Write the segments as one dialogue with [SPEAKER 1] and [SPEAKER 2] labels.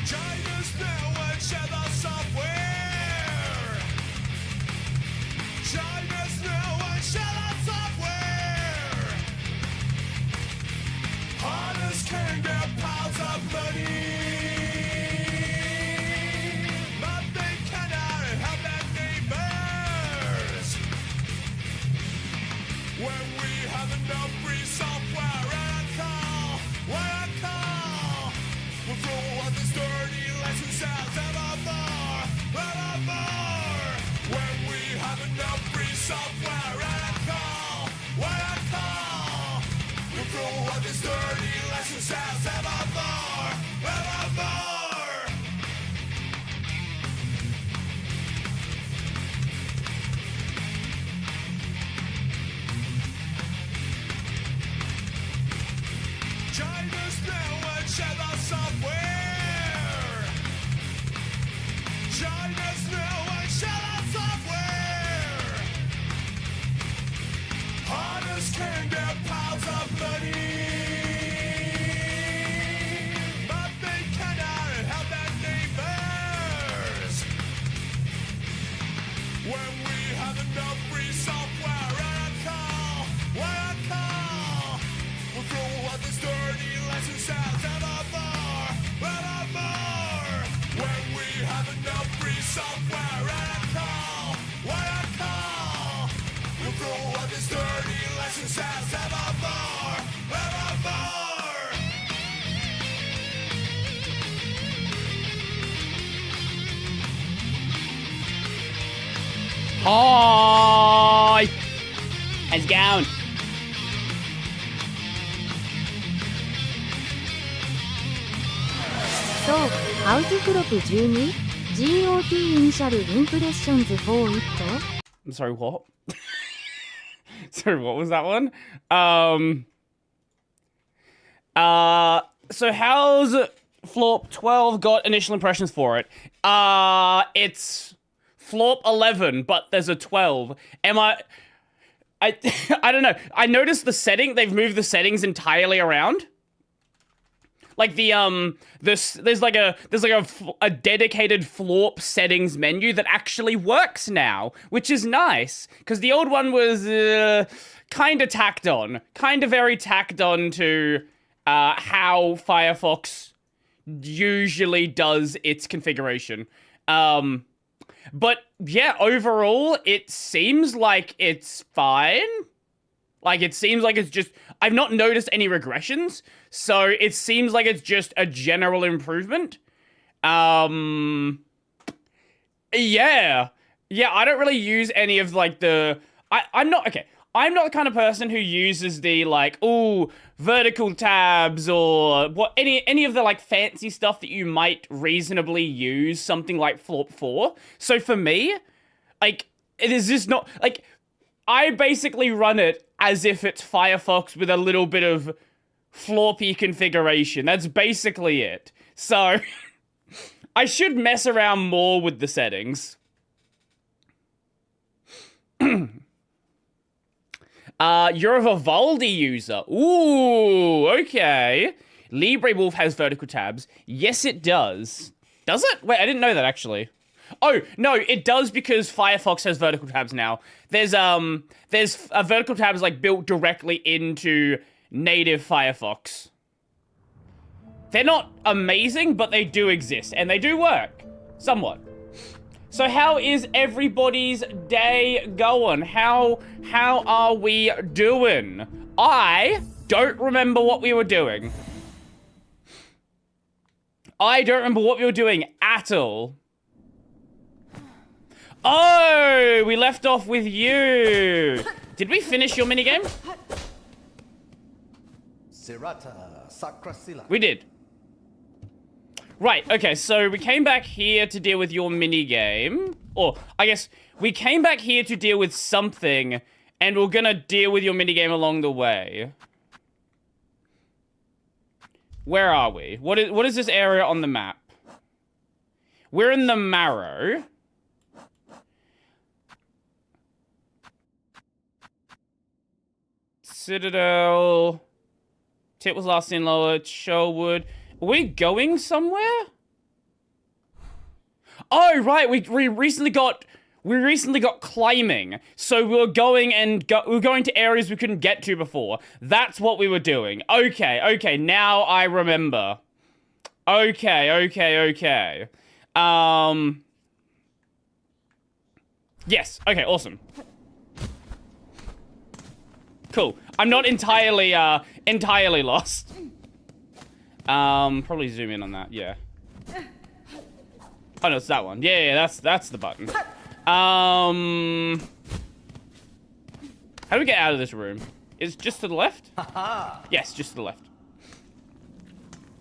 [SPEAKER 1] Join us now and share the software. Join us now and share the software. Hunters can get piles of money, but they cannot help their neighbors. When we have enough free software and a call, we'll throw out this dirty license sounds evermore. When we have enough free software and a call, we'll throw out this dirty license sounds evermore. Join us now and share the software. Join us now and share the software. Hunters can get piles of money, but they cannot help their neighbors. When we have enough free software and a call, we'll throw out this dirty license sounds evermore. When we have enough free software and a call, we'll throw out this dirty license sounds evermore.
[SPEAKER 2] Hi! How's it going?
[SPEAKER 3] So, how to crop 12? GOT initial impressions for it?
[SPEAKER 2] I'm sorry, what? Sorry, what was that one? So how's Florp 12 got initial impressions for it? It's Florp 11, but there's a 12. I don't know. I noticed the setting, they've moved the settings entirely around. Like there's like a dedicated Florp settings menu that actually works now, which is nice, because the old one was kind of very tacked on to how Firefox usually does its configuration. But yeah, overall it seems like it's fine. Like, it seems like it's just... I've not noticed any regressions, so it seems like it's just a general improvement. Yeah. Yeah, I don't really use any of, like, the... I'm not... Okay, I'm not the kind of person who uses the, like, ooh, vertical tabs or what any of the, like, fancy stuff that you might reasonably use something like Florp 4. So for me, like, it is just not... Like, I basically run it as if it's Firefox with a little bit of Florpy configuration. That's basically it. So, I should mess around more with the settings. You're a Vivaldi user. Ooh, okay. LibreWolf has vertical tabs. Yes, it does. Does it? Wait, I didn't know that, actually. Oh, no, it does because Firefox has vertical tabs now. There's a vertical tabs like built directly into native Firefox. They're not amazing, but they do exist, and they do work. Somewhat. So how is everybody's day going? How are we doing? I don't remember what we were doing. I don't remember what we were doing at all. Oh, we left off with you. Did we finish your minigame? We did. Right, okay, so we came back here to deal with your minigame. Or, I guess, we came back here to deal with something, and we're gonna deal with your minigame along the way. Where are we? What is this area on the map? We're in the Marrow. Citadel. Tit was last in lower. Sherwood. Are we going somewhere? Oh, right. We recently got climbing. So we were going to areas we couldn't get to before. That's what we were doing. Okay. Now I remember. Okay. Yes. Okay, awesome. Cool. I'm not entirely lost. Probably zoom in on that, yeah. Oh no, it's that one. Yeah, that's the button. How do we get out of this room? Is it just to the left? Yes, just to the left.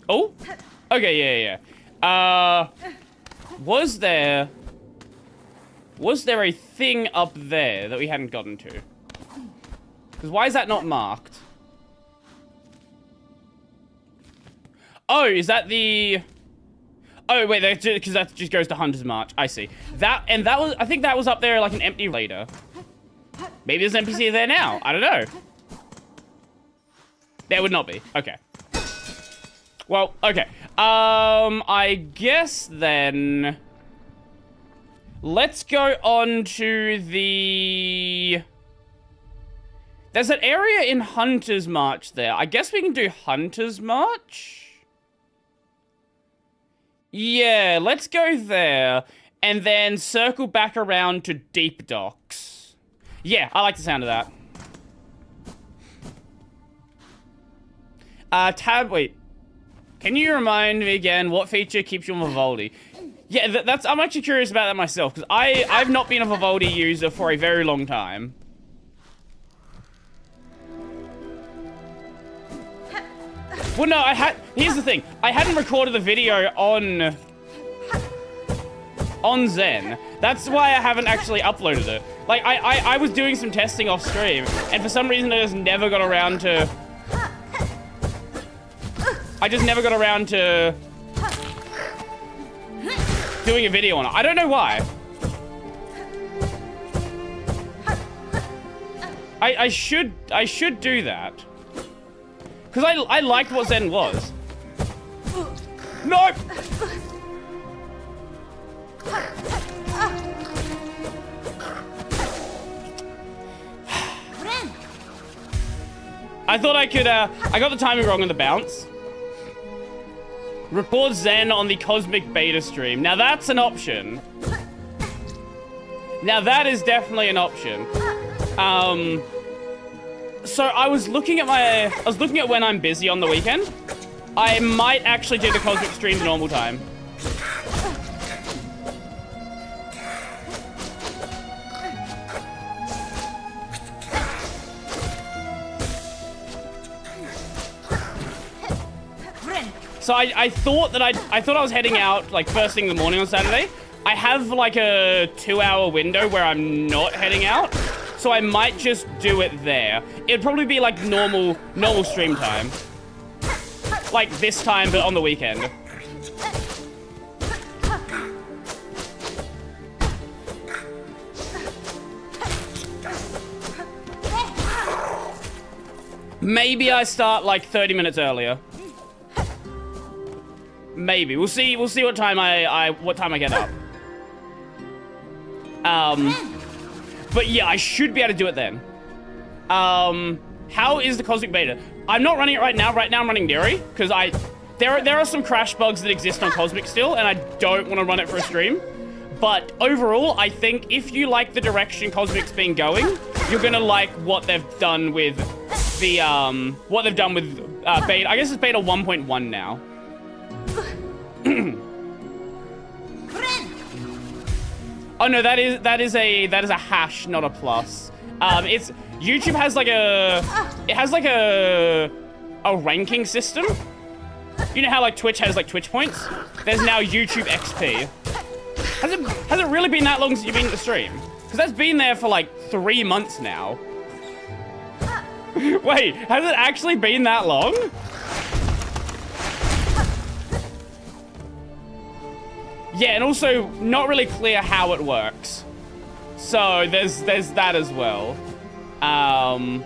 [SPEAKER 2] Oh? Okay, yeah. Was there a thing up there that we hadn't gotten to? Because why is that not marked? Oh, is that the... Oh, wait, because that just goes to Hunter's March. I see. I think that was up there like an empty later. Maybe there's an NPC there now. I don't know. There would not be. Okay. Well, okay. I guess then... Let's go on to the... There's an area in Hunter's March there. I guess we can do Hunter's March? Yeah, let's go there. And then circle back around to Deep Docks. Yeah, I like the sound of that. Wait. Can you remind me again what feature keeps you on Vivaldi? Yeah, I'm actually curious about that myself, because I've not been a Vivaldi user for a very long time. Well, no, here's the thing. I hadn't recorded the video on Zen. That's why I haven't actually uploaded it. Like, I was doing some testing off stream, and for some reason I just never got around to... doing a video on it. I don't know why. I should do that. Because I liked what Zen was. No! I thought I could, I got the timing wrong on the bounce. Record Zen on the Cosmic Beta stream. Now that's an option. Now that is definitely an option. So I was looking at when I'm busy on the weekend. I might actually do the Cosmic stream normal time. So I thought I was heading out like first thing in the morning on Saturday. I have like a 2-hour window where I'm not heading out, so I might just do it there. It'd probably be like normal stream time, like this time but on the weekend. Maybe I start like 30 minutes earlier. Maybe. We'll see what time I get up. But yeah, I should be able to do it then. How is the Cosmic Beta? I'm not running it right now. Right now I'm running Neri, because there are some crash bugs that exist on Cosmic still, and I don't want to run it for a stream. But overall, I think if you like the direction Cosmic's been going, you're gonna like what they've done with the beta. I guess it's beta 1.1 now. Oh no, that is a hash, not a plus. It's YouTube has like a ranking system. You know how like Twitch has like Twitch points? There's now YouTube XP. Has it really been that long since you've been at the stream? Because that's been there for like 3 months now. Wait, has it actually been that long? Yeah, and also not really clear how it works. So there's that as well. Right,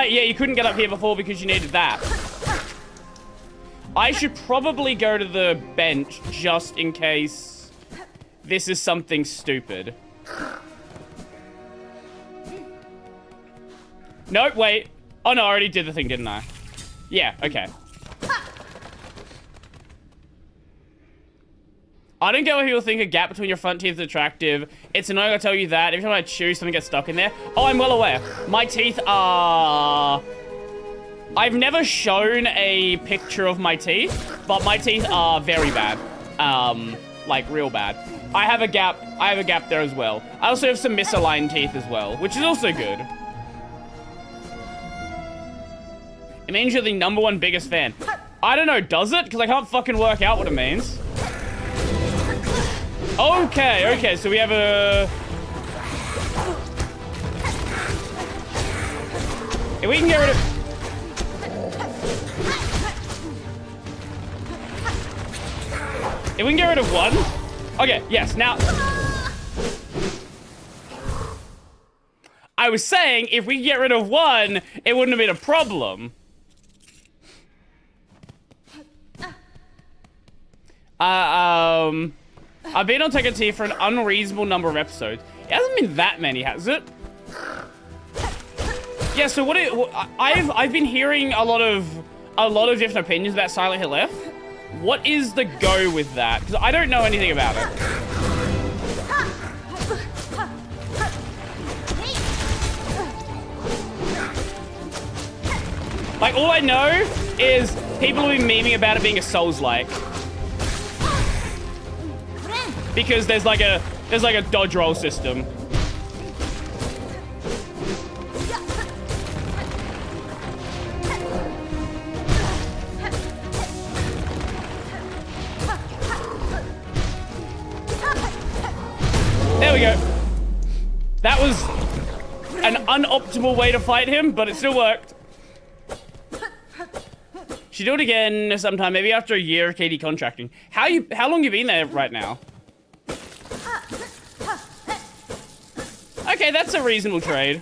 [SPEAKER 2] yeah, you couldn't get up here before because you needed that. I should probably go to the bench just in case this is something stupid. No, wait. Oh, no, I already did the thing, didn't I? Yeah, okay. I don't get why people think a gap between your front teeth is attractive. It's annoying, I'll tell you that. Every time I chew, something gets stuck in there. Oh, I'm well aware. My teeth are... I've never shown a picture of my teeth, but my teeth are very bad. Like, real bad. I have a gap there as well. I also have some misaligned teeth as well, which is also good. It means you're the #1 biggest fan. I don't know, does it? Because I can't fucking work out what it means. Okay, so we have a... If we can get rid of... If we can get rid of one... Okay, yes, now... I was saying, if we can get rid of one, it wouldn't have been a problem. I've been on Tekken T for an unreasonable number of episodes. It hasn't been that many, has it? Yeah, so I've been hearing a lot of different opinions about Silent Hill F. What is the go with that? Because I don't know anything about it. Like, all I know is people have been memeing about it being a Souls-like. Because there's like a dodge roll system. There we go. That was an unoptimal way to fight him, but it still worked. Should do it again sometime, maybe after a year of KD contracting. How long you been there right now? Okay, that's a reasonable trade.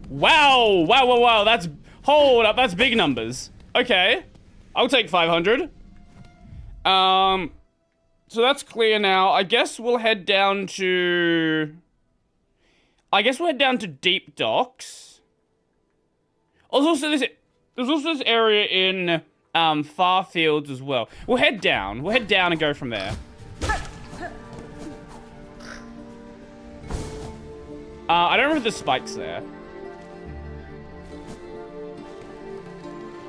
[SPEAKER 2] Wow, that's... Hold up, that's big numbers. Okay, I'll take 500. So that's clear now. I guess we'll head down to... Deep Docks. Also, there's also this area in Far Fields as well. We'll head down and go from there. I don't remember if there's spikes there.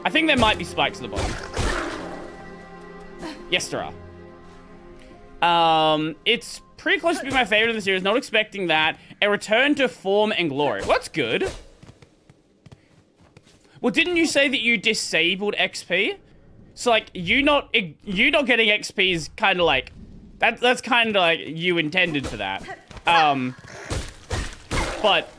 [SPEAKER 2] I think there might be spikes at the bottom. Yes, there are. It's pretty close to being my favorite in the series. Not expecting that. A return to form and glory. Well, that's good. Well, didn't you say that you disabled XP? So, like, you not getting XP is kind of like... That's kind of like you intended for that. But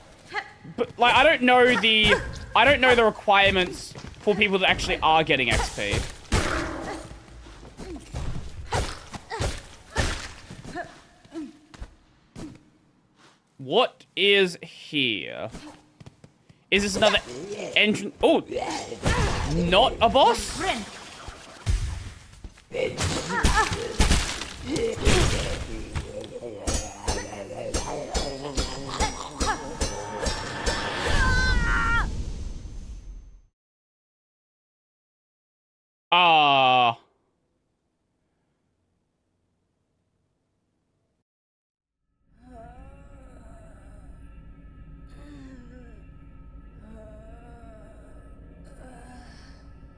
[SPEAKER 2] like, I don't know the requirements for people that actually are getting XP. What is here? Is this another entrance? Oh, not a boss?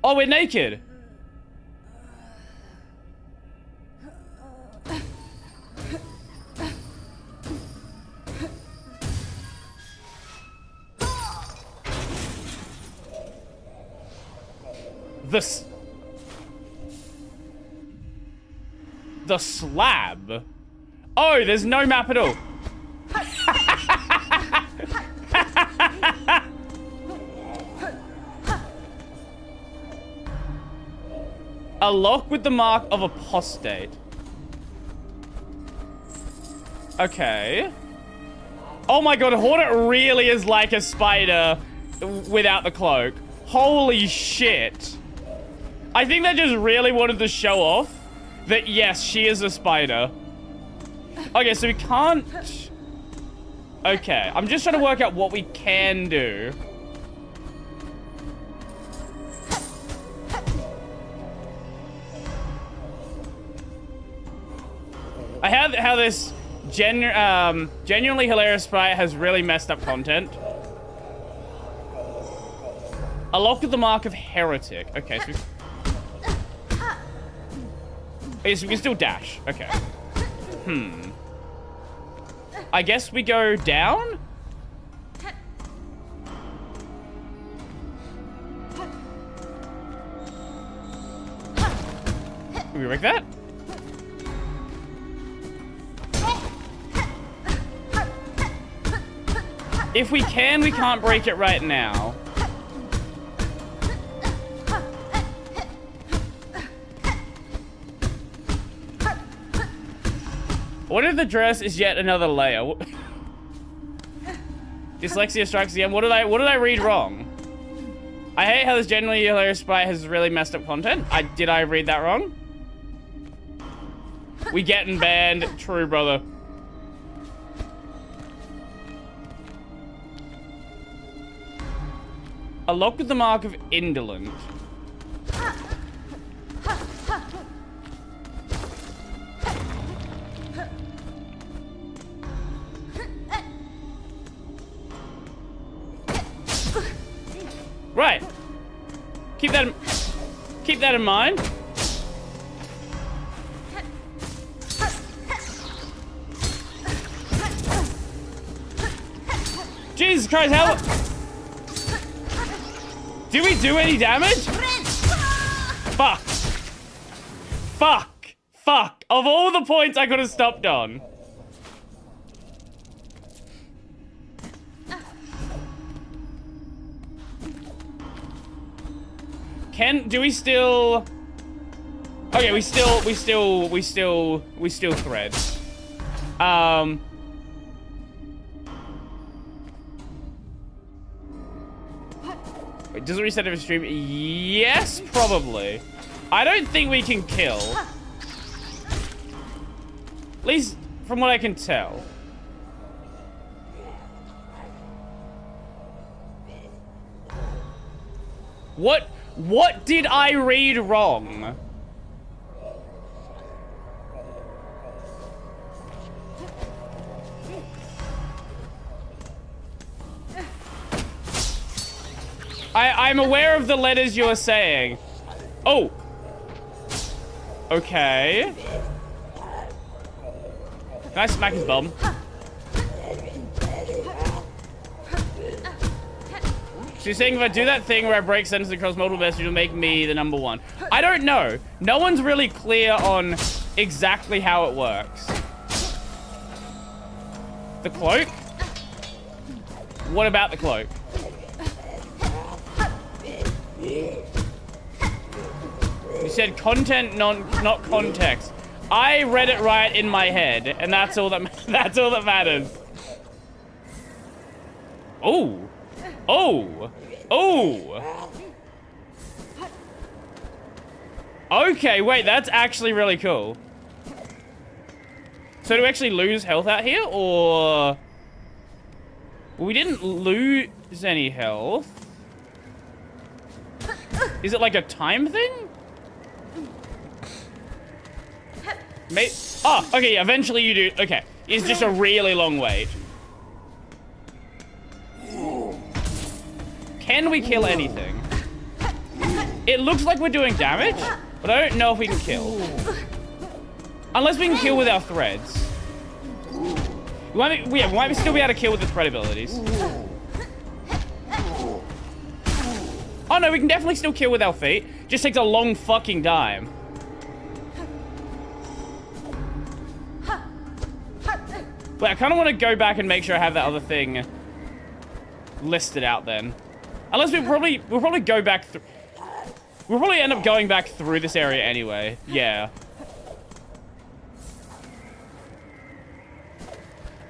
[SPEAKER 2] Oh, we're naked. The slab. Oh, there's no map at all. A lock with the mark of apostate. Okay. Oh my god, Hornet really is like a spider without the cloak. Holy shit. I think they just really wanted to show off that yes, she is a spider. Okay, so we can't... Okay, I'm just trying to work out what we can do. I have how this genuinely hilarious sprite has really messed up content. A lock of the mark of heretic. Okay, so okay, so we can still dash. Okay. I guess we go down? Can we break that? If we can, we can't break it right now. What if the dress is yet another layer? Dyslexia strikes again. What did I read wrong? I hate how this genuinely hilarious sprite has really messed up content. Did I read that wrong? We getting banned. True, brother. A lock with the mark of indolent. Right. Keep that in mind. Jesus Christ, how... Do we do any damage? Fuck. Fuck. Fuck. Of all the points I could have stopped on. Do we still... Okay, we still thread. Wait, does it reset every stream? Yes, probably. I don't think we can kill. At least from what I can tell. What did I read wrong? I'm aware of the letters you are saying. Oh. Okay. Can I smack his bum? So you're saying if I do that thing where I break sentences across multiple messages, it'll make me the number one. I don't know. No one's really clear on exactly how it works. The cloak? What about the cloak? You said content, not context. I read it right in my head, and that's all that matters. Oh. Oh! Oh! Okay, wait, that's actually really cool. So do we actually lose health out here, or... Well, we didn't lose any health. Is it like a time thing? Oh, okay, yeah, eventually you do. Okay, it's just a really long wait. Can we kill anything? It looks like we're doing damage, but I don't know if we can kill. Unless we can kill with our threads. We might still be able to kill with the thread abilities. Oh no, we can definitely still kill with our feet. Just takes a long fucking time. Wait, I kind of want to go back and make sure I have that other thing listed out then. Unless we'll probably go back through. We'll probably end up going back through this area anyway. Yeah.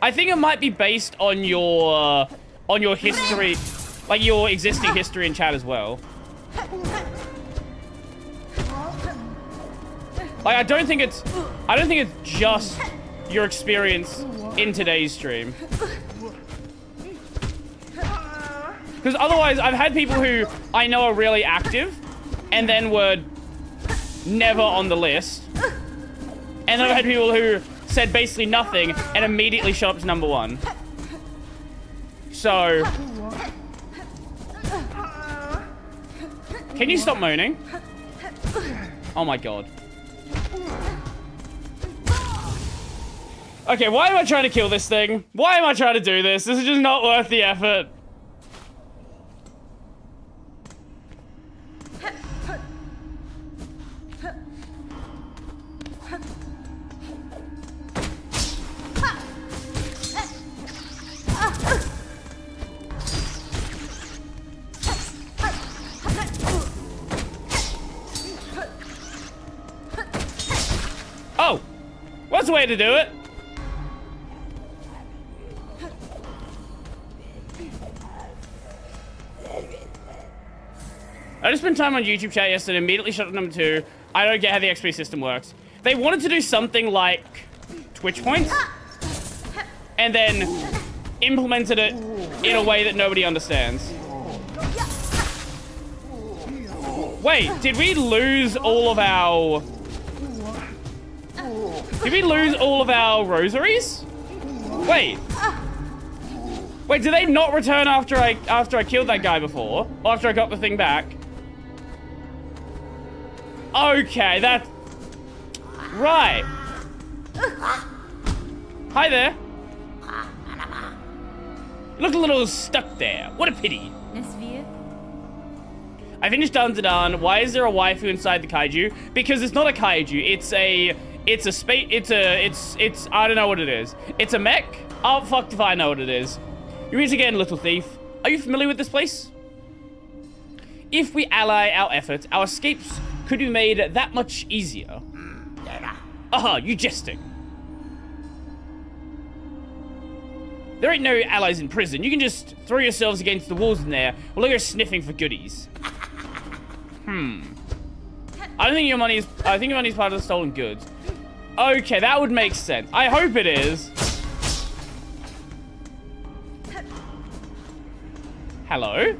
[SPEAKER 2] I think it might be based on your history, like your existing history in chat as well. Like, I don't think it's just your experience in today's stream. Because otherwise, I've had people who I know are really active and then were never on the list. And then I've had people who said basically nothing and immediately shot up to number 1. So... Can you stop moaning? Oh my god. Okay, why am I trying to kill this thing? Why am I trying to do this? This is just not worth the effort. Oh! What's the way to do it? I just spent time on YouTube chat yesterday, immediately shot at number 2. I don't get how the XP system works. They wanted to do something like Twitch points, and then implemented it in a way that nobody understands. Wait, did we lose all of our... Did we lose all of our rosaries? Wait. Wait, did they not return after I killed that guy before? Or after I got the thing back? Okay, that... Right. Hi there. You look a little stuck there. What a pity. I finished Dun. Why is there a waifu inside the kaiju? Because it's not a kaiju. It's I don't know what it is. It's a mech? Oh, fuck if I know what it is. You meet again, little thief. Are you familiar with this place? If we ally our efforts, our escapes could be made that much easier. Aha, you jesting. There ain't no allies in prison. You can just throw yourselves against the walls in there while you're sniffing for goodies. I think your money's part of the stolen goods. Okay, that would make sense. I hope it is. Hello?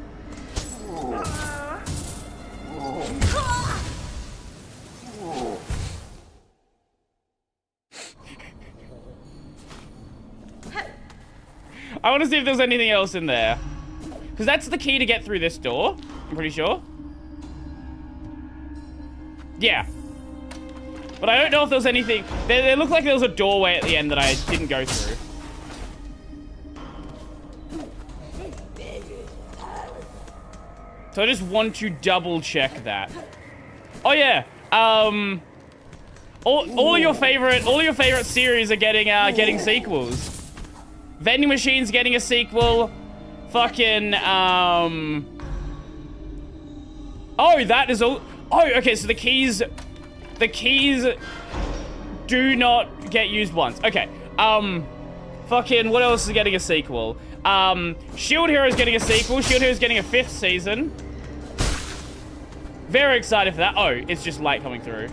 [SPEAKER 2] I want to see if there's anything else in there. Because that's the key to get through this door. I'm pretty sure. Yeah. But I don't know if there's anything... There looked like there was a doorway at the end that I didn't go through. So I just want to double check that. Oh yeah. All your favorite series are getting sequels. Vending Machine's getting a sequel. Fucking oh, that is all. Oh, okay, so the keys do not get used once. Okay. Fucking what else is getting a sequel? Shield Hero's getting a sequel. Shield Hero's getting a 5th season. Very excited for that. Oh, it's just light coming through.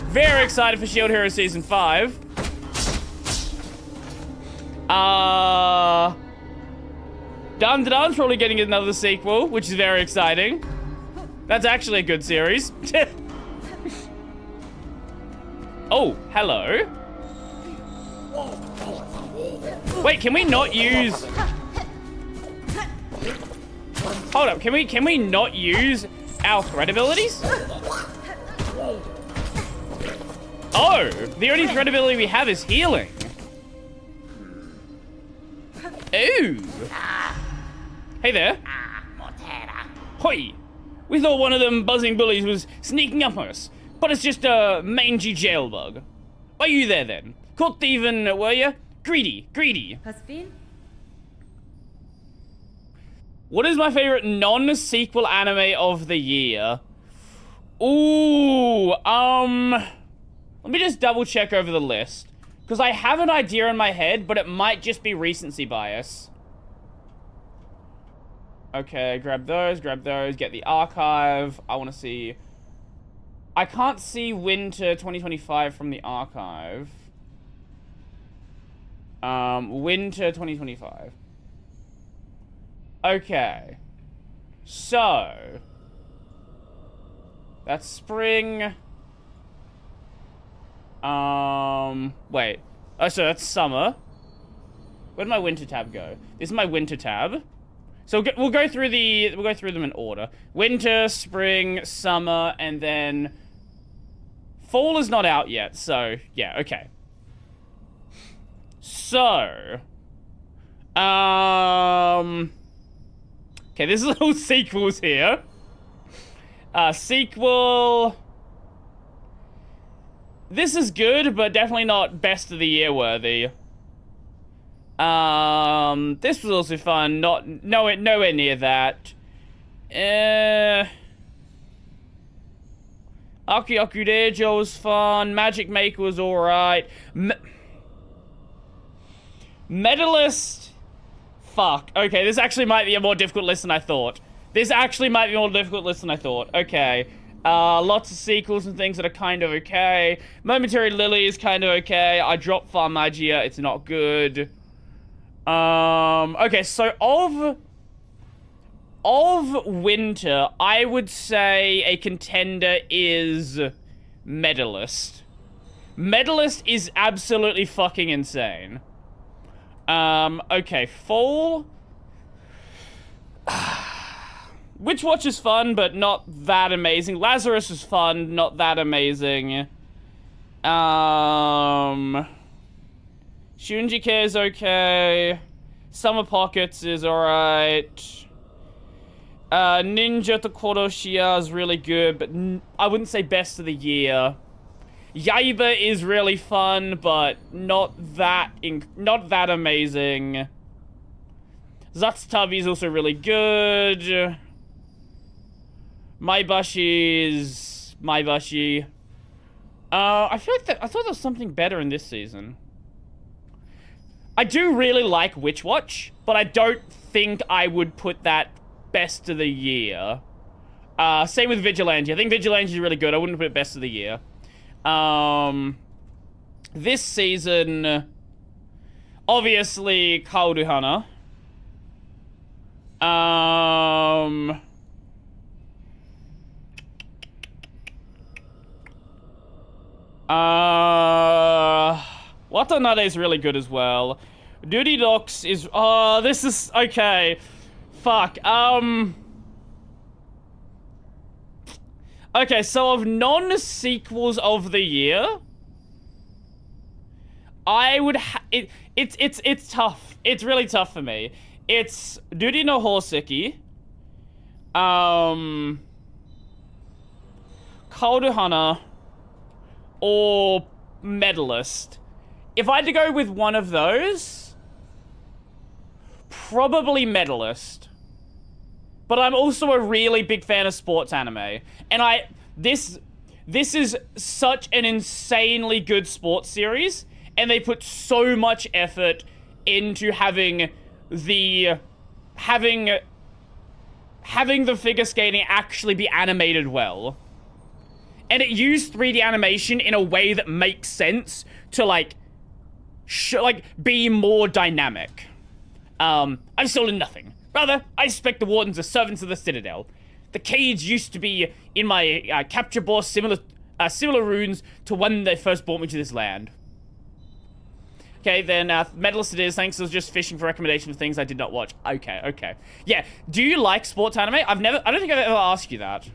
[SPEAKER 2] Very excited for Shield Hero Season 5. Dun's probably getting another sequel, which is very exciting. That's actually a good series. Oh, hello. Wait, can we not use... Hold up, can we not use our threat abilities? Oh, the only threat ability we have is healing. Ooh. Hey there. Hoi. We thought one of them buzzing bullies was sneaking up on us, but it's just a mangy jail bug. Are you there then? Caught thieving, were you? Greedy, greedy. What is my favorite non-sequel anime of the year? Ooh, let me just double check over the list. Because I have an idea in my head, but it might just be recency bias. Okay, grab those, get the archive. I want to see... I can't see winter 2025 from the archive. Winter 2025. Okay. So. That's spring. Wait. Oh, so that's summer. Where did my winter tab go? This is my winter tab. So we'll go through them in order. Winter, spring, summer, and then fall is not out yet. So yeah, okay. So, okay, there's little sequels here. Sequel. This is good, but definitely not best of the year worthy. This was also fun. Nowhere near that. Aku Aku Dejo was fun. Magic Maker was alright. Medalist. Fuck. Okay, this actually might be a more difficult list than I thought. Okay. Lots of sequels and things that are kind of okay. Momentary Lily is kind of okay. I dropped Farmagia. It's not good. Okay, so of winter, I would say a contender is Medalist. Medalist is absolutely fucking insane. Okay, fall. Witch Watch is fun, but not that amazing. Lazarus is fun, not that amazing. Shunjike is okay. Summer Pockets is alright. Ninja Tokoroshia is really good, but I wouldn't say best of the year. Yaiba is really fun, but not that amazing. Zatsutabi is also really good. Maibashi is Maibashi. I feel like I thought there was something better in this season. I do really like Witch Watch, but I don't think I would put that best of the year. Same with Vigilante. I think Vigilante is really good. I wouldn't put it best of the year. This season, obviously, Kaoruhana. Watanabe is really good as well. Duty Docs is, this is, okay. Fuck, okay, so of non-sequels of the year, I would it's tough. It's really tough for me. It's Duty no Hoseki, Kaoruhana, or Medalist. If I had to go with one of those, probably Medalist. But I'm also a really big fan of sports anime. And this is such an insanely good sports series, and they put so much effort into having the figure skating actually be animated well. And it used 3D animation in a way that makes sense to be more dynamic. I've stolen nothing. Rather, I suspect the wardens are servants of the Citadel. The cage used to be in my capture boss, similar runes to when they first brought me to this land. Okay, then Medalist it is. Thanks, I was just fishing for recommendations for things I did not watch. Okay. Yeah, do you like sports anime? I don't think I've ever asked you that.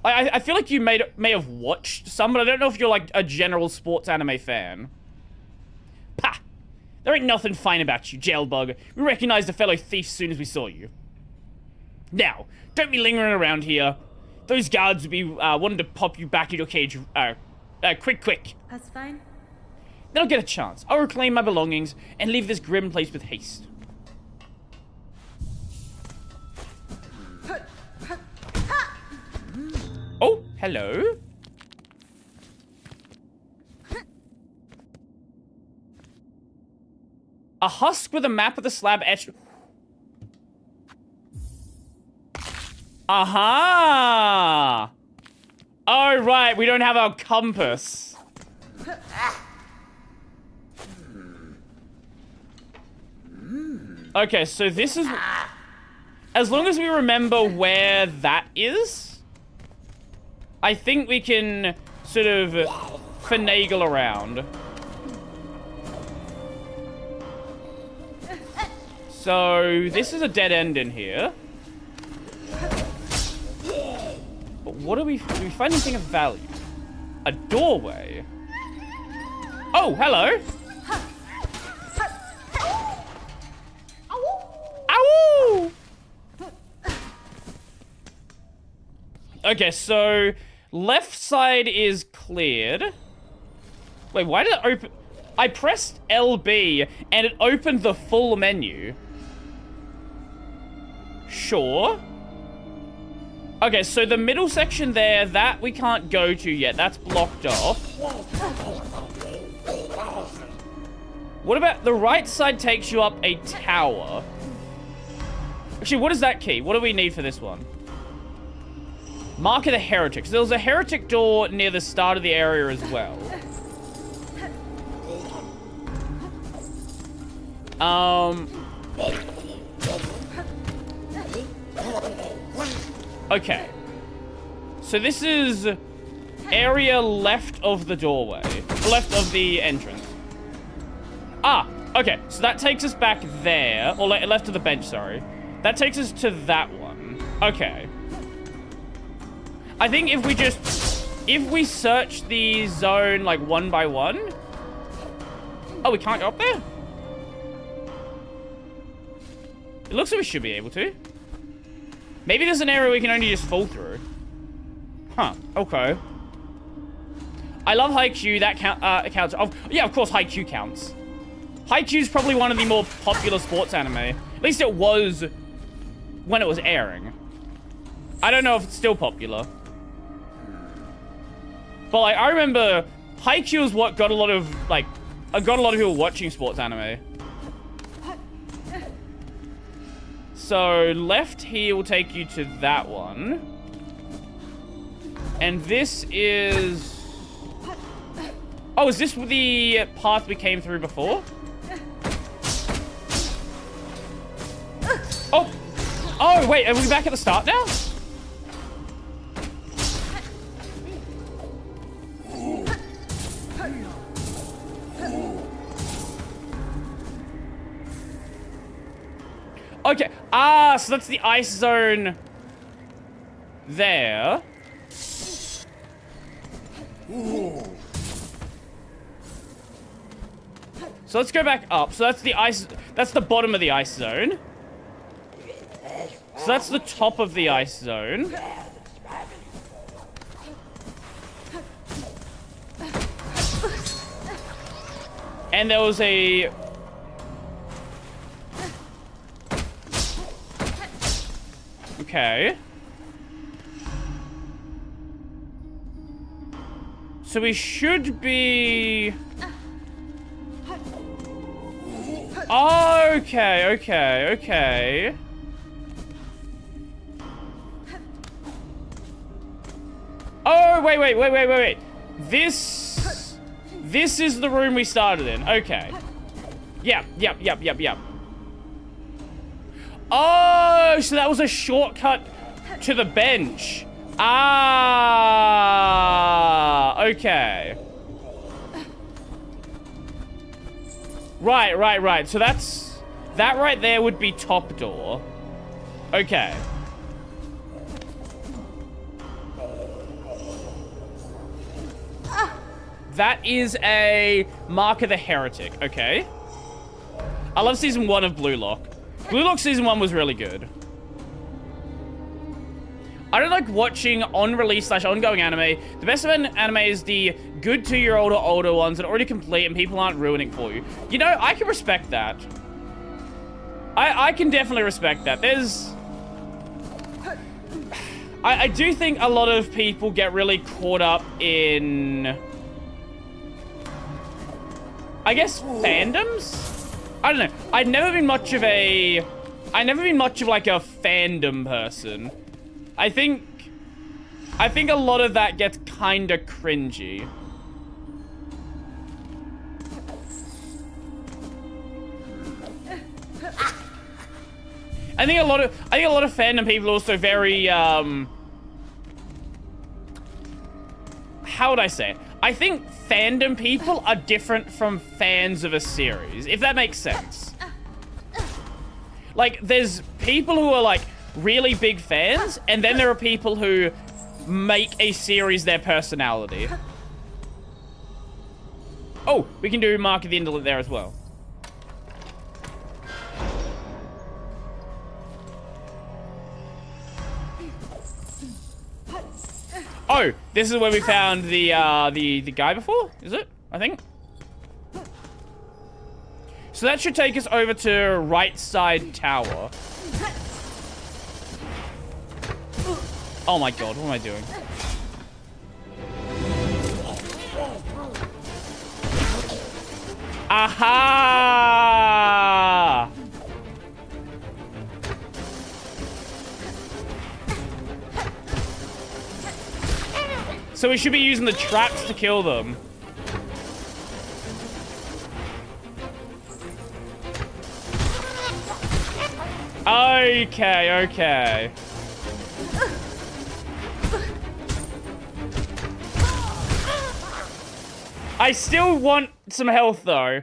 [SPEAKER 2] I feel like you may have watched some, but I don't know if you're like a general sports anime fan. Pah! There ain't nothing fine about you, jailbug. We recognized a fellow thief as soon as we saw you. Now, don't be lingering around here. Those guards would be wanting to pop you back in your cage. Quick.
[SPEAKER 4] That's fine.
[SPEAKER 2] They'll get a chance. I'll reclaim my belongings and leave this grim place with haste. Oh, hello. A husk with a map of the slab etched. Aha! Oh, right. We don't have our compass. Okay, so this is... As long as we remember where that is, I think we can sort of finagle around. So, this is a dead end in here. But what do we find anything of value? A doorway. Oh, hello. Ow! Okay, so left side is cleared. Wait, why did it open? I pressed LB and it opened the full menu. Sure. Okay, so the middle section there, that we can't go to yet. That's blocked off. What about the right side takes you up a tower? Actually, what is that key? What do we need for this one? Mark of the Heretics. There was a heretic door near the start of the area as well. Okay. So this is area left of the doorway. Left of the entrance. Ah, okay. So that takes us back there. Or left of the bench, sorry. That takes us to that one. Okay. I think if we search the zone, like, one by one... Oh, we can't go up there? It looks like we should be able to. Maybe there's an area we can only just fall through. Huh, okay. I love Haikyuu, that counts. Yeah, of course Haikyuu counts. Haikyuu is probably one of the more popular sports anime. At least it was when it was airing. I don't know if it's still popular. But like, I remember Haikyuu is what got a lot of people watching sports anime. So left here will take you to that one. And this is... Oh, is this the path we came through before? Oh! Oh, wait, are we back at the start now? Okay. Ah, so that's the ice zone there. So let's go back up. So that's the ice. That's the bottom of the ice zone. So that's the top of the ice zone. And there was a... Okay. So we should be... Okay, okay, okay. Oh, wait. This is the room we started in. Okay. Yep. Oh, so that was a shortcut to the bench. Ah, okay. Right. So that right there would be top door. Okay. That is a Mark of the Heretic. Okay. I love season 1 of Blue Lock. Blue Lock season 1 was really good. I don't like watching on-release / ongoing anime. The best of anime is the good 2-year-old or older ones that are already complete and people aren't ruining for you. You know, I can respect that. I can definitely respect that. There's... I do think a lot of people get really caught up in... I guess fandoms? I don't know. I've never been much of like a fandom person. I think I think a lot of that gets kind of cringy. I think a lot of fandom people are also very how would I say it? I think fandom people are different from fans of a series, if that makes sense. Like, there's people who are like really big fans, and then there are people who make a series their personality. Oh, we can do Mark of the Indolent there as well. Oh, this is where we found the guy before, is it? I think. So that should take us over to right side tower. Oh my god, what am I doing? Aha! So we should be using the traps to kill them. Okay, okay. I still want some health, though.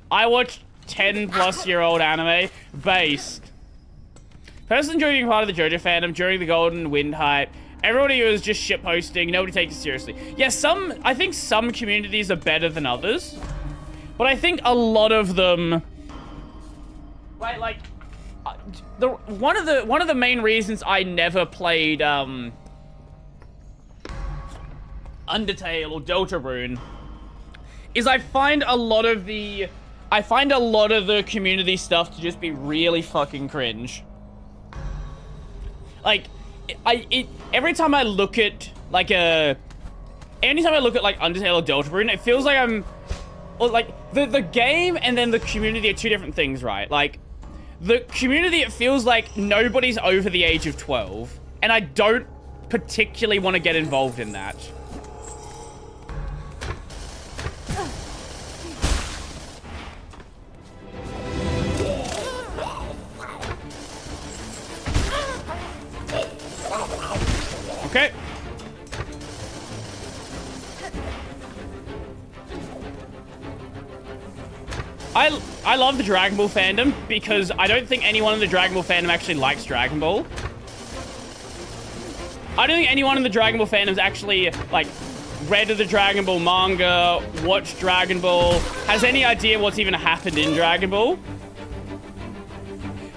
[SPEAKER 2] I watched 10-plus-year-old anime based. Person enjoying being part of the JoJo fandom during the Golden Wind hype. Everybody was just shitposting. Nobody takes it seriously. Yeah, I think some communities are better than others. But I think a lot of them... Right, like... one of the main reasons I never played, Undertale or Deltarune is I find a lot of the community stuff to just be really fucking cringe. Like, every time I look at like Undertale or Deltarune, it feels like the game and then the community are two different things, right? Like, the community, it feels like nobody's over the age of 12, and I don't particularly want to get involved in that. Okay. I love the Dragon Ball fandom because I don't think anyone in the Dragon Ball fandom actually likes Dragon Ball. I don't think anyone in the Dragon Ball fandom's actually, like, read the Dragon Ball manga, watched Dragon Ball, has any idea what's even happened in Dragon Ball.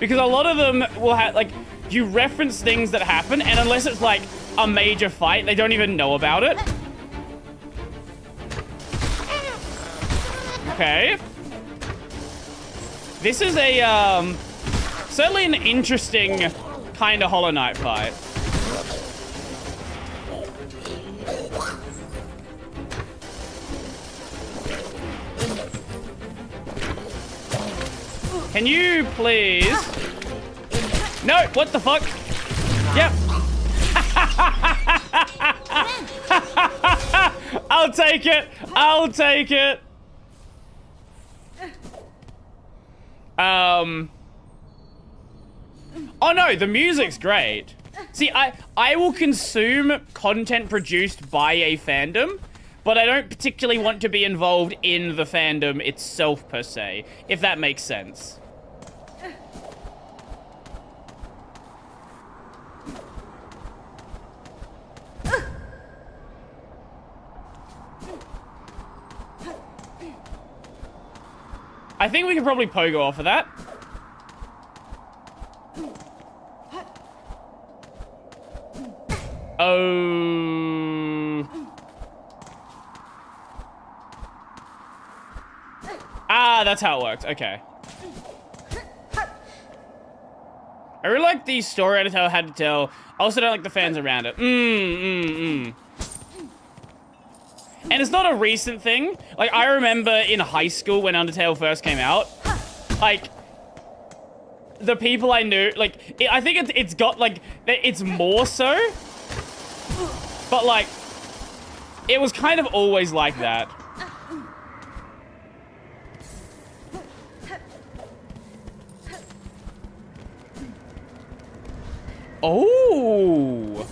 [SPEAKER 2] Because a lot of them will have, like, you reference things that happen, and unless it's, like, a major fight, they don't even know about it. Okay. This is a, certainly an interesting kind of Hollow Knight fight. Can you please? No, what the fuck? Yep. I'll take it. I'll take it. Oh no, the music's great. See, I will consume content produced by a fandom, but I don't particularly want to be involved in the fandom itself per se, if that makes sense. I think we can probably pogo off of that. Oh. Ah, that's how it works. Okay. I really like the story Adelaide had to tell. I also don't like the fans around it. And it's not a recent thing. Like, I remember in high school when Undertale first came out, like, the people I knew, like, I think it's got, like, it's more so. But, like, it was kind of always like that. Oh.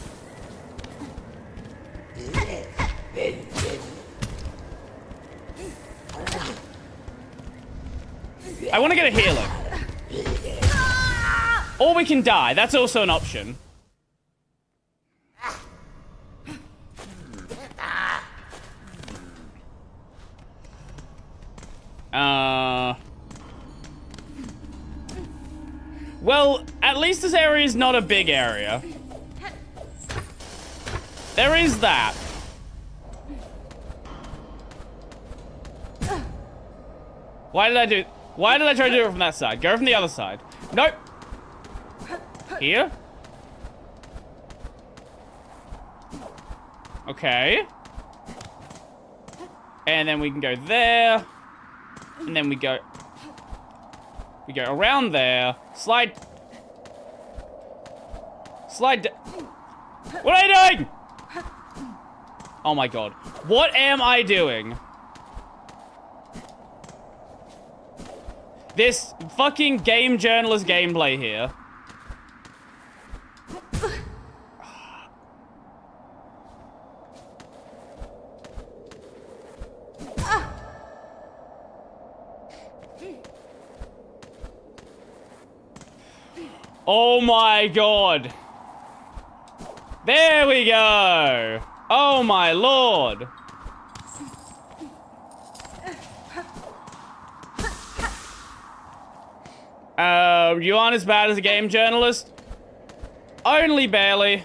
[SPEAKER 2] I want to get a healing. Or we can die. That's also an option. Well, at least this area is not a big area. There is that. Why did I try to do it from that side? Go from the other side. Nope. Here? Okay. And then we can go there. And then we go around there. Slide. What are you doing? Oh my god. What am I doing? This fucking game journalist gameplay here. Oh my god. There we go. Oh my lord. You aren't as bad as a game journalist? Only barely.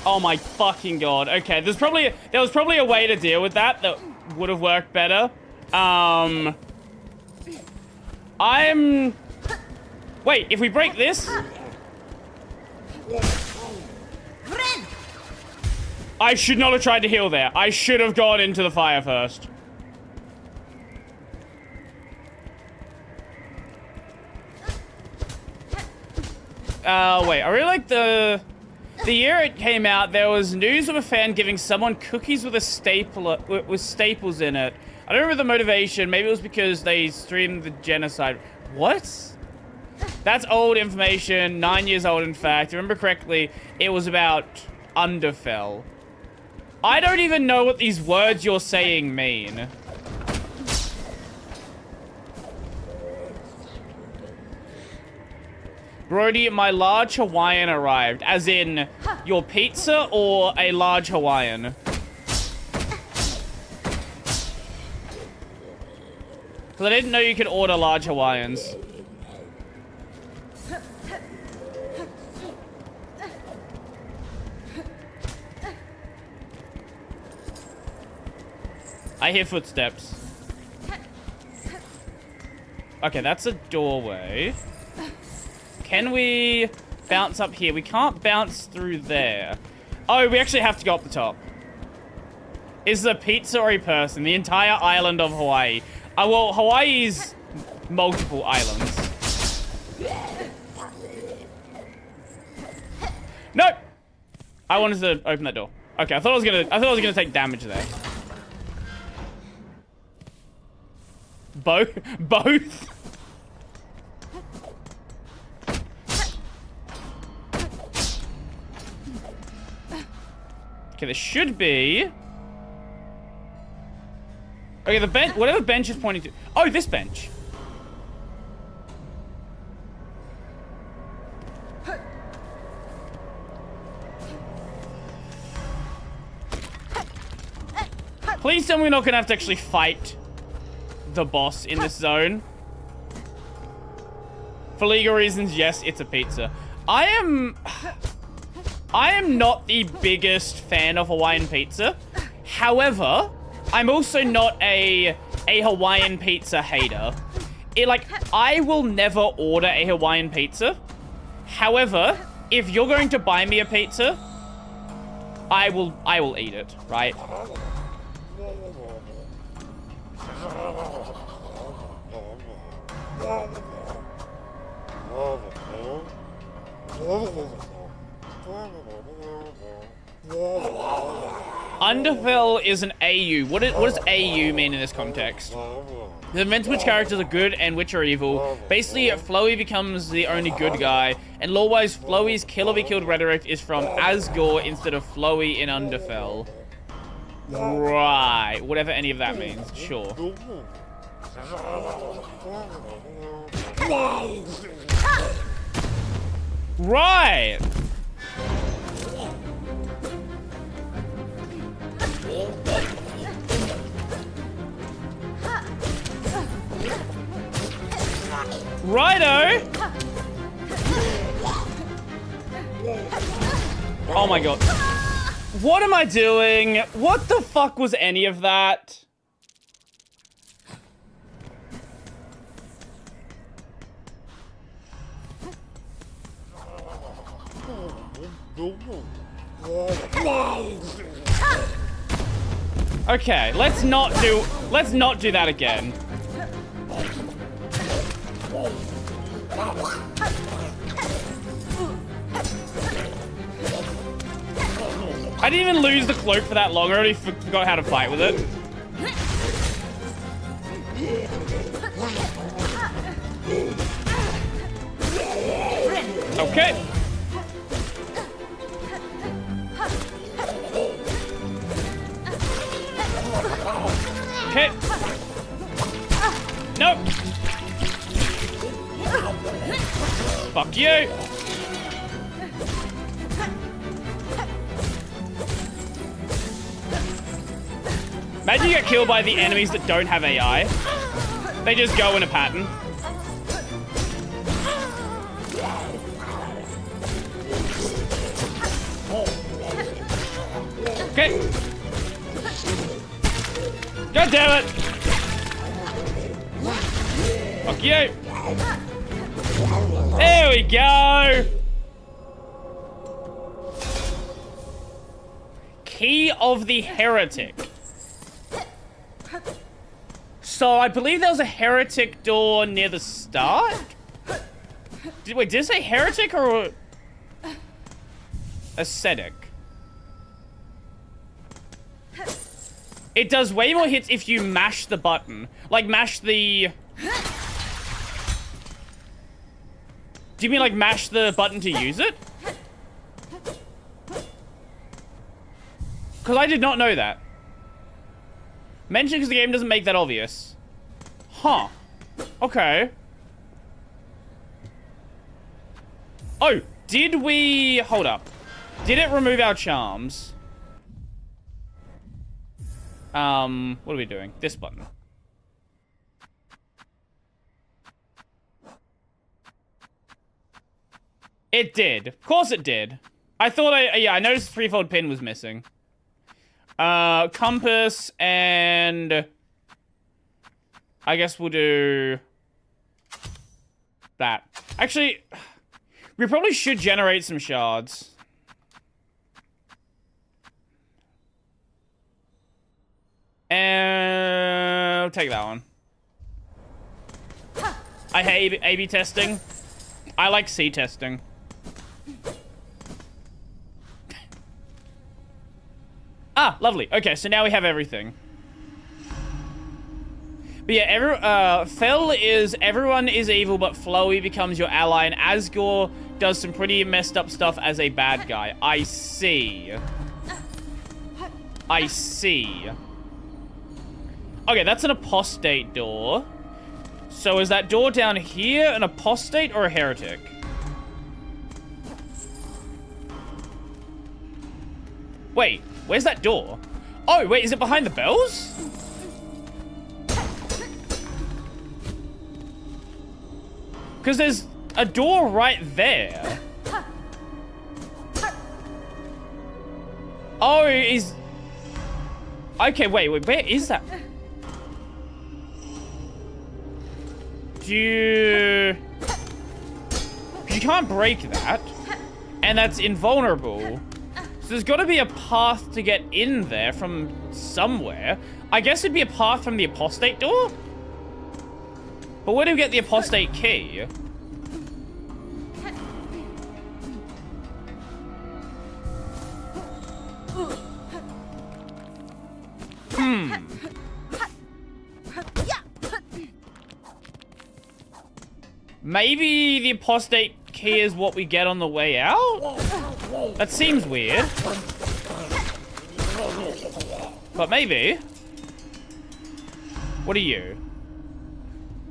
[SPEAKER 2] Oh my fucking god. Okay, there was probably a way to deal with that would have worked better. Wait, if we break this? I should not have tried to heal there. I should have gone into the fire first. Wait, I really like the year it came out, there was news of a fan giving someone cookies with a stapler, with staples in it. I don't remember the motivation. Maybe it was because they streamed the genocide. What? That's old information, 9 years old in fact. If I remember correctly, it was about Underfell. I don't even know what these words you're saying mean. Brody, my large Hawaiian arrived. As in, your pizza or a large Hawaiian? Because I didn't know you could order large Hawaiians. I hear footsteps. Okay, that's a doorway. Can we bounce up here? We can't bounce through there. Oh, we actually have to go up the top. Is it a pizza or a person? The entire island of Hawaii. Well, Hawaii's multiple islands. Nope. I wanted to open that door. Okay, I thought I was gonna take damage there. Both? Okay, there should be... Okay, the bench, whatever bench is pointing to... Oh, this bench. Please tell me we're not gonna have to actually fight the boss in this zone. For legal reasons, yes, it's a pizza. I am not the biggest fan of Hawaiian pizza. However, I'm also not a Hawaiian pizza hater. I will never order a Hawaiian pizza. However, if you're going to buy me a pizza, I will eat it, right? Underfell is an AU. What does AU mean in this context? It meant which characters are good and which are evil. Basically, Flowey becomes the only good guy. And lore-wise, Flowey's kill or be killed rhetoric is from Asgore instead of Flowey in Underfell. Right. Whatever any of that means. Sure. Right. Righto! Oh my god. What am I doing? What the fuck was any of that? Okay, let's not do that again. I didn't even lose the cloak for that long. I already forgot how to fight with it. Okay. Okay. Nope. Fuck you. Imagine you get killed by the enemies that don't have AI. They just go in a pattern. Okay. God damn it. Fuck you. There we go. Key of the Heretic. So I believe there was a heretic door near the start? Wait, did it say heretic or ascetic? It does way more hits if you mash the button. Like mash the... Do you mean like mash the button to use it? Because I did not know that. Mention because the game doesn't make that obvious. Huh. Okay. Oh, did we... Hold up. Did it remove our charms? What are we doing? This button. It did. Of course it did. I thought I noticed the threefold pin was missing. Compass and... I guess we'll do... that. Actually, we probably should generate some shards. And... I'll take that one. I hate A/B testing. I like C testing. Ah, lovely. Okay, so now we have everything. But yeah, Fell is everyone is evil, but Flowey becomes your ally, and Asgore does some pretty messed up stuff as a bad guy. I see. I see. Okay, that's an apostate door. So is that door down here an apostate or a heretic? Wait, where's that door? Oh, wait, is it behind the bells? Because there's a door right there. Oh, is... Okay, wait, where is that? You can't break that. And that's invulnerable. So there's got to be a path to get in there from somewhere. I guess it'd be a path from the apostate door? But where do we get the apostate key? Maybe the apostate key is what we get on the way out? That seems weird. But maybe. What are you?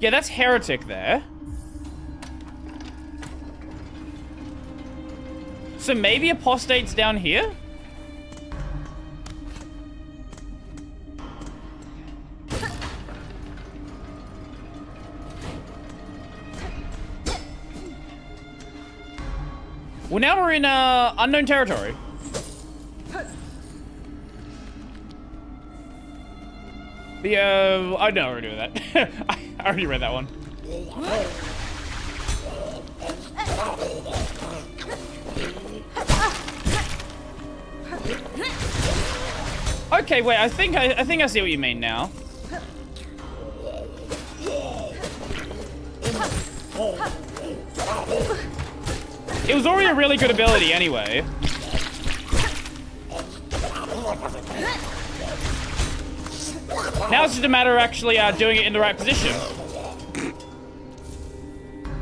[SPEAKER 2] Yeah, that's heretic there. So maybe apostate's down here? Well, now we're in unknown territory. I know already that. I already read that one. Okay, wait. I think I see what you mean now. It was already a really good ability anyway. Now it's just a matter of actually doing it in the right position.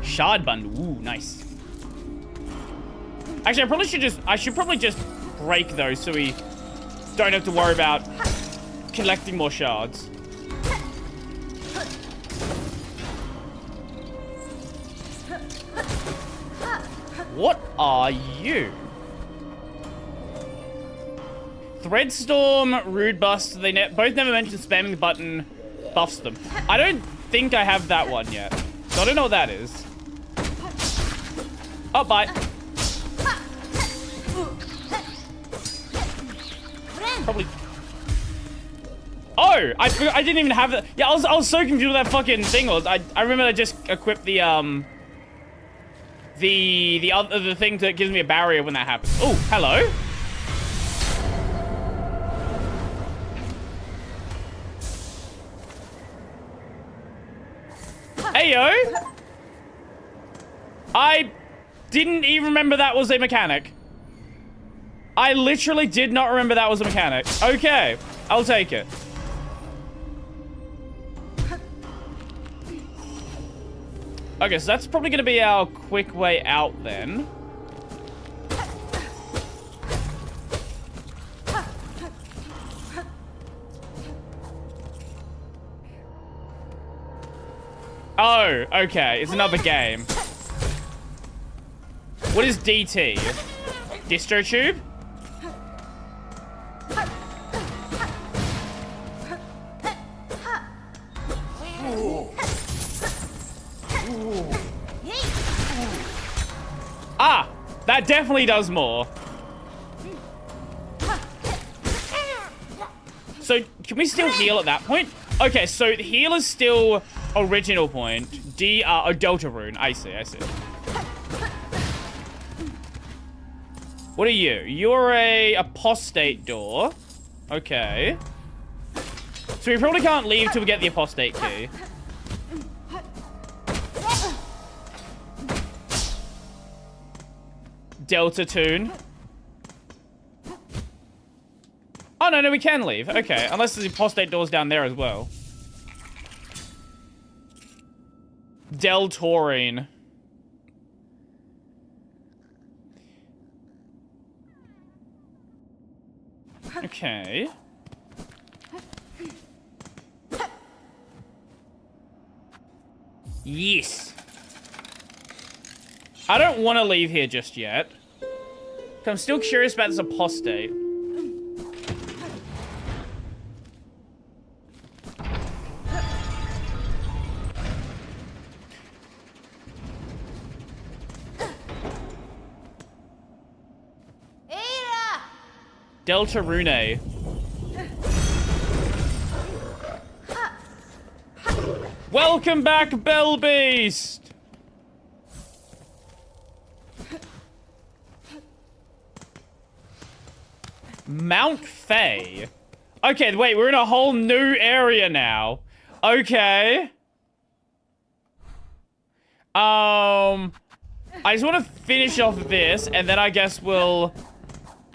[SPEAKER 2] Shard bundle. Ooh, nice. Actually, I should probably just break those so we don't have to worry about collecting more shards. What are you? Threadstorm, Rude Bust, they both never mentioned spamming the button buffs them. I don't think I have that one yet. So I don't know what that is. Oh, bye. Probably. Oh, I didn't even have that. Yeah, I was so confused with that fucking thing. I remember I just equipped the thing that gives me a barrier when that happens. Oh, hello. Heyo. I didn't even remember that was a mechanic. I literally did not remember that was a mechanic. Okay, I'll take it. Okay, so that's probably going to be our quick way out then. Oh, okay. It's another game. What is DT? Distro tube? Ah, that definitely does more. So, can we still heal at that point? Okay, so the heal is still original point. Delta rune. I see. What are you? You're a apostate door. Okay. So we probably can't leave till we get the apostate key. Delta tune. Oh, no, we can leave. Okay, unless the apostate door's down there as well. Deltorine. Okay. Yes. I don't want to leave here just yet. I'm still curious about this apostate. Delta Rune. Welcome back, Bell Beast! Mount Fay. Okay, wait, we're in a whole new area now. Okay. I just want to finish off this, and then I guess we'll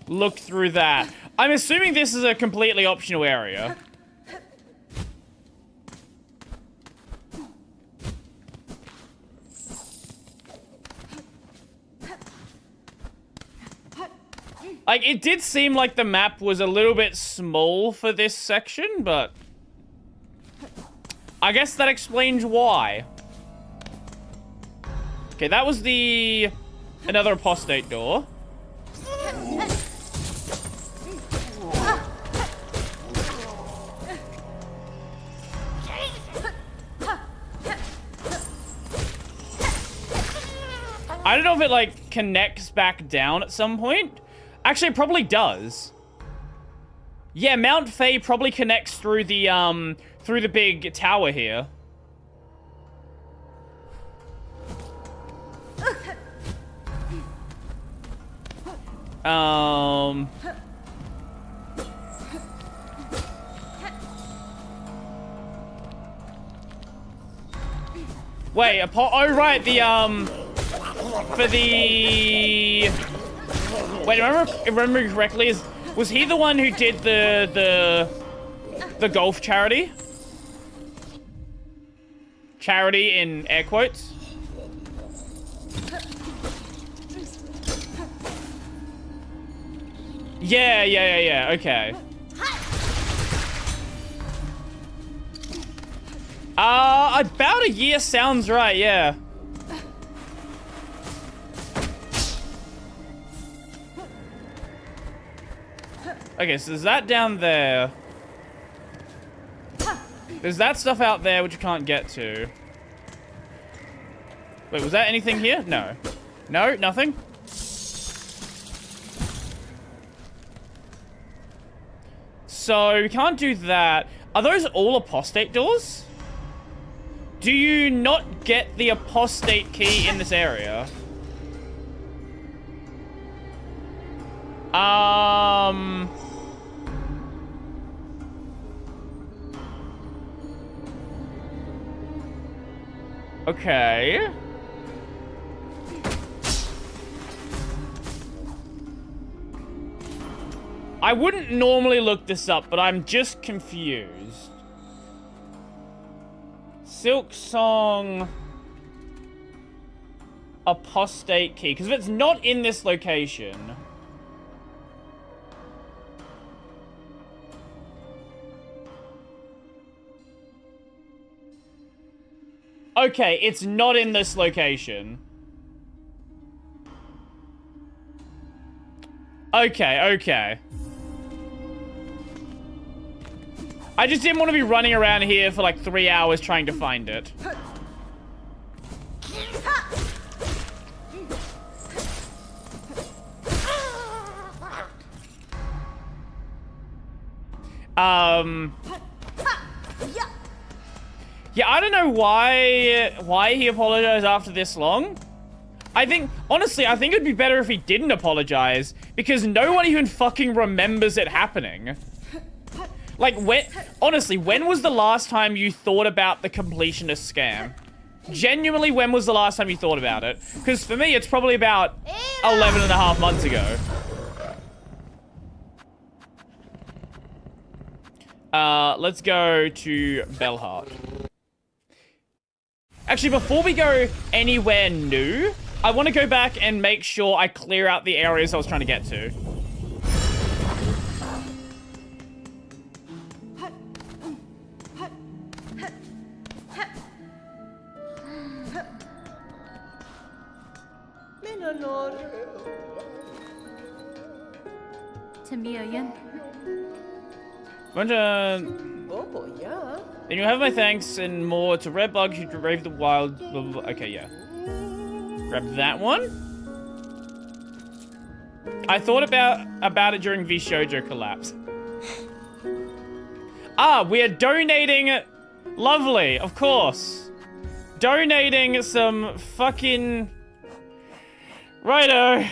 [SPEAKER 2] look through that. I'm assuming this is a completely optional area. Like, it did seem like the map was a little bit small for this section, but I guess that explains why. Okay, that was another apostate door. I don't know if it, like, connects back down at some point. Actually, it probably does. Yeah, Mount Faye probably connects through the big tower here. Wait, oh, right, for the... Wait, if I remember correctly, was he the one who did the golf charity? Charity in air quotes? Yeah, okay. About a year sounds right, yeah. Okay, so there's that down there. There's that stuff out there which you can't get to. Wait, was that anything here? No. No, nothing? So, we can't do that. Are those all apostate doors? Do you not get the apostate key in this area? Okay. I wouldn't normally look this up, but I'm just confused. Silksong apostate key. Because if it's not in this location... Okay, it's not in this location. Okay. I just didn't want to be running around here for like 3 hours trying to find it. Yeah, I don't know why he apologized after this long. Honestly, I think it'd be better if he didn't apologize, because no one even fucking remembers it happening. Like, honestly, when was the last time you thought about the completionist scam? Genuinely, when was the last time you thought about it? Because for me, it's probably about 11 and a half months ago. Let's go to Bellheart. Actually, before we go anywhere new, I want to go back and make sure I clear out the areas I was trying to get to. Then you have my thanks and more to Redbug who braved the wild. Okay, yeah. Grab that one. I thought about it during V Shoujo collapse. We are donating. Lovely, of course. Donating some fucking. Righto.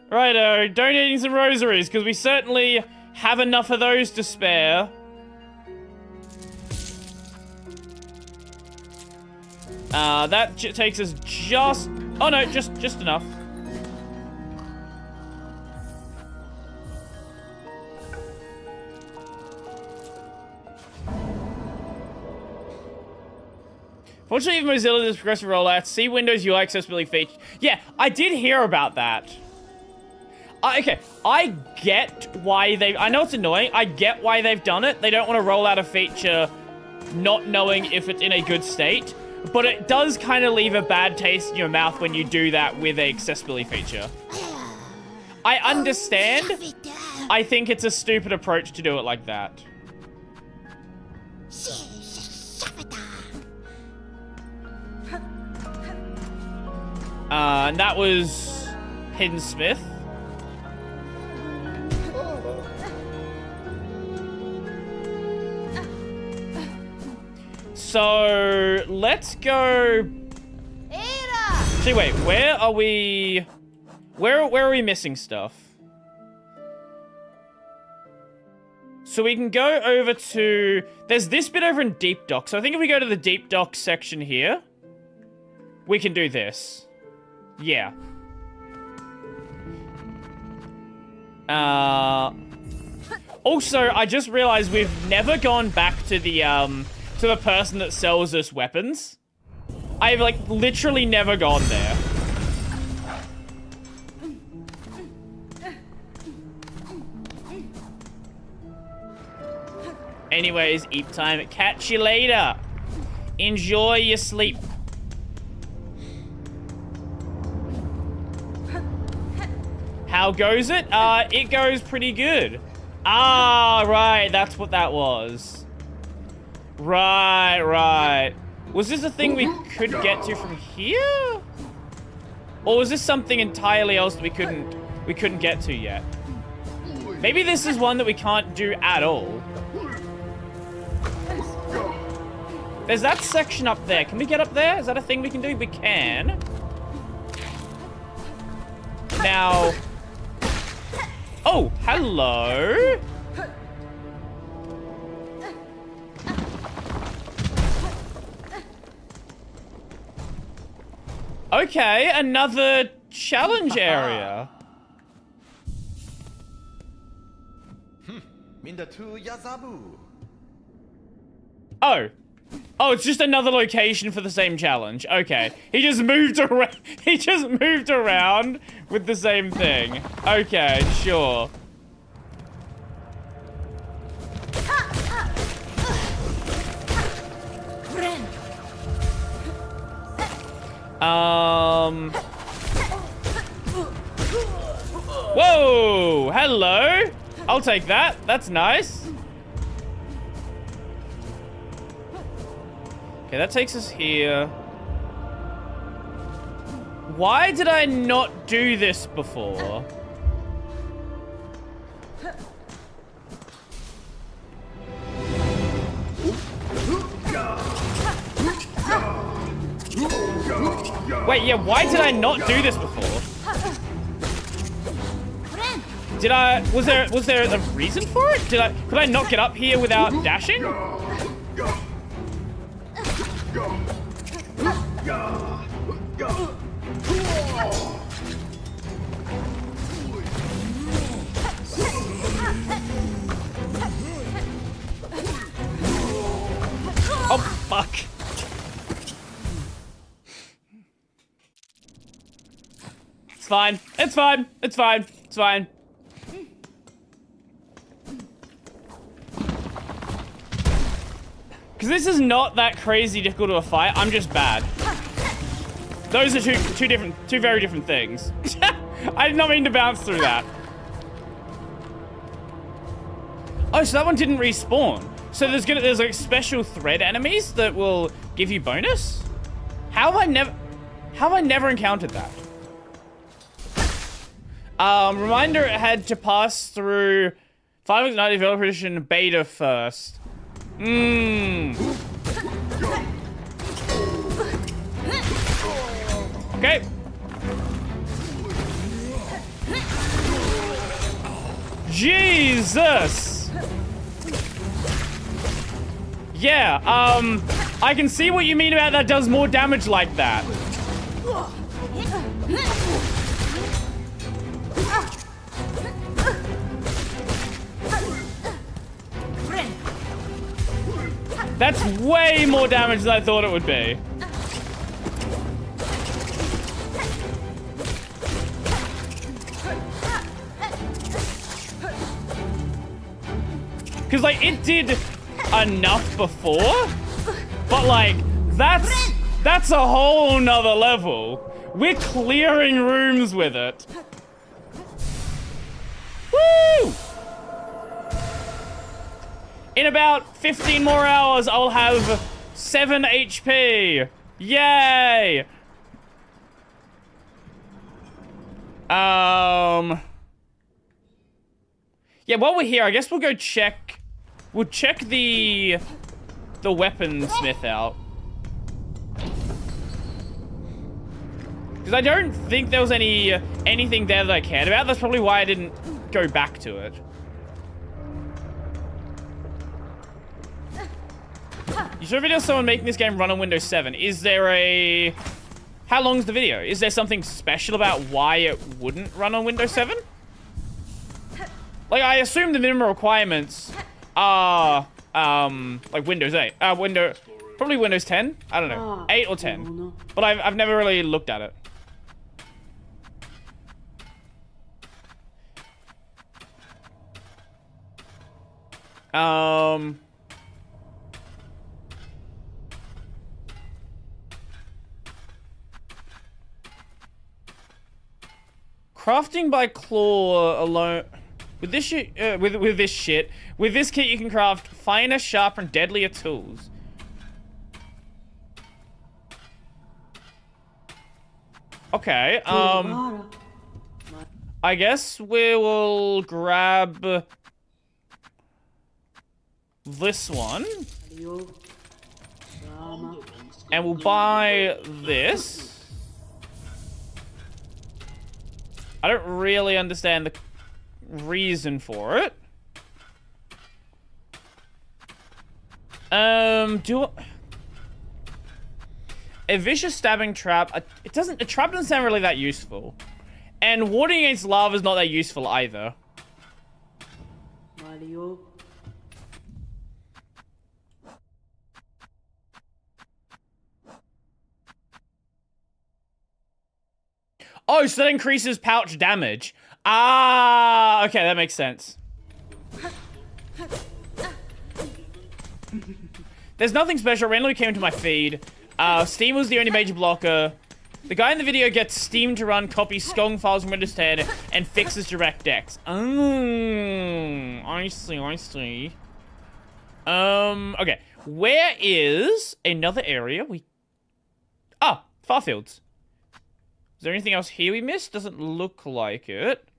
[SPEAKER 2] Donating some rosaries because we certainly have enough of those to spare. That takes us just... Oh, no, just enough. Fortunately, for Mozilla, there's progressive rollout. See Windows UI accessibility feature. Yeah, I did hear about that. Okay, I get why they... I know it's annoying. I get why they've done it. They don't want to roll out a feature not knowing if it's in a good state. But it does kind of leave a bad taste in your mouth when you do that with a accessibility feature. I understand. I think it's a stupid approach to do it like that. And that was Hidden Smith. So let's go. See, wait, where are we? Where are we missing stuff? So we can go over to. There's this bit over in Deep Dock. So I think if we go to the Deep Dock section here, we can do this. Yeah. Also, I just realized we've never gone back to the person that sells us weapons. I've, like, literally never gone there. Anyways, eat time. Catch you later. Enjoy your sleep. How goes it? It goes pretty good. Ah, right. That's what that was. Right. Was this a thing we could get to from here? Or was this something entirely else that we couldn't get to yet? Maybe this is one that we can't do at all. There's that section up there. Can we get up there? Is that a thing we can do? We can. Now... Oh, hello. Okay, another challenge area. Oh, it's just another location for the same challenge. Okay. He just moved around. He just moved around with the same thing. Okay, sure. Whoa! Hello! I'll take that. That's nice. Okay, that takes us here. Why did I not do this before? Wait, yeah, why did I not do this before? Was there a reason for it? Could I not get up here without dashing? Oh, fuck. It's fine. It's fine. It's fine. It's fine. Because this is not that crazy difficult of a fight. I'm just bad. Those are two very different things. I did not mean to bounce through that. Oh, so that one didn't respawn. So there's like special thread enemies that will give you bonus? How have I never encountered that? Reminder, it had to pass through 5.90 developer edition beta first. Okay. Jesus. Yeah, I can see what you mean about that does more damage like that. That's way more damage than I thought it would be. Because, like, it did enough before, but, like, that's a whole nother level. We're clearing rooms with it. Woo! In about 15 more hours, I'll have 7 HP. Yay! Yeah, while we're here, I guess we'll go check. We'll check the weaponsmith out. Because I don't think there was anything there that I cared about. That's probably why I didn't go back to it. You saw a video of someone making this game run on Windows 7. Is there a... How long is the video? Is there something special about why it wouldn't run on Windows 7? Like, I assume the minimum requirements are, like Windows 8. Probably Windows 10? I don't know. 8 or 10. But I've never really looked at it. Crafting by claw alone. With this shit, with this kit, you can craft finer, sharper, and deadlier tools. Okay, I guess we will grab this one. And we'll buy this. I don't really understand the reason for it. A vicious stabbing trap. A trap doesn't sound really that useful. And warding against lava is not that useful either. Oh, so that increases pouch damage. Ah, okay, that makes sense. There's nothing special. Randomly came into my feed. Steam was the only major blocker. The guy in the video gets Steam to run, copies SKONG files from Windows 10, and fixes DirectX. I see. Okay. Where is another area Farfields. Is there anything else here we missed? Doesn't look like it.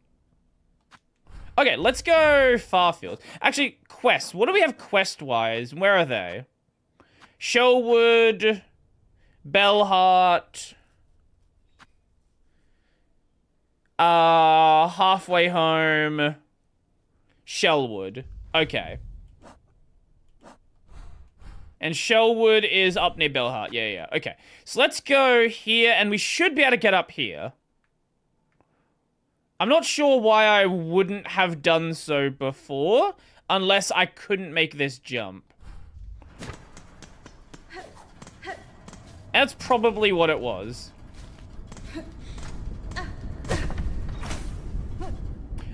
[SPEAKER 2] Okay, let's go Farfield. Actually, quests. What do we have quest-wise? Where are they? Sherwood, Bellheart, Halfway Home, Shellwood. Okay. And Shellwood is up near Bellheart. Yeah. Okay. So let's go here, and we should be able to get up here. I'm not sure why I wouldn't have done so before, unless I couldn't make this jump. That's probably what it was.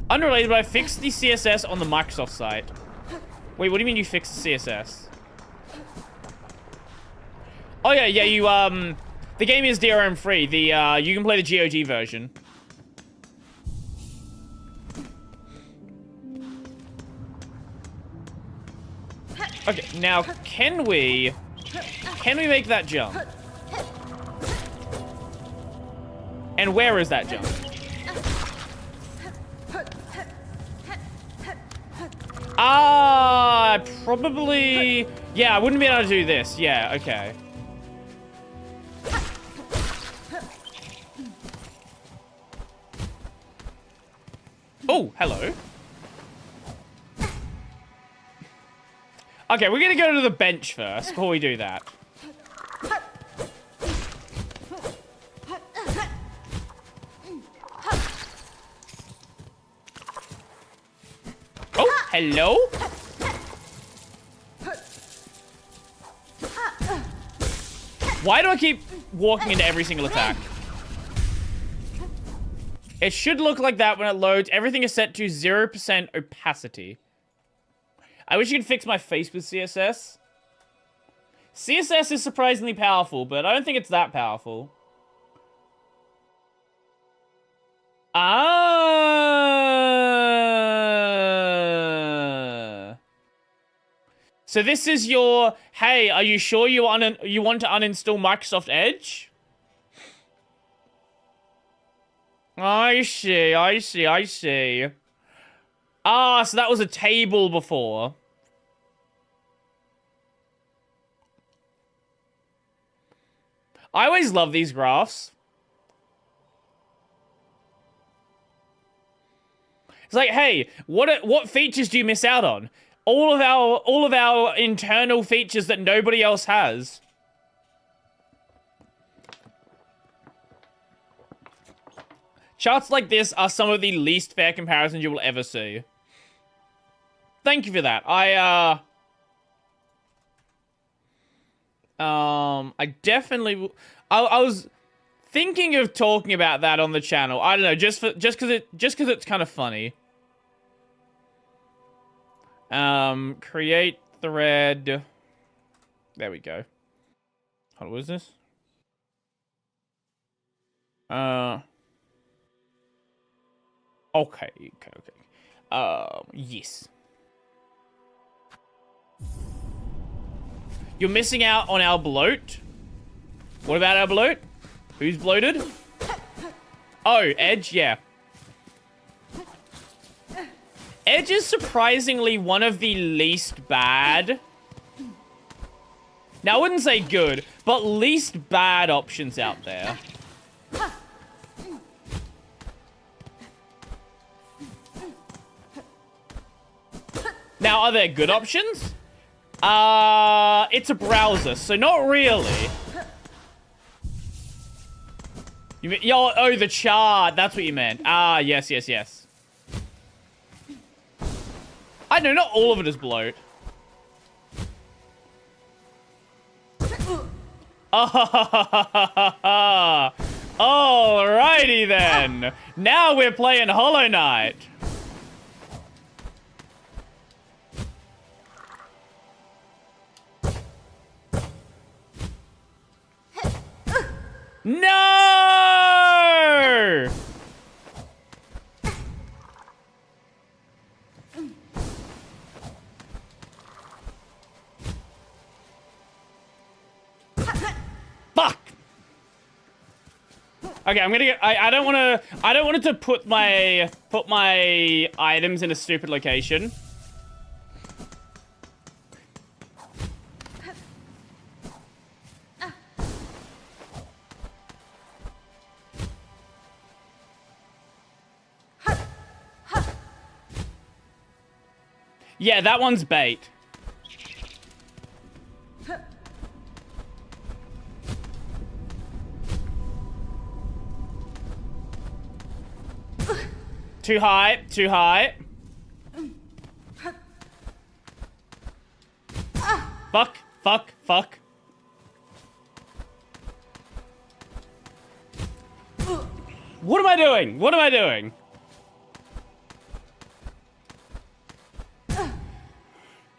[SPEAKER 2] Unrelated, but I fixed the CSS on the Microsoft site. Wait, what do you mean you fixed the CSS? Oh yeah, you, the game is DRM free. You can play the GOG version. Okay, now, can we make that jump? And where is that jump? Probably, yeah, I wouldn't be able to do this. Yeah, okay. Oh, hello. Okay, we're gonna go to the bench first before we do that. Hello? Why do I keep walking into every single attack? It should look like that when it loads. Everything is set to 0% opacity. I wish you could fix my face with CSS. CSS is surprisingly powerful, but I don't think it's that powerful. Ah. So this is your, hey, are you sure you want to uninstall Microsoft Edge? I see. Ah, so that was a table before. I always love these graphs. It's like, hey, what features do you miss out on? All of our internal features that nobody else has. Charts like this are some of the least fair comparisons you will ever see. Thank you for that. I definitely... I was thinking of talking about that on the channel. I don't know, just because it's kind of funny. Create thread. There we go. Hold on, what is this? Okay. Yes. You're missing out on our bloat. What about our bloat? Who's bloated? Oh, Edge, yeah. Edge is surprisingly one of the least bad. Now, I wouldn't say good, but least bad options out there. Now, are there good options? It's a browser, so not really. You mean, oh, the chart. That's what you meant. Ah, yes. I know, not all of it is bloat. Alrighty then. Now we're playing Hollow Knight. No! Fuck! Okay, I'm gonna get. I don't want to put my items in a stupid location. Yeah, that one's bait. Too high, too high. Fuck. What am I doing?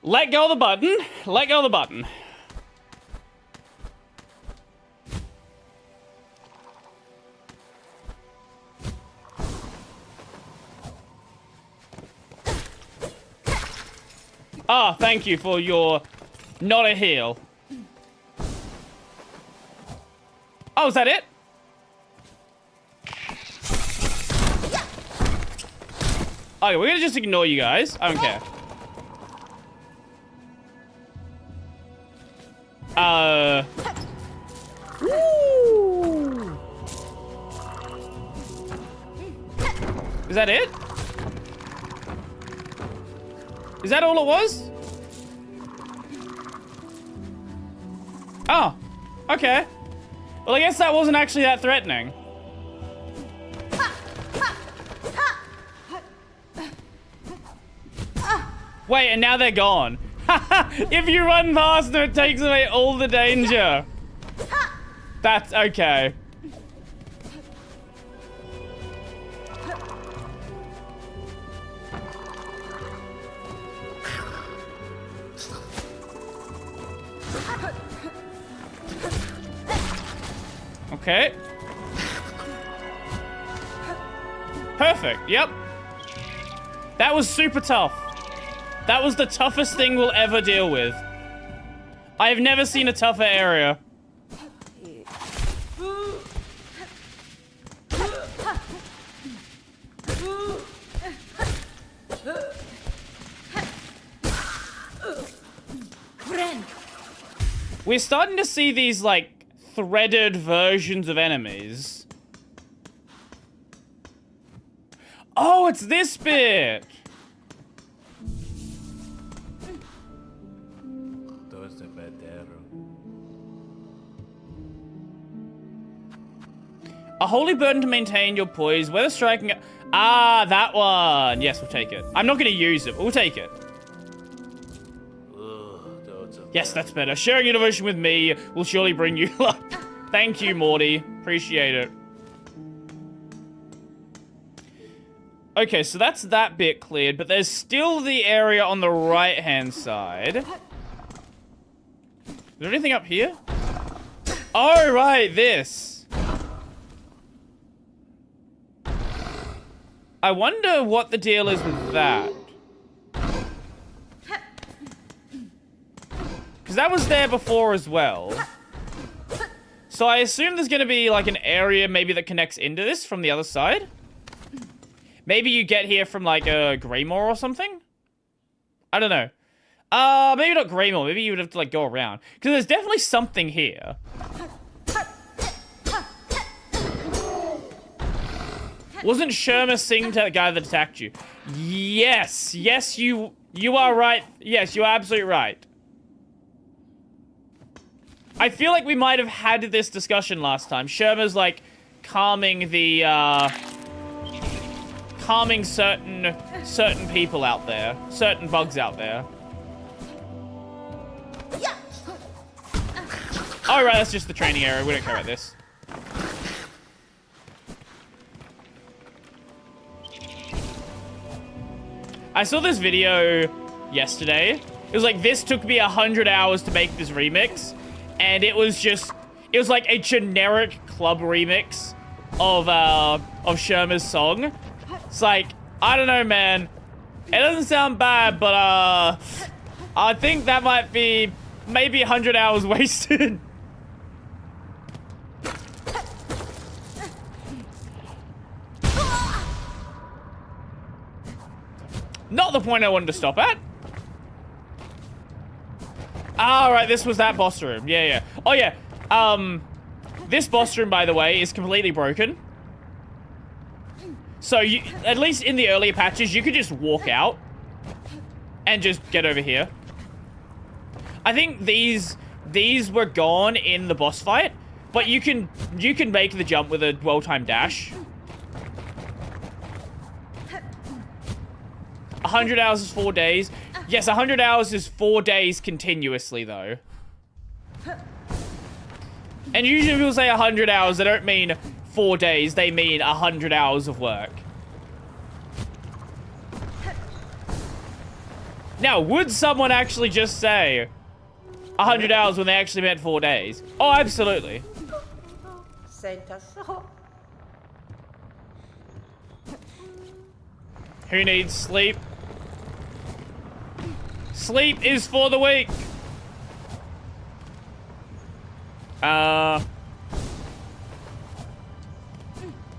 [SPEAKER 2] Let go of the button. Ah, thank you for your not a heal. Oh, is that it? Okay, we're gonna just ignore you guys. I don't care. Woo! Is that it? Is that all it was? Oh, okay. Well, I guess that wasn't actually that threatening. Wait, and now they're gone. If you run past them, it takes away all the danger. That's okay. Okay. Perfect, yep. That was super tough. That was the toughest thing we'll ever deal with. I have never seen a tougher area. We're starting to see these, like, threaded versions of enemies. Oh, it's this bit! A holy burden to maintain your poise, whether striking... Ah, that one! Yes, we'll take it. I'm not going to use it, but we'll take it. Yes, that's better. Sharing your devotion with me will surely bring you luck. Thank you, Morty. Appreciate it. Okay, so that's that bit cleared, but there's still the area on the right-hand side. Is there anything up here? Oh, right, this. I wonder what the deal is with that. Because that was there before as well. So I assume there's going to be like an area maybe that connects into this from the other side. Maybe you get here from like a Greymore or something? I don't know. Maybe not Greymore. Maybe you would have to like go around. Because there's definitely something here. Wasn't Sherma Singh the guy that attacked you? Yes. Yes, you are right. Yes, you are absolutely right. I feel like we might have had this discussion last time. Sherma's like calming the calming certain people out there, certain bugs out there. Oh, right, that's just the training area. We don't care about this. I saw this video yesterday. It was like, this took me 100 hours to make this remix. And it was like a generic club remix of Sherma's song. It's like, I don't know, man. It doesn't sound bad, but I think that might be maybe 100 hours wasted. Not the point I wanted to stop at. Ah, right, this was that boss room. Yeah, yeah. Oh, yeah. This boss room, by the way, is completely broken. So, you, at least in the earlier patches, you could just walk out and just get over here. I think these were gone in the boss fight, but you can make the jump with a well-timed dash. 100 hours is 4 days. Yes, 100 hours is 4 days continuously, though. And usually people say 100 hours, they don't mean 4 days, they mean 100 hours of work. Now, would someone actually just say 100 hours when they actually meant 4 days? Oh, absolutely. Who needs sleep? Sleep is for the weak.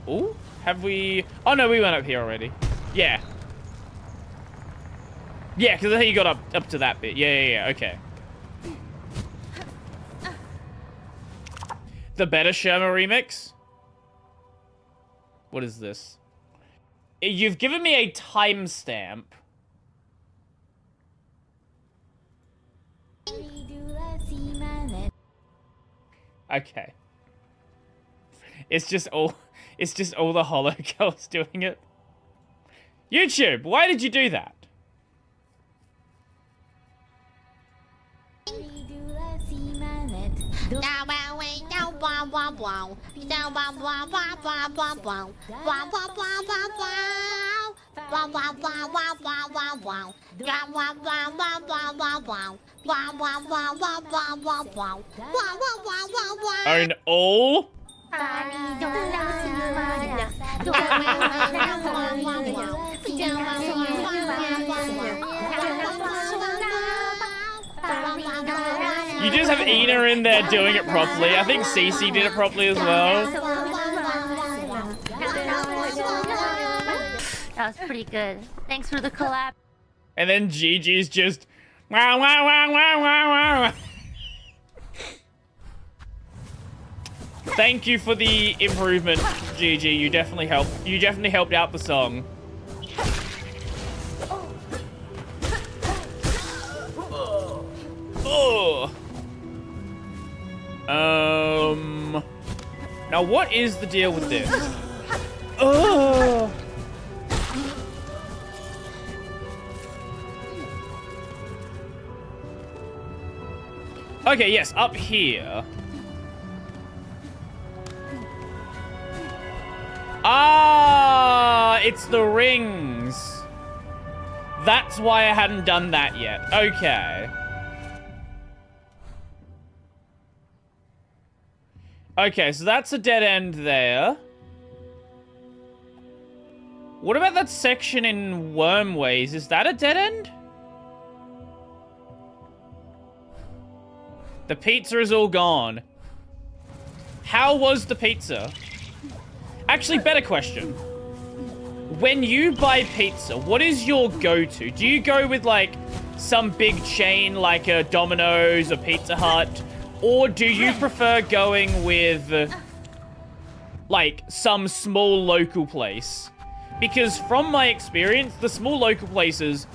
[SPEAKER 2] Ooh, have we... Oh, no, we went up here already. Yeah. Yeah, because I think you got up to that bit. Yeah, okay. The better Sherma remix? What is this? You've given me a timestamp. Okay. It's just all the Hollow girls doing it. YouTube, why did you do that? Own all? You just have Ina in there doing it properly. I think Cece did it properly as well.
[SPEAKER 4] That was pretty good. Thanks for the collab.
[SPEAKER 2] And then Gigi's just wow wow wow wow wow wow. Thank you for the improvement, Gigi. You definitely helped. You definitely helped out the song. Oh. Now what is the deal with this? Oh. Okay, yes, up here. Ah, it's the rings. That's why I hadn't done that yet. Okay. Okay, so that's a dead end there. What about that section in Wormways? Is that a dead end? The pizza is all gone. How was the pizza? Actually, better question. When you buy pizza, what is your go-to? Do you go with, like, some big chain like a Domino's or Pizza Hut? Or do you prefer going with, like, some small local place? Because from my experience, the small local places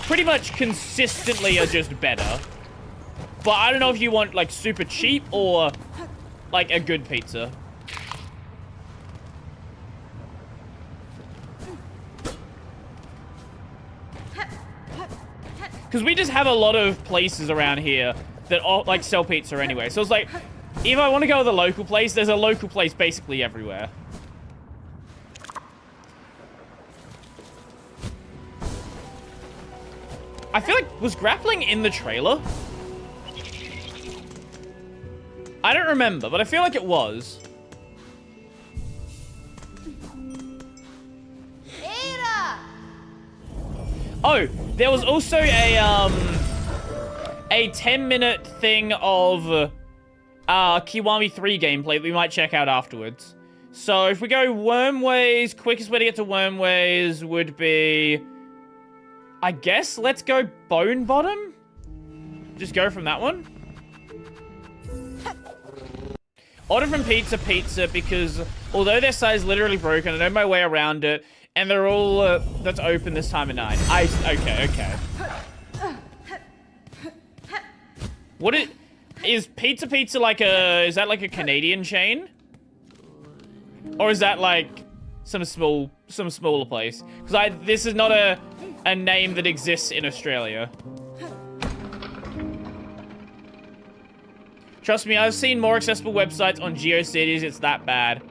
[SPEAKER 2] pretty much consistently are just better. But I don't know if you want, like, super cheap or, like, a good pizza. Because we just have a lot of places around here that all, like, sell pizza anyway. So it's like, if I want to go to the local place, there's a local place basically everywhere. I feel like, was grappling in the trailer? I don't remember, but I feel like it was. Oh, there was also a 10-minute thing of Kiwami 3 gameplay that we might check out afterwards. So if we go Wormways, quickest way to get to Wormways would be, I guess, let's go Bone Bottom. Just go from that one. Order from Pizza because although their site is literally broken, I know my way around it. And they're all, that's open this time of night. Okay. What is Pizza like is that like a Canadian chain? Or is that like some smaller place? Because this is not a name that exists in Australia. Trust me, I've seen more accessible websites on GeoCities, it's that bad.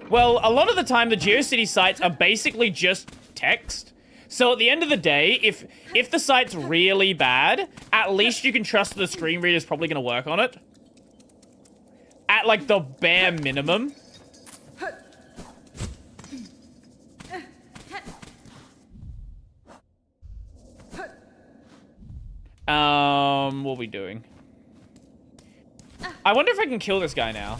[SPEAKER 2] Well, a lot of the time, the GeoCities sites are basically just text. So at the end of the day, if the site's really bad, at least you can trust the screen reader's probably going to work on it. At, like, the bare minimum. What are we doing? I wonder if I can kill this guy now.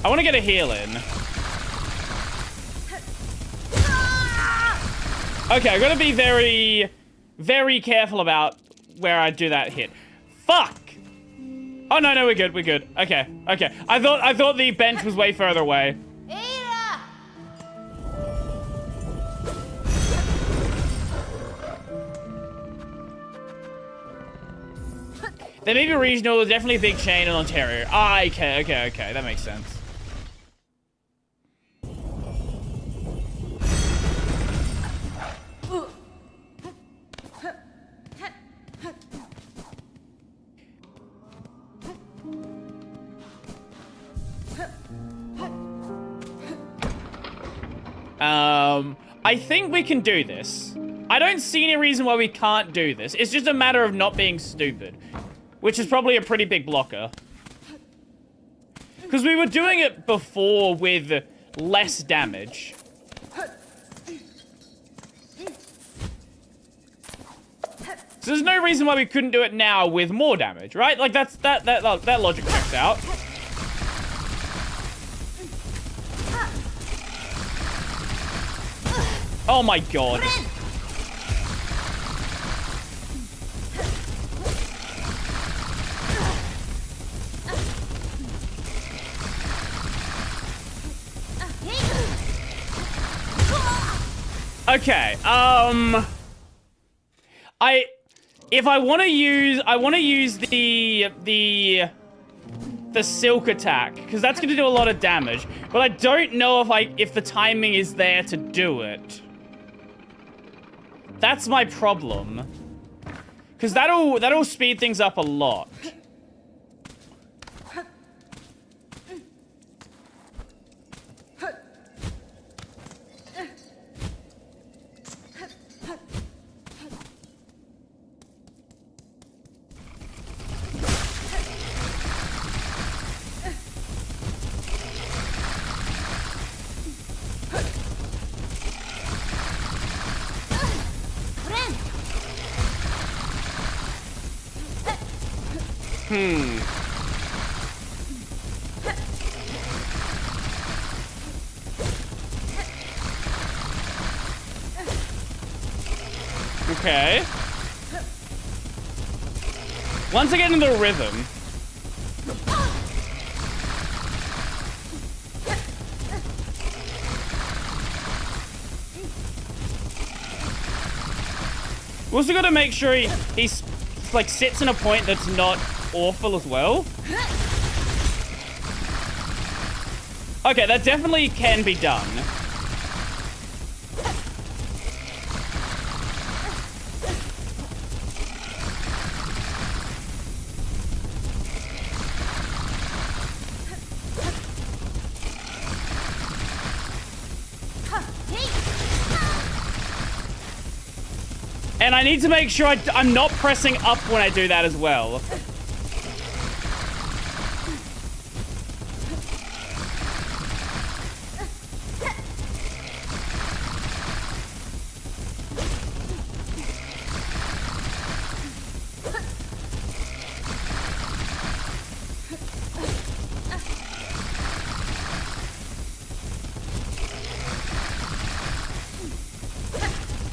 [SPEAKER 2] I want to get a heal in. Okay, I gotta be very, very careful about where I do that hit. Fuck! Oh, no, we're good. Okay. I thought the bench was way further away. They may be regional, there's definitely a big chain in Ontario. Ah, okay, that makes sense. I think we can do this. I don't see any reason why we can't do this. It's just a matter of not being stupid, which is probably a pretty big blocker. Because we were doing it before with less damage. So there's no reason why we couldn't do it now with more damage, right? Like that logic checks out. Oh my god. Okay, if I want to use the silk attack, because that's going to do a lot of damage, but I don't know if the timing is there to do it. That's my problem. Because that'll speed things up a lot. Okay. Once I get into the rhythm. We also got to make sure he's like sits in a point that's not awful as well. Okay, that definitely can be done. And I need to make sure I'm not pressing up when I do that as well.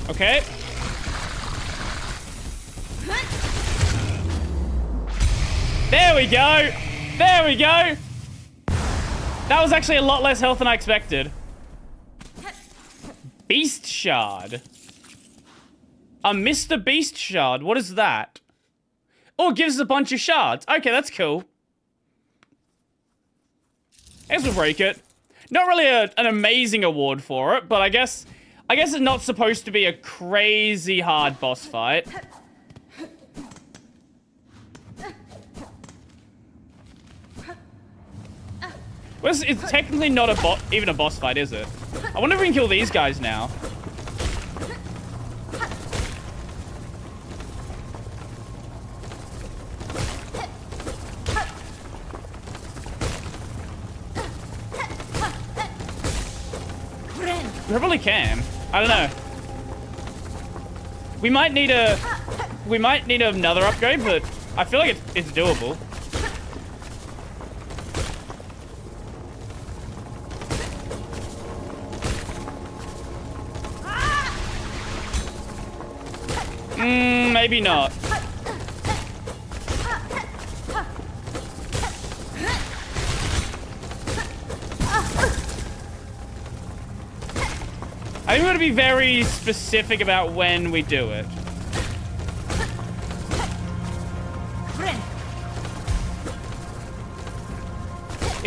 [SPEAKER 2] Okay. There we go. There we go. That was actually a lot less health than I expected. Beast Shard. A Mr. Beast Shard. What is that? Oh, it gives us a bunch of shards. Okay, that's cool. I guess we'll break it. Not really an amazing award for it, but I guess it's not supposed to be a crazy hard boss fight. Well, it's technically not even a boss fight, is it? I wonder if we can kill these guys now. We probably can. I don't know. We might need another upgrade, but I feel like it's doable. Maybe not. I think we're gonna be very specific about when we do it.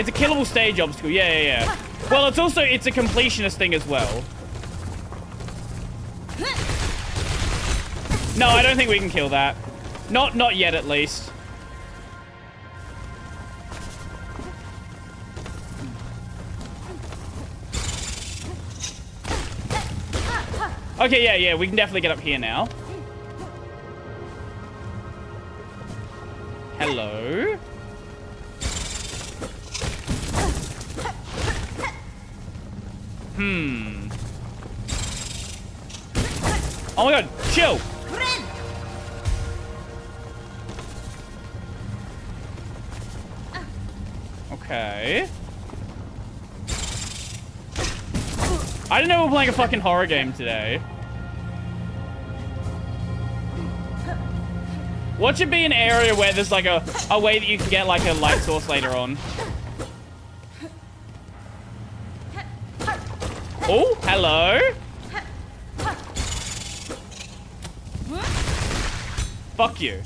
[SPEAKER 2] It's a killable stage obstacle. Yeah. Well, it's a completionist thing as well. No, I don't think we can kill that. Not yet, at least. Okay, yeah, we can definitely get up here now. Hello? Oh my god, chill! Okay. I didn't know we were playing a fucking horror game today. What should be an area where there's like a way that you can get like a light source later on? Oh, hello. Fuck you.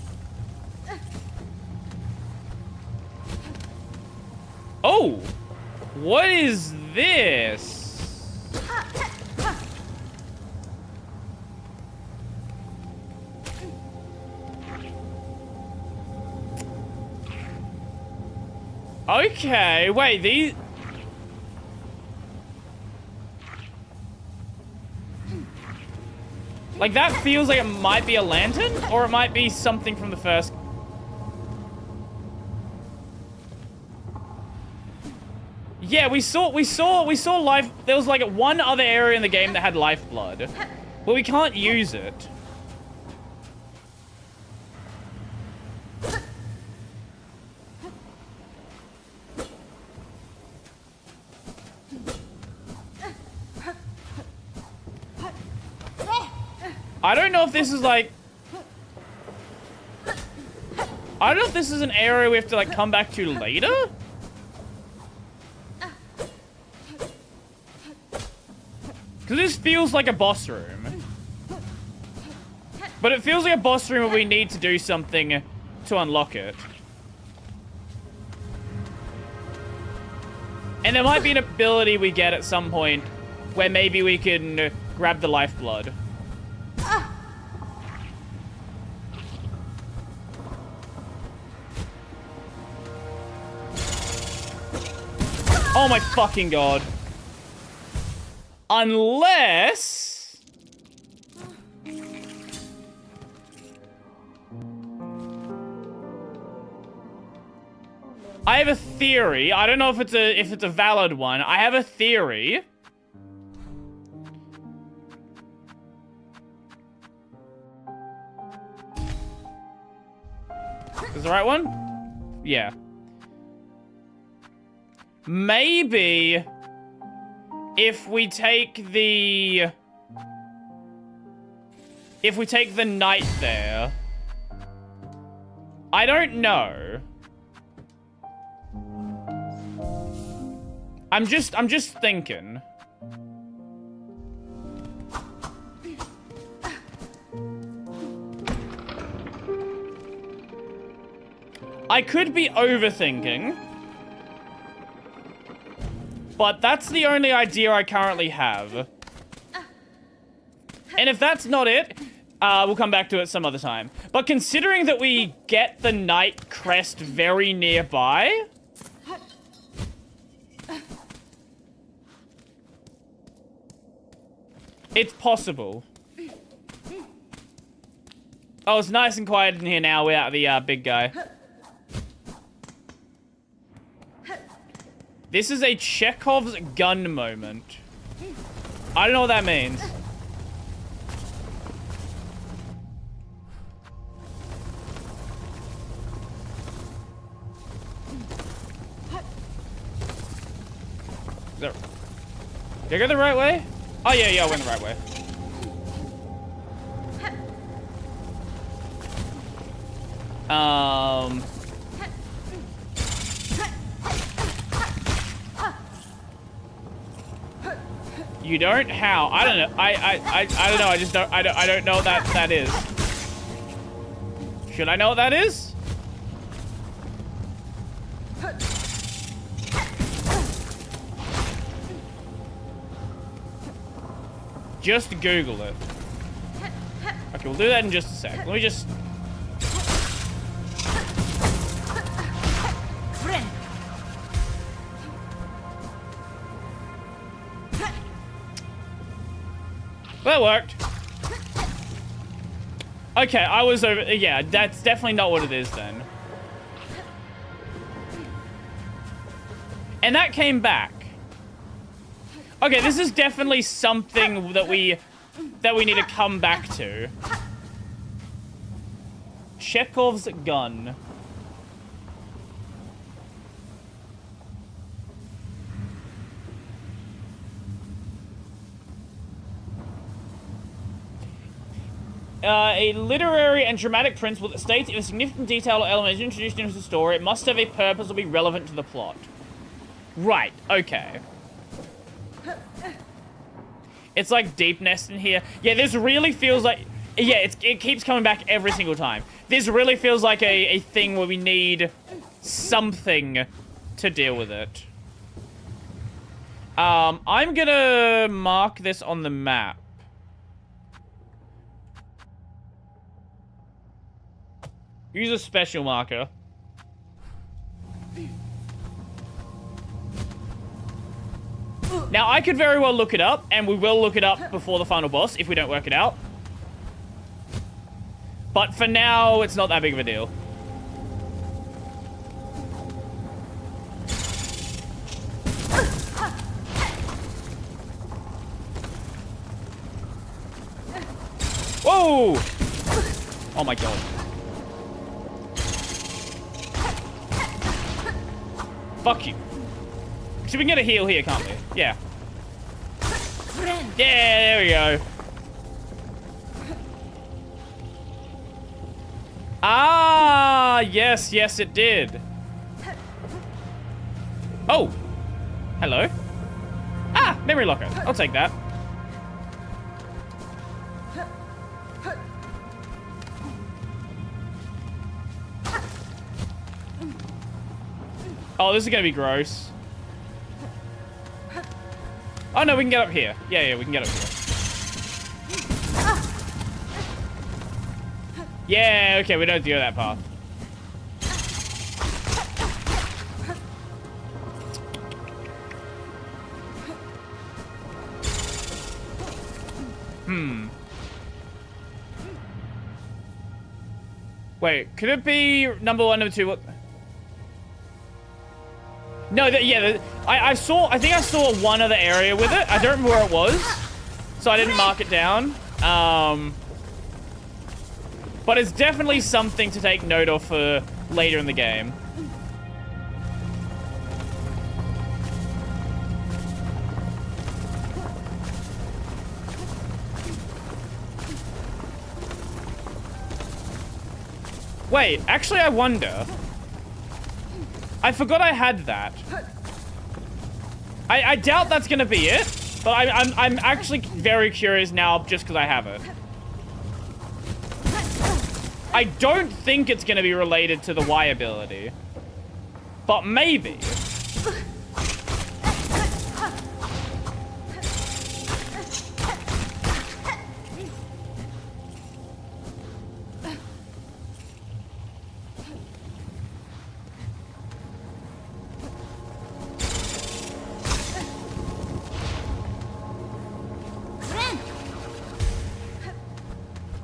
[SPEAKER 2] Oh, what is this? Okay, wait, these... Like, that feels like it might be a lantern, or it might be something from the first... Yeah, we saw life... There was, like, one other area in the game that had lifeblood. But we can't use it. I don't know if this is like... I don't know if this is an area we have to like come back to later? Because this feels like a boss room. But it feels like a boss room where we need to do something to unlock it. And there might be an ability we get at some point where maybe we can grab the lifeblood. Oh my fucking god. Unless... I have a theory. I don't know if it's a valid one. I have a theory. Is the right one? Yeah. Maybe if we take the knight there. I don't know. I'm just thinking. I could be overthinking. But that's the only idea I currently have. And if that's not it, we'll come back to it some other time. But considering that we get the knight crest very nearby... It's possible. Oh, it's nice and quiet in here now without the big guy. This is a Chekhov's gun moment. I don't know what that means. Did I go the right way? Oh, yeah, I went the right way. You don't? How? I don't know. I don't know. I just don't. I don't know what that is. Should I know what that is? Just Google it. Okay, we'll do that in just a sec. Let me just... That worked. Okay, I was over... Yeah, that's definitely not what it is then. And that came back. Okay, this is definitely something that we need to come back to. Chekhov's gun. A literary and dramatic principle that states if a significant detail or element is introduced into the story, it must have a purpose or be relevant to the plot. Right, okay. It's like deep nest in here. Yeah, this really feels like... Yeah, it keeps coming back every single time. This really feels like a thing where we need something to deal with it. I'm gonna mark this on the map. Use a special marker. Now, I could very well look it up, and we will look it up before the final boss if we don't work it out. But for now, it's not that big of a deal. Whoa! Oh my god. Fuck you. So we can get a heal here, can't we? Yeah. Yeah, there we go. Ah, yes, yes, it did. Oh. Hello. Ah, memory locker. I'll take that. Oh, this is gonna be gross. Oh no, we can get up here. Yeah, we can get up here. Yeah, okay, we don't have to go that path. Wait, could it be number 1, number 2? What? No, yeah, I think I saw one other area with it. I don't remember where it was, so I didn't mark it down. But it's definitely something to take note of for later in the game. Wait, actually, I wonder. I forgot I had that. I doubt that's gonna be it, but I'm actually very curious now just because I have it. I don't think it's gonna be related to the Y ability, but maybe.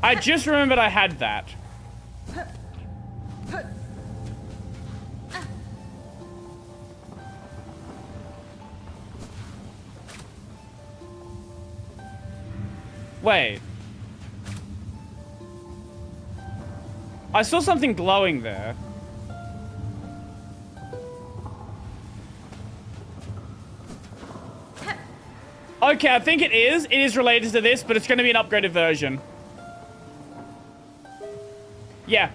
[SPEAKER 2] I just remembered I had that. Wait. I saw something glowing there. Okay, I think it is. It is related to this, but it's going to be an upgraded version. Yeah.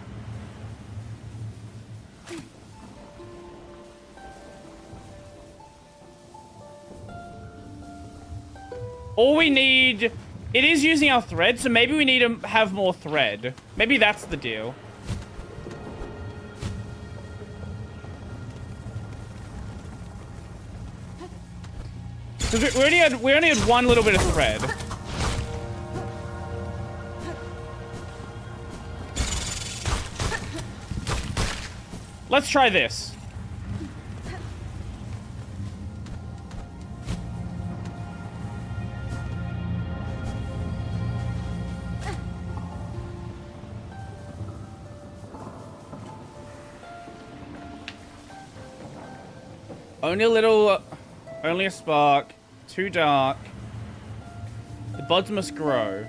[SPEAKER 2] All we need... It is using our thread, so maybe we need to have more thread. Maybe that's the deal. Because we only had one little bit of thread. Let's try this. Only a little, only a spark, too dark. The buds must grow.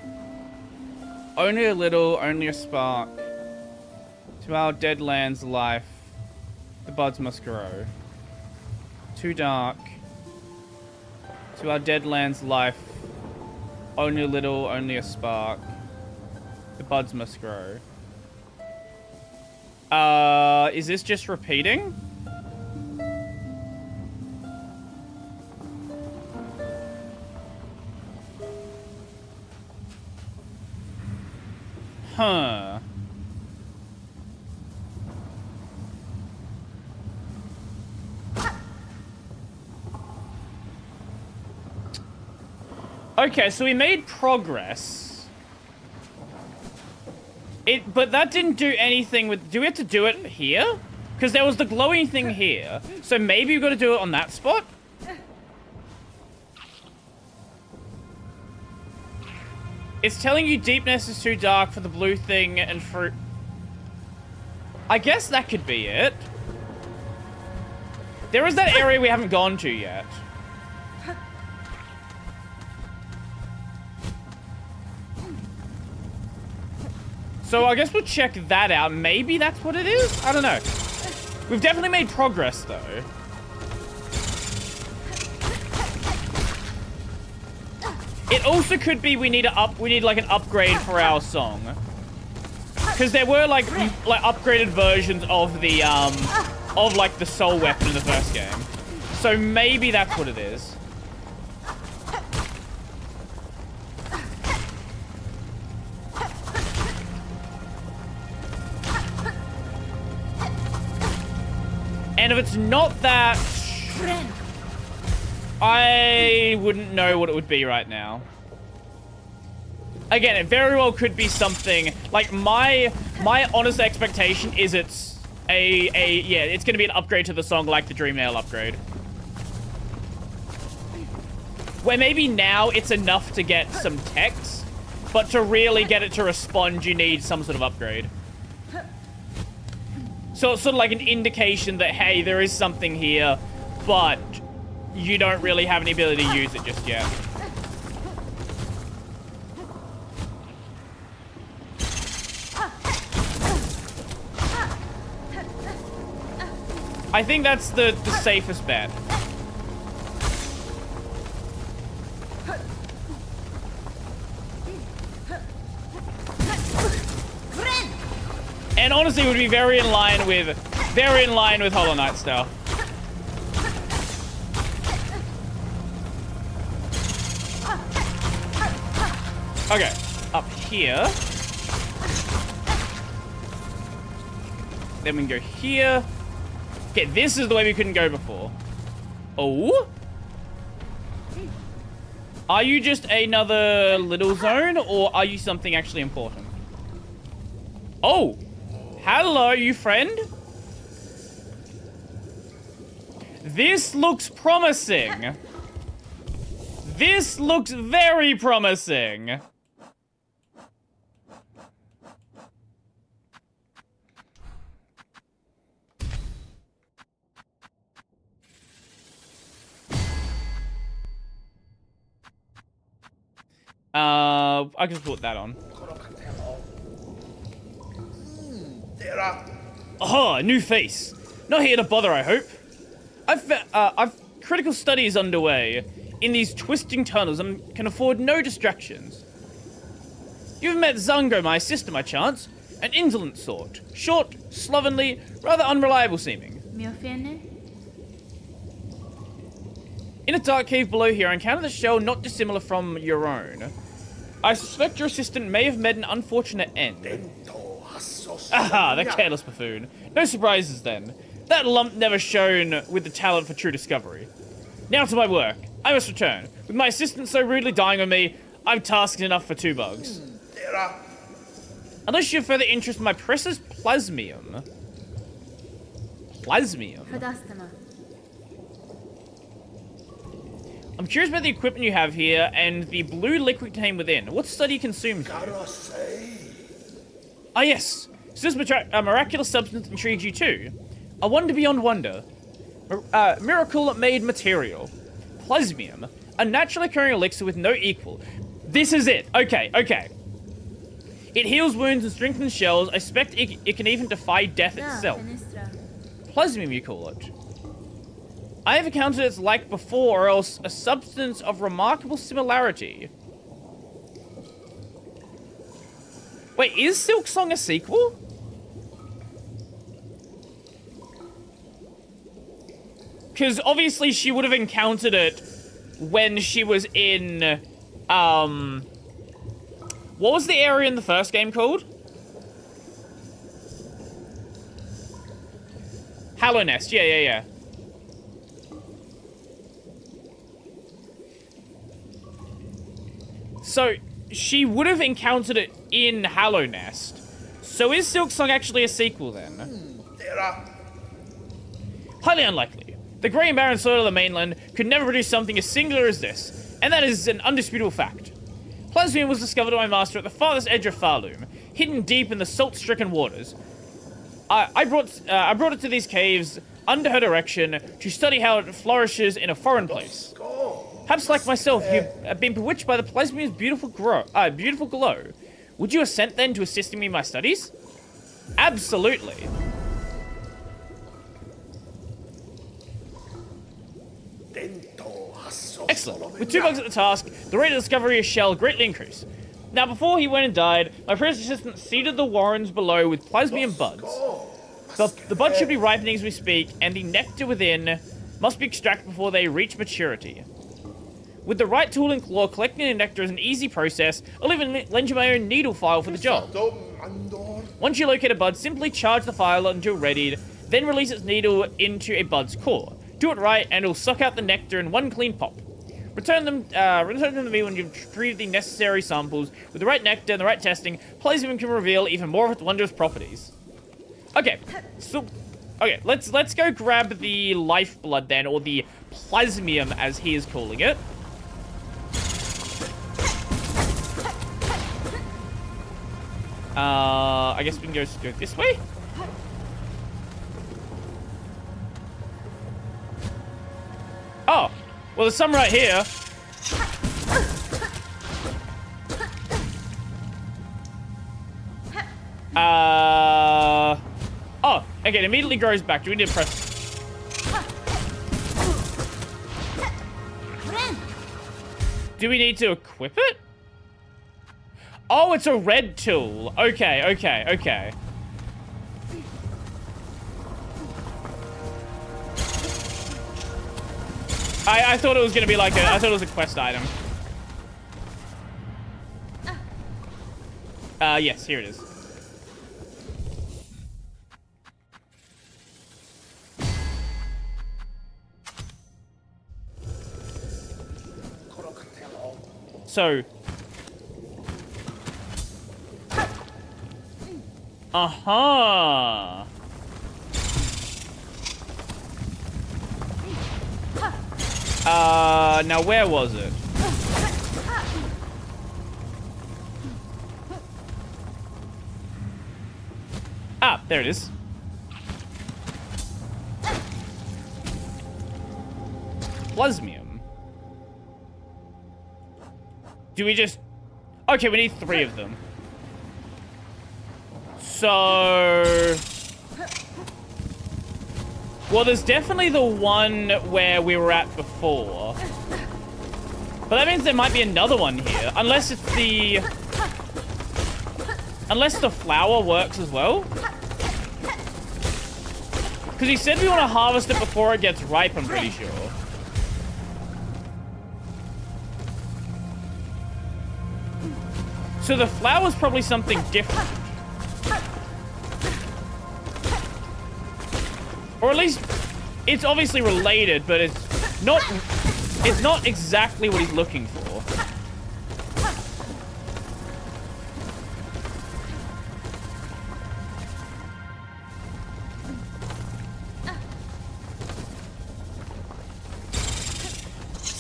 [SPEAKER 2] Only a little, only a spark. To our dead land's life, the buds must grow. Too dark. To our dead land's life, only a little, only a spark. The buds must grow. Is this just repeating? Huh. Okay, so we made progress. But that didn't do anything with... Do we have to do it here? Because there was the glowing thing here. So maybe we've got to do it on that spot? It's telling you deepness is too dark for the blue thing and fruit. I guess that could be it. There is that area we haven't gone to yet. So I guess we'll check that out. Maybe that's what it is? I don't know. We've definitely made progress, though. It also could be we need like an upgrade for our song. Because there were like upgraded versions of the like the soul weapon in the first game. So maybe that's what it is. And if it's not that, I wouldn't know what it would be right now. Again, it very well could be something like my honest expectation is it's it's gonna be an upgrade to the song like the Dreamnail upgrade. Where maybe now it's enough to get some text, but to really get it to respond, you need some sort of upgrade. So it's sort of like an indication that, hey, there is something here, but you don't really have any ability to use it just yet. I think that's the safest bet. And honestly, it would be very in line with Hollow Knight style. Okay, up here. Then we can go here. Okay, this is the way we couldn't go before. Oh? Are you just another little zone, or are you something actually important? Oh! Hello, you friend? This looks promising. This looks very promising. I can put that on. Oh, new face. Not here to bother, I hope. I've critical studies underway in these twisting tunnels and can afford no distractions. You've met Zango, my sister, by chance. An indolent sort. Short, slovenly, rather unreliable seeming. In a dark cave below here, I encountered a shell not dissimilar from your own. I suspect your assistant may have met an unfortunate end. Aha, the careless buffoon. No surprises then. That lump never shone with the talent for true discovery. Now to my work. I must return. With my assistant so rudely dying on me, I'm tasked enough for 2 bugs. Unless you have further interest in my precious plasmium. plasmium.
[SPEAKER 3] Fadastama.
[SPEAKER 2] I'm curious about the equipment you have here and the blue liquid contained within. What study consumes? Ah, yes. So this miraculous substance intrigues you too. A wonder beyond wonder. Miracle-made material. Plasmium. A naturally occurring elixir with no equal. This is it. Okay, okay. It heals wounds and strengthens shells. I expect it can even defy death itself. Plasmium, you call it. I have encountered its like before, or else a substance of remarkable similarity. Wait, is Silksong a sequel? Because obviously she would have encountered it when she was in, what was the area in the first game called? Hallow Nest, yeah. So, she would have encountered it in Hallow Nest. So is Silksong actually a sequel then? Highly unlikely. The grey and barren soil of the mainland could never produce something as singular as this, and that is an undisputable fact. Plasmium was discovered by my master at the farthest edge of Farloom, hidden deep in the salt-stricken waters. I brought it to these caves under her direction to study how it flourishes in a foreign place. Perhaps like myself, you've been bewitched by the plasmium's beautiful glow. Would you assent then to assisting me in my studies? Absolutely. Excellent. With 2 bugs at the task, the rate of discovery of shell greatly increased. Now, before he went and died, my previous assistant seeded the warrens below with plasmium buds. The buds should be ripening as we speak, and the nectar within must be extracted before they reach maturity. With the right tool and claw, collecting the nectar is an easy process. I'll even lend you my own needle file for the job. Once you locate a bud, simply charge the file until readied, then release its needle into a bud's core. Do it right, and it'll suck out the nectar in one clean pop. Return them to me when you've retrieved the necessary samples. With the right nectar and the right testing, plasmium can reveal even more of its wondrous properties. Okay, so let's go grab the lifeblood then, or the plasmium as he is calling it. I guess we can go this way. Oh, well, there's some right here. Oh, okay, it immediately grows back. Do we need to press? Do we need to equip it? Oh, it's a red tool. Okay. I thought it was gonna be like I thought it was a quest item. Yes, here it is. So. Uh-huh. Now where was it? Ah, there it is. Plasmium. Do we just... Okay, we need 3 of them. So... Well, there's definitely the one where we were at before. But that means there might be another one here. Unless it's the... Unless the flower works as well. Because he said we want to harvest it before it gets ripe, I'm pretty sure. So the flower's probably something different. Or at least, it's obviously related, but it's not exactly what he's looking for.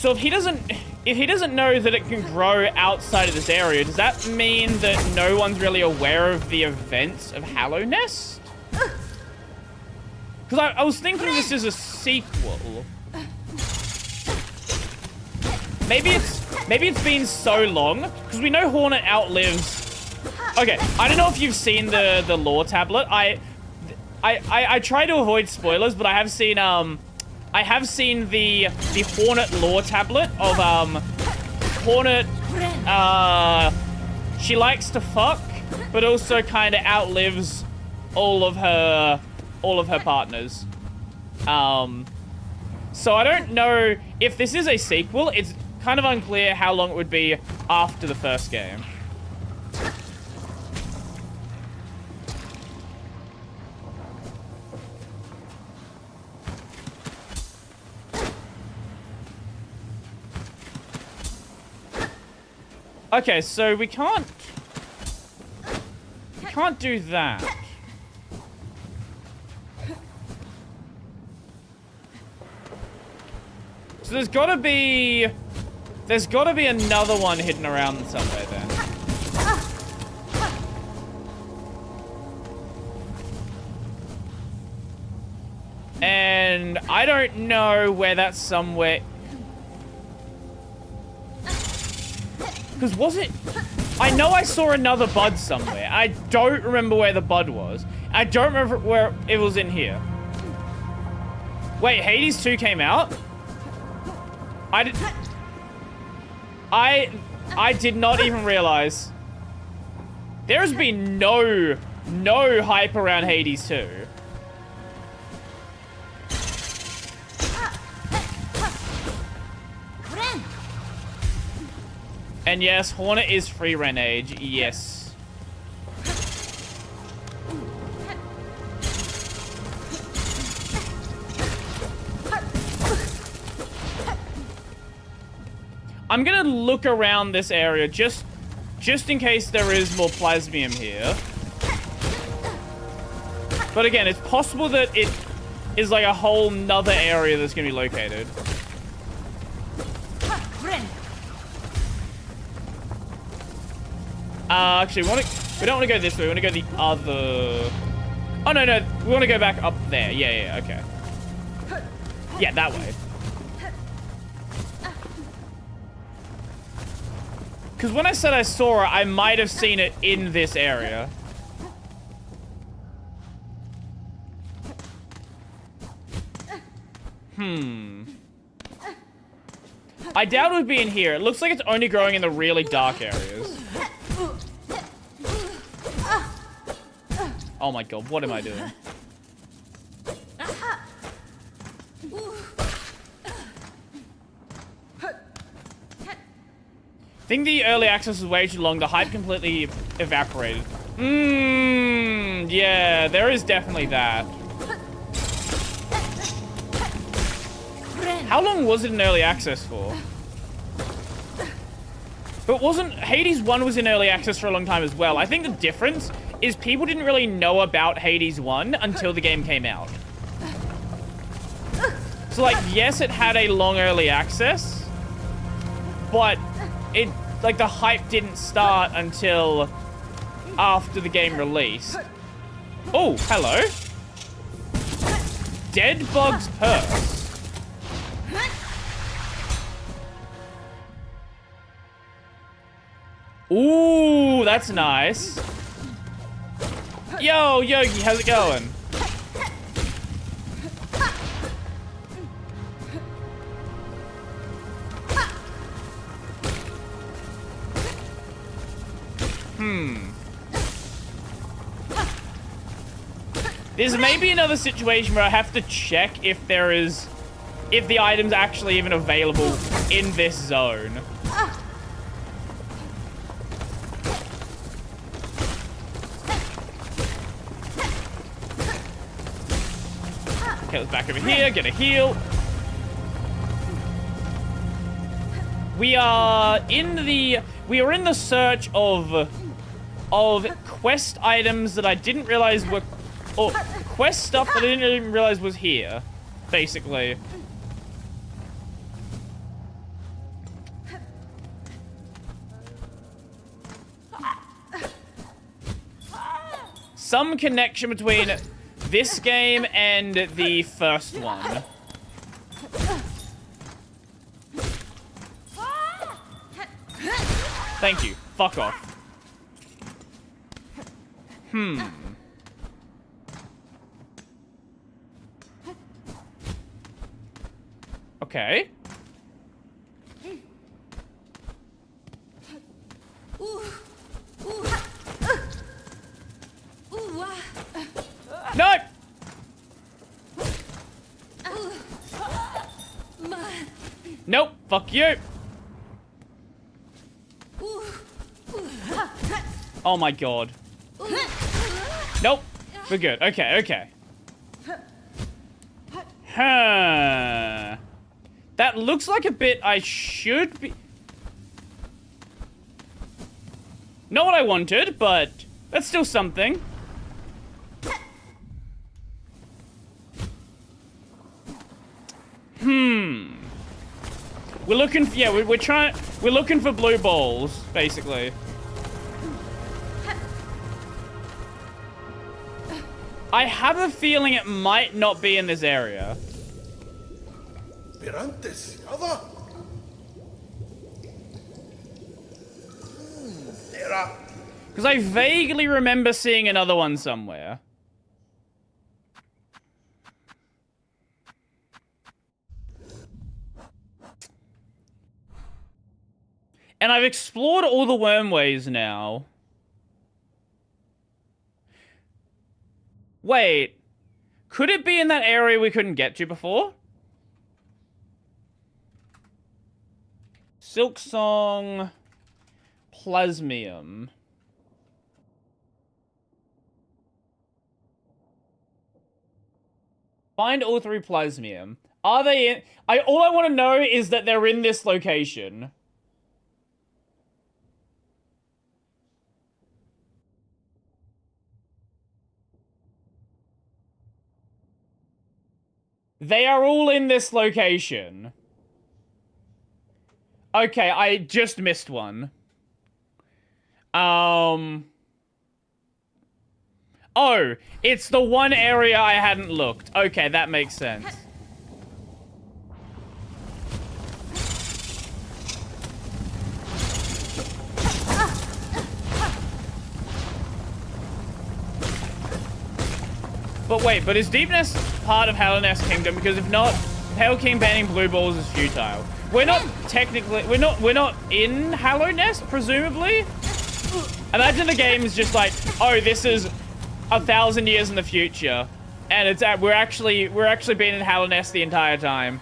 [SPEAKER 2] So if he doesn't know that it can grow outside of this area, does that mean that no one's really aware of the events of Hallow Nest? Because I was thinking this is a sequel. Maybe it's been so long, because we know Hornet outlives. Okay, I don't know if you've seen the lore tablet. I try to avoid spoilers, but I have seen the Hornet lore tablet of Hornet. She likes to fuck, but also kind of outlives all of her partners. So I don't know if this is a sequel. It's kind of unclear how long it would be after the first game. Okay, so we can't do that. So there's gotta be another one hidden around somewhere then. And I don't know where that's somewhere. Because was it? I know I saw another bud somewhere. I don't remember where the bud was. I don't remember where it was in here. Wait, Hades 2 came out? I did not even realize. There has been no hype around Hades 2. And yes, Hornet is free Renage. Yes. I'm gonna look around this area just in case there is more plasmium here. But again, it's possible that it is like a whole nother area that's gonna be located. Actually, we don't want to go this way. We want to go the other. Oh no, we want to go back up there. Yeah, okay. Yeah, that way. Because when I said I saw it, I might have seen it in this area. I doubt it would be in here. It looks like it's only growing in the really dark areas. Oh my god, what am I doing? I think the early access was way too long. The hype completely evaporated. Yeah, there is definitely that. How long was it in early access for? But wasn't Hades 1 was in early access for a long time as well. I think the difference is people didn't really know about Hades 1 until the game came out. So like, yes, it had a long early access, but it, like, the hype didn't start until after the game released. Oh, hello. Dead Bug's Purse. Ooh, that's nice. Yo, Yogi, how's it going? There's maybe another situation where I have to check if the item's actually even available in this zone. Okay, let's back over here, get a heal. We are in the search of quest items that I didn't realize were, or quest stuff that I didn't even realize was here, basically. some connection between this game and the first one. Thank you. Fuck off. Okay. No! Nope. Fuck you. Oh my god. Nope. We're good. Okay, okay. Huh. That looks like a bit I should be... Not what I wanted, but that's still something. We're looking for, yeah, we're looking for blue balls, basically. I have a feeling it might not be in this area.
[SPEAKER 1] Pirantes, other.
[SPEAKER 2] Because I vaguely remember seeing another one somewhere. And I've explored all the wormways now. Wait. Could it be in that area we couldn't get to before? Silksong Plasmium. Find all three Plasmium. Are they in... all I want to know is that they're in this location. They are all in this location. Okay, I just missed one. Oh, it's the one area I hadn't looked. Okay, that makes sense. But wait, but is Deepness part of Hallownest Kingdom? Because if not, Pale King banning blue balls is futile. We're not technically, we're not in Hallownest, presumably. Imagine the game is just like, oh, this is 1,000 years in the future, and it's we're actually being in Hallownest the entire time.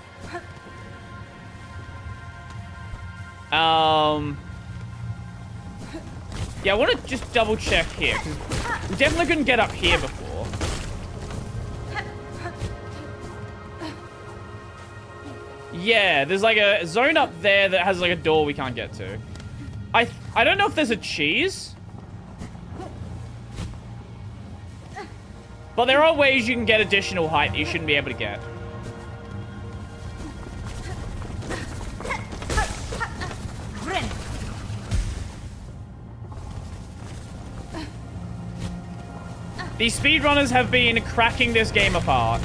[SPEAKER 2] Yeah, I want to just double check here, because we definitely couldn't get up here before. Yeah, there's like a zone up there that has like a door we can't get to. I don't know if there's a cheese. But there are ways you can get additional height that you shouldn't be able to get. These speedrunners have been cracking this game apart.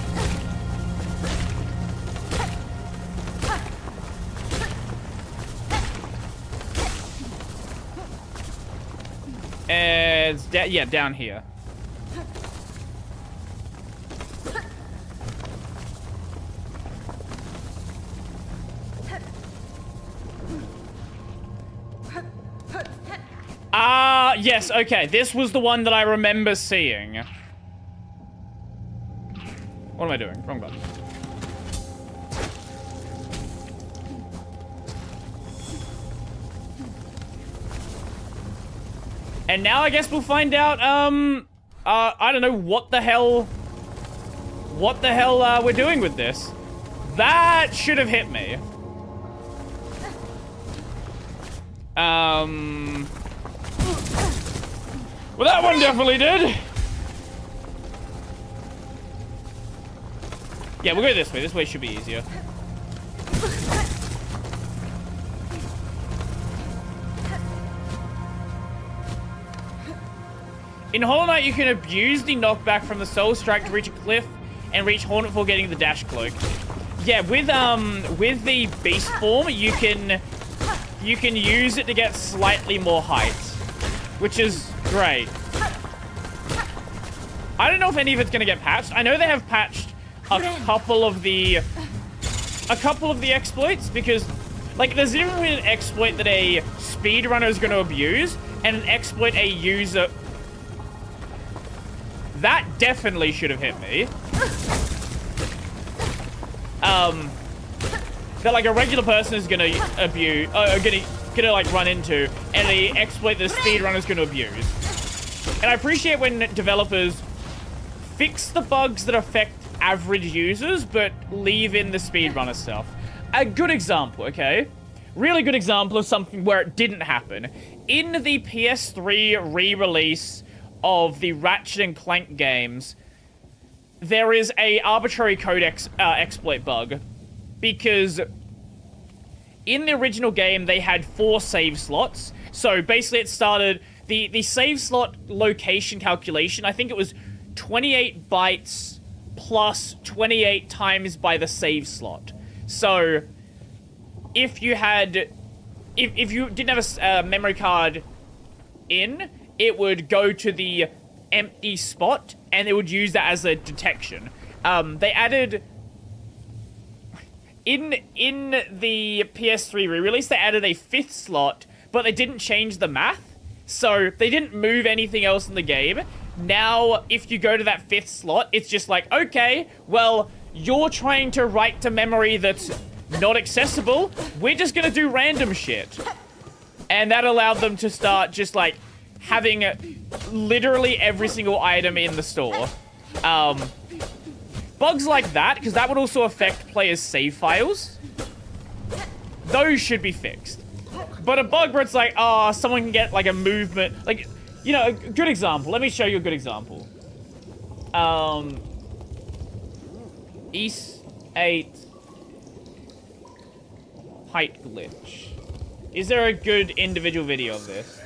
[SPEAKER 2] It's yeah, down here. Yes, okay. This was the one that I remember seeing. What am I doing? Wrong button. And now I guess we'll find out, I don't know what the hell we're doing with this. That should have hit me. Well, that one definitely did. Yeah, we'll go this way. This way should be easier. In Hollow Knight, you can abuse the knockback from the Soul Strike to reach a cliff and reach Hornet for getting the dash cloak. Yeah, with the beast form, you can use it to get slightly more height, which is great. I don't know if any of it's gonna get patched. I know they have patched a couple of the exploits, because like there's even an exploit that a speedrunner is gonna abuse and an exploit a user. That definitely should have hit me. That like a regular person is gonna abuse, gonna like run into, and the exploit that a speedrunner is gonna abuse. And I appreciate when developers fix the bugs that affect average users, but leave in the speedrunner stuff. A good example, okay? Really good example of something where it didn't happen. In the PS3 re-release of the Ratchet and Clank games, there is a arbitrary codex exploit bug, because in the original game they had 4 save slots. So basically it started the save slot location calculation. I think it was 28 bytes plus 28 times by the save slot. So if you didn't have a memory card in, it would go to the empty spot and it would use that as a detection. They added in the PS3 re-release, they added a 5th slot, but they didn't change the math, so they didn't move anything else in the game. Now, if you go to that 5th slot, it's just like, okay, well, you're trying to write to memory that's not accessible. We're just gonna do random shit. And that allowed them to start just like having literally every single item in the store. Bugs like that, because that would also affect players' save files. Those should be fixed. But a bug where it's like, oh, someone can get like a movement, like, you know, a good example. Let me show you a good example. East 8 height glitch. Is there a good individual video of this?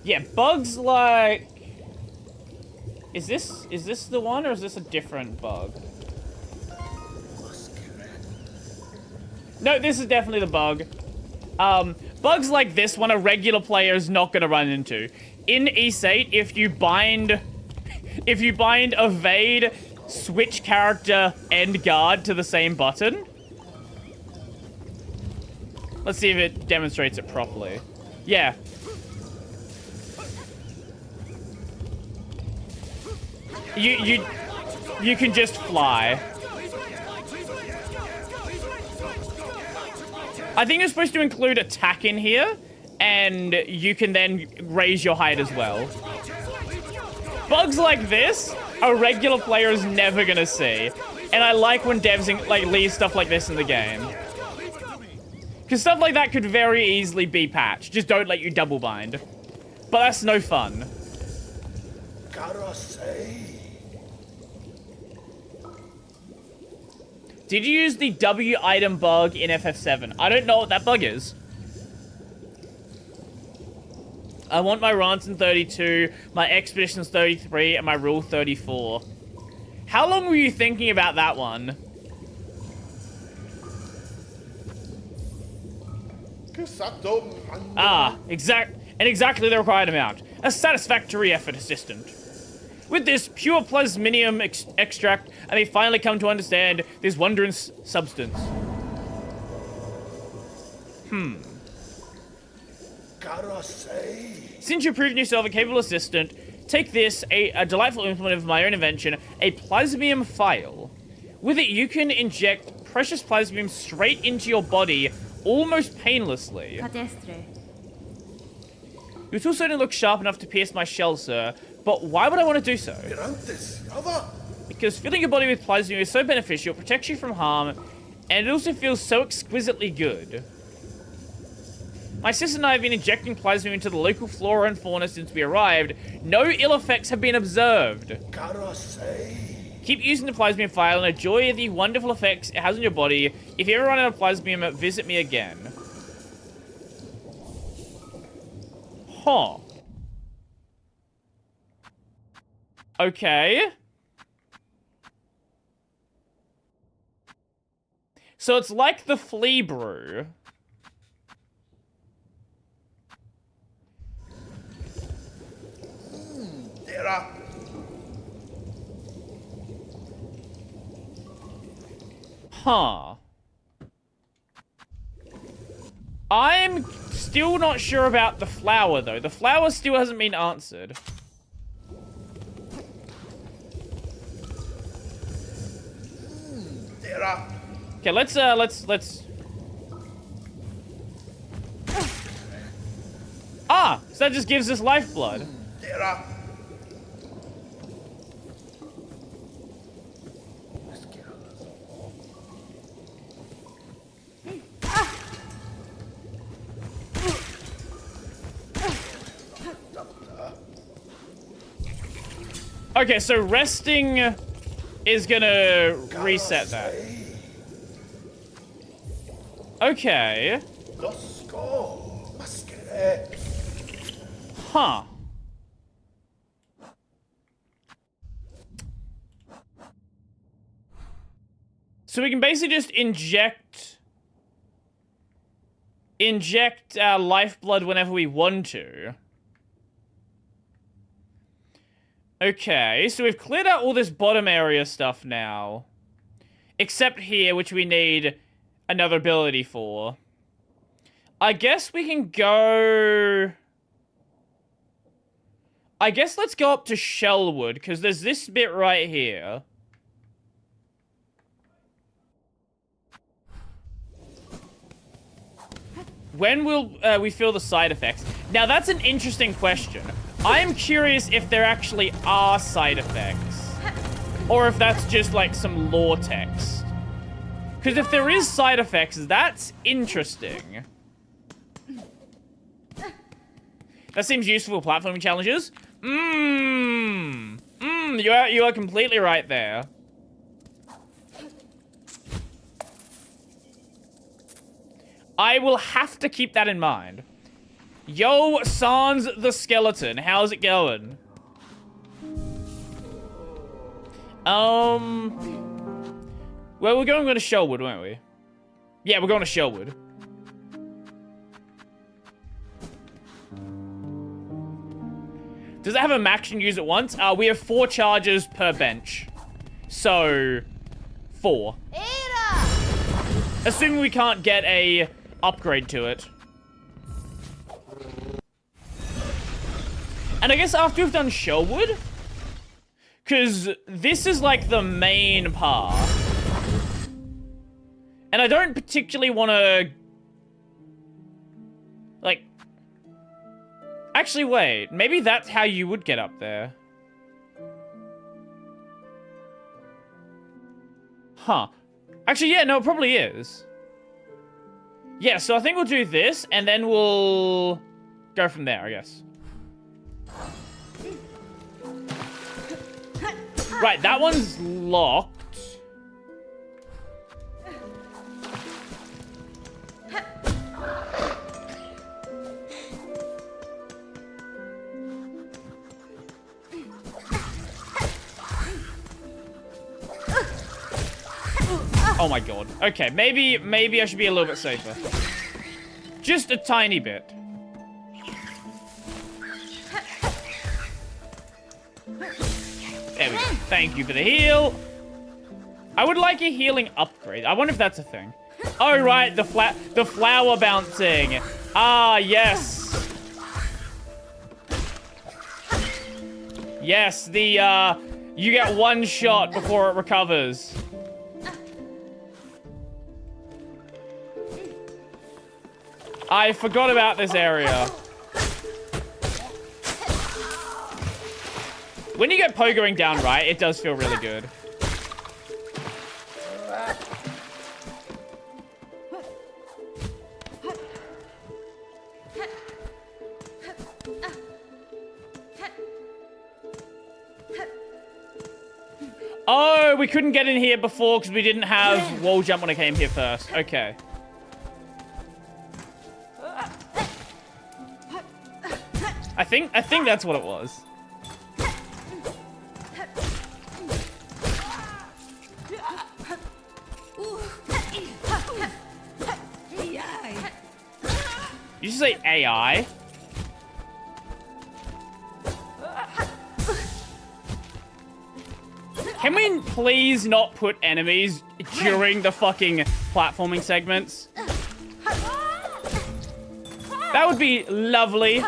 [SPEAKER 2] Yeah, bugs like... Is this the one, or is this a different bug? No, this is definitely the bug. Bugs like this one a regular player is not gonna run into. In East 8, if you bind evade, switch character, and guard to the same button. Let's see if it demonstrates it properly. Yeah. You can just fly. I think it's supposed to include attack in here, and you can then raise your height as well. Bugs like this, a regular player is never gonna see. And I like when devs like leave stuff like this in the game. Because stuff like that could very easily be patched. Just don't let you double bind. But that's no fun.
[SPEAKER 1] Gotta say.
[SPEAKER 2] Did you use the W item bug in FF7? I don't know what that bug is. I want my Ransom 32, my Expeditions 33, and my Rule 34. How long were you thinking about that one? Ah, exactly the required amount. A satisfactory effort, assistant. With this pure plasminium extract, I may finally come to understand this wondrous substance.
[SPEAKER 1] Gotta say.
[SPEAKER 2] Since you've proven yourself a capable assistant, take this, a delightful implement of my own invention, a plasmium file. With it, you can inject precious plasmium straight into your body, almost painlessly. Your tool certainly looks sharp enough to pierce my shell, sir, but why would I want to do so? Because filling your body with plasmium is so beneficial, it protects you from harm, and it also feels so exquisitely good. My sister and I have been injecting plasmium into the local flora and fauna since we arrived. No ill effects have been observed.
[SPEAKER 1] Gotta say.
[SPEAKER 2] Keep using the plasmium file and enjoy the wonderful effects it has on your body. If you ever run out of plasmium, visit me again. Huh. Okay. So it's like the flea brew. Huh. I'm still not sure about the flower, though. The flower still hasn't been answered. Okay, let's... Ah! So that just gives us lifeblood. Okay, so resting is gonna reset that. Okay. Huh. So we can basically just inject our lifeblood whenever we want to. Okay, so we've cleared out all this bottom area stuff now. Except here, which we need another ability for. I guess we can go... I guess let's go up to Shellwood, because there's this bit right here. When will we feel the side effects? Now, that's an interesting question. I'm curious if there actually are side effects. Or if that's just, like, some lore text. Because if there is side effects, that's interesting. That seems useful for platforming challenges. You are completely right there. I will have to keep that in mind. Yo, Sans the Skeleton, how's it going? Well, we're going to Shellwood, weren't we? Yeah, we're going to Shellwood. Does it have a max you can use at once? We have 4 charges per bench. So, 4. Assuming we can't get a upgrade to it. And I guess after we've done Shellwood, because this is like the main path. And I don't particularly want to... Like... Actually, wait. Maybe that's how you would get up there. Huh. Actually, yeah, no, it probably is. Yeah, so I think we'll do this, and then we'll go from there, I guess. Right, that one's locked. Oh my god. Okay, maybe I should be a little bit safer. Just a tiny bit. There we go. Thank you for the heal. I would like a healing upgrade. I wonder if that's a thing. Oh, right. The flower bouncing. Ah, yes. Yes, you get 1 shot before it recovers. I forgot about this area. When you get pogoing down right, it does feel really good. Oh, we couldn't get in here before because we didn't have wall jump when I came here first. Okay. I think that's what it was. You just say AI? Can we please not put enemies during the fucking platforming segments? That would be lovely.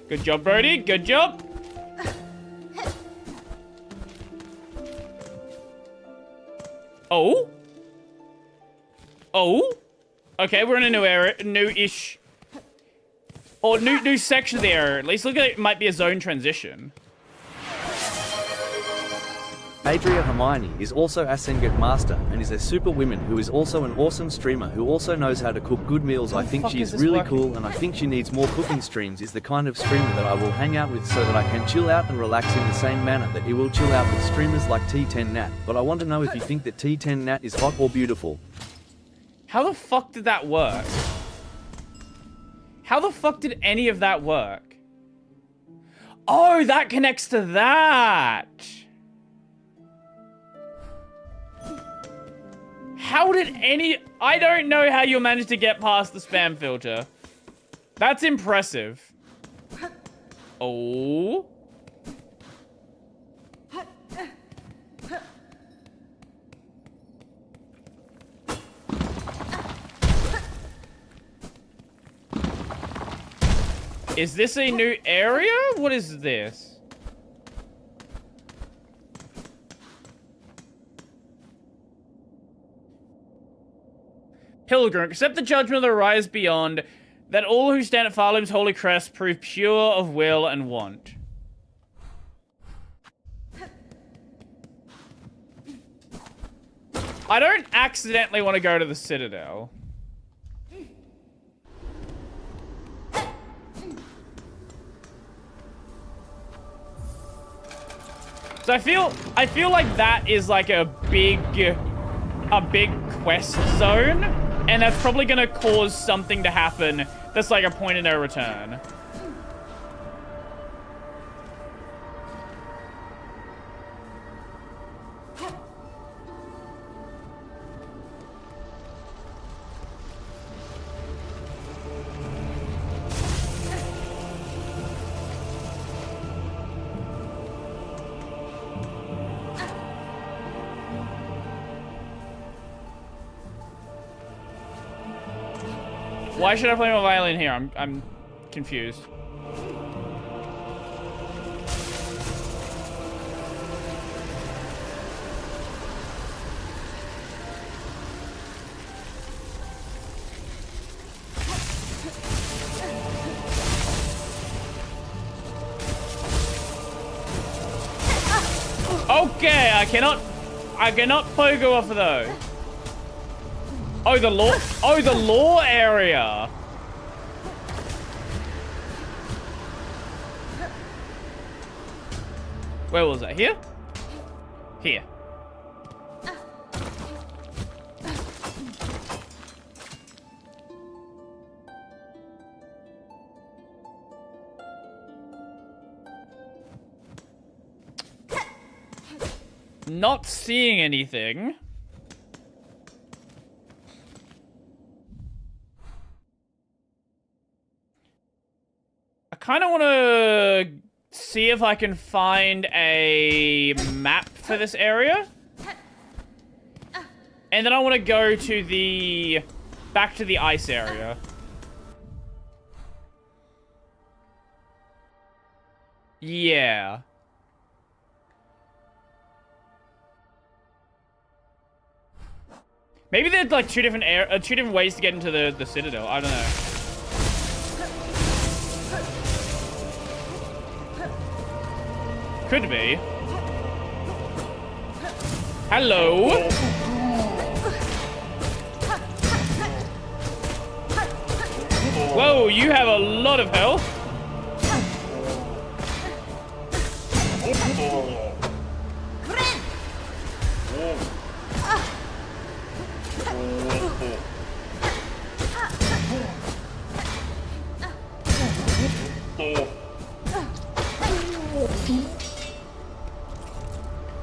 [SPEAKER 2] Good job, Brody. Good job. Oh? Oh? Okay, we're in a new area, new-ish, or new section of the area. At least look at it, might be a zone transition.
[SPEAKER 5] Adria Hermione is also a Sengek master and is a super woman who is also an awesome streamer who also knows how to cook good meals. I think
[SPEAKER 2] fuck
[SPEAKER 5] she
[SPEAKER 2] is
[SPEAKER 5] is
[SPEAKER 2] this
[SPEAKER 5] really
[SPEAKER 2] working?
[SPEAKER 5] cool and I think she needs more cooking streams. Is the kind of streamer that I will hang out with so that I can chill out and relax in the same manner that he will chill out with streamers like T10 Nat. But I want to know if you think that T10 Nat is hot or beautiful.
[SPEAKER 2] How the fuck did that work? How the fuck did any of that work? Oh, that connects to that. How did any... I don't know how you managed to get past the spam filter. That's impressive. Oh. Is this a new area? What is this? Pilgrim, accept the judgment of the rise beyond, that all who stand at Farlim's holy crest prove pure of will and want. I don't accidentally want to go to the Citadel. So I feel like that is like a big quest zone, and that's probably gonna cause something to happen that's like a point of no return. Why should I play my violin here? I'm confused. Okay, I cannot pogo off of those. Oh, the law. Oh, the law area. Where was that? Here? Here. Not seeing anything. I kind of want to see if I can find a map for this area. And then I want to go to the... back to the ice area. Yeah. Maybe there's like two different ways to get into the Citadel. I don't know. Could be. Hello. Whoa, you have a lot of health.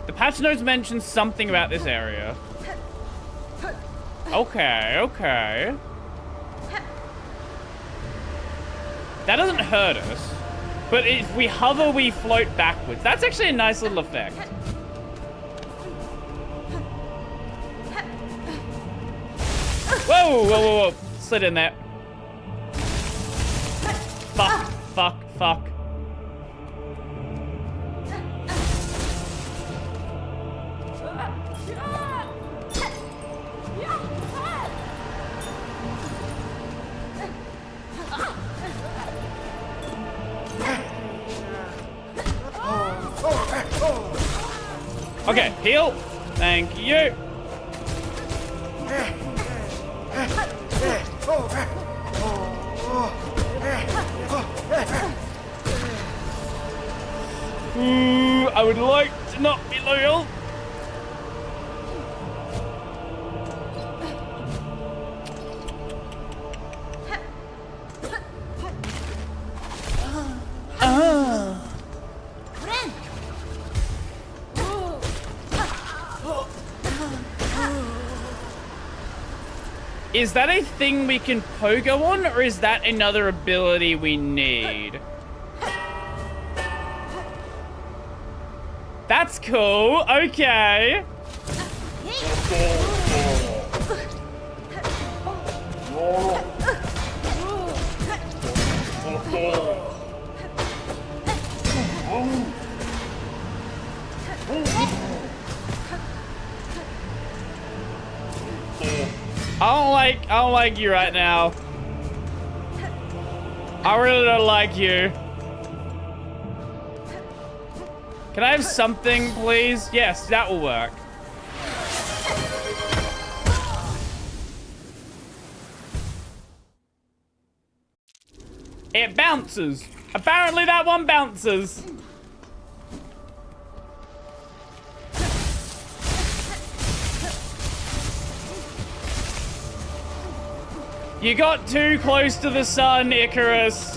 [SPEAKER 2] The patch notes mentioned something about this area. Okay, okay. That doesn't hurt us. But if we hover, we float backwards. That's actually a nice little effect. Whoa, whoa, whoa, whoa. Slid in there. Fuck, fuck, fuck. Okay, heal. Thank you. Ooh, I would like to not be loyal. Is that a thing we can pogo on, or is that another ability we need? That's cool. Okay. I don't like you right now. I really don't like you. Can I have something, please? Yes, that will work. It bounces. Apparently that one bounces. You got too close to the sun, Icarus.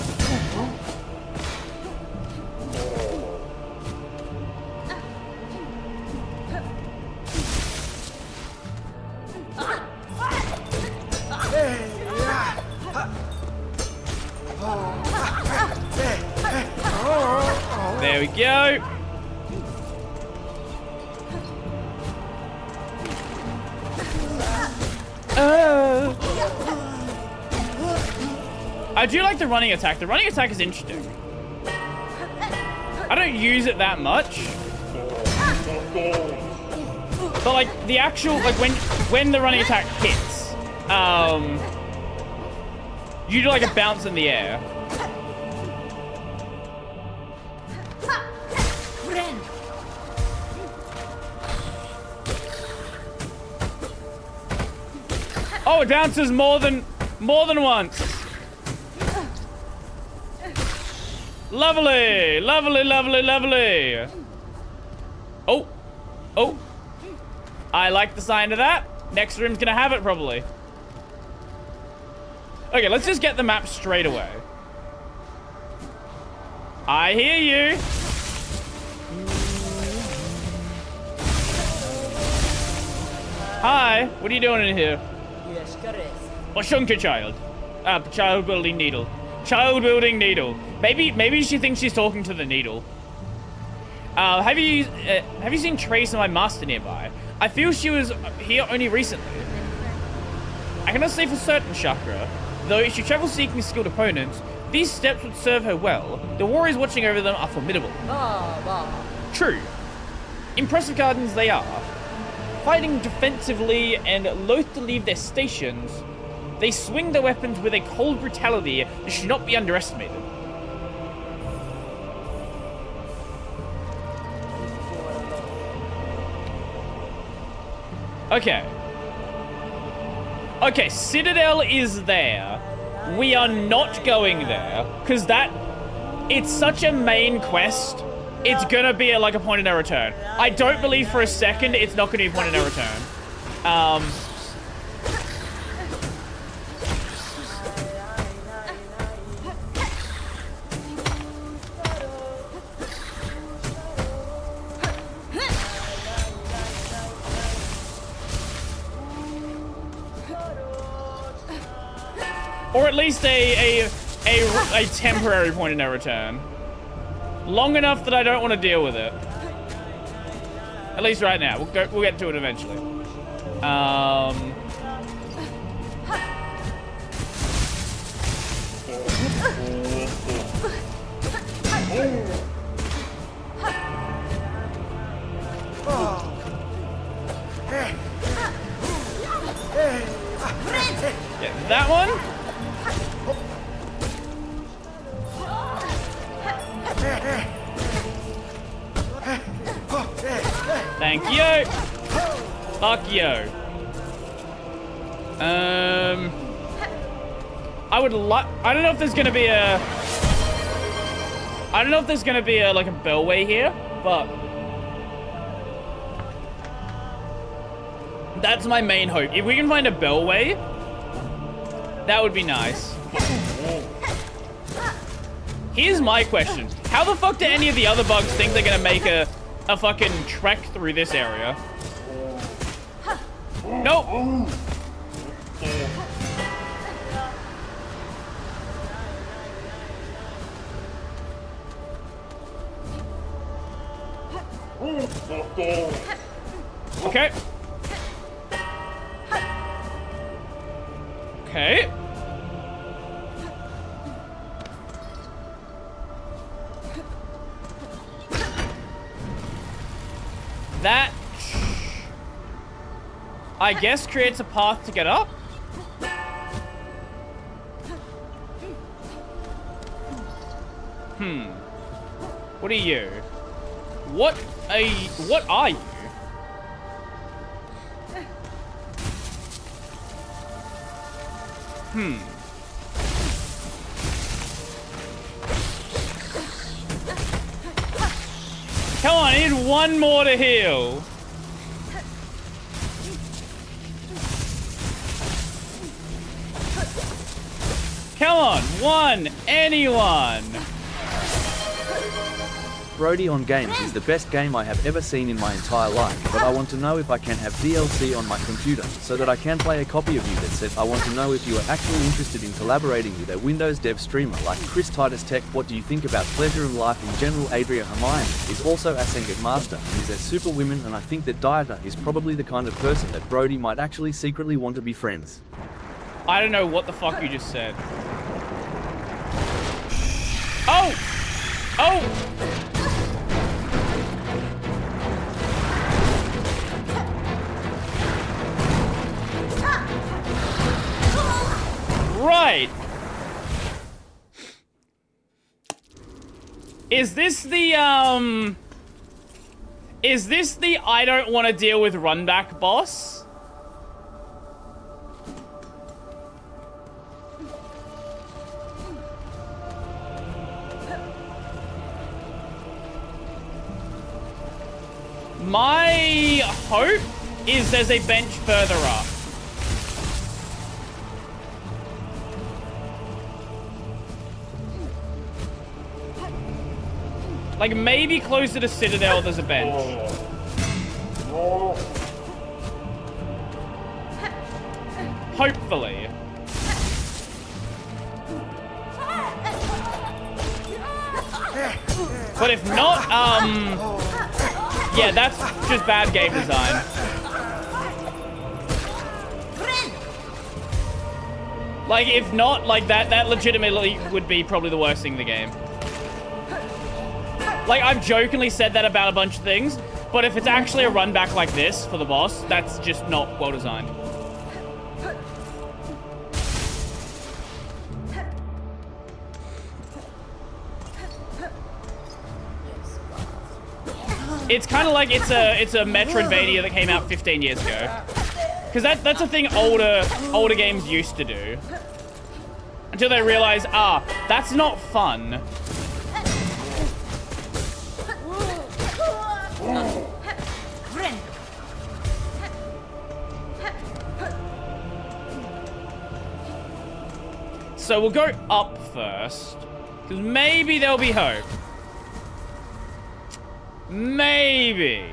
[SPEAKER 2] There we go. I do like the running attack. The running attack is interesting. I don't use it that much. But like the actual, like when the running attack hits, you do like a bounce in the air. Oh, it bounces more than once. Lovely, lovely, lovely, lovely. Oh, oh. I like the sign of that. Next room's gonna have it probably. Okay, let's just get the map straight away. I hear you. Hi, what are you doing in here? Oshunka child. Child building needle. Child building needle. Maybe she thinks she's talking to the needle. Have you seen Trace and my master nearby? I feel she was here only recently. I cannot say for certain, Chakra. Though if she travels seeking skilled opponents, these steps would serve her well. The warriors watching over them are formidable. True. Impressive gardens they are. Fighting defensively and loath to leave their stations, they swing their weapons with a cold brutality that should not be underestimated. Okay. Okay, Citadel is there. we are not going there, because it's such a main quest, it's gonna be like a point of no return. I don't believe for a second it's not gonna be a point of no return. Or at least a temporary point of no return. Long enough that I don't want to deal with it. At least right now. We'll get to it eventually. Yeah, that one. Thank you. Fuck you. I don't know if there's gonna be a. I don't know if there's gonna be a like a bellway here, but that's my main hope. If we can find a bellway, that would be nice. Here's my question: how the fuck do any of the other bugs think they're gonna make a fucking trek through this area? Nope. Okay. Okay. That, I guess, creates a path to get up. What are you? What are you? Come on, I need one more to heal. Come on, one, anyone.
[SPEAKER 5] Brody on Games is the best game I have ever seen in my entire life, but I want to know if I can have DLC on my computer, so that I can play a copy of you that said I want to know if you are actually interested in collaborating with a Windows dev streamer like Chris Titus Tech. What do you think about Pleasure in Life in general? Adria Hermione is also a Senget master and is a superwoman, and I think that Dieter is probably the kind of person that Brody might actually secretly want to be friends.
[SPEAKER 2] I don't know what the fuck you just said. Oh! Oh! Right. Is this the I don't want to deal with runback boss? My hope is there's a bench further up. Like, maybe closer to Citadel, there's a bench. Hopefully. But if not, yeah, that's just bad game design. Like, if not, like, that legitimately would be probably the worst thing in the game. Like, I've jokingly said that about a bunch of things, but if it's actually a run back like this for the boss, that's just not well designed. It's kind of like it's a Metroidvania that came out 15 years ago. Because that's a thing older games used to do. And until they realize, ah, that's not fun. So we'll go up first, because maybe there'll be hope. Maybe.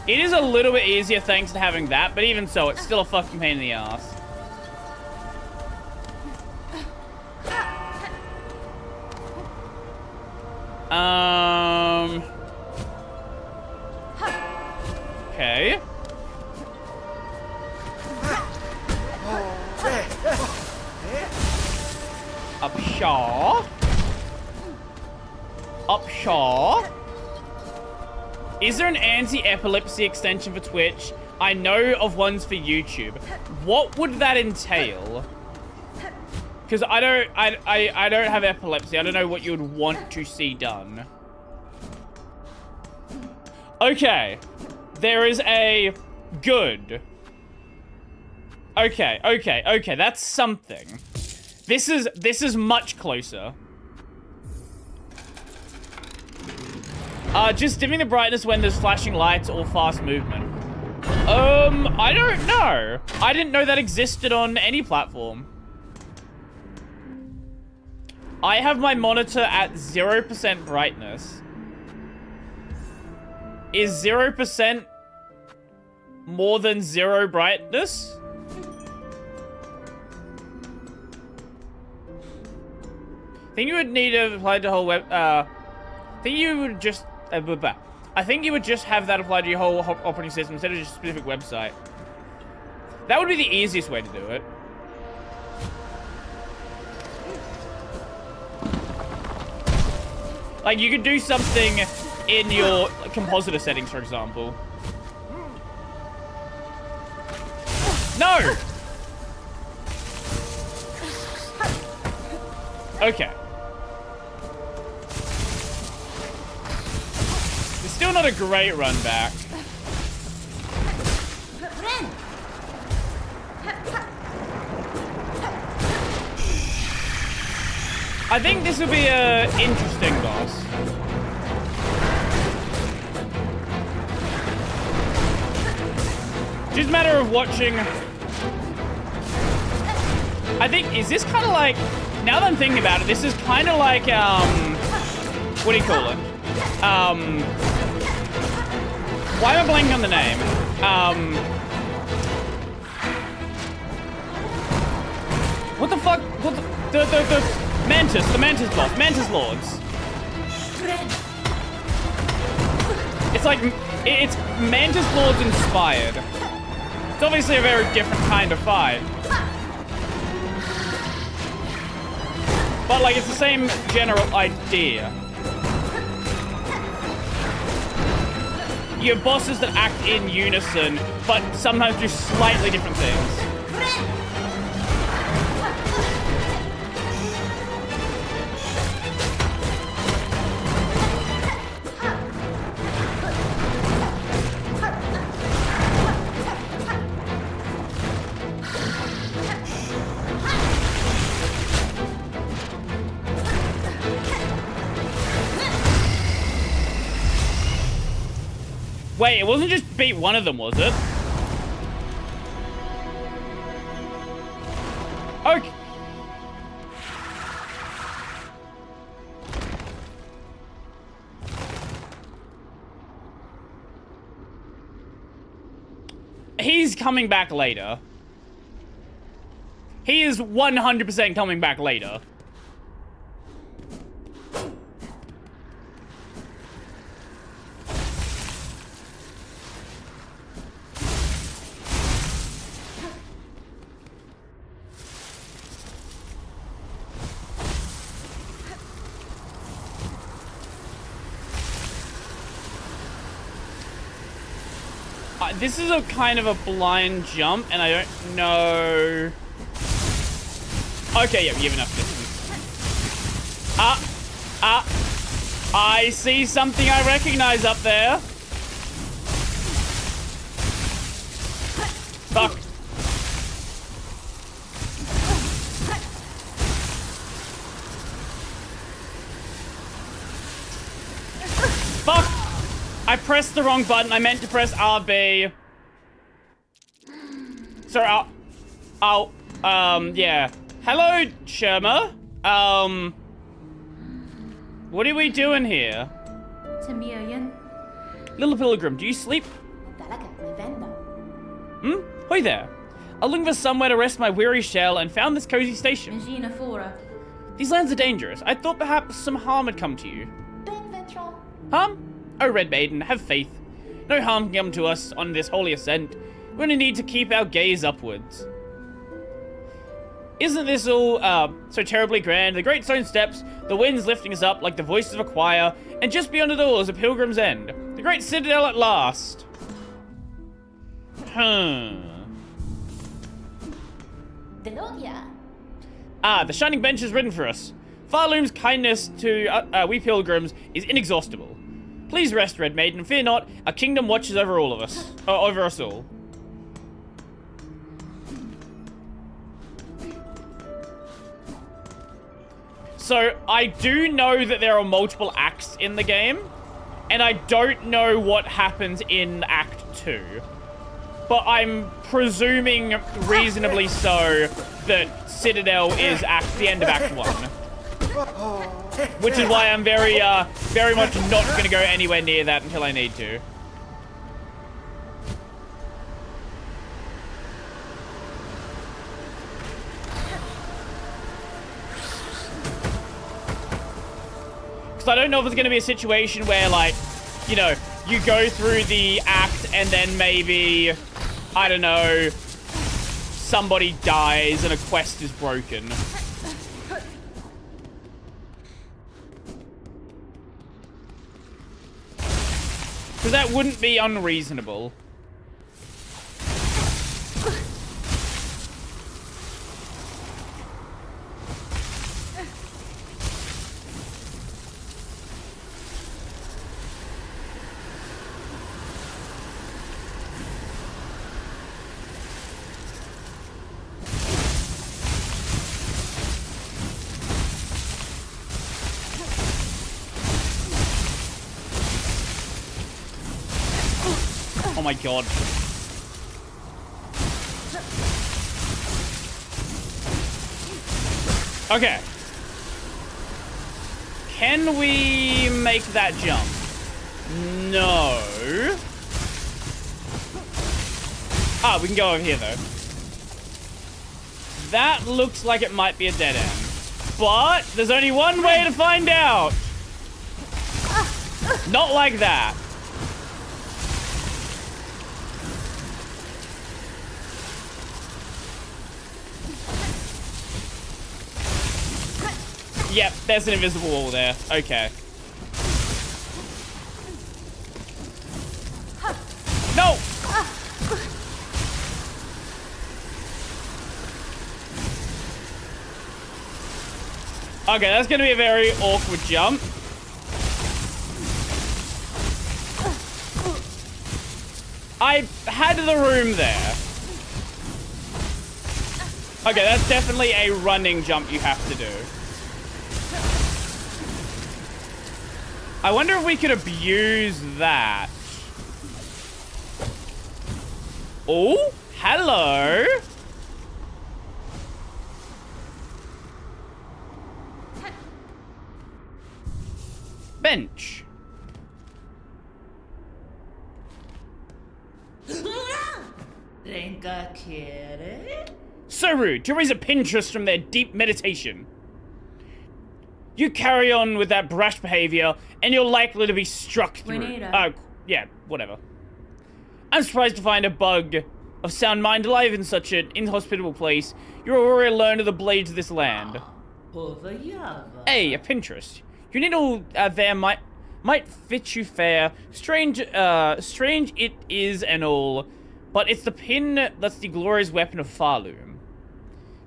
[SPEAKER 2] It is a little bit easier thanks to having that, but even so, it's still a fucking pain in the ass. Okay. Upshaw. Is there an anti-epilepsy extension for Twitch? I know of ones for YouTube. What would that entail? Because I don't have epilepsy. I don't know what you would want to see done. Okay. There is a good. Okay. That's something. This is much closer. Just dimming the brightness when there's flashing lights or fast movement. I don't know. I didn't know that existed on any platform. I have my monitor at 0% brightness. Is 0% more than 0 brightness? I think you would need to apply the whole web, I think you would just, I think you would just have that applied to your whole operating system instead of just a specific website. That would be the easiest way to do it. Like, you could do something in your compositor settings, for example. No! Okay. It's still not a great run back. I think this will be a interesting boss. Just a matter of watching. I think, is this kind of like, now that I'm thinking about it, this is kind of like, what do you call it? Why am I blanking on the name? What the fuck? What the Mantis, the Mantis boss, Mantis Lords. It's like, it's Mantis Lords inspired. It's obviously a very different kind of fight. But like, it's the same general idea. You have bosses that act in unison, but sometimes do slightly different things. Wait, it wasn't just beat one of them, was it? Okay. He's coming back later. He is 100% coming back later. This is a kind of a blind jump, and I don't know... Okay, yeah, we have enough distance. I see something I recognize up there. Fuck. Fuck! I pressed the wrong button. I meant to press RB. Sorry, yeah. Hello, Sherma. What are we doing here? Little Pilgrim, do you sleep? Hoi there. I'm looking for somewhere to rest my weary shell and found this cozy station. These lands are dangerous. I thought perhaps some harm had come to you. Harm? Oh, Red Maiden, have faith. No harm can come to us on this holy ascent. We only need to keep our gaze upwards. Isn't this all, so terribly grand? The great stone steps, the winds lifting us up like the voices of a choir, and just beyond it all is a pilgrim's end. The great citadel at last. The shining bench is written for us. Farloom's kindness to we pilgrims is inexhaustible. Please rest, Red Maiden. Fear not. Our kingdom watches over all of us. Over us all. So, I do know that there are multiple acts in the game. And I don't know what happens in Act 2. But I'm presuming reasonably so that Citadel is the end of Act 1. Which is why I'm very much not going to go anywhere near that until I need to. Because I don't know if it's going to be a situation where, like, you know, you go through the act and then maybe, I don't know, somebody dies and a quest is broken. Because that wouldn't be unreasonable. Oh my god. Okay. Can we make that jump? No. Ah, we can go over here though. That looks like it might be a dead end. But there's only one way to find out. Not like that. Yep, there's an invisible wall there. Okay. No! Okay, that's gonna be a very awkward jump. I had the room there. Okay, that's definitely a running jump you have to do. I wonder if we could abuse that. Oh, hello. Bench. So rude to raise a Pinterest from their deep meditation. You carry on with that brash behavior, and you're likely to be struck through. Oh, yeah, whatever. I'm surprised to find a bug of sound mind alive in such an inhospitable place. You're already learned of the blades of this land. Hey, a Pinterest. Your needle there might fit you fair. Strange it is and all, but it's the pin that's the glorious weapon of Farloom.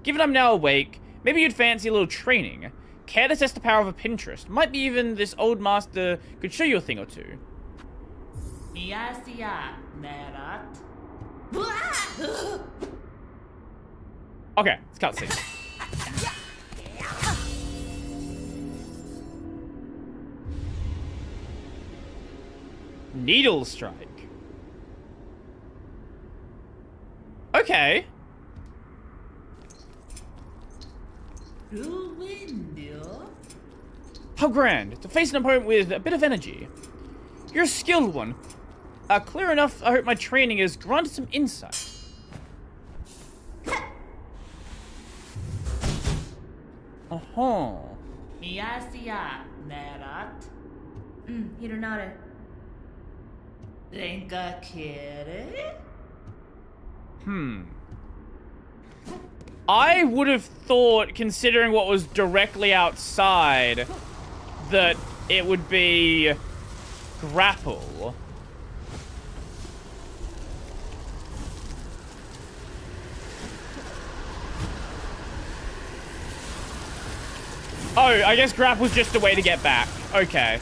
[SPEAKER 2] Given I'm now awake, maybe you'd fancy a little training. Care to test the power of a Pinterest? Might be even this old master could show you a thing or two. Okay, it's cutscene. Needle strike. Okay. How grand to face an opponent with a bit of energy. You're a skilled one. Clear enough, I hope my training has granted some insight. Uh-huh.
[SPEAKER 6] いるなれ。レンカケレ
[SPEAKER 2] I would have thought, considering what was directly outside, that it would be grapple. Oh, I guess grapple's just a way to get back. Okay.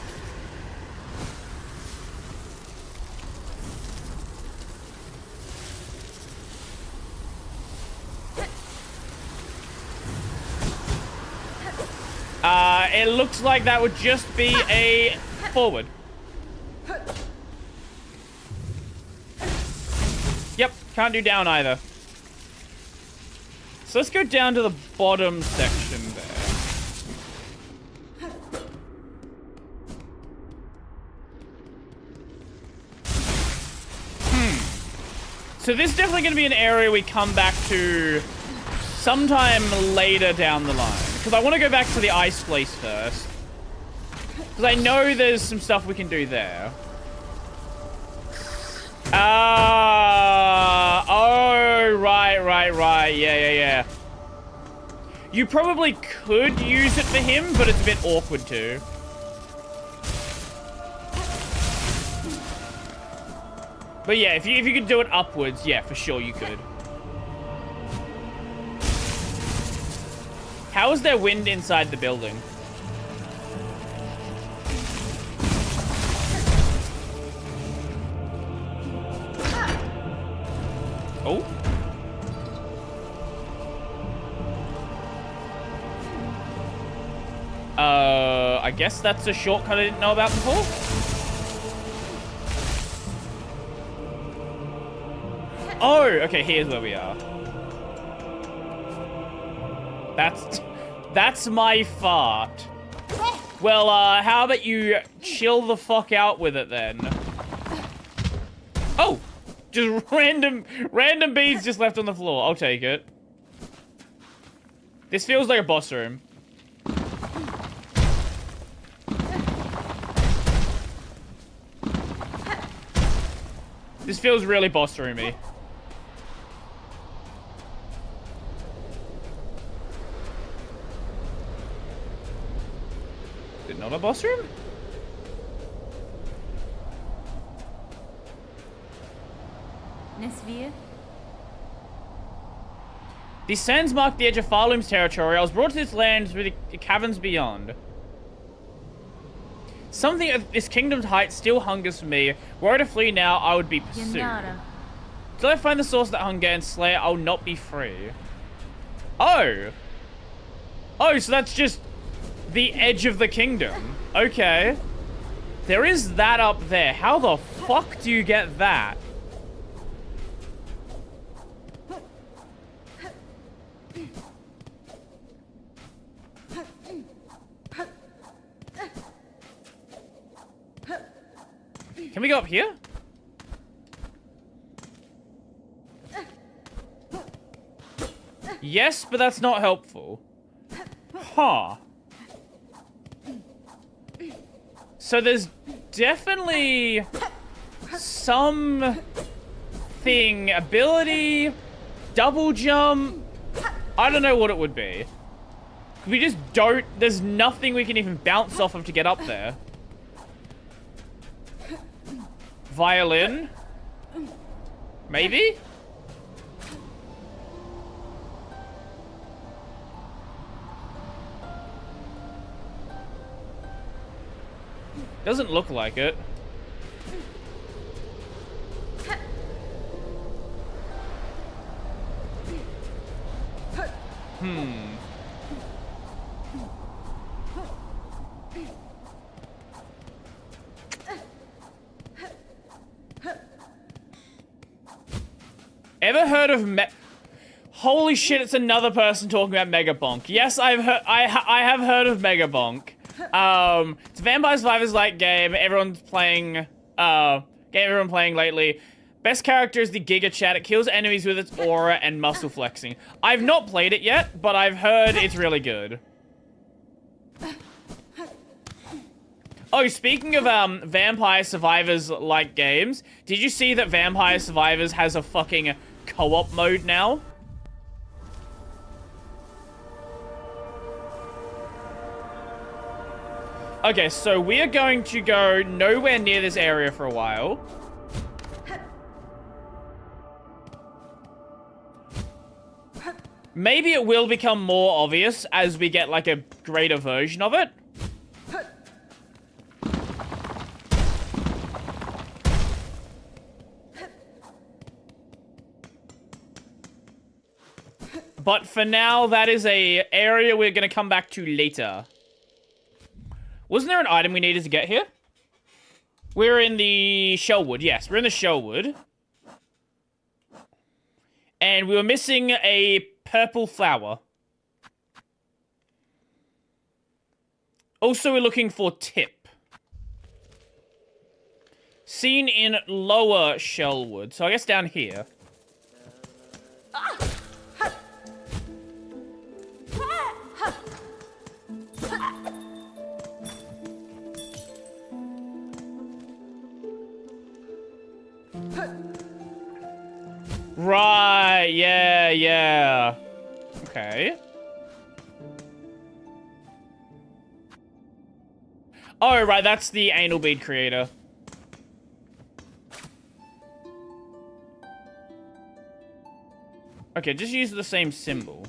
[SPEAKER 2] It looks like that would just be a forward. Yep, can't do down either. So let's go down to the bottom section there. So this is definitely going to be an area we come back to sometime later down the line. Because I want to go back to the ice place first. Because I know there's some stuff we can do there. Oh, right. Yeah. You probably could use it for him, but it's a bit awkward too. But yeah, if you could do it upwards, yeah, for sure you could. How is there wind inside the building? Oh. I guess that's a shortcut I didn't know about before. Oh, okay, here's where we are. That's my fart. Well, how about you chill the fuck out with it then? Oh, just random beads just left on the floor. I'll take it. This feels like a boss room. This feels really boss roomy. Is it not a boss room?
[SPEAKER 6] Nesvir?
[SPEAKER 2] These sands mark the edge of Farloom's territory. I was brought to this land through the caverns beyond. Something of this kingdom's height still hungers for me. Were I to flee now, I would be pursued.
[SPEAKER 6] Yanara.
[SPEAKER 2] Till I find the source of that hunger and slay it, I will not be free. Oh. Oh, so that's just the edge of the kingdom. Okay. There is that up there. How the fuck do you get that? Can we go up here? Yes, but that's not helpful. Huh. So there's definitely some thing, ability, double jump. I don't know what it would be. We just don't, there's nothing we can even bounce off of to get up there. Violin? Maybe? Doesn't look like it. Ever heard of Holy shit, it's another person talking about Megabonk. Yes, I've heard. I have heard of Megabonk. It's a Vampire Survivors-like game. Everyone's playing. Game everyone playing lately. Best character is the Giga Chat. It kills enemies with its aura and muscle flexing. I've not played it yet, but I've heard it's really good. Oh, speaking of Vampire Survivors-like games, did you see that Vampire Survivors has a fucking co-op mode now? Okay, so we are going to go nowhere near this area for a while. Maybe it will become more obvious as we get, like, a greater version of it. But for now, that is a area we're going to come back to later. Wasn't there an item we needed to get here? We're in the Shellwood. Yes, we're in the Shellwood. And we were missing a purple flower. Also, we're looking for tip. Seen in lower Shellwood. So I guess down here. Right, yeah. Okay. Oh, right, that's the anal bead creator. Okay, just use the same symbol.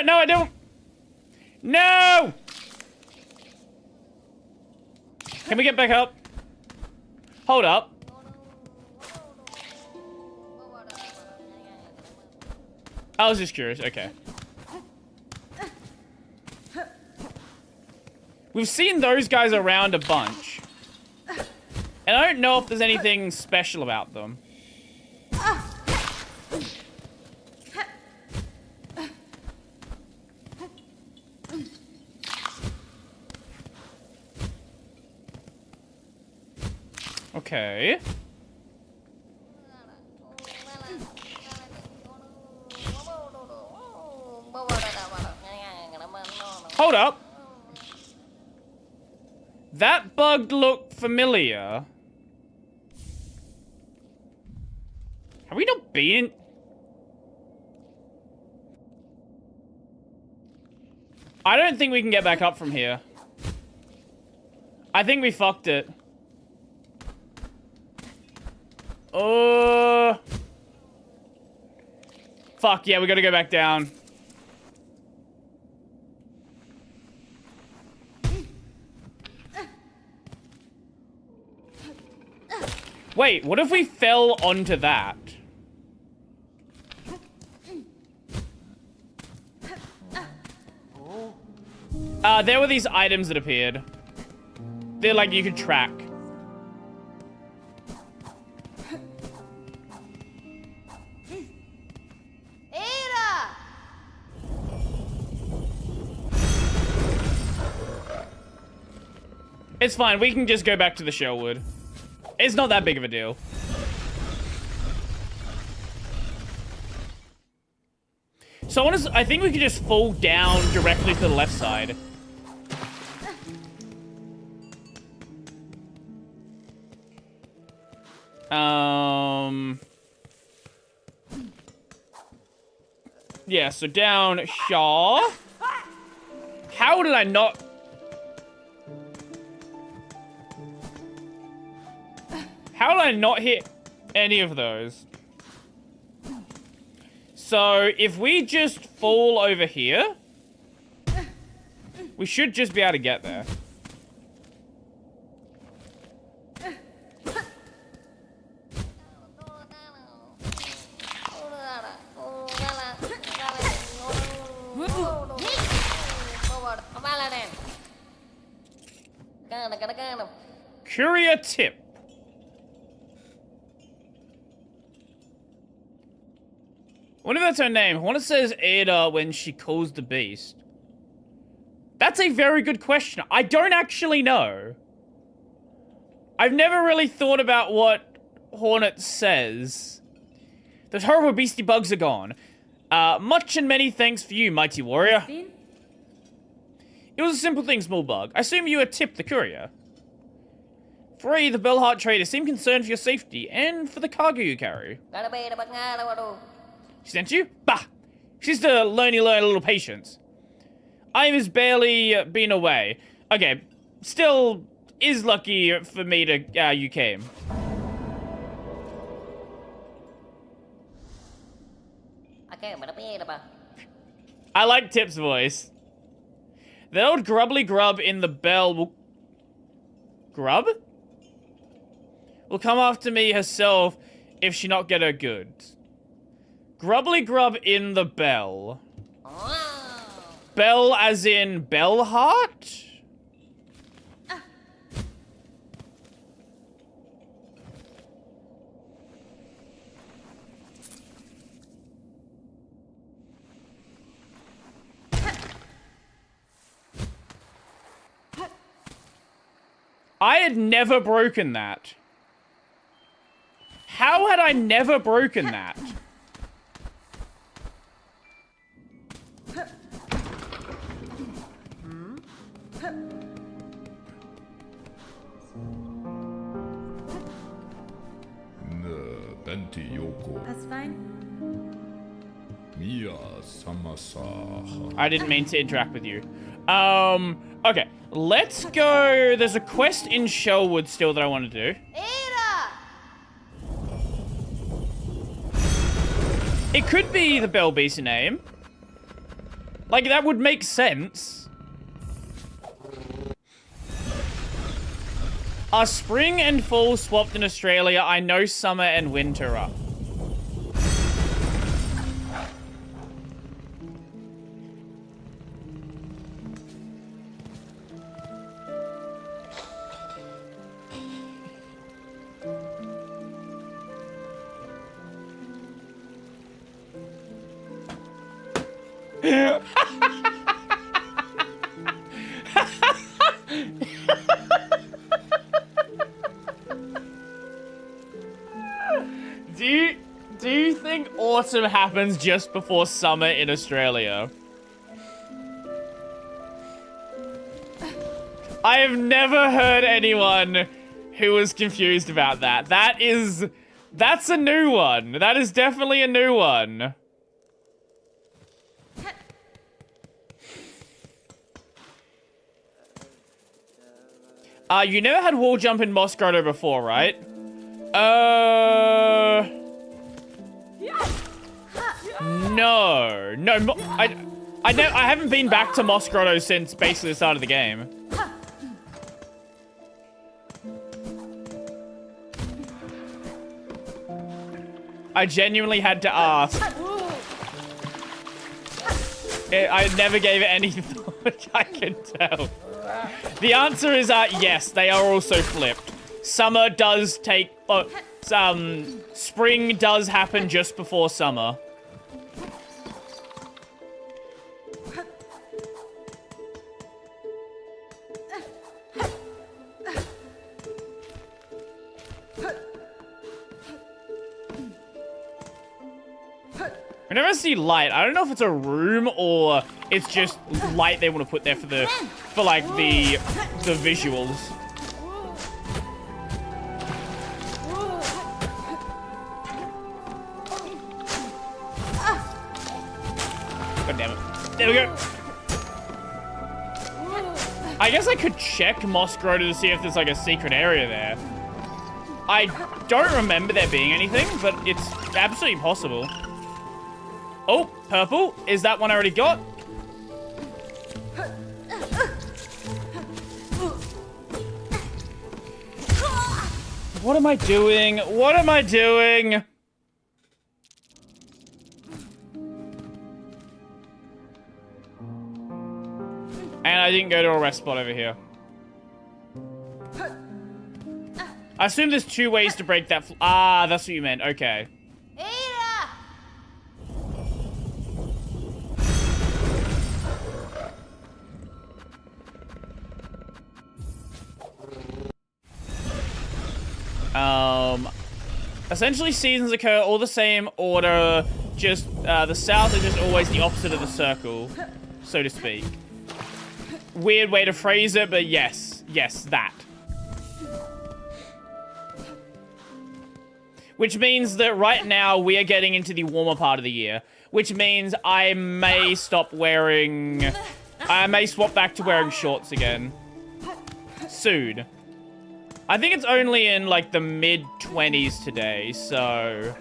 [SPEAKER 2] No, I don't. No! Can we get back up? Hold up. I was just curious. Okay. We've seen those guys around a bunch. And I don't know if there's anything special about them. Okay. Hold up. That bug looked familiar. Have we not been? I don't think we can get back up from here. I think we fucked it. Fuck, yeah, we gotta go back down. Wait, what if we fell onto that? There were these items that appeared. They're like you could track. It's fine, we can just go back to the Shellwood. It's not that big of a deal. So I think we could just fall down directly to the left side. Yeah, so down Shaw. How did I not... How did I not hit... any of those. So if we just fall over here, we should just be able to get there. Courier tip. I wonder if that's her name. I wonder if it says Ada when she calls the beast. That's a very good question. I don't actually know. I've never really thought about what Hornet says. Those horrible beastie bugs are gone. Much and many thanks for you, mighty warrior. It was a simple thing, small bug. I assume you were Tip the courier. Free, the Bellheart trader, seem concerned for your safety and for the cargo you carry. She sent you? Bah! She's to learn a little patience. I has barely been away. Okay, still is lucky for me to you came. I like Tip's voice. The old grubbly grub in the bell will... Grub? Will come after me herself if she not get her goods. Grubbly grub in the bell. Bell as in Bellheart? I had never broken that. How had I never broken that?
[SPEAKER 6] That's fine.
[SPEAKER 2] I didn't mean to interact with you. Okay. Let's go. There's a quest in Shellwood still that I want to do. It could be the Bell Beast name. Like, that would make sense. Are spring and fall swapped in Australia? I know summer and winter are. Do you think autumn happens just before summer in Australia? I have never heard anyone who was confused about that. That's a new one. That is definitely a new one. You never had wall jump in Moss Grotto before, right? No. No, I haven't been back to Moss Grotto since basically the start of the game. I genuinely had to ask. I never gave it any thought, I can tell. The answer is yes, they are also flipped. Summer does take... spring does happen just before summer. Whenever I see light, I don't know if it's a room or it's just light they want to put there for like the visuals. God damn it. There we go. I guess I could check Moss Grotto to see if there's like a secret area there. I don't remember there being anything, but it's absolutely possible. Oh, purple. Is that one I already got? What am I doing? What am I doing? And I didn't go to a rest spot over here. I assume there's 2 ways to break that. Ah, that's what you meant. Okay. Essentially seasons occur all the same order, just the south is just always the opposite of the circle, so to speak. Weird way to phrase it, but yes, that. Which means that right now we are getting into the warmer part of the year, which means I may swap back to wearing shorts again. Soon. I think it's only in, like, the mid-20s today, so...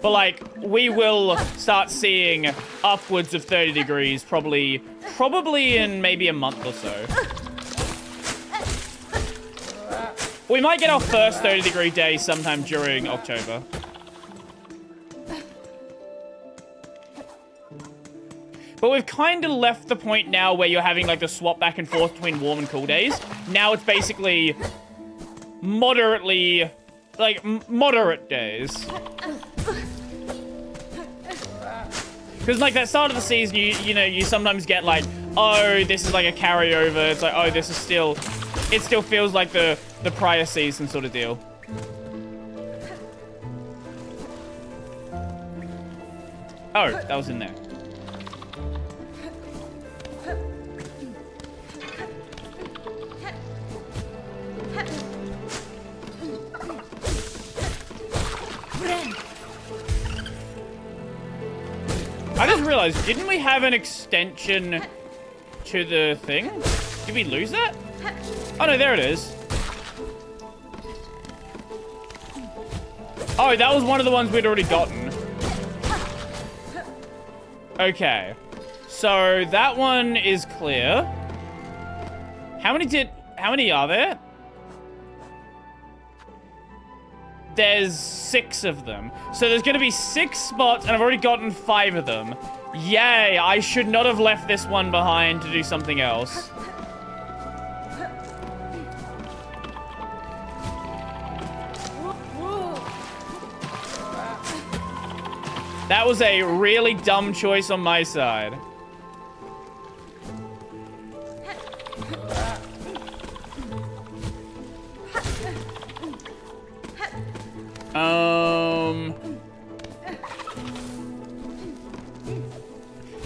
[SPEAKER 2] But, like, we will start seeing upwards of 30 degrees probably in maybe a month or so. We might get our first 30-degree day sometime during October. But we've kind of left the point now where you're having, like, the swap back and forth between warm and cool days. Now it's basically... moderately, like, moderate days. Because, like, that start of the season, you know, you sometimes get, like, oh, this is, like, a carryover. It's like, oh, this is still, it still feels like the prior season sort of deal. Oh, that was in there. I just realized, didn't we have an extension to the thing? Did we lose that? Oh, no, there it is. Oh, that was one of the ones we'd already gotten. Okay. So, that one is clear. How many are there? There's 6 of them. So there's gonna be 6 spots, and I've already gotten 5 of them. Yay, I should not have left this one behind to do something else. That was a really dumb choice on my side.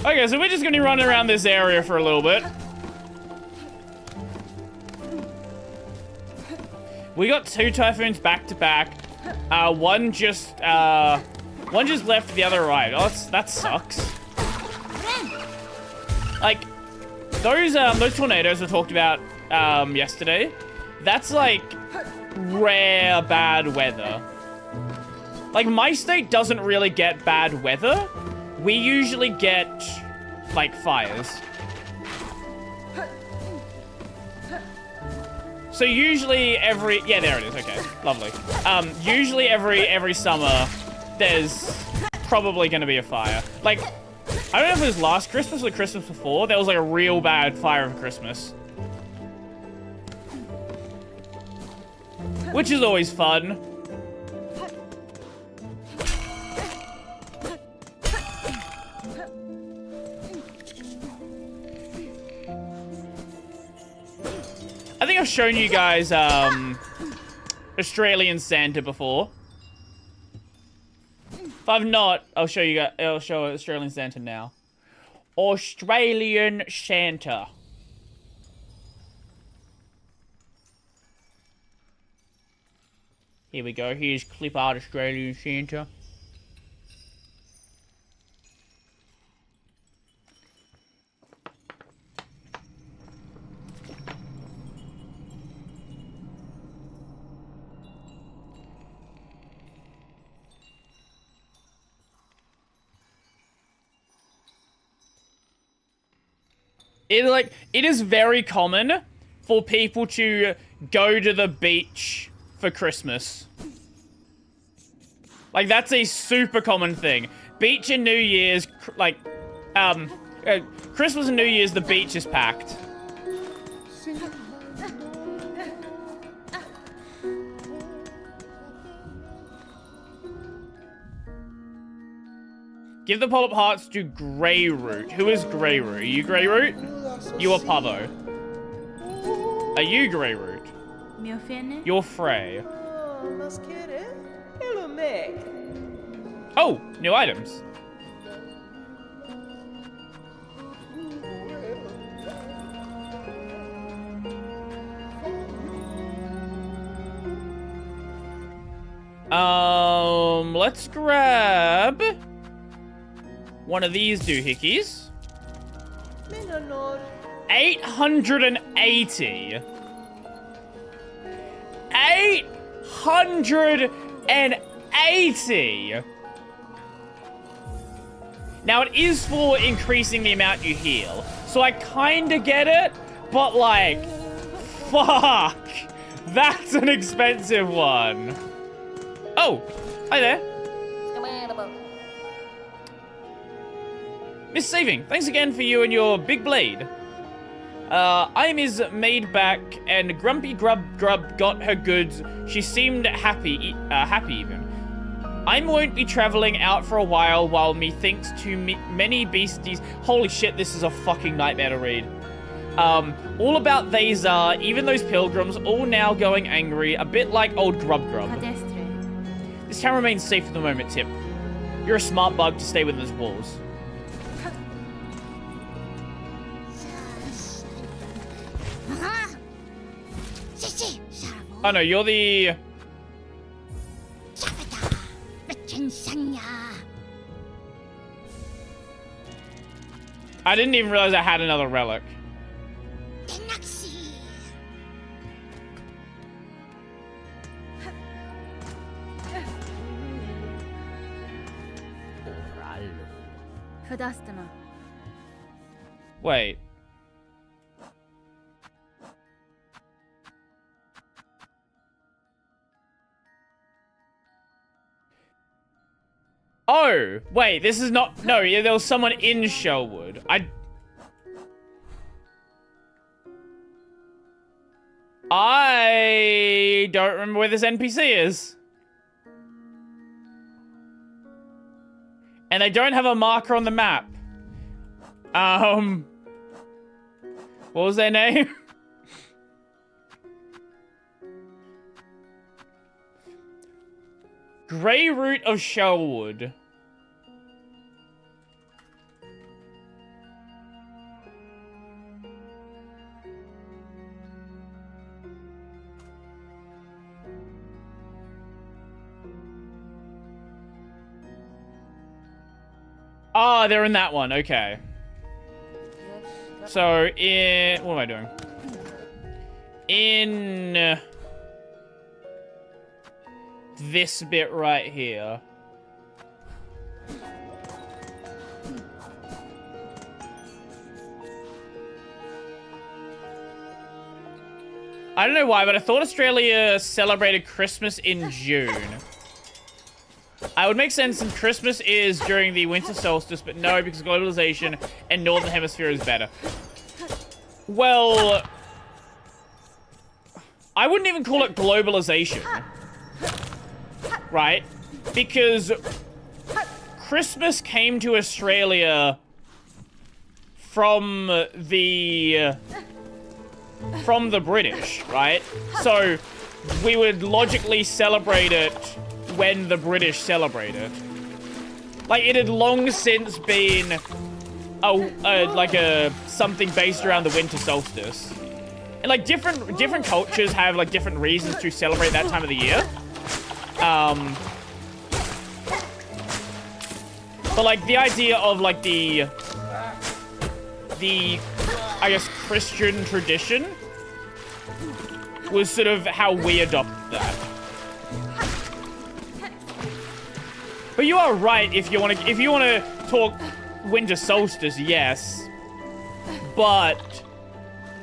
[SPEAKER 2] Okay, so we're just gonna be running around this area for a little bit. We got 2 typhoons back to back. One just left, the other right. Oh, that sucks. Like, those tornadoes we talked about yesterday, that's like rare bad weather. Like, my state doesn't really get bad weather. We usually get, like, fires. So usually yeah, there it is, okay, lovely. Usually every summer, there's probably gonna be a fire. Like, I don't know if it was last Christmas or the Christmas before, there was like a real bad fire of Christmas. Which is always fun. I think I've shown you guys Australian Santa before. If I've not, I'll show you guys. I'll show Australian Santa now. Australian Santa. Here we go. Here's clip art Australian Santa. It is very common for people to go to the beach for Christmas. Like, that's a super common thing. Beach and New Year's, Christmas and New Year's, the beach is packed. Give the polyp hearts to Grey Root. Who is Grey Root? Are you Grey Root? You are Pavo. Are you Grey Root?
[SPEAKER 6] Mio fine?
[SPEAKER 2] You're Frey. Oh, new items. Let's grab one of these doohickeys. 880. 880. Now, it is for increasing the amount you heal, so I kind of get it, but, like, fuck. That's an expensive one. Oh, hi there. Miss Saving, thanks again for you and your big blade. I'm his maid back, and Grumpy Grub got her goods. She seemed happy even. I won't be traveling out for a while methinks too many beasties. Holy shit, this is a fucking nightmare to read. All about these even those pilgrims, all now going angry, a bit like old Grub.
[SPEAKER 6] Cadestre.
[SPEAKER 2] This town remains safe for the moment, Tip. You're a smart bug to stay within its walls. Oh no, you're the... I didn't even realize I had another relic.
[SPEAKER 6] Fadastana.
[SPEAKER 2] Wait. Oh, wait, this is not... No, yeah, there was someone in Sherwood. I don't remember where this NPC is. And they don't have a marker on the map. What was their name? Grey Root of Sherwood. Ah, they're in that one. Okay. So, what am I doing? In this bit right here. I don't know why, but I thought Australia celebrated Christmas in June. I would make sense since Christmas is during the winter solstice, but no, because globalization and Northern Hemisphere is better. Well, I wouldn't even call it globalization. Right? Because Christmas came to Australia from the British, right? So we would logically celebrate it when the British celebrate it. Like, it had long since been something based around the winter solstice. And like different cultures have like different reasons to celebrate that time of the year. But like the idea of like the I guess Christian tradition was sort of how we adopted that. But you are right if you want to talk winter solstice, yes. but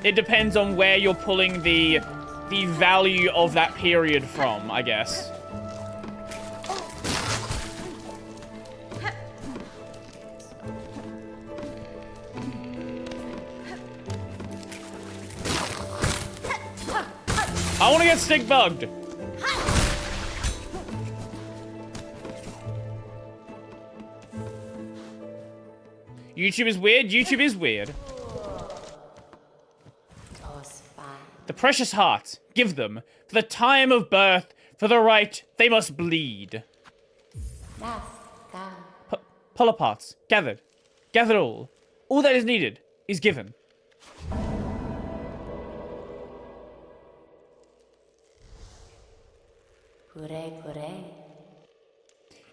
[SPEAKER 2] it depends on where you're pulling the value of that period from, I guess. I want to get stick bugged. YouTube is weird. YouTube is weird. The precious heart, give them. For the time of birth, for the right, they must bleed. Pull parts, gathered. Gathered all. All that is needed is given.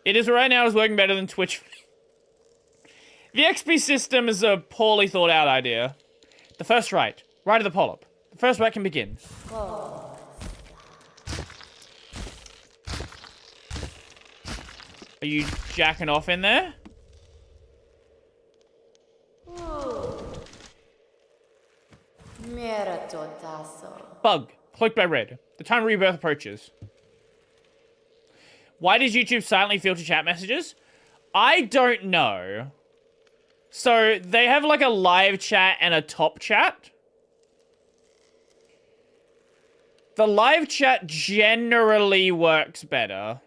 [SPEAKER 2] It is right now is working better than Twitch. The XP system is a poorly thought out idea. The first right of the polyp. The first right can begin. Are you jacking off in there? Bug, cloaked by red. The time of rebirth approaches. Why does YouTube silently filter chat messages? I don't know. So, they have like a live chat and a top chat. The live chat generally works better.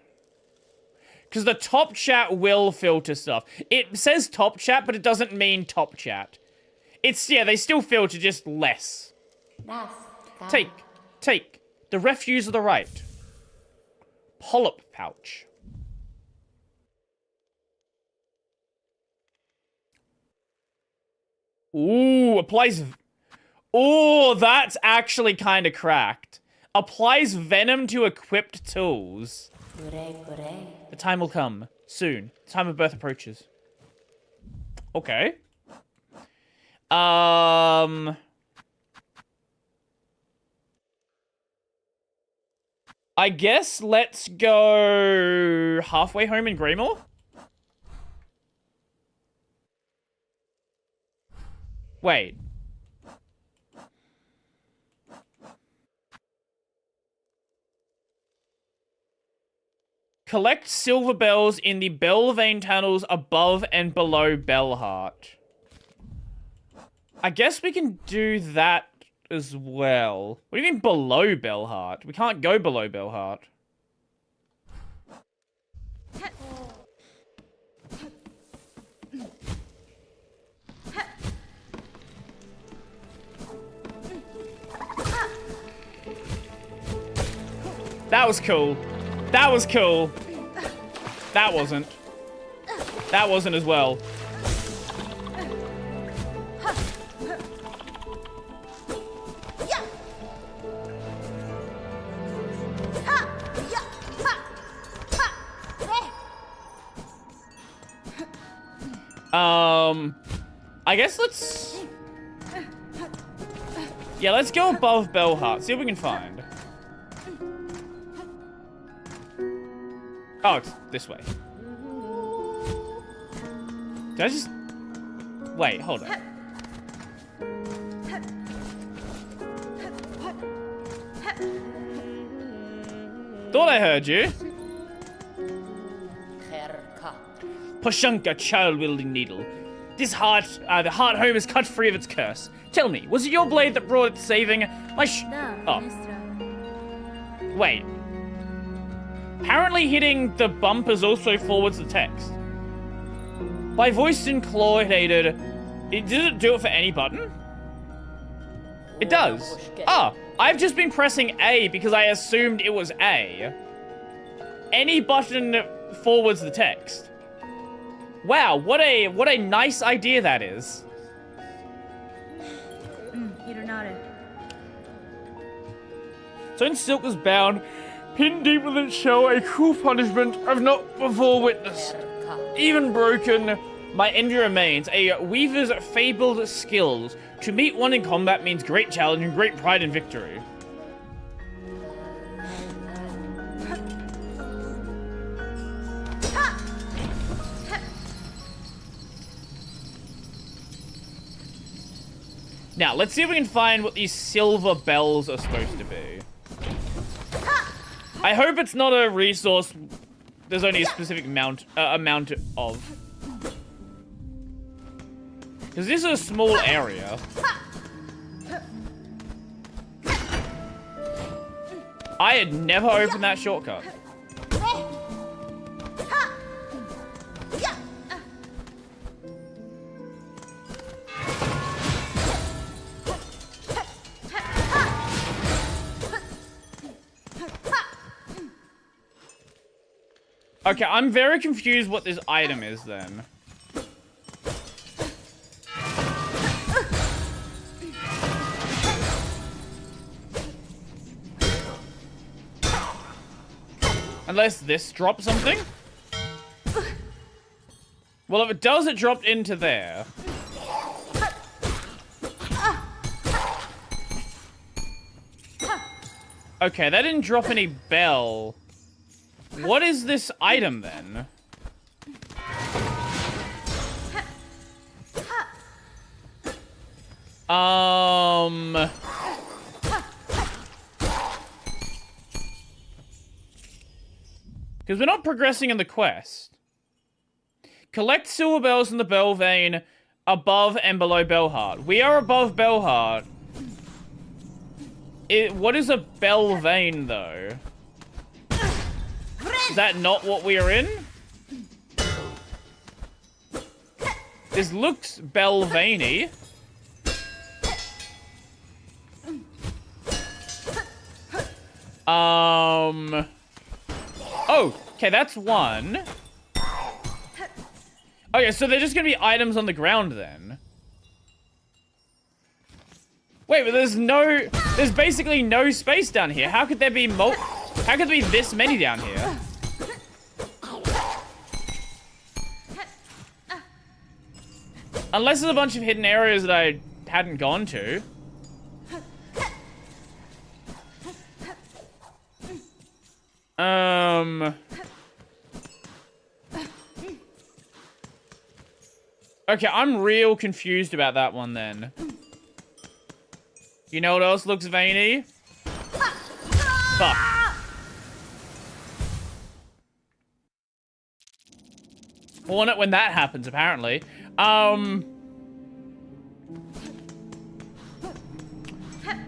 [SPEAKER 2] Because the top chat will filter stuff. It says top chat, but it doesn't mean top chat. It's, yeah, they still filter, just less. Take. The refuse of the right. Polyp pouch. Ooh, applies... Ooh, that's actually kind of cracked. Applies venom to equipped tools. The time will come. Soon. The time of birth approaches. Okay. I guess let's go halfway home in Greymore. Wait. Collect silver bells in the bell vein tunnels above and below Bellheart. I guess we can do that as well. What do you mean below Bellheart? We can't go below Bellheart. That was cool. That was cool. That wasn't. That wasn't as well. I guess let's... Yeah, let's go above Bellheart. See what we can find. Oh, it's this way. Did I just... Wait, hold on. Thought I heard you. Pashanka, child-wielding needle. This heart, the heart home is cut free of its curse. Tell me, was it your blade that brought it saving my Oh. Wait. Apparently hitting the bumpers also forwards the text. By voice included, did it do it for any button? It does. Ah, I've just been pressing A because I assumed it was A. Any button forwards the text. Wow, what a nice idea that is. So in Silk was bound, pinned deep within its shell, a cruel punishment I've not before witnessed. Even broken, my injury remains. A weaver's fabled skills. To meet one in combat means great challenge and great pride in victory. Now, let's see if we can find what these silver bells are supposed to be. I hope it's not a resource there's only a specific amount of. Because this is a small area. I had never opened that shortcut. Okay, I'm very confused what this item is then. Unless this drops something? Well, if it does, it dropped into there. Okay, that didn't drop any bell. What is this item then? Because we're not progressing in the quest. Collect silver bells in the bell vein above and below Bellheart. We are above Bellheart. What is a bell vein, though? Is that not what we are in? This looks bell veiny. Oh, okay, that's one. Okay, so they're just gonna be items on the ground then. Wait, but there's basically no space down here. How could there be how could there be this many down here? Unless there's a bunch of hidden areas that I hadn't gone to. Okay, I'm real confused about that one then. You know what else looks veiny? Fuck. Well, not when that happens, apparently.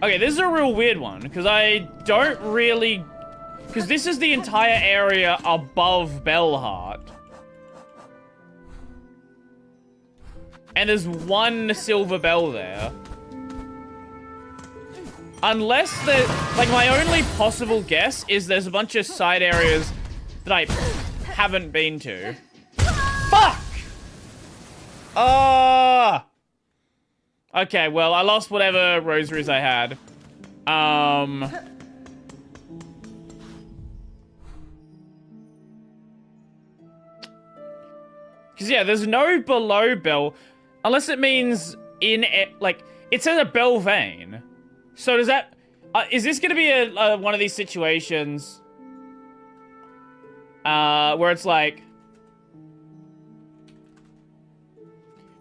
[SPEAKER 2] Okay, this is a real weird one, because I don't really... Because this is the entire area above Bellheart. And there's one silver bell there. Unless the... Like, my only possible guess is there's a bunch of side areas that I haven't been to. Fuck! Okay, well, I lost whatever rosaries I had. Because, yeah, there's no below bell. Unless it means in... Like, it says a bell vein. So does that... is this going to be one of these situations... where it's like...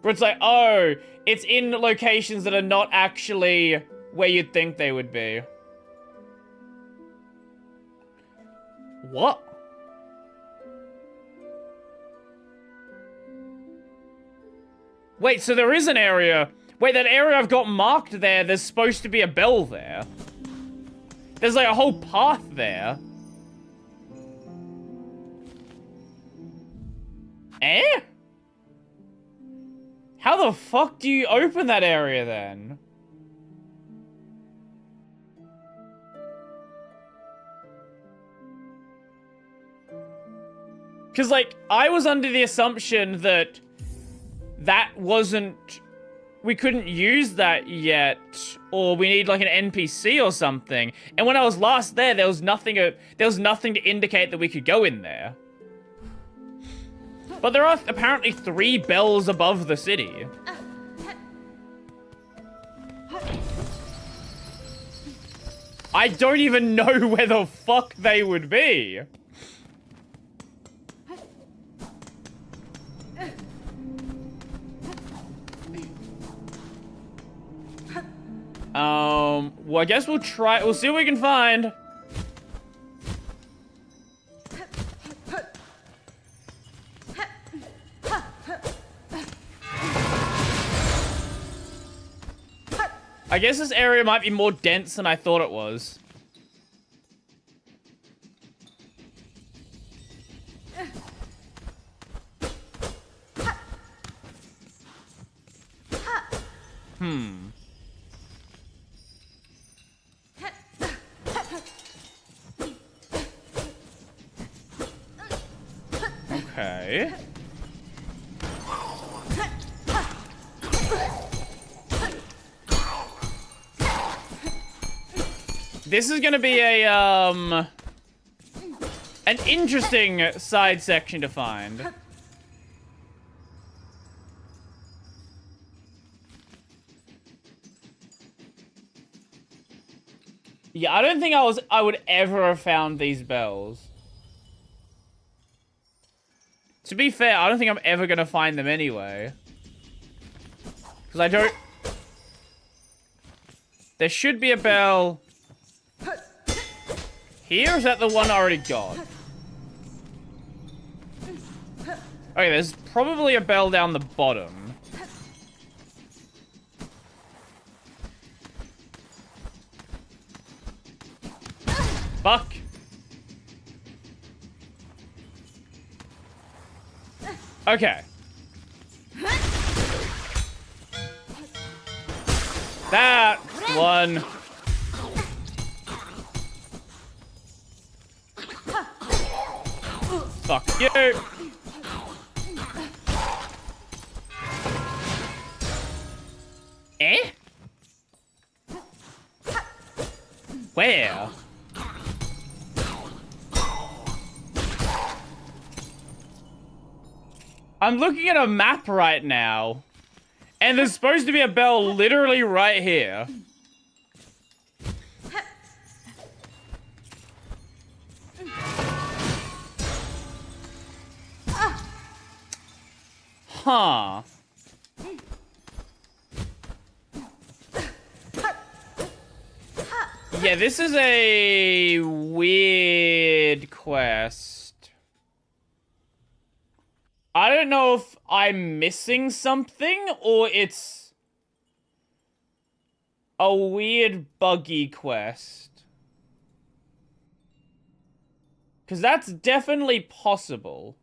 [SPEAKER 2] Where it's like, oh, it's in locations that are not actually where you'd think they would be. What? Wait, so there is an area... Wait, that area I've got marked there, there's supposed to be a bell there. There's like a whole path there. Eh? How the fuck do you open that area then? Because, like, I was under the assumption that that wasn't... We couldn't use that yet, or we need, like, an NPC or something. And when I was last there, there was nothing to indicate that we could go in there. But there are apparently 3 bells above the city. I don't even know where the fuck they would be. Well, I guess we'll try. We'll see what we can find. I guess this area might be more dense than I thought it was. Okay. This is gonna be a, an interesting side section to find. Yeah, I don't think I would ever have found these bells. To be fair, I don't think I'm ever gonna find them anyway. Because I don't... There should be a bell... Here? Is that the one I already got? Okay, there's probably a bell down the bottom. Fuck. Okay. That one. Fuck you. Eh? Where? I'm looking at a map right now, and there's supposed to be a bell literally right here. Huh. Yeah, this is a weird quest. I don't know if I'm missing something or it's a weird buggy quest. 'Cause that's definitely possible.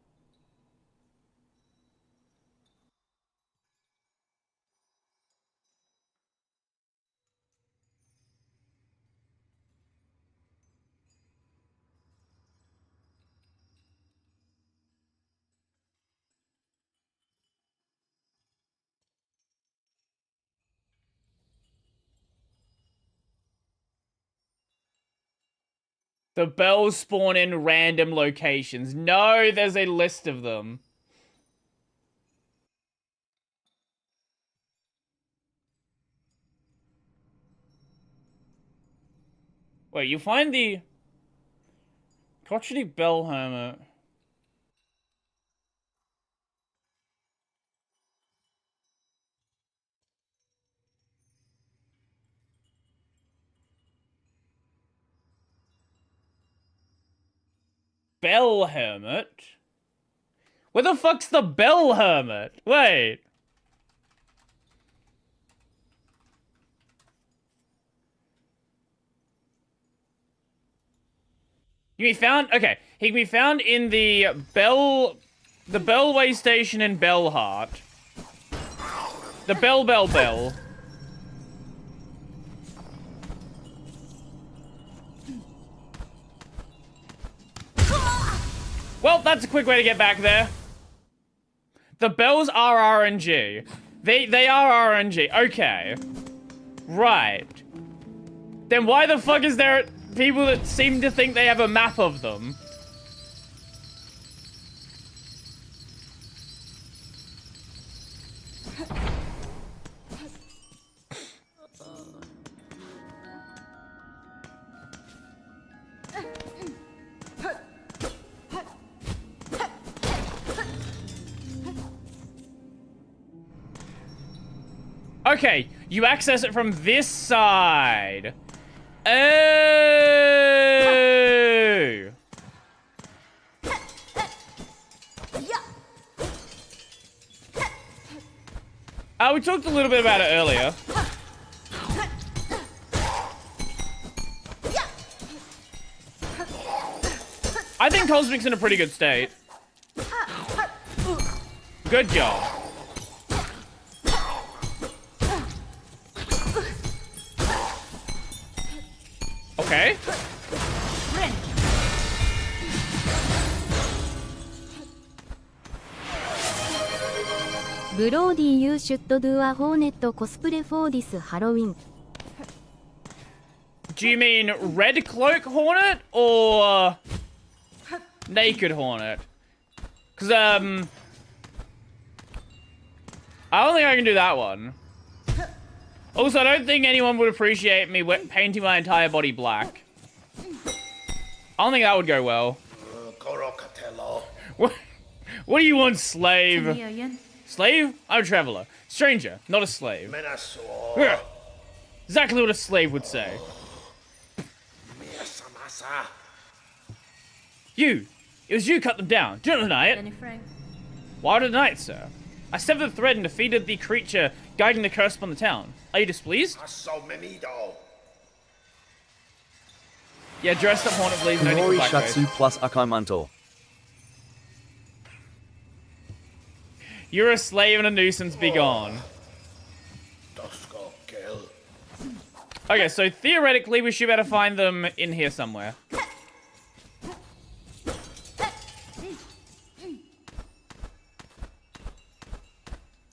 [SPEAKER 2] The bells spawn in random locations. No, there's a list of them. Wait, you find the crotchety bell hermit. Bell hermit? Where the fuck's the bell hermit? Wait. He can be found, okay, he can be found in the Bellway station in Bellheart. The Bell. Well, that's a quick way to get back there. The bells are RNG. They are RNG. Okay. Right. Then why the fuck is there people that seem to think they have a map of them? Okay, you access it from this side. Oh! We talked a little bit about it earlier. I think Cosmic's in a pretty good state. Good job. Okay.
[SPEAKER 3] Brody, you should do a Hornet cosplay for this Halloween.
[SPEAKER 2] Do you mean Red Cloak Hornet or Naked Hornet? Because, I don't think I can do that one. Also, I don't think anyone would appreciate me painting my entire body black. I don't think that would go well. What do you want, slave? Slave? I'm a traveler. Stranger, not a slave. Exactly what a slave would say. You! It was you who cut them down. Do not deny it. Why deny it, sir? I severed the thread and defeated the creature guiding the curse upon the town. Are you displeased? Yeah, dressed up Hornet, please. No need for
[SPEAKER 5] Kumori
[SPEAKER 2] blackface.
[SPEAKER 5] Shatsu plus Akaimanto.
[SPEAKER 2] You're a slave and a nuisance, be gone. Okay, so theoretically, we should be able to find them in here somewhere.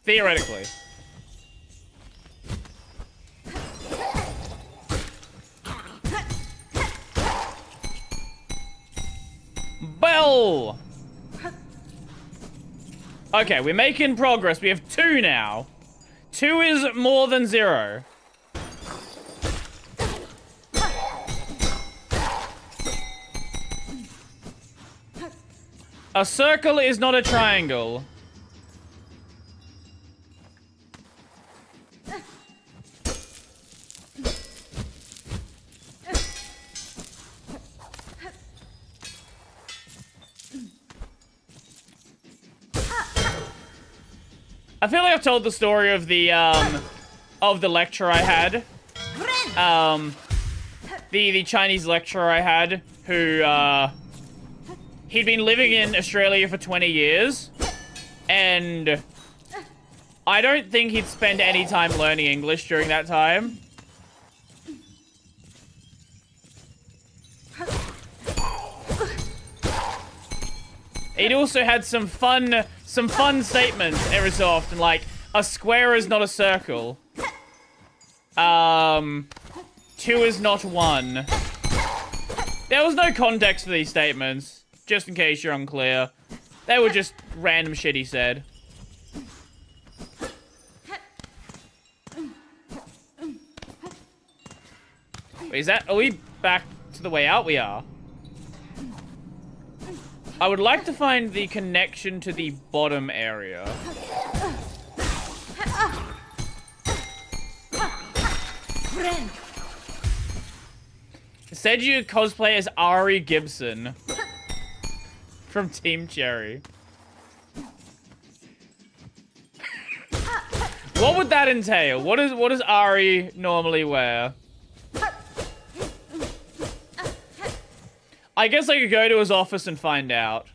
[SPEAKER 2] Theoretically. Bell! Okay, we're making progress. We have 2 now. 2 is more than 0. A circle is not a triangle. I feel like I've told the story of the lecturer I had. The Chinese lecturer I had who, he'd been living in Australia for 20 years. And I don't think he'd spend any time learning English during that time. He'd also had some fun statements every so often, like, a square is not a circle. 2 is not 1. There was no context for these statements, just in case you're unclear. They were just random shit he said. Wait, are we back to the way out? We are. I would like to find the connection to the bottom area. Said you cosplay as Ari Gibson from Team Cherry. What would that entail? What does Ari normally wear? I guess I could go to his office and find out.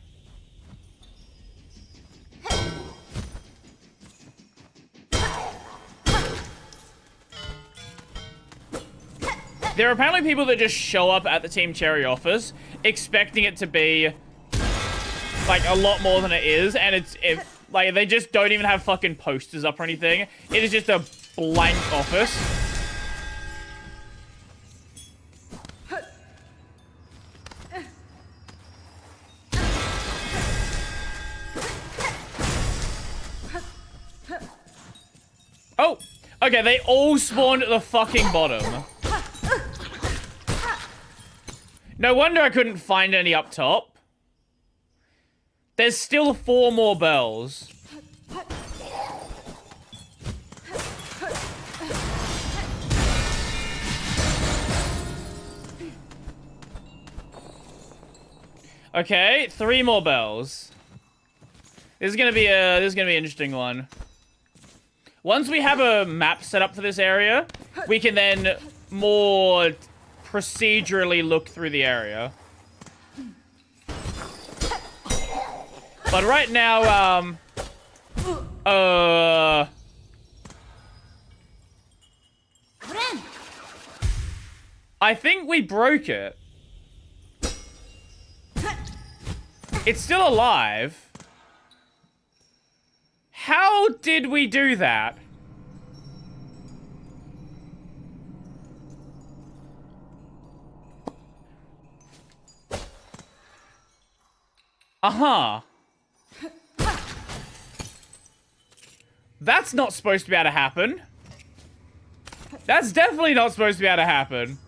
[SPEAKER 2] There are apparently people that just show up at the Team Cherry office expecting it to be like a lot more than it is, and like they just don't even have fucking posters up or anything. It is just a blank office. Oh, okay, they all spawned at the fucking bottom. No wonder I couldn't find any up top. There's still 4 more bells. Okay, 3 more bells. This is gonna be an interesting one. Once we have a map set up for this area, we can then more procedurally look through the area. But right now, I think we broke it. It's still alive. How did we do that? Uh-huh. That's not supposed to be able to happen. That's definitely not supposed to be able to happen.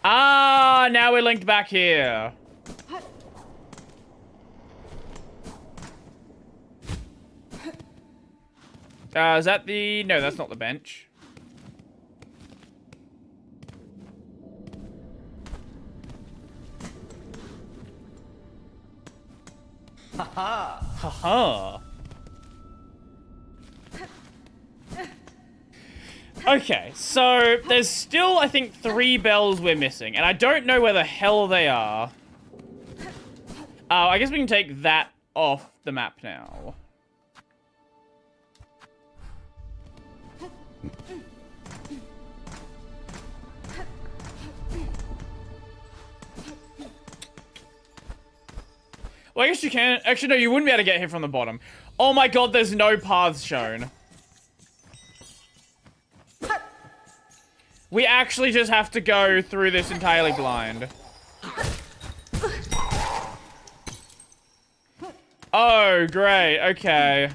[SPEAKER 2] Ah, now we're linked back here. Is that the... No, that's not the bench. Haha. Haha. Okay, so there's still, I think, 3 bells we're missing, and I don't know where the hell they are. I guess we can take that off the map now. Well, I guess you can. Actually, no, you wouldn't be able to get here from the bottom. Oh my god, there's no paths shown. We actually just have to go through this entirely blind. Oh, great. Okay.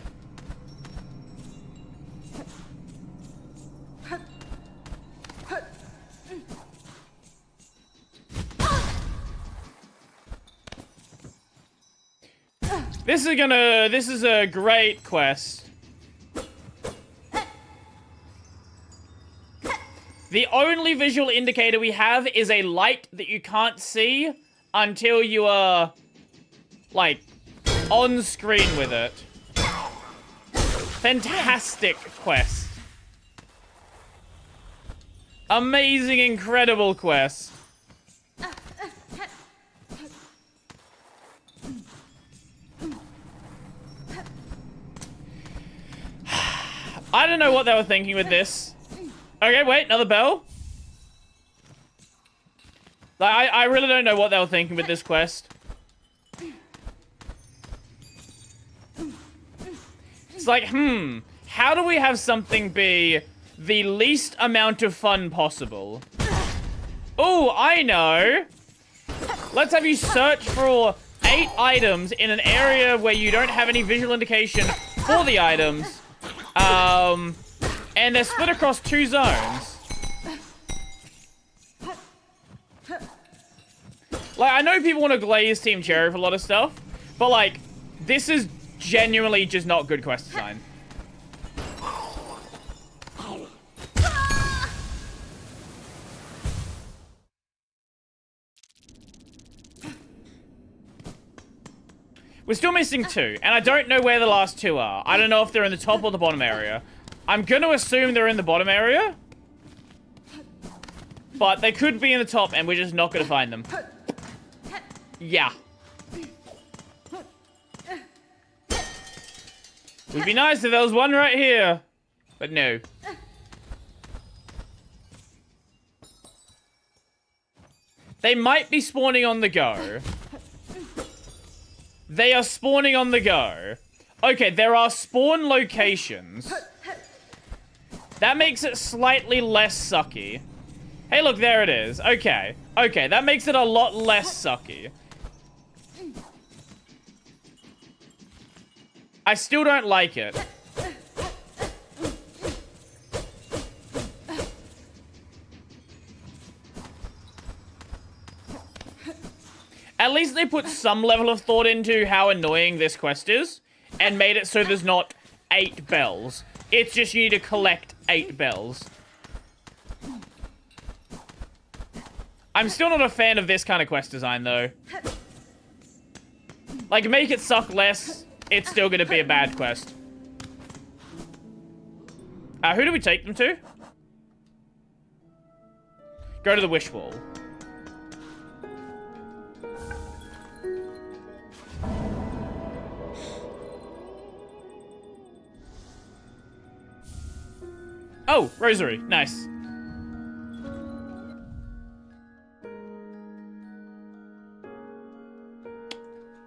[SPEAKER 2] This is a great quest. The only visual indicator we have is a light that you can't see until you are, like, on screen with it. Fantastic quest. Amazing, incredible quest. I don't know what they were thinking with this. Okay, wait, another bell? Like, I really don't know what they were thinking with this quest. It's like, how do we have something be the least amount of fun possible? Oh, I know! Let's have you search for 8 items in an area where you don't have any visual indication for the items. And they're split across 2 zones. Like, I know people want to glaze Team Cherry for a lot of stuff, but, like, this is genuinely just not good quest design. We're still missing 2, and I don't know where the last 2 are. I don't know if they're in the top or the bottom area. I'm gonna assume they're in the bottom area. But they could be in the top, and we're just not gonna find them. Yeah. Would be nice if there was one right here. But no. They might be spawning on the go. They are spawning on the go. Okay, there are spawn locations. That makes it slightly less sucky. Hey, look, there it is. Okay. Okay, that makes it a lot less sucky. I still don't like it. At least they put some level of thought into how annoying this quest is, and made it so there's not 8 bells. It's just you need to collect 8 bells. I'm still not a fan of this kind of quest design, though. Like, make it suck less, it's still gonna be a bad quest. Who do we take them to? Go to the wish wall. Oh, rosary. Nice.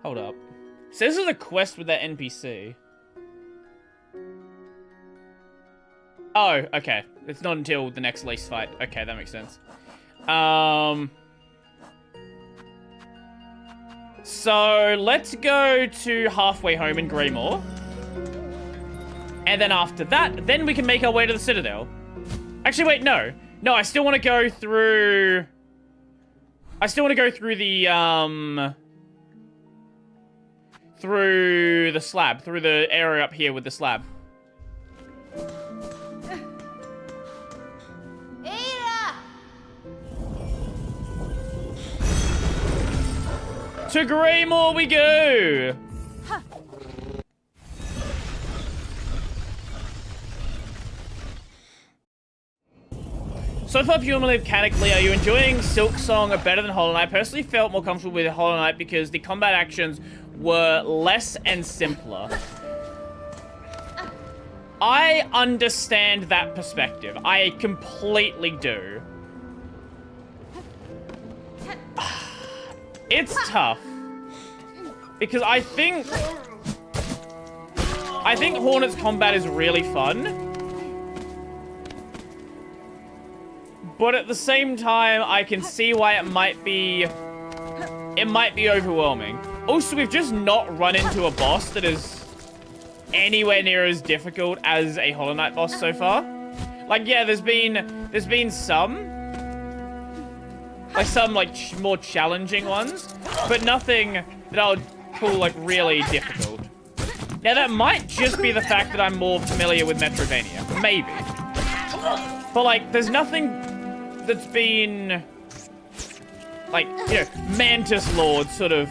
[SPEAKER 2] Hold up. So this is a quest with that NPC. Oh, okay. It's not until the next lease fight. Okay, that makes sense. So let's go to halfway home in Greymore. And then after that, then we can make our way to the Citadel. Actually, wait, no. No, I still want to go through... I still want to go through the, through the slab. Through the area up here with the slab. To Greymore we go! So far, purely mechanically, are you enjoying Silksong better than Hollow Knight? I personally felt more comfortable with Hollow Knight because the combat actions were less and simpler. I understand that perspective. I completely do. It's tough. Because I think Hornet's combat is really fun. But at the same time, I can see why it might be overwhelming. Also, we've just not run into a boss that is anywhere near as difficult as a Hollow Knight boss so far. Like, yeah, there's been some more challenging ones, but nothing that I would call like really difficult. Now that might just be the fact that I'm more familiar with Metroidvania, maybe. But like, there's nothing that's been like, you know, Mantis Lord sort of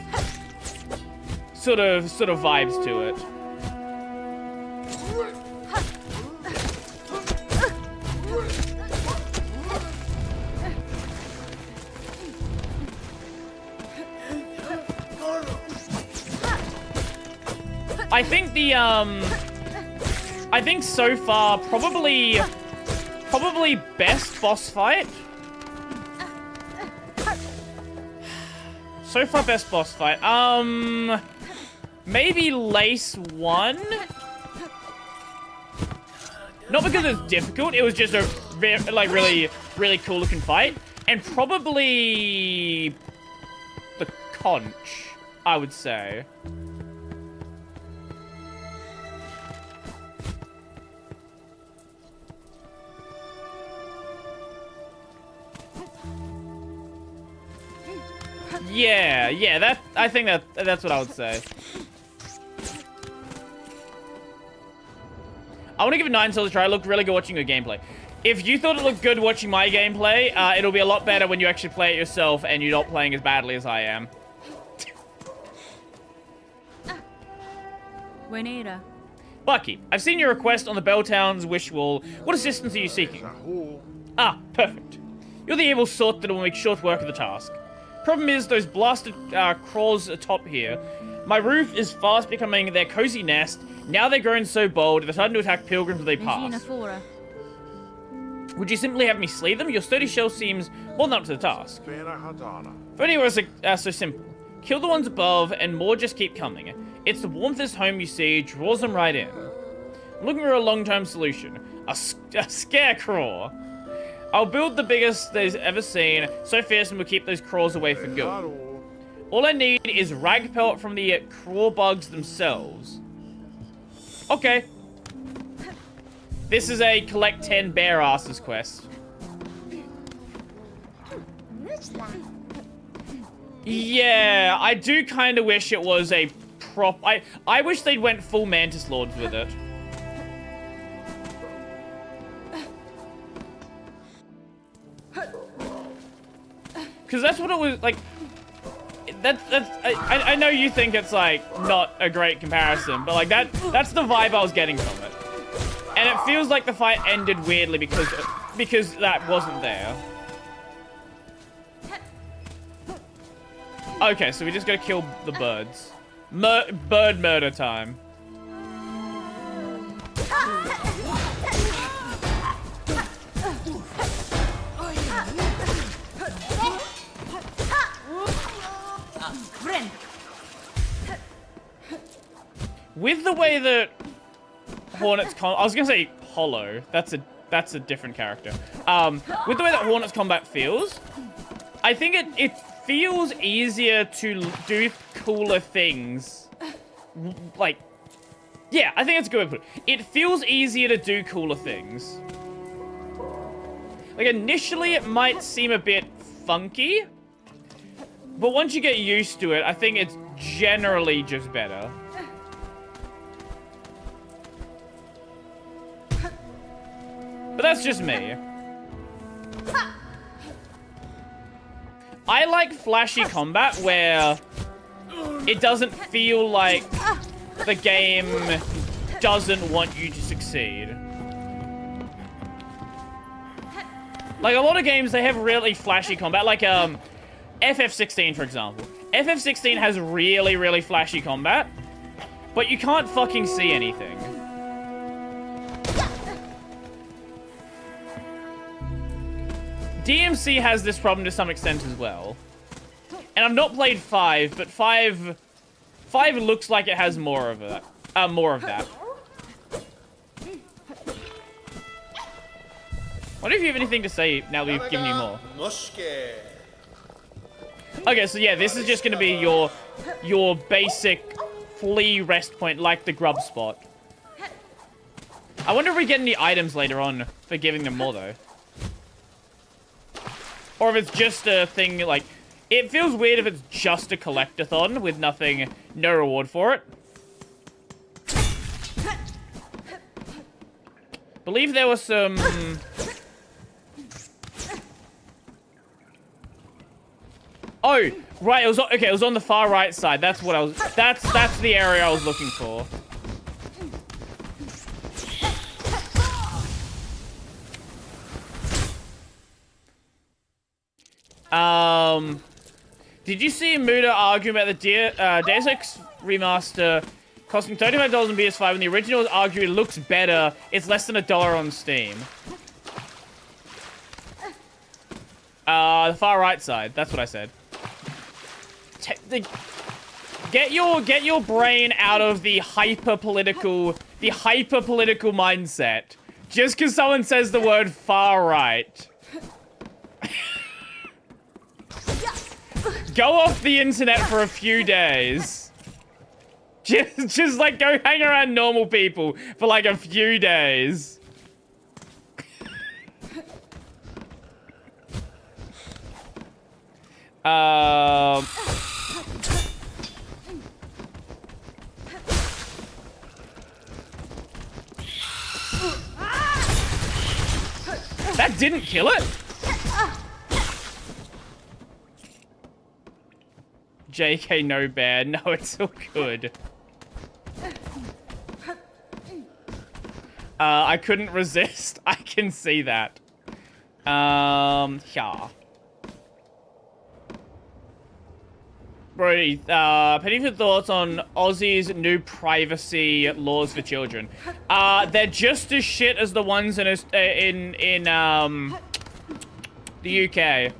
[SPEAKER 2] vibes to it. I think so far probably best boss fight. So far best boss fight. Maybe Lace 1. Not because it's difficult, it was just a like really cool looking fight, and probably the Conch, I would say. Yeah, I think that's what I would say. I want to give it 9 stars a try. It looked really good watching your gameplay. If you thought it looked good watching my gameplay, it'll be a lot better when you actually play it yourself and you're not playing as badly as I am.
[SPEAKER 6] Buenera.
[SPEAKER 2] Bucky, I've seen your request on the Belltown's wish wall. What assistance are you seeking? Ah, perfect. You're the able sort that will make short work of the task. Problem is, those blasted crawls atop here. My roof is fast becoming their cozy nest. Now they're grown so bold, they're starting to attack pilgrims as they pass. Would you simply have me slay them? Your sturdy shell seems more than up to the task. If only it was so simple. Kill the ones above, and more just keep coming. It's the warmth of this home you see, draws them right in. I'm looking for a long-term solution. A scarecrow. I'll build the biggest they've ever seen, so fierce and we'll keep those crawls away for good. All I need is rag pelt from the crawl bugs themselves. Okay. This is a collect 10 bear asses quest. Yeah, I do kind of wish it was a prop. I wish they'd went full Mantis Lords with it. Because that's what it was like. I know you think it's like not a great comparison, but like that's the vibe I was getting from it. And it feels like the fight ended weirdly because that wasn't there. Okay, so we just gotta kill the birds. Bird murder time. With the way that Hornet's I was gonna say Hollow. That's a different character. With the way that Hornet's combat feels, I think it feels easier to do cooler things. Like, yeah, I think it's a good way to put it. It feels easier to do cooler things. Like, initially it might seem a bit funky, but once you get used to it, I think it's generally just better. But that's just me. I like flashy combat where it doesn't feel like the game doesn't want you to succeed. Like, a lot of games, they have really flashy combat. Like, FF16, for example. FF16 has really, really flashy combat, but you can't fucking see anything. DMC has this problem to some extent as well. And I've not played 5, but 5 looks like it has more of that. What if you have anything to say now that we've given you more? Okay, so yeah, this is just gonna be your basic flea rest point, like the grub spot. I wonder if we get any items later on for giving them more, though. Or if it's just a thing, like... It feels weird if it's just a collectathon with no reward for it. Believe there was some... Oh, right, it was on the far right side. That's what I was... That's the area I was looking for. Did you see Muda arguing about the Deus Ex remaster costing $35 on PS5 and the original was arguing it looks better, it's less than $1 on Steam? The far right side, that's what I said. Get your brain out of the hyper-political mindset. Just because someone says the word far right. Go off the internet for a few days. Just like go hang around normal people for like a few days. That didn't kill it. JK, no bad. No, it's all good. I couldn't resist. I can see that. Yeah. Brody, Penny for thoughts on Aussie's new privacy laws for children. They're just as shit as the ones in the UK.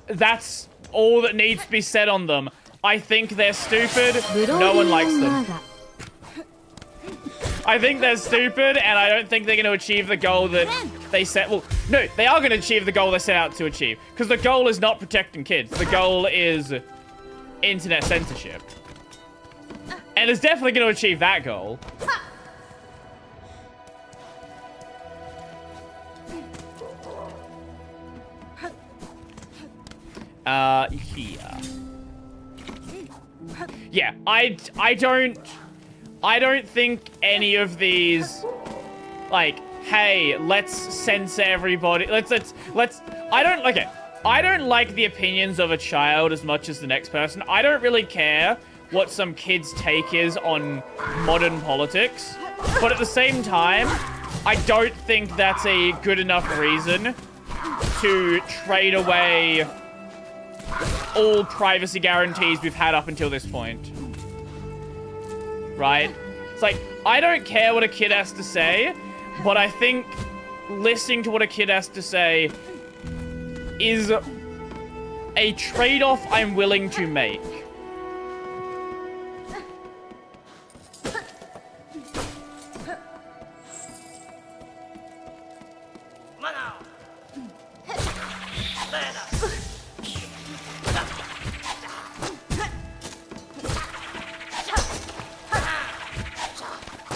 [SPEAKER 2] That's all that needs to be said on them. I think they're stupid. No one likes them. I think they're stupid, and I don't think they're going to achieve the goal that they set. Well, no, they are going to achieve the goal they set out to achieve. Because the goal is not protecting kids. The goal is internet censorship. And it's definitely going to achieve that goal. Yeah, I don't think any of these, like, hey, let's censor everybody. Let's. I don't like the opinions of a child as much as the next person. I don't really care what some kid's take is on modern politics. But at the same time, I don't think that's a good enough reason to trade away all privacy guarantees we've had up until this point. Right? It's like, I don't care what a kid has to say, but I think listening to what a kid has to say is a trade-off I'm willing to make.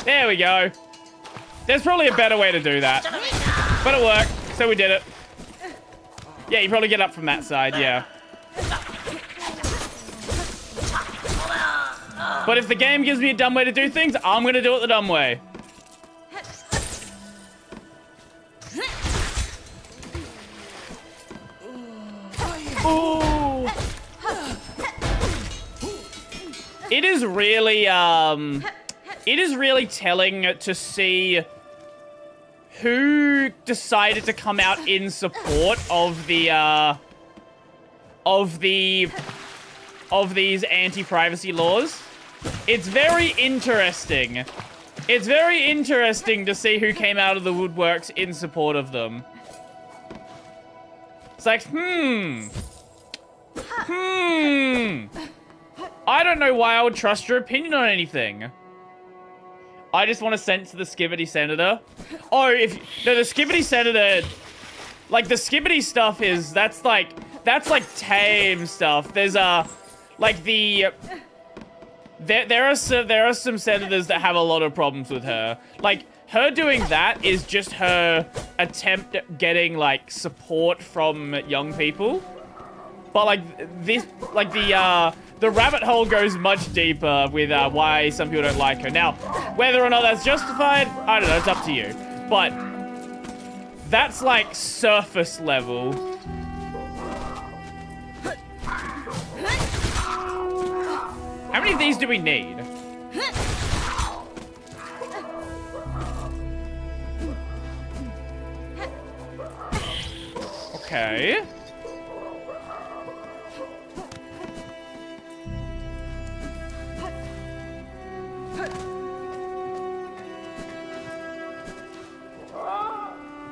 [SPEAKER 2] There we go. There's probably a better way to do that. But it worked, so we did it. Yeah, you probably get up from that side, yeah. But if the game gives me a dumb way to do things, I'm gonna do it the dumb way. Ooh. It is really telling to see who decided to come out in support of these anti-privacy laws. It's very interesting. It's very interesting to see who came out of the woodworks in support of them. It's like, I don't know why I would trust your opinion on anything. I just want to censor the Skibbity Senator. Oh, the Skibbity Senator, like the Skibbity stuff is, that's like tame stuff. There's there are some senators that have a lot of problems with her. Like, her doing that is just her attempt at getting, like, support from young people. But, like, this, like, the rabbit hole goes much deeper with why some people don't like her. Now, whether or not that's justified, I don't know, it's up to you. But that's, like, surface level. How many of these do we need? Okay.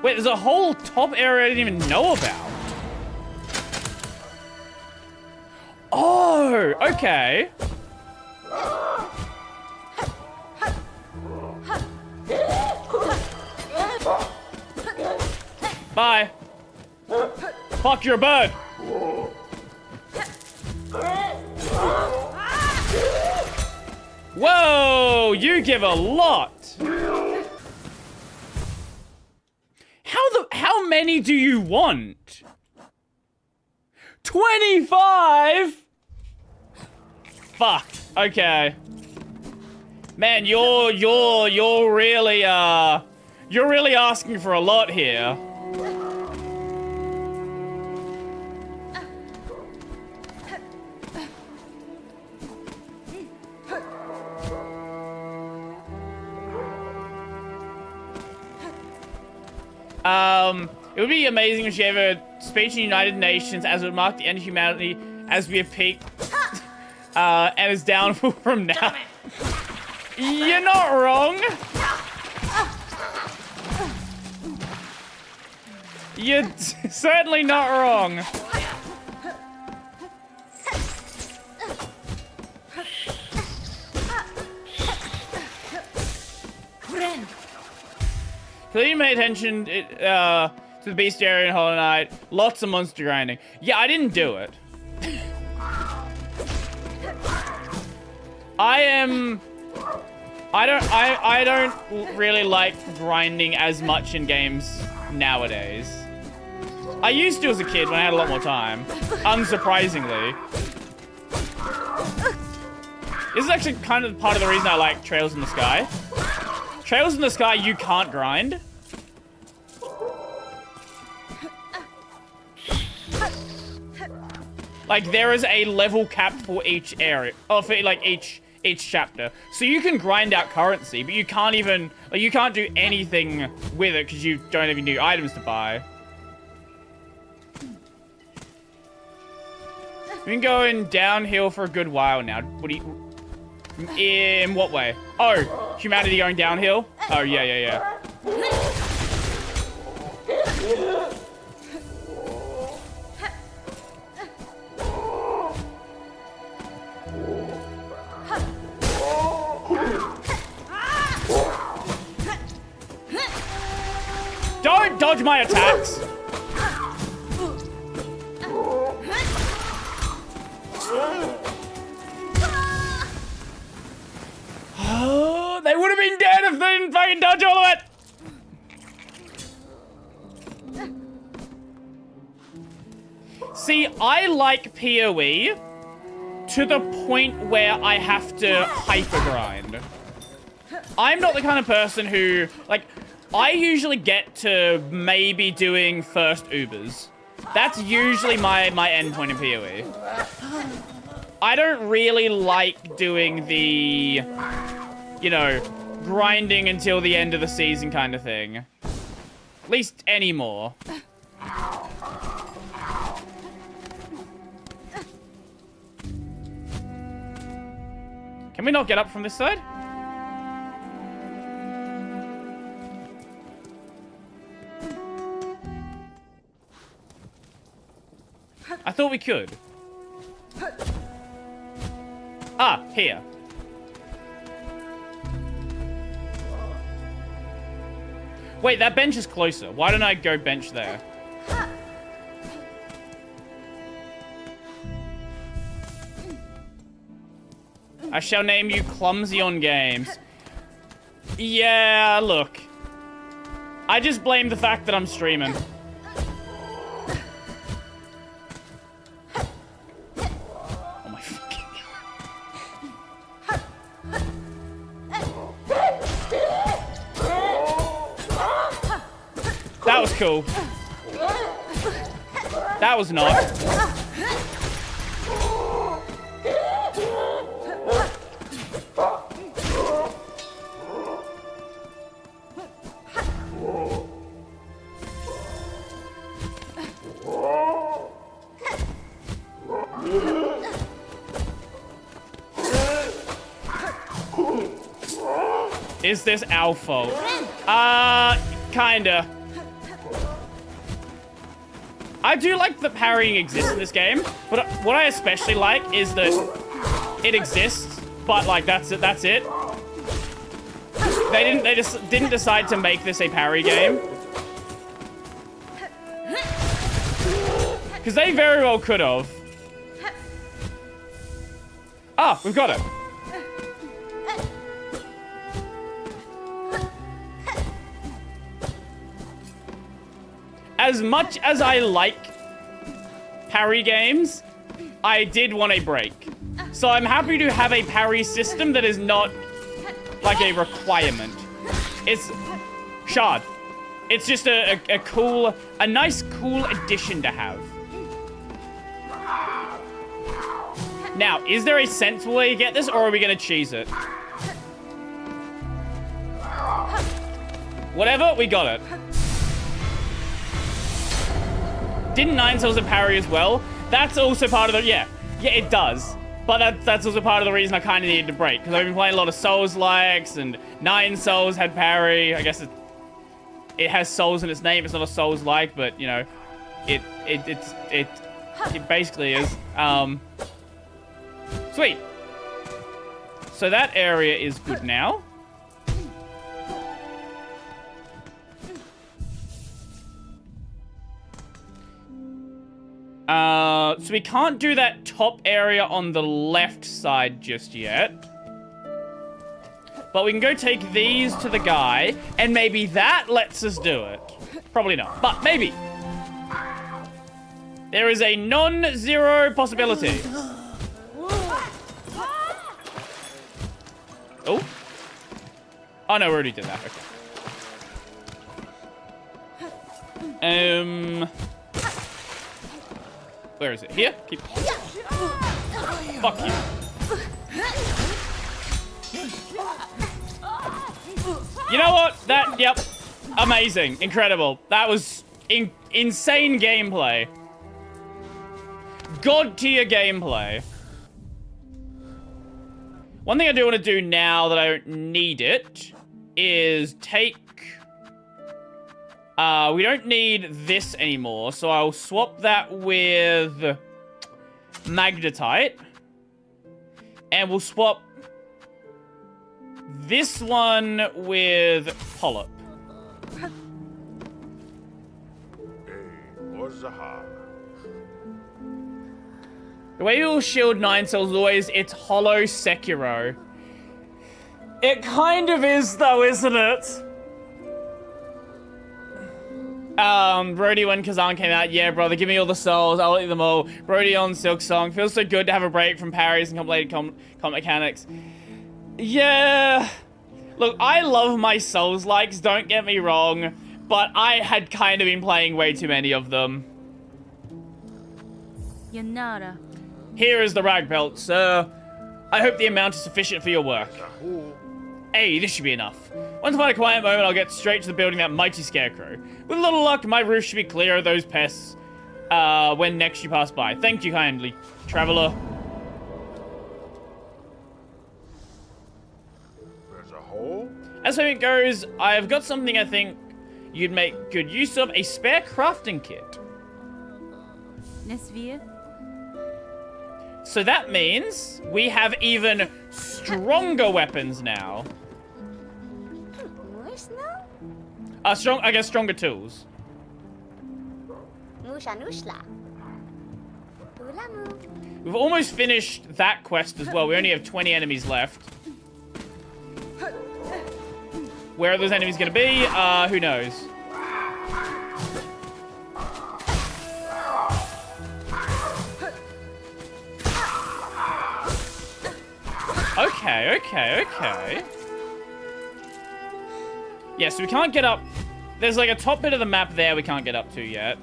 [SPEAKER 2] Wait, there's a whole top area I didn't even know about. Oh, okay. Bye. Fuck, you're a bird. Whoa, you give a lot. How many do you want? 25? Fuck. Okay. Man, you're really asking for a lot here. It would be amazing if she gave a speech in the United Nations as it would mark the end of humanity as we have peaked and is downfall from now. You're not wrong. You're certainly not wrong. So you made attention to the bestiary in Hollow Knight. Lots of monster grinding. Yeah, I didn't do it. I don't really like grinding as much in games nowadays. I used to as a kid when I had a lot more time. Unsurprisingly. This is actually kind of part of the reason I like Trails in the Sky. Trails in the Sky, you can't grind. Like, there is a level cap for each area, or for, like, each chapter. So you can grind out currency, but you can't even, like, you can't do anything with it because you don't have any new items to buy. We've been going downhill for a good while now. What do you... In what way? Oh, humanity going downhill? Oh, yeah. Don't dodge my attacks! Oh, they would have been dead if they didn't fucking dodge all of it! See, I like PoE to the point where I have to hyper grind. I'm not the kind of person who, like, I usually get to maybe doing first Ubers. That's usually my endpoint in PoE. I don't really like doing the, you know, grinding until the end of the season kind of thing. At least anymore. Can we not get up from this side? I thought we could. Ah, here. Wait, that bench is closer. Why don't I go bench there? I shall name you Clumsy on Games. Yeah, look. I just blame the fact that I'm streaming. Oh my fucking God. That was cool. That was not. Is this our fault? Kinda. I do like that parrying exists in this game, but what I especially like is that it exists, but like that's it. That's it. They just didn't decide to make this a parry game, because they very well could have. Ah, we've got it. As much as I like parry games, I did want a break. So I'm happy to have a parry system that is not like a requirement. It's shard. It's just a nice cool addition to have. Now, is there a sensible way to get this, or are we gonna cheese it? Whatever, we got it. Didn't 9 Souls have parry as well? That's also part of the... Yeah, it does. But that's also part of the reason I kind of needed to break. Because I've been playing a lot of Souls-likes, and 9 Souls had parry. I guess it has Souls in its name. It's not a Souls-like, but, you know, it basically is. Sweet. So that area is good now. So we can't do that top area on the left side just yet. But we can go take these to the guy, and maybe that lets us do it. Probably not, but maybe. There is a non-zero possibility. Oh. Oh no, we already did that. Okay. Where is it? Here? Keep... Fuck you. You know what? Yep. Amazing. Incredible. That was insane gameplay. God tier gameplay. One thing I do want to do now that I don't need it is take... we don't need this anymore, so I'll swap that with magnetite. And we'll swap this one with polyp. The way you will shield 9 cells always, it's hollow Sekiro. It kind of is though, isn't it? Brody when Kazan came out, yeah, brother, give me all the souls, I'll eat them all. Brody on Silksong, feels so good to have a break from parries and complicated comp mechanics. Yeah. Look, I love my Souls-likes, don't get me wrong, but I had kind of been playing way too many of them.
[SPEAKER 6] Yanara.
[SPEAKER 2] Here is the rag belt, sir. I hope the amount is sufficient for your work. Hey, this should be enough. Once I find a quiet moment, I'll get straight to the building that mighty scarecrow. With a little luck, my roof should be clear of those pests when next you pass by. Thank you kindly, traveler.
[SPEAKER 1] There's a hole?
[SPEAKER 2] As it goes, I've got something I think you'd make good use of, a spare crafting kit.
[SPEAKER 6] Nesvia.
[SPEAKER 2] So that means we have even stronger weapons now. I guess stronger tools. We've almost finished that quest as well. We only have 20 enemies left. Where are those enemies going to be? Who knows? Okay. Yeah, so we can't get up. There's like a top bit of the map there we can't get up to yet.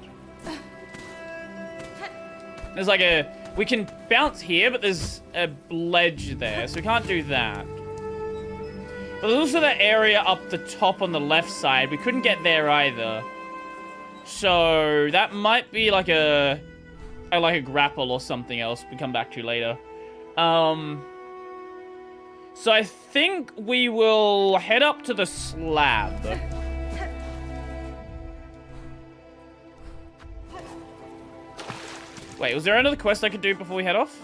[SPEAKER 2] There's like a... We can bounce here, but there's a ledge there, so we can't do that. But there's also that area up the top on the left side. We couldn't get there either. So that might be like a grapple or something else we come back to later. So I think we will head up to the slab. Wait, was there another quest I could do before we head off?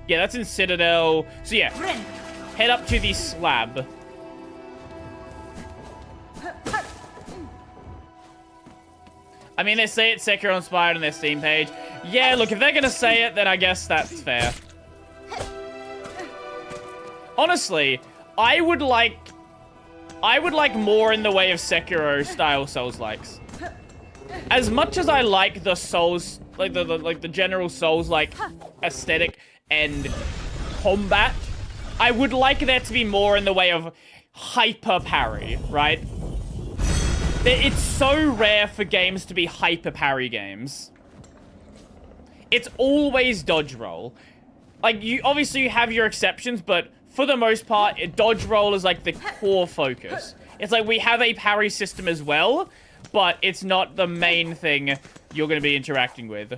[SPEAKER 2] Yeah, that's in Citadel. So yeah, head up to the slab. I mean, they say it's Sekiro inspired on their Steam page. Yeah, look, if they're gonna say it, then I guess that's fair. Honestly, I would like more in the way of Sekiro style Souls-likes. As much as I like the Souls, like the general Souls-like aesthetic and combat, I would like there to be more in the way of hyper parry, right? It's so rare for games to be hyper parry games. It's always dodge roll. Like, you obviously have your exceptions, but for the most part, dodge roll is like the core focus. It's like we have a parry system as well, but it's not the main thing you're going to be interacting with.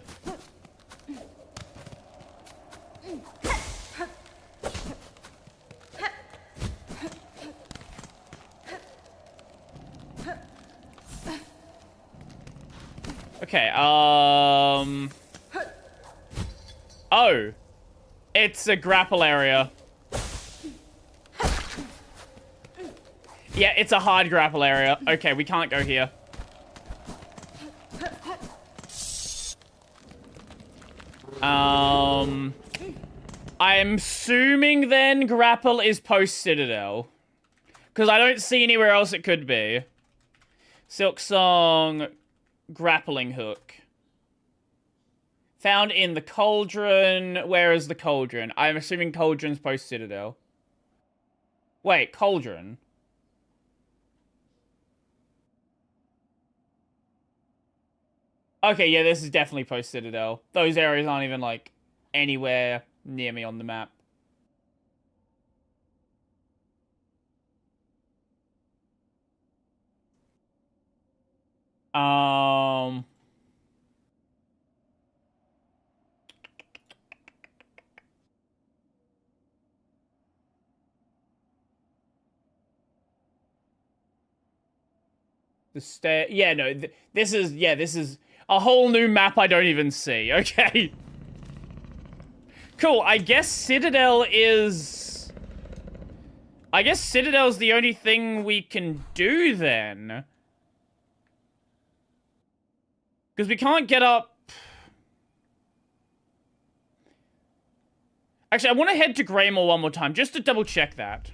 [SPEAKER 2] Okay, oh. It's a grapple area. Yeah, it's a hard grapple area. Okay, we can't go here. I'm assuming then grapple is post-Citadel. Because I don't see anywhere else it could be. Silksong grappling hook. Found in the cauldron. Where is the cauldron? I'm assuming cauldron's post-Citadel. Wait, cauldron? Okay, yeah, this is definitely post-Citadel. Those areas aren't even, like, anywhere near me on the map. The stair. Yeah, no. This is a whole new map I don't even see. Okay. Cool. I guess Citadel's the only thing we can do then. Because we can't get up. Actually, I want to head to Greymore one more time, just to double check that.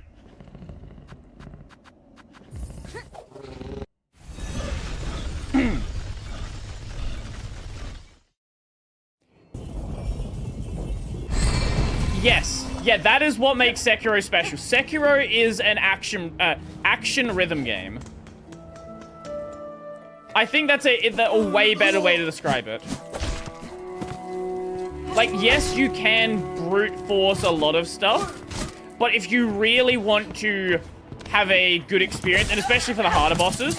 [SPEAKER 2] Yes. Yeah, that is what makes Sekiro special. Sekiro is an action rhythm game. I think that's a way better way to describe it. Like, yes, you can brute force a lot of stuff, but if you really want to have a good experience, and especially for the harder bosses,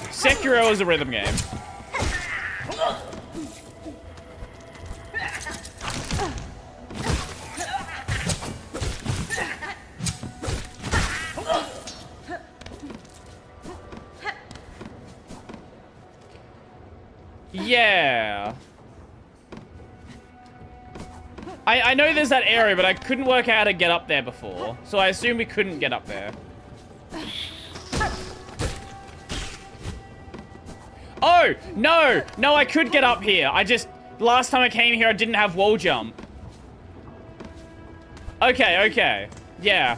[SPEAKER 2] Sekiro is a rhythm game. Yeah. I know there's that area, but I couldn't work out how to get up there before. So I assume we couldn't get up there. Oh, no! No, I could get up here. Last time I came here, I didn't have wall jump. Okay, okay. Yeah.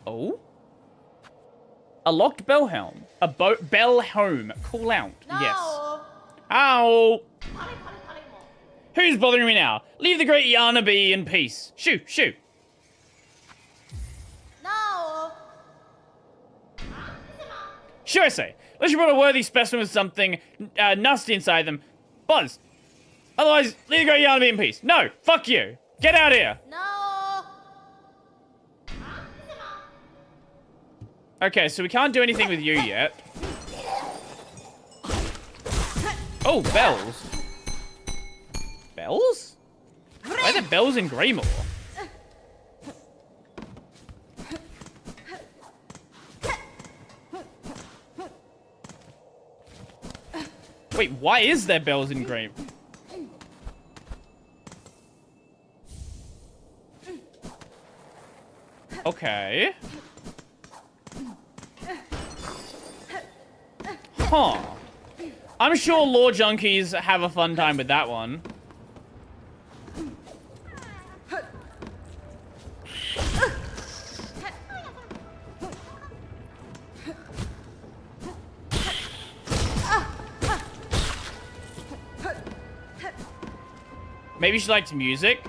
[SPEAKER 2] Oh? A locked bell helm. A bell home. Call out.
[SPEAKER 6] No.
[SPEAKER 2] Yes. Ow! Who's bothering me now? Leave the great Yana be in peace. Shoo, shoo.
[SPEAKER 6] No.
[SPEAKER 2] Sure, I say. Unless you brought a worthy specimen with something nasty inside them. Buzz. Otherwise, leave the great Yana be in peace. No, fuck you. Get out of here.
[SPEAKER 6] No.
[SPEAKER 2] Okay, so we can't do anything with you yet. Oh, bells. Bells? Why are there bells in Greymore? Wait, why is there bells in Greymore? Okay. Huh. I'm sure lore junkies have a fun time with that one. Maybe she likes music?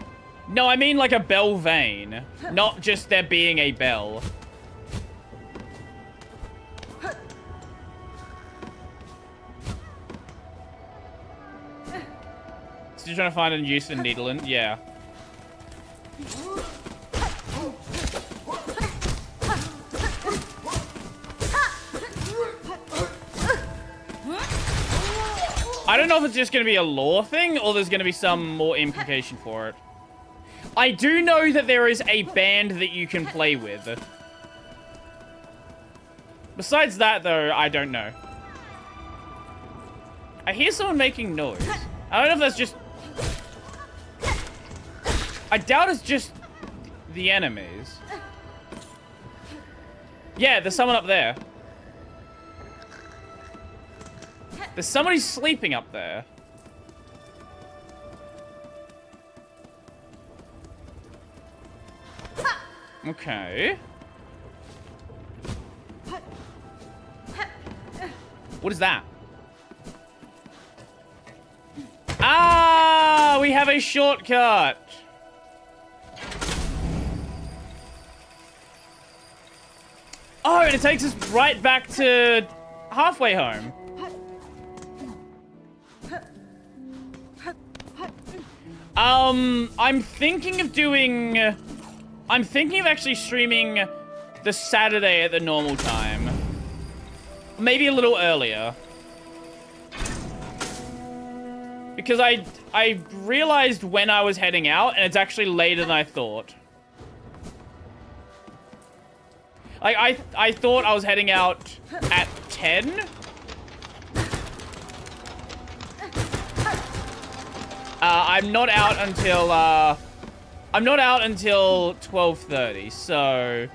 [SPEAKER 2] No, I mean like a bell vein. Not just there being a bell. Still trying to find a use for needling? Yeah. I don't know if it's just going to be a lore thing or there's going to be some more implication for it. I do know that there is a band that you can play with. Besides that, though, I don't know. I hear someone making noise. I don't know if that's just... I doubt it's just the enemies. Yeah, there's someone up there. There's somebody sleeping up there. Okay. What is that? Ah, we have a shortcut. Oh, and it takes us right back to halfway home. I'm thinking of doing... I'm thinking of actually streaming the Saturday at the normal time. Maybe a little earlier. Because I realized when I was heading out, and it's actually later than I thought. Like, I thought I was heading out at 10. I'm not out until, I'm not out until 12:30, so...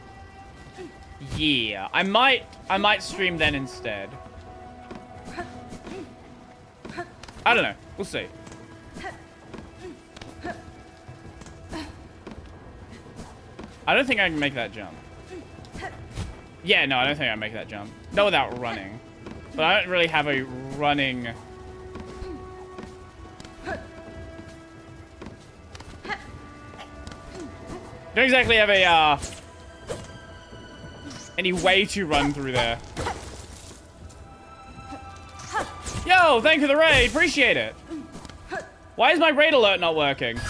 [SPEAKER 2] Yeah, I might stream then instead. I don't know. We'll see. I don't think I can make that jump. Yeah, no, I don't think I can make that jump. Not without running. But I don't really have a running... Don't exactly have a, any way to run through there. Yo, thank you for the raid. Appreciate it. Why is my raid alert not working?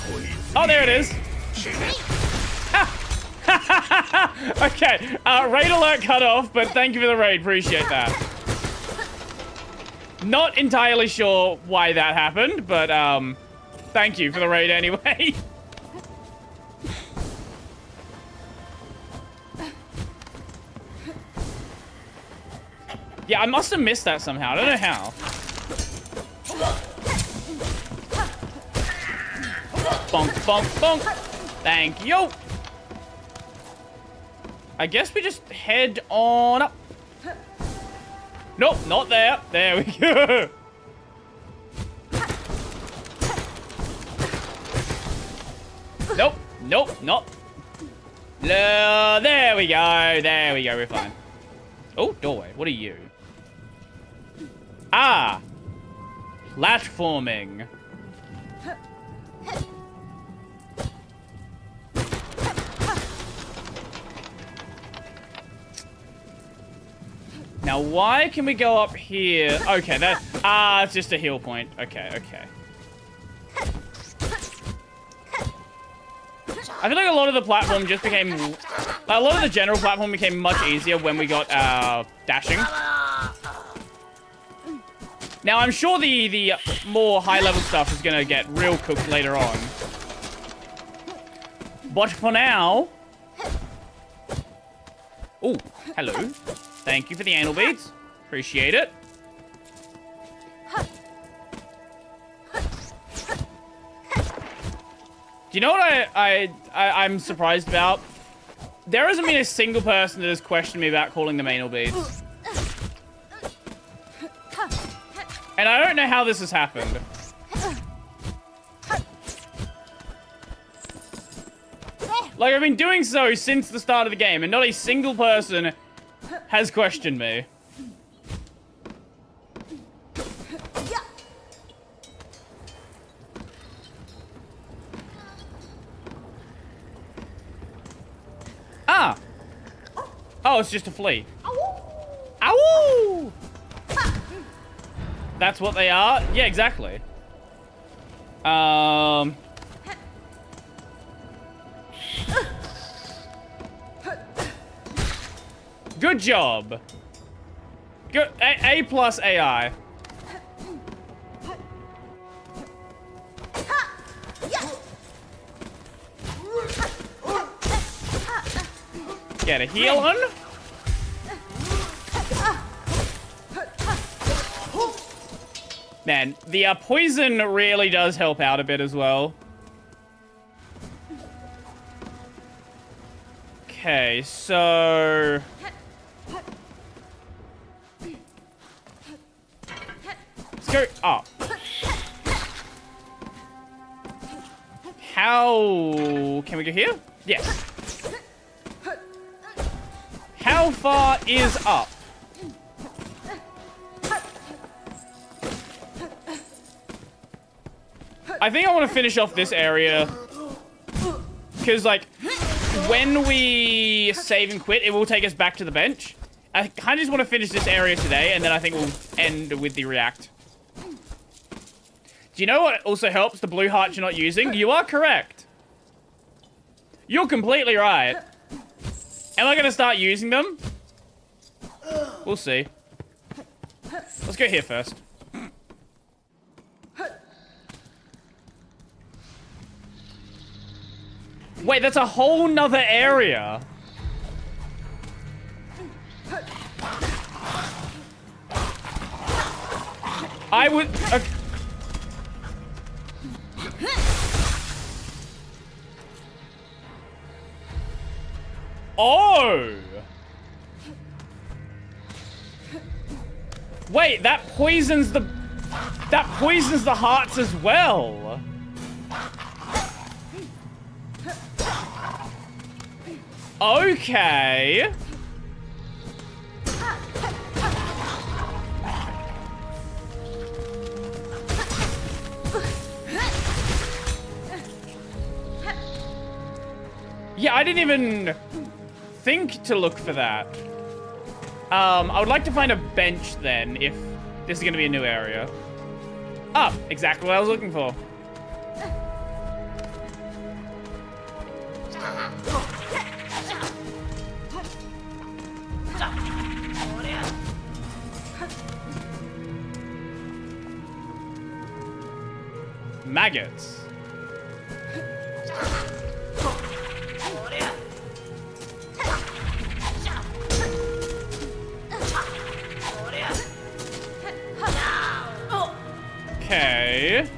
[SPEAKER 2] Oh, there it is. Okay, raid alert cut off, but thank you for the raid. Appreciate that. Not entirely sure why that happened, but thank you for the raid anyway. Yeah, I must have missed that somehow. I don't know how. Bonk, bonk, bonk. Thank you. I guess we just head on up. Nope, not there. There we go. Nope, nope, not. There we go. There we go. We're fine. Oh, doorway. What are you? Ah! Platforming. Now, why can we go up here? Okay, that... Ah, it's just a heal point. Okay, okay. I feel like a lot of the platform just became... A lot of the general platform became much easier when we got, dashing. Now, I'm sure the more high-level stuff is gonna get real cooked later on. But for now... Oh, hello. Thank you for the anal beads. Appreciate it. Do you know what I'm surprised about? There hasn't been a single person that has questioned me about calling them anal beads. And I don't know how this has happened. Like, I've been doing so since the start of the game, and not a single person has questioned me. Ah! Oh, it's just a flea. Ow! That's what they are? Yeah, exactly. Good job. Good. A plus AI. Get a heal on. Man, the poison really does help out a bit as well. Okay, so... Let's go up. How... Can we go here? Yes. How far is up? I think I want to finish off this area. Because, like, when we save and quit, it will take us back to the bench. I kind of just want to finish this area today, and then I think we'll end with the react. Do you know what also helps? The blue heart you're not using? You are correct. You're completely right. Am I going to start using them? We'll see. Let's go here first. Wait, that's a whole nother area. I would... Oh! Wait, that poisons the hearts as well. Okay. Yeah, I didn't even think to look for that. I would like to find a bench then, if this is going to be a new area. Ah, exactly what I was looking for. Maggots. Okay.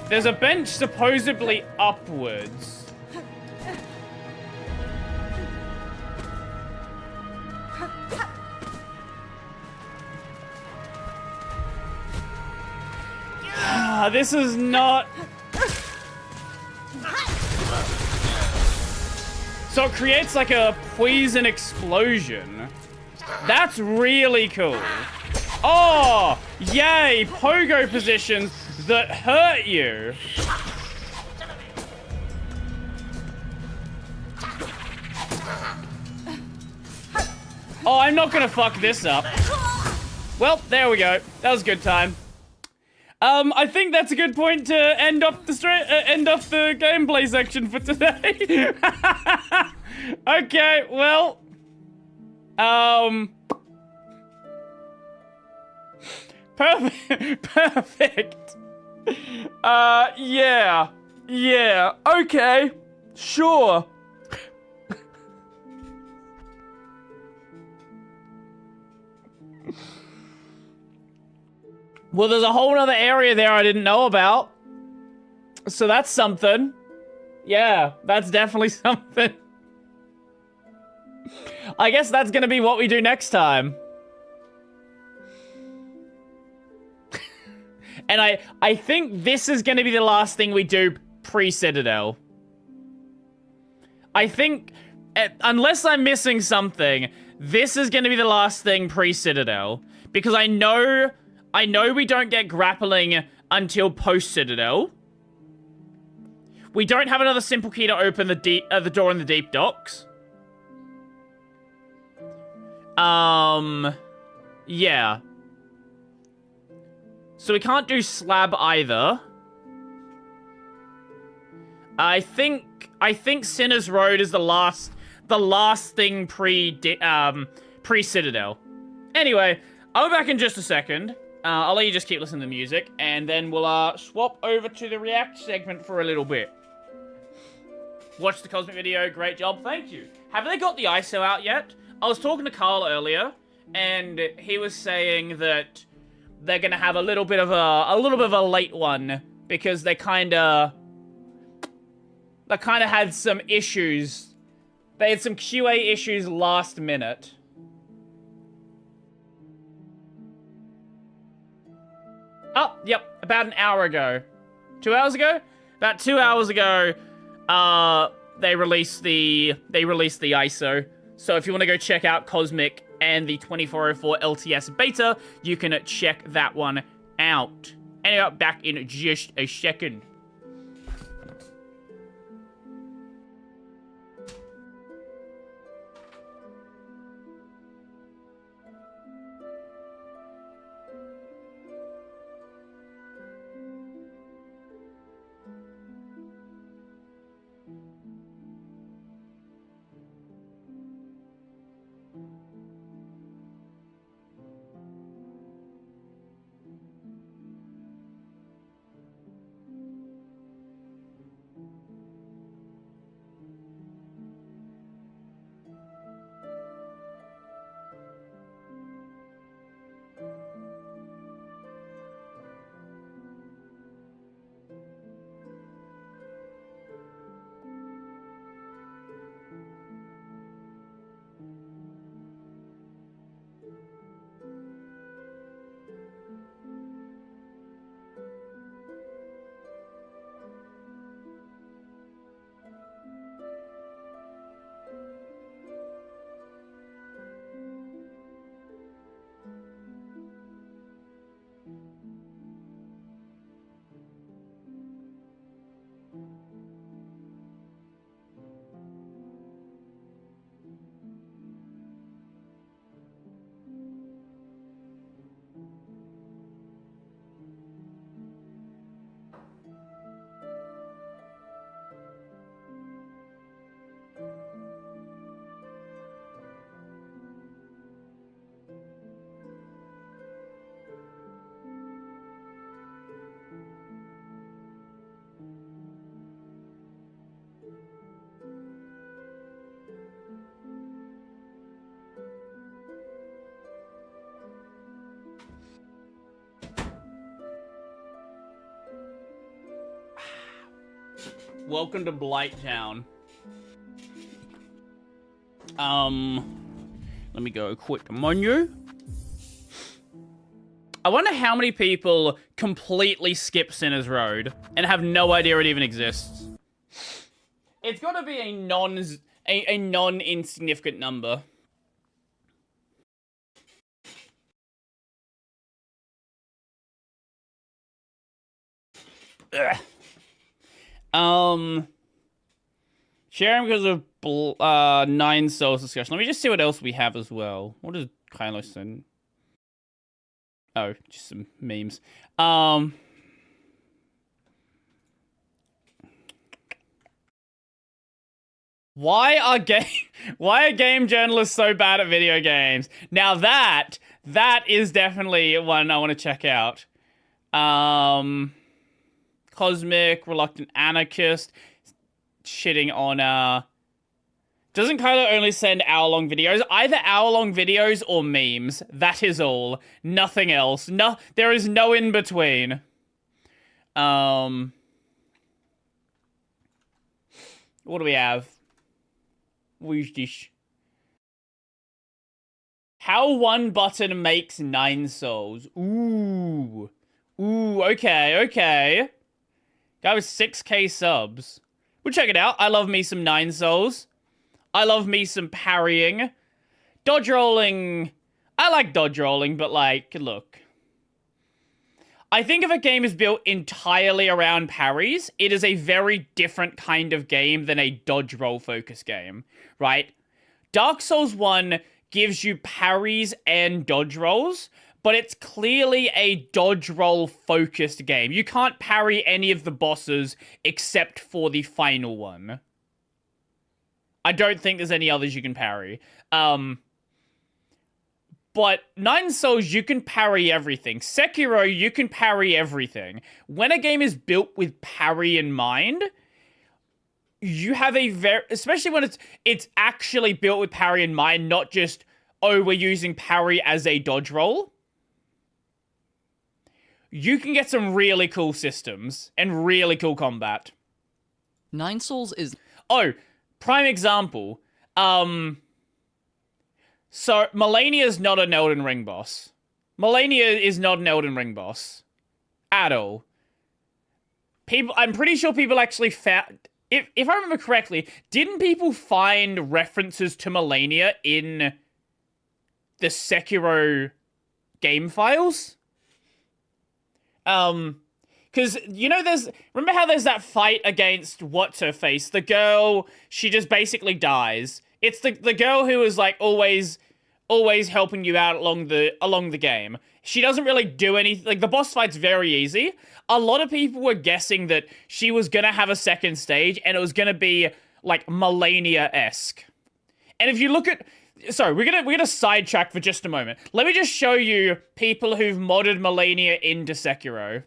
[SPEAKER 2] There's a bench supposedly upwards. This is not... So it creates like a poison explosion. That's really cool. Oh, yay, pogo positions that hurt you. Oh, I'm not gonna fuck this up. Well, there we go. That was a good time. I think that's a good point to end off the gameplay section for today. Okay, well, perfect. Yeah, okay, sure. Well, there's a whole other area there I didn't know about. So that's something. Yeah, that's definitely something. I guess that's gonna be what we do next time. And I think this is gonna be the last thing we do pre-Citadel. I think, unless I'm missing something, this is gonna be the last thing pre-Citadel. Because I know we don't get grappling until post-Citadel. We don't have another simple key to open the door in the deep docks. Yeah. So we can't do slab either. I think Sinner's Road is the last thing pre-Citadel. Anyway, I'll be back in just a second. I'll let you just keep listening to the music, and then we'll swap over to the React segment for a little bit. Watch the Cosmic video, great job, thank you. Have they got the ISO out yet? I was talking to Carl earlier, and he was saying that they're gonna have a little bit of a late one because they kinda had some issues. They had some QA issues last minute. Oh, yep, about an hour ago. 2 hours ago? About 2 hours ago, they released the ISO. So if you want to go check out Cosmic and the 2404 LTS beta, you can check that one out. Anyway, back in just a second. Welcome to Blighttown. Let me go a quick menu. I wonder how many people completely skip Sinner's Road and have no idea it even exists. It's got to be a non-insignificant number. Ugh. Sharing because of 9 Souls discussion. Let me just see what else we have as well. What does Kylo send? Oh, just some memes. Why are game journalists so bad at video games? Now that is definitely one I want to check out. Cosmic, Reluctant Anarchist, shitting on, doesn't Kylo only send hour-long videos? Either hour-long videos or memes. That is all. Nothing else. No, there is no in-between. What do we have? Who's this? How one button makes 9 souls. Ooh. Ooh, okay. Guy with 6k subs. We'll check it out. I love me some 9 souls. I love me some parrying. Dodge rolling. I like dodge rolling, but like, look. I think if a game is built entirely around parries, it is a very different kind of game than a dodge roll focus game, right? Dark Souls 1 gives you parries and dodge rolls, but it's clearly a dodge roll focused game. You can't parry any of the bosses except for the final one. I don't think there's any others you can parry. But 9 Souls, you can parry everything. Sekiro, you can parry everything. When a game is built with parry in mind, you have a very... Especially when it's actually built with parry in mind, not just, oh, we're using parry as a dodge roll. You can get some really cool systems and really cool combat.
[SPEAKER 7] 9 Souls is...
[SPEAKER 2] Oh, prime example. So, Malenia is not an Elden Ring boss. Malenia is not an Elden Ring boss. At all. I'm pretty sure people actually found... If I remember correctly, didn't people find references to Malenia in the Sekiro game files? Because, you know, remember how there's that fight against what's-her-face? The girl, she just basically dies. It's the girl who is, like, always helping you out along the game. She doesn't really do anything. Like, the boss fight's very easy. A lot of people were guessing that she was gonna have a second stage, and it was gonna be, like, Melania-esque. And if you look at... Sorry, we're gonna sidetrack for just a moment. Let me just show you people who've modded Melania into Sekiro.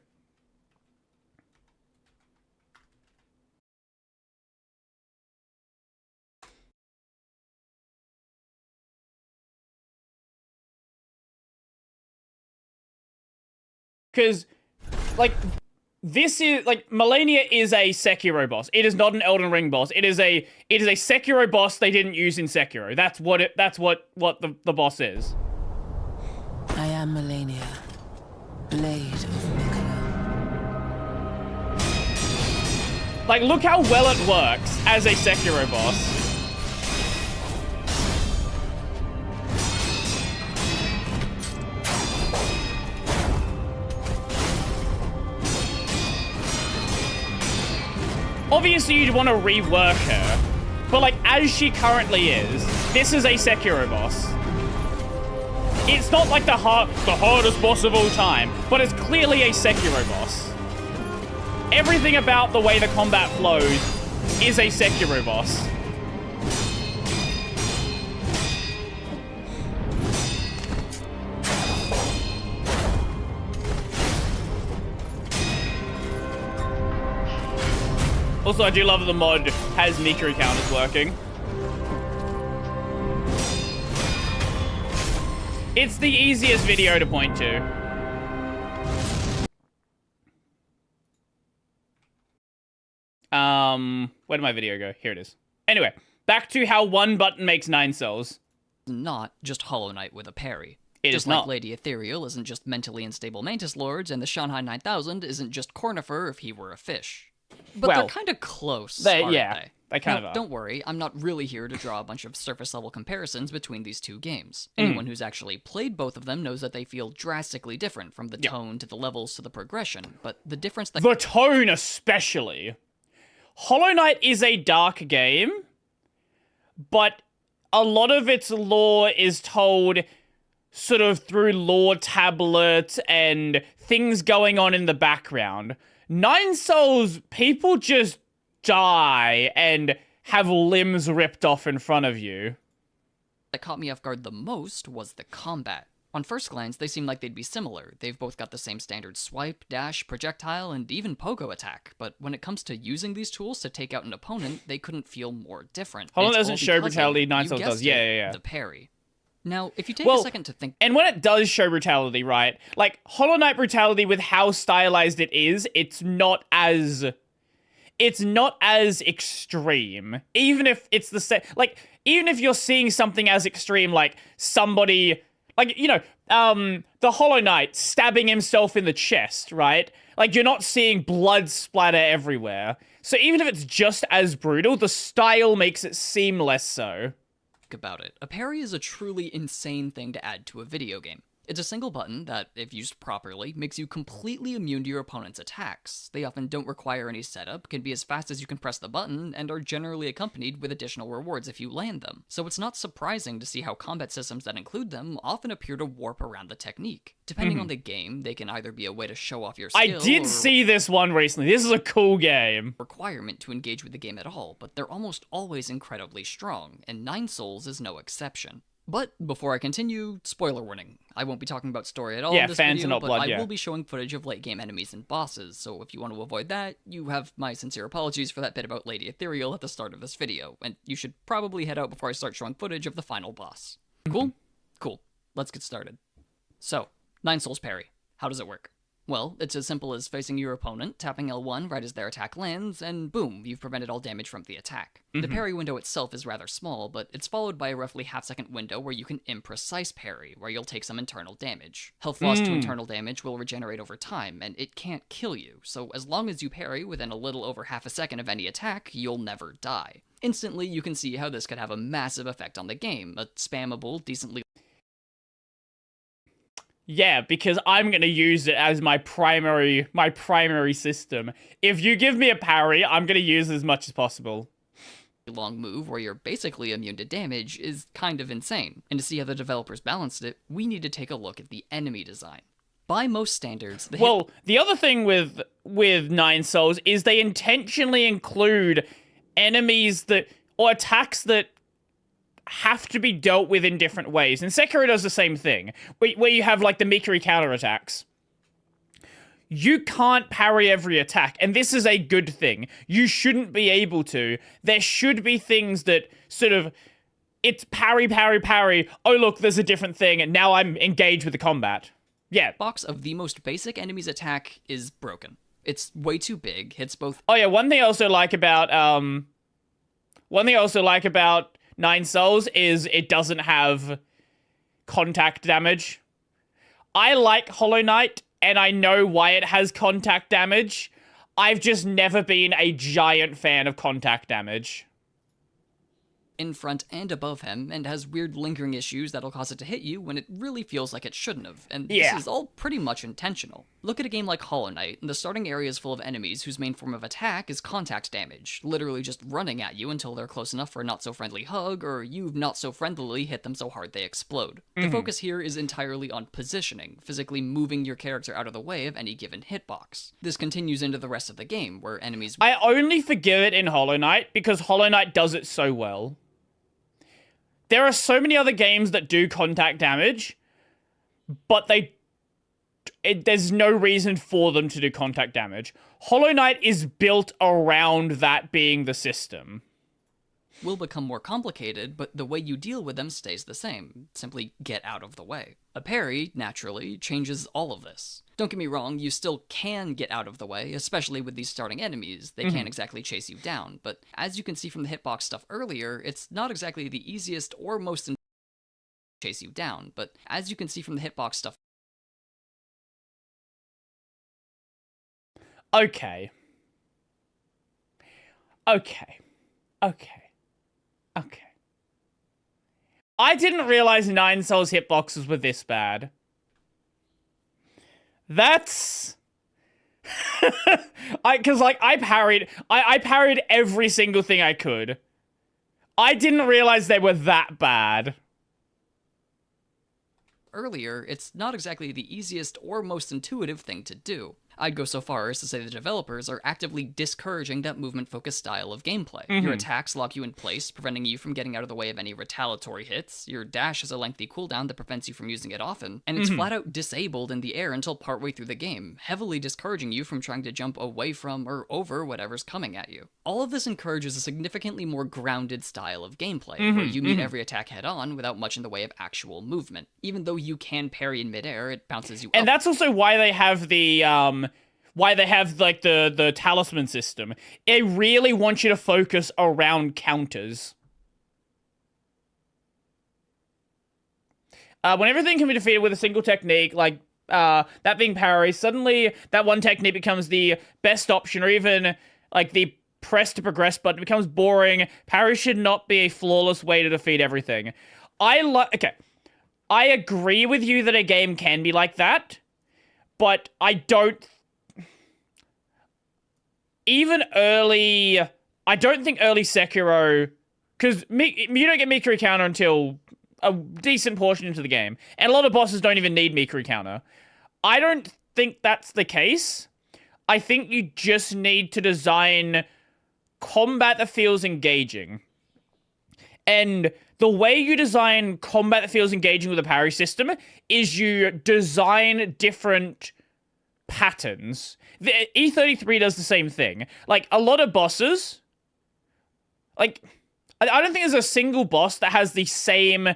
[SPEAKER 2] Because, like, this is, like, Melania is a Sekiro boss. It is not an Elden Ring boss. It is a Sekiro boss they didn't use in Sekiro. That's what the boss is.
[SPEAKER 8] I am Melania, Blade of Piccolo.
[SPEAKER 2] Like, look how well it works as a Sekiro boss. Obviously, you'd want to rework her, but, like, as she currently is, this is a Sekiro boss. It's not, like, the hardest boss of all time, but it's clearly a Sekiro boss. Everything about the way the combat flows is a Sekiro boss. Also, I do love that the mod has Mikuru counters working. It's the easiest video to point to. Where did my video go? Here it is. Anyway, back to how one button makes 9 cells.
[SPEAKER 7] Not just Hollow Knight with a parry.
[SPEAKER 2] It
[SPEAKER 7] just
[SPEAKER 2] is
[SPEAKER 7] like
[SPEAKER 2] not.
[SPEAKER 7] Lady Ethereal isn't just mentally unstable Mantis Lords, and the Shanghai 9000 isn't just Cornifer if he were a fish. But
[SPEAKER 2] Well,
[SPEAKER 7] they're kind of close,
[SPEAKER 2] they-
[SPEAKER 7] aren't
[SPEAKER 2] yeah,
[SPEAKER 7] they?
[SPEAKER 2] they kind
[SPEAKER 7] Now,
[SPEAKER 2] of are.
[SPEAKER 7] Don't worry, I'm not really here to draw a bunch of surface-level comparisons between these two games. Anyone who's actually played both of them knows that they feel drastically different, from the tone to the levels to the progression, but the difference that...
[SPEAKER 2] The tone especially. Hollow Knight is a dark game, but a lot of its lore is told sort of through lore tablets and things going on in the background. 9 Souls, people just die and have limbs ripped off in front of you.
[SPEAKER 7] that caught me off guard the most was the combat. On first glance, they seem like they'd be similar. They've both got the same standard swipe, dash, projectile, and even pogo attack, but when it comes to using these tools to take out an opponent, they couldn't feel more different.
[SPEAKER 2] Hollow
[SPEAKER 7] It's
[SPEAKER 2] doesn't
[SPEAKER 7] all
[SPEAKER 2] show
[SPEAKER 7] because of,
[SPEAKER 2] brutality, 9
[SPEAKER 7] you
[SPEAKER 2] Souls
[SPEAKER 7] guessed
[SPEAKER 2] does. Yeah,
[SPEAKER 7] it,
[SPEAKER 2] yeah, yeah.
[SPEAKER 7] the parry. Now, if you take
[SPEAKER 2] Well,
[SPEAKER 7] a second to think...
[SPEAKER 2] And when it does show brutality, right? Like, Hollow Knight brutality, with how stylized it is, it's not as extreme. Even if it's the same, like, even if you're seeing something as extreme, like somebody, like, you know, the Hollow Knight stabbing himself in the chest, right? Like, you're not seeing blood splatter everywhere. So even if it's just as brutal, the style makes it seem less so.
[SPEAKER 7] about it. A parry is a truly insane thing to add to a video game. It's a single button that, if used properly, makes you completely immune to your opponent's attacks. They often don't require any setup, can be as fast as you can press the button, and are generally accompanied with additional rewards if you land them. So it's not surprising to see how combat systems that include them often appear to warp around the technique. Depending on the game, they can either be a way to show off your skill,
[SPEAKER 2] I did
[SPEAKER 7] or
[SPEAKER 2] see this one recently. This is a cool game.
[SPEAKER 7] requirement to engage with the game at all, but they're almost always incredibly strong, and 9 Souls is no exception. But before I continue, spoiler warning. I won't be talking about story at all
[SPEAKER 2] Yeah,
[SPEAKER 7] in this
[SPEAKER 2] fans
[SPEAKER 7] video,
[SPEAKER 2] and not
[SPEAKER 7] but
[SPEAKER 2] blood,
[SPEAKER 7] I
[SPEAKER 2] yeah.
[SPEAKER 7] will be showing footage of late game enemies and bosses, so if you want to avoid that, you have my sincere apologies for that bit about Lady Ethereal at the start of this video, and you should probably head out before I start showing footage of the final boss. Cool? Cool. Let's get started. So, 9 Souls parry. How does it work? Well, it's as simple as facing your opponent, tapping L1 right as their attack lands, and boom, you've prevented all damage from the attack. The parry window itself is rather small, but it's followed by a roughly half-second window where you can imprecise parry, where you'll take some internal damage. Health loss to internal damage will regenerate over time, and it can't kill you, so as long as you parry within a little over half a second of any attack, you'll never die. Instantly, you can see how this could have a massive effect on the game, a spammable, decently
[SPEAKER 2] Yeah, because I'm gonna use it as my primary system. If you give me a parry, I'm gonna use it as much as possible.
[SPEAKER 7] Long move where you're basically immune to damage is kind of insane. And to see how the developers balanced it, we need to take a look at the enemy design. By most standards,
[SPEAKER 2] the other thing with Nine Souls is they intentionally include enemies or attacks that have to be dealt with in different ways. And Sekiro does the same thing, where you have like the Mikiri counterattacks. You can't parry every attack, and this is a good thing. You shouldn't be able to. There should be things that sort of, it's parry, parry, parry. Oh look, there's a different thing, and now I'm engaged with the combat. Yeah.
[SPEAKER 7] Box of the most basic enemy's attack is broken. It's way too big, hits both...
[SPEAKER 2] Oh yeah, one thing I also like about Nine Souls is it doesn't have contact damage. I like Hollow Knight, and I know why it has contact damage. I've just never been a giant fan of contact damage.
[SPEAKER 7] In front and above him, and has weird lingering issues that'll cause it to hit you when it really feels like it shouldn't have, and this is all pretty much intentional. Look at a game like Hollow Knight, and the starting area is full of enemies whose main form of attack is contact damage, literally just running at you until they're close enough for a not-so-friendly hug, or you've not-so-friendlily hit them so hard they explode. The focus here is entirely on positioning, physically moving your character out of the way of any given hitbox. This continues into the rest of the game, where enemies...
[SPEAKER 2] I only forgive it in Hollow Knight because Hollow Knight does it so well. There are so many other games that do contact damage, but there's no reason for them to do contact damage. Hollow Knight is built around that being the system.
[SPEAKER 7] Will become more complicated, but the way you deal with them stays the same. Simply get out of the way. A parry, naturally, changes all of this. Don't get me wrong, you still can get out of the way, especially with these starting enemies. They can't exactly chase you down, but as you can see from the hitbox stuff earlier, it's not exactly the easiest or most chase you down, but as you can see from the hitbox stuff...
[SPEAKER 2] Okay. I didn't realize Nine Souls hitboxes were this bad. That's... Because, like, I parried every single thing I could. I didn't realize they were that bad.
[SPEAKER 7] Earlier, it's not exactly the easiest or most intuitive thing to do. I'd go so far as to say the developers are actively discouraging that movement-focused style of gameplay. Your attacks lock you in place, preventing you from getting out of the way of any retaliatory hits, your dash has a lengthy cooldown that prevents you from using it often, and it's flat out disabled in the air until partway through the game, heavily discouraging you from trying to jump away from or over whatever's coming at you. All of this encourages a significantly more grounded style of gameplay, where you meet every attack head-on without much in the way of actual movement. Even though you can parry in midair, it bounces you up.
[SPEAKER 2] And that's also why they have the, like, the talisman system. It really wants you to focus around counters. When everything can be defeated with a single technique, like, that being parry, suddenly that one technique becomes the best option, or even, like, the press to progress button becomes boring. Parry should not be a flawless way to defeat everything. Okay. I agree with you that a game can be like that, but I don't... I don't think early Sekiro... Because you don't get Mikiri counter until a decent portion into the game. And a lot of bosses don't even need Mikiri counter. I don't think that's the case. I think you just need to design combat that feels engaging. And the way you design combat that feels engaging with a parry system is you design different patterns. The E33 does the same thing. Like, a lot of bosses... Like, I don't think there's a single boss that has the same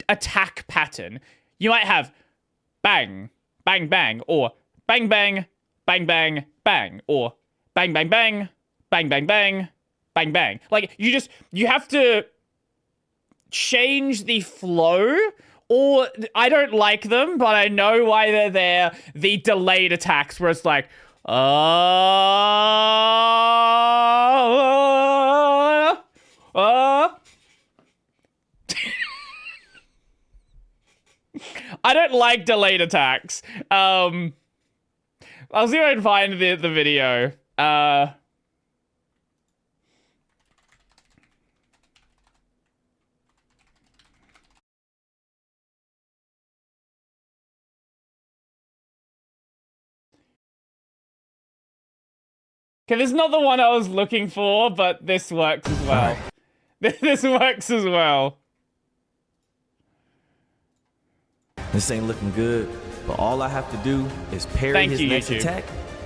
[SPEAKER 2] attack pattern. You might have bang, bang, bang, or bang, bang, bang, bang, bang, or bang, bang, bang, bang, bang, bang, bang, bang. Like, you have to change the flow, or I don't like them, but I know why they're there. The delayed attacks, where it's like, I don't like delayed attacks. I'll see if I can find the video. Okay, this is not the one I was looking for, but this works as well. This works as well.
[SPEAKER 9] This ain't looking good, but all I have to do is parry his next attack,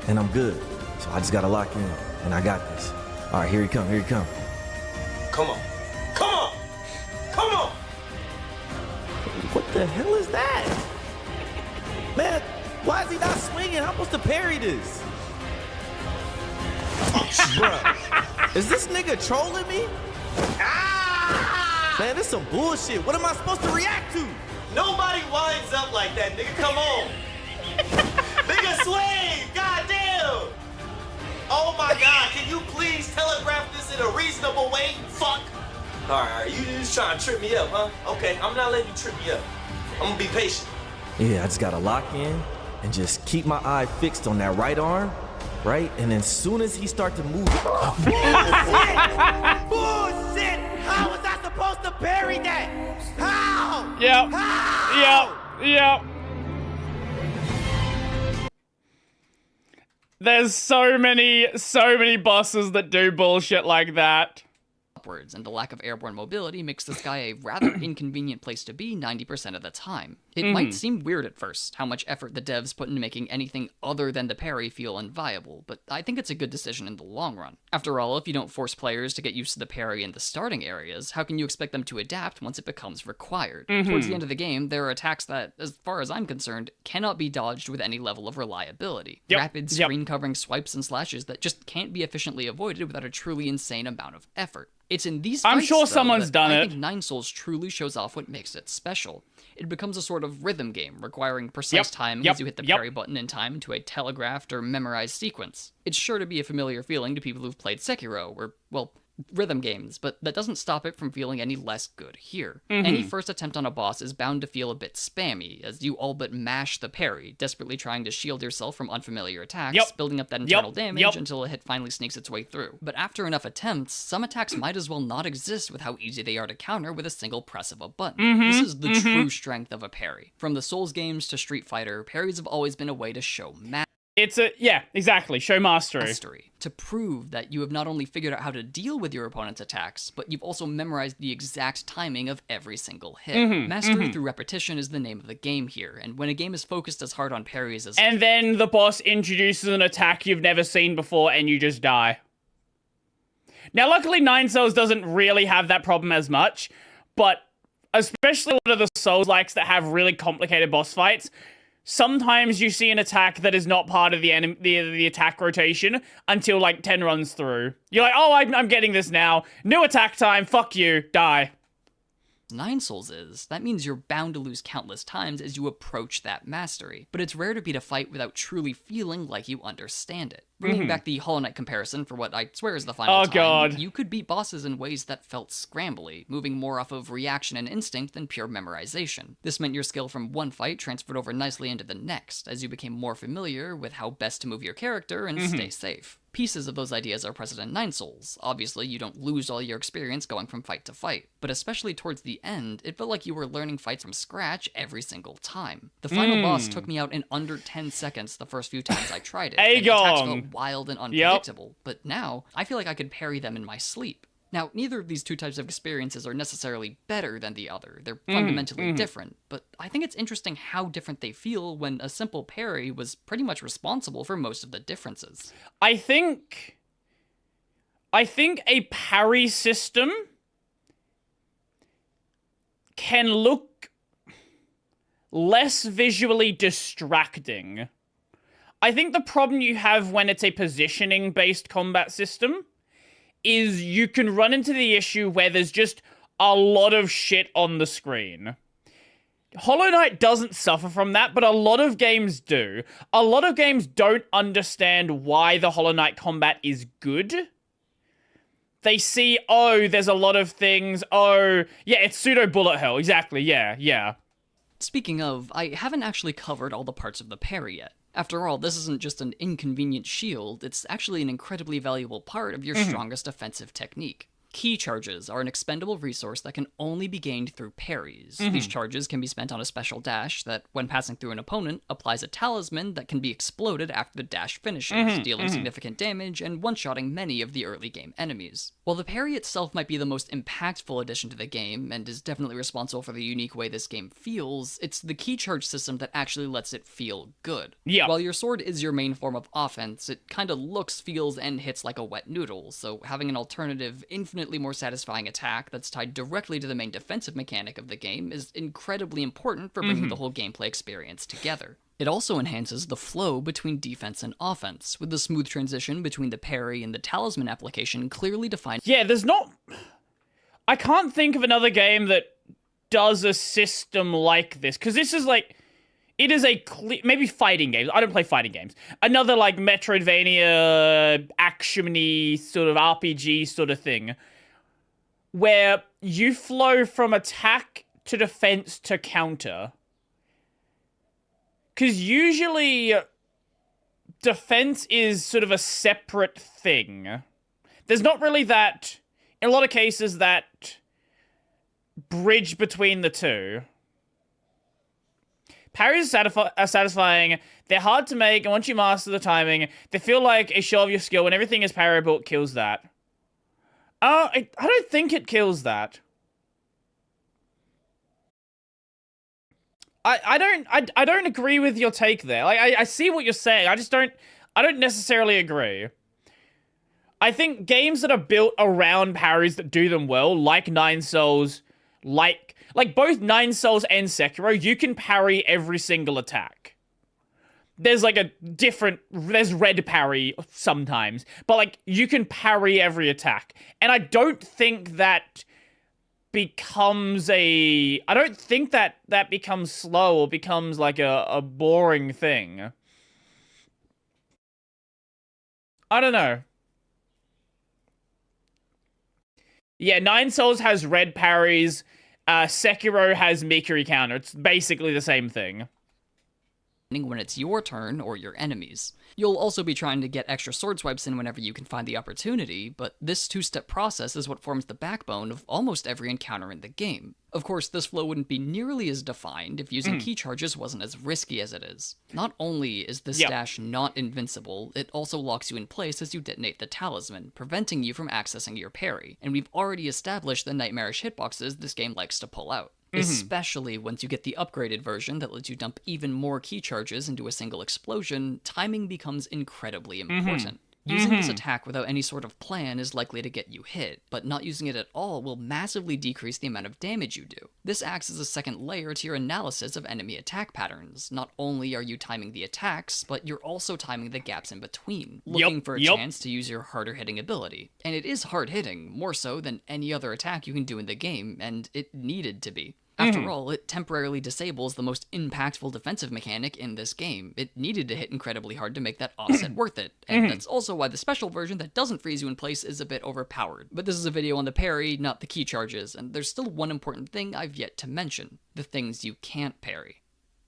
[SPEAKER 9] and I'm good. So I just gotta lock in, and I got this. All right, here he come, here he come.
[SPEAKER 10] Come on, come on, come on!
[SPEAKER 9] What the hell is that? Man, why is he not swinging? I'm supposed to parry this. Bruh, is this nigga trolling me? Man, this some bullshit. What am I supposed to react to?
[SPEAKER 10] Nobody winds up like that, nigga. Come on. Nigga, swing! Goddamn! Oh my God, can you please telegraph this in a reasonable way? Fuck! Alright, you just trying to trip me up, huh? Okay, I'm not letting you trip me up. I'm gonna be patient.
[SPEAKER 9] Yeah, I just gotta lock in and just keep my eye fixed on that right arm, right? And then as soon as he start to move...
[SPEAKER 10] Bullshit! Bullshit! How was I supposed to parry that? How?
[SPEAKER 2] Yep.
[SPEAKER 10] How?
[SPEAKER 2] Yep. There's so many bosses that do bullshit like that.
[SPEAKER 7] Upwards, and the lack of airborne mobility makes the sky a rather inconvenient place to be 90% of the time. It might seem weird at first, how much effort the devs put into making anything other than the parry feel unviable, but I think it's a good decision in the long run. After all, if you don't force players to get used to the parry in the starting areas, how can you expect them to adapt once it becomes required? Towards the end of the game, there are attacks that, as far as I'm concerned, cannot be dodged with any level of reliability. Rapid screen-covering swipes and slashes that just can't be efficiently avoided without a truly insane amount of effort. It's in these fights,
[SPEAKER 2] I'm sure
[SPEAKER 7] though,
[SPEAKER 2] someone's done
[SPEAKER 7] I
[SPEAKER 2] it.
[SPEAKER 7] think Nine Souls truly shows off what makes it special. It becomes a sort of rhythm game, requiring precise timing as you hit the parry button in time into a telegraphed or memorized sequence. It's sure to be a familiar feeling to people who've played Sekiro, or, well, rhythm games, but that doesn't stop it from feeling any less good here. Any first attempt on a boss is bound to feel a bit spammy, as you all but mash the parry, desperately trying to shield yourself from unfamiliar attacks, building up that internal damage until a hit finally sneaks its way through. But after enough attempts, some attacks might as well not exist with how easy they are to counter with a single press of a button. This is the true strength of a parry. From the Souls games to Street Fighter, parries have always been a way to show
[SPEAKER 2] It's a, exactly, show mastery.
[SPEAKER 7] To prove that you have not only figured out how to deal with your opponent's attacks, but you've also memorized the exact timing of every single hit. Mastery through repetition is the name of the game here, and when a game is focused as hard on parries as...
[SPEAKER 2] And then the boss introduces an attack you've never seen before and you just die. Now, luckily, Nine Souls doesn't really have that problem as much, but especially a lot of the Souls-likes that have really complicated boss fights, sometimes you see an attack that is not part of the attack rotation until, like, 10 runs through. You're like, oh, I'm getting this now. New attack time, fuck you, die.
[SPEAKER 7] Nine Souls is, that means you're bound to lose countless times as you approach that mastery. But it's rare to beat a fight without truly feeling like you understand it. Bringing back the Hollow Knight comparison for what I swear is the final time, you could beat bosses in ways that felt scrambly, moving more off of reaction and instinct than pure memorization. This meant your skill from one fight transferred over nicely into the next, as you became more familiar with how best to move your character and stay safe. Pieces of those ideas are present in Nine Souls. Obviously, you don't lose all your experience going from fight to fight, but especially towards the end, it felt like you were learning fights from scratch every single time. The final boss took me out in under 10 seconds the first few times I tried it, and the attacks felt wild and unpredictable, but now, I feel like I could parry them in my sleep. Now, neither of these two types of experiences are necessarily better than the other. They're fundamentally different, but I think it's interesting how different they feel when a simple parry was pretty much responsible for most of the differences.
[SPEAKER 2] I think a parry system can look less visually distracting. I think the problem you have when it's a positioning-based combat system is you can run into the issue where there's just a lot of shit on the screen. Hollow Knight doesn't suffer from that, but a lot of games do. A lot of games don't understand why the Hollow Knight combat is good. They see, oh, there's a lot of things. Oh, yeah, it's pseudo bullet hell. Exactly, yeah.
[SPEAKER 7] Speaking of, I haven't actually covered all the parts of the parry yet. After all, this isn't just an inconvenient shield, it's actually an incredibly valuable part of your strongest offensive technique. Key charges are an expendable resource that can only be gained through parries. These charges can be spent on a special dash that, when passing through an opponent, applies a talisman that can be exploded after the dash finishes, dealing significant damage and one-shotting many of the early game enemies. While the parry itself might be the most impactful addition to the game, and is definitely responsible for the unique way this game feels, it's the key charge system that actually lets it feel good.
[SPEAKER 2] Yeah.
[SPEAKER 7] While your sword is your main form of offense, it kinda looks, feels, and hits like a wet noodle, so having an alternative, infinitely more satisfying attack that's tied directly to the main defensive mechanic of the game is incredibly important for bringing the whole gameplay experience together. It also enhances the flow between defense and offense, with the smooth transition between the parry and the talisman application clearly defined.
[SPEAKER 2] Yeah, I can't think of another game that does a system like this, because this is like, it is a maybe fighting games. I don't play fighting games. Another like Metroidvania, action-y sort of RPG sort of thing, where you flow from attack to defense to counter. Because usually defense is sort of a separate thing. There's not really that, in a lot of cases, that bridge between the two. Parries are satisfying, they're hard to make, and once you master the timing, they feel like a show of your skill, and everything is parryable, it kills that. I don't think it kills that. I don't agree with your take there. Like, I see what you're saying, I don't necessarily agree. I think games that are built around parries that do them well, like Nine Souls, like both Nine Souls and Sekiro, you can parry every single attack. There's like there's red parry sometimes, but like you can parry every attack. And I don't think that becomes I don't think that becomes slow or becomes like a boring thing. I don't know. Yeah, Nine Souls has red parries. Sekiro has Mikiri counter. It's basically the same thing.
[SPEAKER 7] When it's your turn or your enemies. You'll also be trying to get extra sword swipes in whenever you can find the opportunity, but this two-step process is what forms the backbone of almost every encounter in the game. Of course, this flow wouldn't be nearly as defined if using key charges wasn't as risky as it is. Not only is this dash not invincible, it also locks you in place as you detonate the talisman, preventing you from accessing your parry, and we've already established the nightmarish hitboxes this game likes to pull out. Especially once you get the upgraded version that lets you dump even more key charges into a single explosion, timing becomes incredibly important. Using this attack without any sort of plan is likely to get you hit, but not using it at all will massively decrease the amount of damage you do. This acts as a second layer to your analysis of enemy attack patterns. Not only are you timing the attacks, but you're also timing the gaps in between, looking for a chance to use your harder hitting ability. And it is hard hitting, more so than any other attack you can do in the game, and it needed to be. After all, it temporarily disables the most impactful defensive mechanic in this game. It needed to hit incredibly hard to make that offset worth it, and that's also why the special version that doesn't freeze you in place is a bit overpowered. But this is a video on the parry, not the key charges, and there's still one important thing I've yet to mention: the things you can't parry.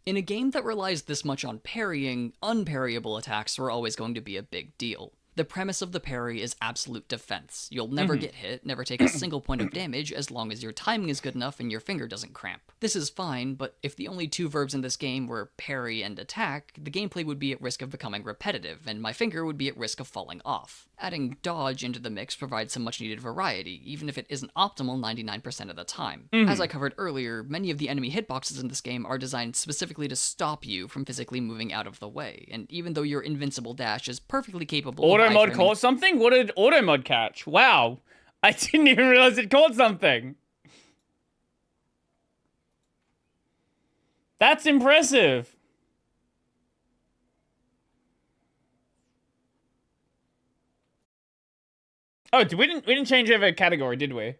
[SPEAKER 7] In a game that relies this much on parrying, unparryable attacks are always going to be a big deal. The premise of the parry is absolute defense. You'll never get hit, never take a single point of damage as long as your timing is good enough and your finger doesn't cramp. This is fine, but if the only two verbs in this game were parry and attack, the gameplay would be at risk of becoming repetitive, and my finger would be at risk of falling off. Adding dodge into the mix provides some much needed variety, even if it isn't optimal 99% of the time. As I covered earlier, many of the enemy hitboxes in this game are designed specifically to stop you from physically moving out of the way, and even though your invincible dash is perfectly capable of
[SPEAKER 2] Auto mod caught something? What did auto mod catch? Wow. I didn't even realize it caught something. That's impressive. Oh, we didn't change over category, did we?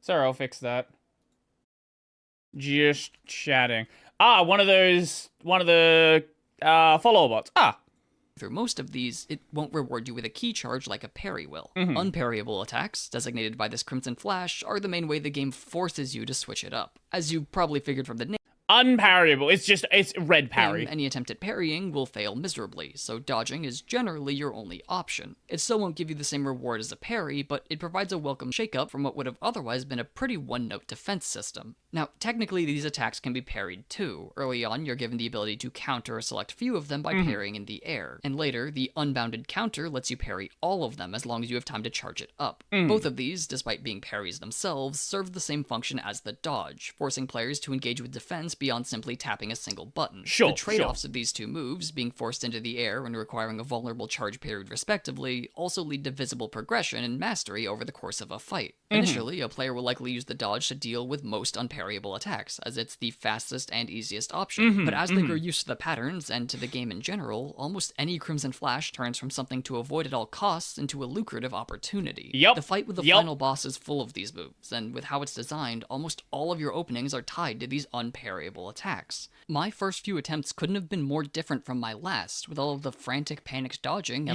[SPEAKER 2] Sorry, I'll fix that. Just chatting. Ah, one of the follower bots. Ah.
[SPEAKER 7] Through most of these, it won't reward you with a key charge like a parry will. Unparryable attacks, designated by this Crimson Flash, are the main way the game forces you to switch it up. As you probably figured from the name.
[SPEAKER 2] Unparryable. It's red parry.
[SPEAKER 7] Any attempt at parrying will fail miserably, so dodging is generally your only option. It still won't give you the same reward as a parry, but it provides a welcome shakeup from what would have otherwise been a pretty one-note defense system. Now, technically these attacks can be parried too. Early on, you're given the ability to counter a select few of them by parrying in the air, and later, the unbounded counter lets you parry all of them as long as you have time to charge it up. Both of these, despite being parries themselves, serve the same function as the dodge, forcing players to engage with defense beyond simply tapping a single button. The trade-offs of these two moves, being forced into the air and requiring a vulnerable charge period respectively, also lead to visible progression and mastery over the course of a fight. Initially, a player will likely use the dodge to deal with most unparryable attacks, as it's the fastest and easiest option, but as they grow used to the patterns and to the game in general, almost any Crimson Flash turns from something to avoid at all costs into a lucrative opportunity. The fight with the final boss is full of these moves, and with how it's designed, almost all of your openings are tied to these unparryable attacks. My first few attempts couldn't have been more different from my last, with all of the frantic, panicked dodging.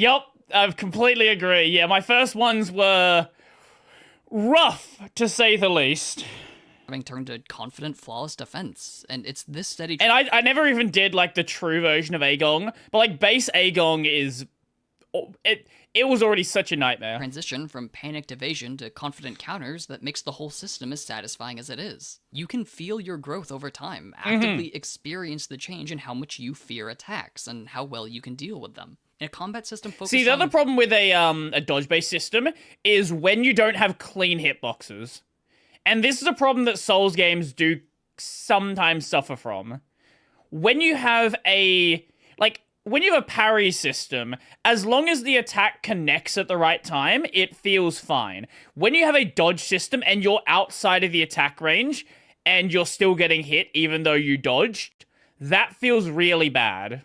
[SPEAKER 2] I completely agree. Yeah, my first ones were rough, to say the least.
[SPEAKER 7] Having turned to confident, flawless defense, and it's this steady...
[SPEAKER 2] And I never even did, like, the true version of Agong, but, like, base Agong is... It was already such a nightmare.
[SPEAKER 7] Transition from panicked evasion to confident counters that makes the whole system as satisfying as it is. You can feel your growth over time, actively experience the change in how much you fear attacks, and how well you can deal with them. In a combat system focused
[SPEAKER 2] See, the other problem with a dodge-based system is when you don't have clean hitboxes. And this is a problem that Souls games do sometimes suffer from. When you have a parry system, as long as the attack connects at the right time, it feels fine. When you have a dodge system and you're outside of the attack range, and you're still getting hit even though you dodged, that feels really bad.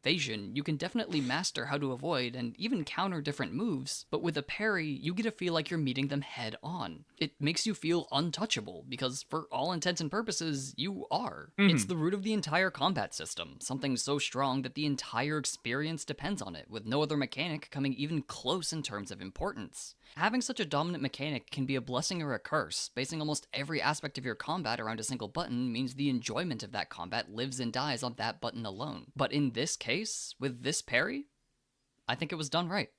[SPEAKER 7] Evasion, you can definitely master how to avoid and even counter different moves, but with a parry, you get to feel like you're meeting them head on. It makes you feel untouchable, because for all intents and purposes, you are. It's the root of the entire combat system, something so strong that the entire experience depends on it, with no other mechanic coming even close in terms of importance. Having such a dominant mechanic can be a blessing or a curse. Basing almost every aspect of your combat around a single button means the enjoyment of that combat lives and dies on that button alone. But in this case, with this parry, I think it was done right.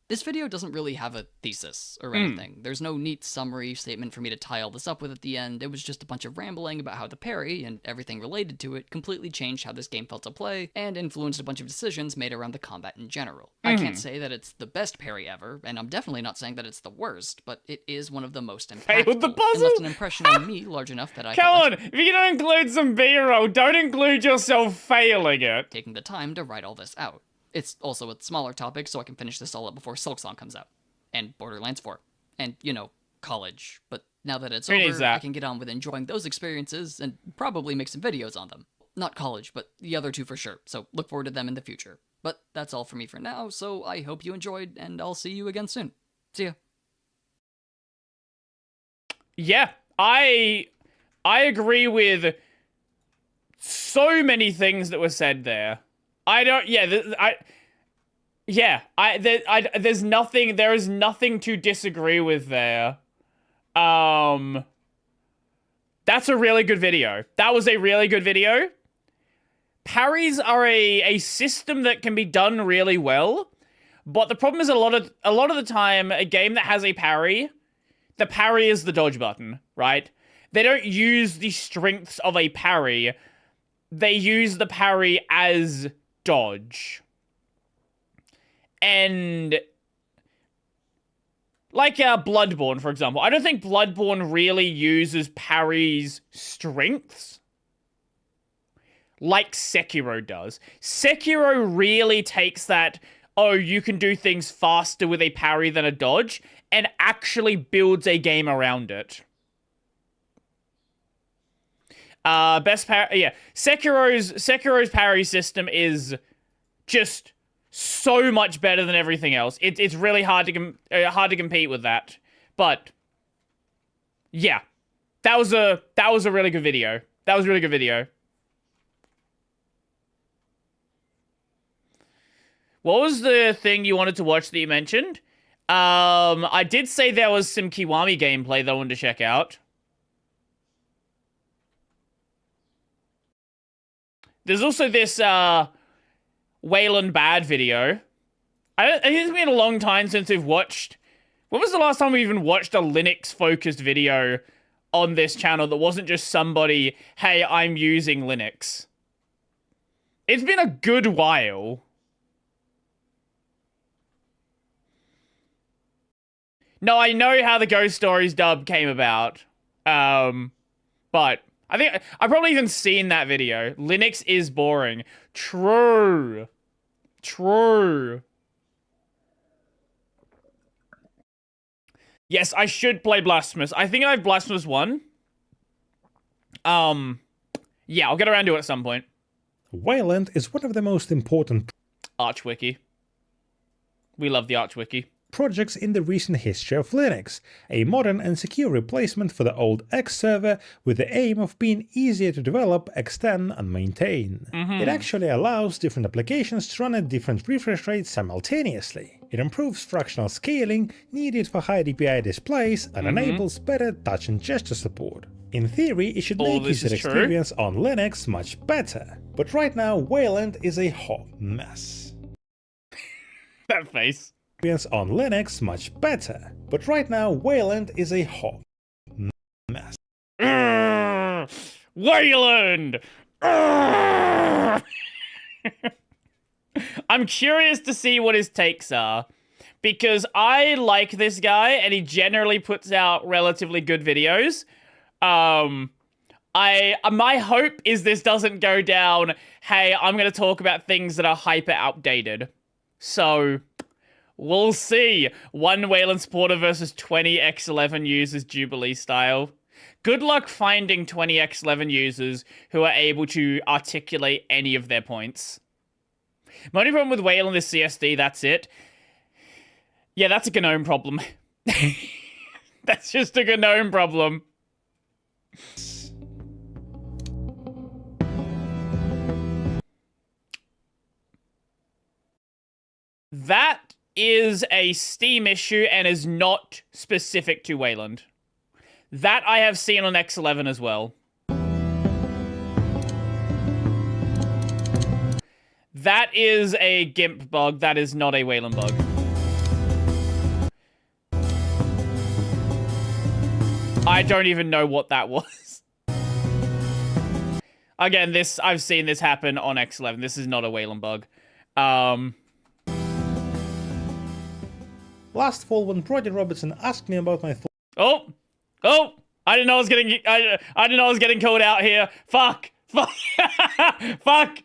[SPEAKER 7] This video doesn't really have a thesis or anything. There's no neat summary statement for me to tie all this up with at the end. It was just a bunch of rambling about how the parry, and everything related to it, completely changed how this game felt to play, and influenced a bunch of decisions made around the combat in general. I can't say that it's the best parry ever, and I'm definitely not saying that it's the worst, but it is one of the most impactful,
[SPEAKER 2] Failed the puzzle?
[SPEAKER 7] and left an impression on me large enough that I
[SPEAKER 2] Come on, if you're gonna include some B-roll, don't include yourself failing it.
[SPEAKER 7] Taking the time to write all this out. It's also a smaller topic, so I can finish this all up before Silksong comes out. And Borderlands 4. And, you know, college. But now that it's over, I can get on with enjoying those experiences and probably make some videos on them. Not college, but the other two for sure, so look forward to them in the future. But that's all for me for now, so I hope you enjoyed, and I'll see you again soon. See ya.
[SPEAKER 2] Yeah, I agree with so many things that were said there. There is nothing to disagree with there. That's a really good video. That was a really good video. Parries are a system that can be done really well, but the problem is a lot of the time, a game that has a parry, the parry is the dodge button, right? They don't use the strengths of a parry. They use the parry as dodge. And like Bloodborne, for example, I don't think Bloodborne really uses parry's strengths like Sekiro does. Sekiro really takes that, oh, you can do things faster with a parry than a dodge, and actually builds a game around it. Sekiro's parry system is just so much better than everything else. It's really hard to compete with that. But yeah, that was a really good video. That was a really good video. What was the thing you wanted to watch that you mentioned? I did say there was some Kiwami gameplay that I wanted to check out. There's also this Wayland Bad video. I think it's been a long time since we've watched... When was the last time we even watched a Linux-focused video on this channel that wasn't just somebody, hey, I'm using Linux? It's been a good while. No, I know how the Ghost Stories dub came about. But I think I've probably even seen that video. Linux is boring. True. True. Yes, I should play Blasphemous. I think I have Blasphemous 1. Yeah, I'll get around to it at some point.
[SPEAKER 11] Wayland is one of the most important
[SPEAKER 2] ArchWiki. We love the ArchWiki.
[SPEAKER 11] Projects in the recent history of Linux, a modern and secure replacement for the old X server with the aim of being easier to develop, extend and maintain. It actually allows different applications to run at different refresh rates simultaneously. It improves fractional scaling needed for high DPI displays and enables better touch and gesture support. In theory, it should make user experience on Linux much better, but right now Wayland is a hot mess.
[SPEAKER 2] That face.
[SPEAKER 11] On Linux much better, but right now Wayland is a hot mess.
[SPEAKER 2] Wayland! I'm curious to see what his takes are, because I like this guy and he generally puts out relatively good videos. My hope is this doesn't go down, hey, I'm going to talk about things that are hyper outdated. So... we'll see. One Wayland supporter versus 20 X11 users Jubilee style. Good luck finding 20 X11 users who are able to articulate any of their points. My only problem with Wayland is CSD, that's it. Yeah, that's a GNOME problem. That's just a GNOME problem. That is a Steam issue and is not specific to Wayland. That I have seen on X11 as well. That is a GIMP bug, that is not a Wayland bug. I don't even know what that was. Again, I've seen this happen on X11. This is not a Wayland bug.
[SPEAKER 11] Last fall, when Brody Robertson asked me about my thoughts.
[SPEAKER 2] Oh! I didn't know I was getting. I didn't know I was getting called out here. Fuck! Fuck!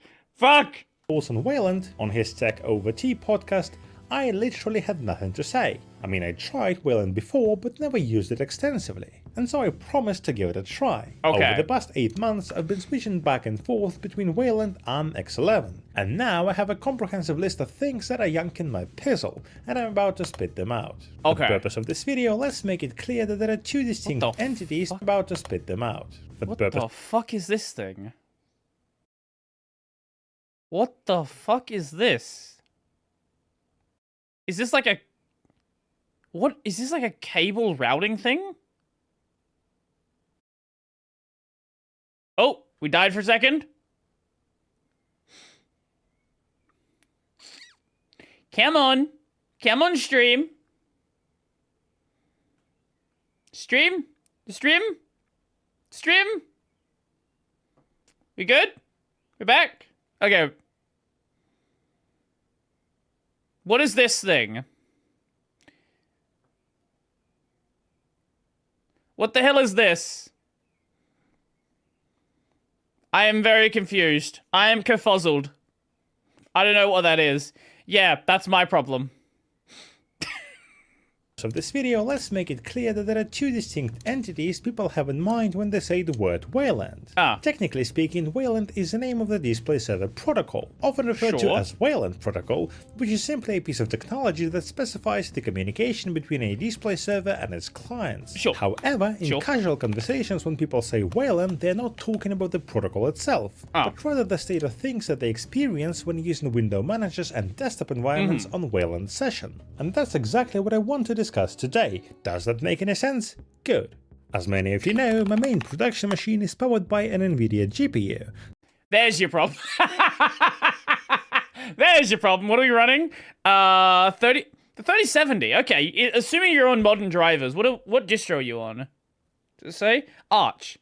[SPEAKER 11] On Wayland on his Tech Over Tea podcast, I literally had nothing to say. I mean, I tried Wayland before, but never used it extensively, and so I promised to give it a try.
[SPEAKER 2] Okay.
[SPEAKER 11] Over the past 8 months, I've been switching back and forth between Wayland and X11, and now I have a comprehensive list of things that are yanking my pizzle, and I'm about to spit them out.
[SPEAKER 2] Okay.
[SPEAKER 11] For the purpose of this video, let's make it clear that there are two distinct entities about to spit them out.
[SPEAKER 2] What the fuck is this thing? What the fuck is this? Is this like a... What? Is this like a cable routing thing? Oh, we died for a second. Come on. Come on, stream. Stream? Stream? Stream? We good? We're back? Okay. What is this thing? What the hell is this? I am very confused. I am confuzzled. I don't know what that is. Yeah, that's my problem.
[SPEAKER 11] Of this video, let's make it clear that there are two distinct entities people have in mind when they say the word Wayland. Technically speaking, Wayland is the name of the display server protocol, often referred to as Wayland protocol, which is simply a piece of technology that specifies the communication between a display server and its clients. However, in casual conversations when people say Wayland, they're not talking about the protocol itself, but rather the state of things that they experience when using window managers and desktop environments on Wayland session. And that's exactly what I want to discuss today. Does that make any sense? Good. As many of you know, my main production machine is powered by an NVIDIA GPU.
[SPEAKER 2] There's your problem. There's your problem. What are we running? 3070. Okay, assuming you're on modern drivers, what distro are you on? Does it say? Arch.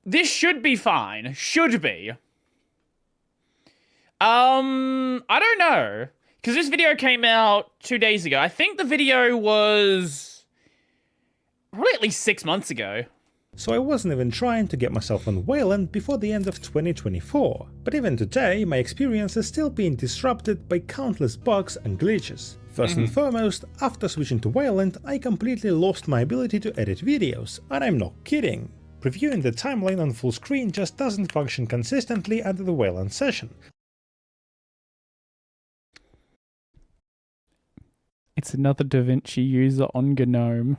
[SPEAKER 2] This should be fine. Should be. I don't know. Because this video came out 2 days ago. I think the video was probably at least 6 months ago.
[SPEAKER 11] So I wasn't even trying to get myself on Wayland before the end of 2024. But even today, my experience is still being disrupted by countless bugs and glitches. First and foremost, after switching to Wayland, I completely lost my ability to edit videos, and I'm not kidding. Previewing the timeline on full screen just doesn't function consistently under the Wayland session.
[SPEAKER 2] It's another DaVinci user on GNOME.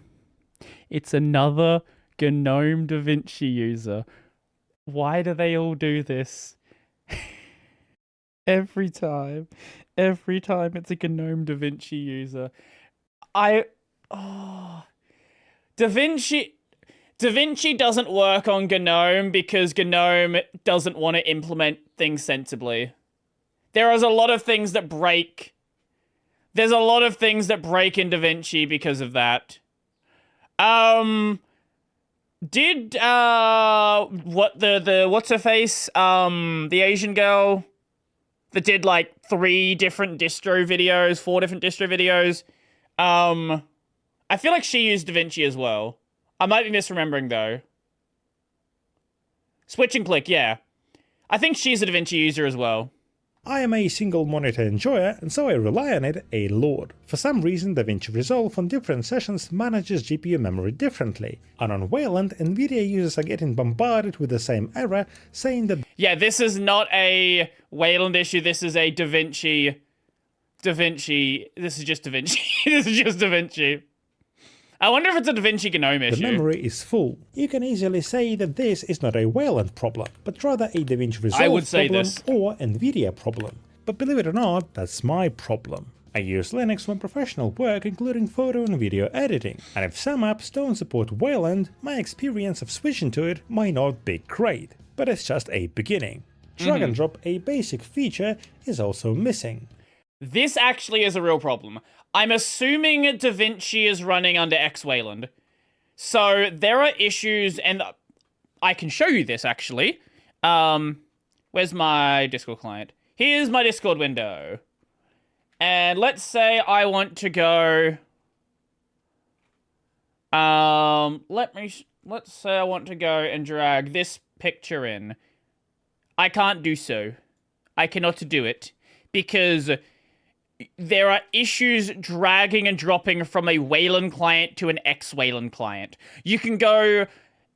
[SPEAKER 2] It's another GNOME DaVinci user. Why do they all do this? Every time it's a GNOME DaVinci user. DaVinci doesn't work on GNOME because GNOME doesn't want to implement things sensibly. There is a lot of things that break. There's a lot of things that break in DaVinci because of that. Did what's her face? The Asian girl that did like 4 different distro videos. I feel like she used DaVinci as well. I might be misremembering though. Switch and Click, yeah. I think she's a DaVinci user as well.
[SPEAKER 11] I am a single monitor enjoyer, and so I rely on it a lot. For some reason, DaVinci Resolve on different sessions manages GPU memory differently, and on Wayland, Nvidia users are getting bombarded with the same error, saying that
[SPEAKER 2] yeah, this is not a Wayland issue, this is a DaVinci, this is just DaVinci, this is just DaVinci. I wonder if it's a DaVinci GNOME issue.
[SPEAKER 11] The memory is full. You can easily say that this is not a Wayland problem, but rather a DaVinci Resolve problem or Nvidia problem. But believe it or not, that's my problem. I use Linux for professional work, including photo and video editing, and if some apps don't support Wayland, my experience of switching to it might not be great. But it's just a beginning. Drag and drop, a basic feature, is also missing.
[SPEAKER 2] This actually is a real problem. I'm assuming DaVinci is running under X-Wayland. So there are issues, and I can show you this actually. Where's my Discord client? Here's my Discord window. And let's say I want to go... let's say I want to go and drag this picture in. I can't do so. I cannot do it. Because there are issues dragging and dropping from a Wayland client to an X-Wayland client. You can go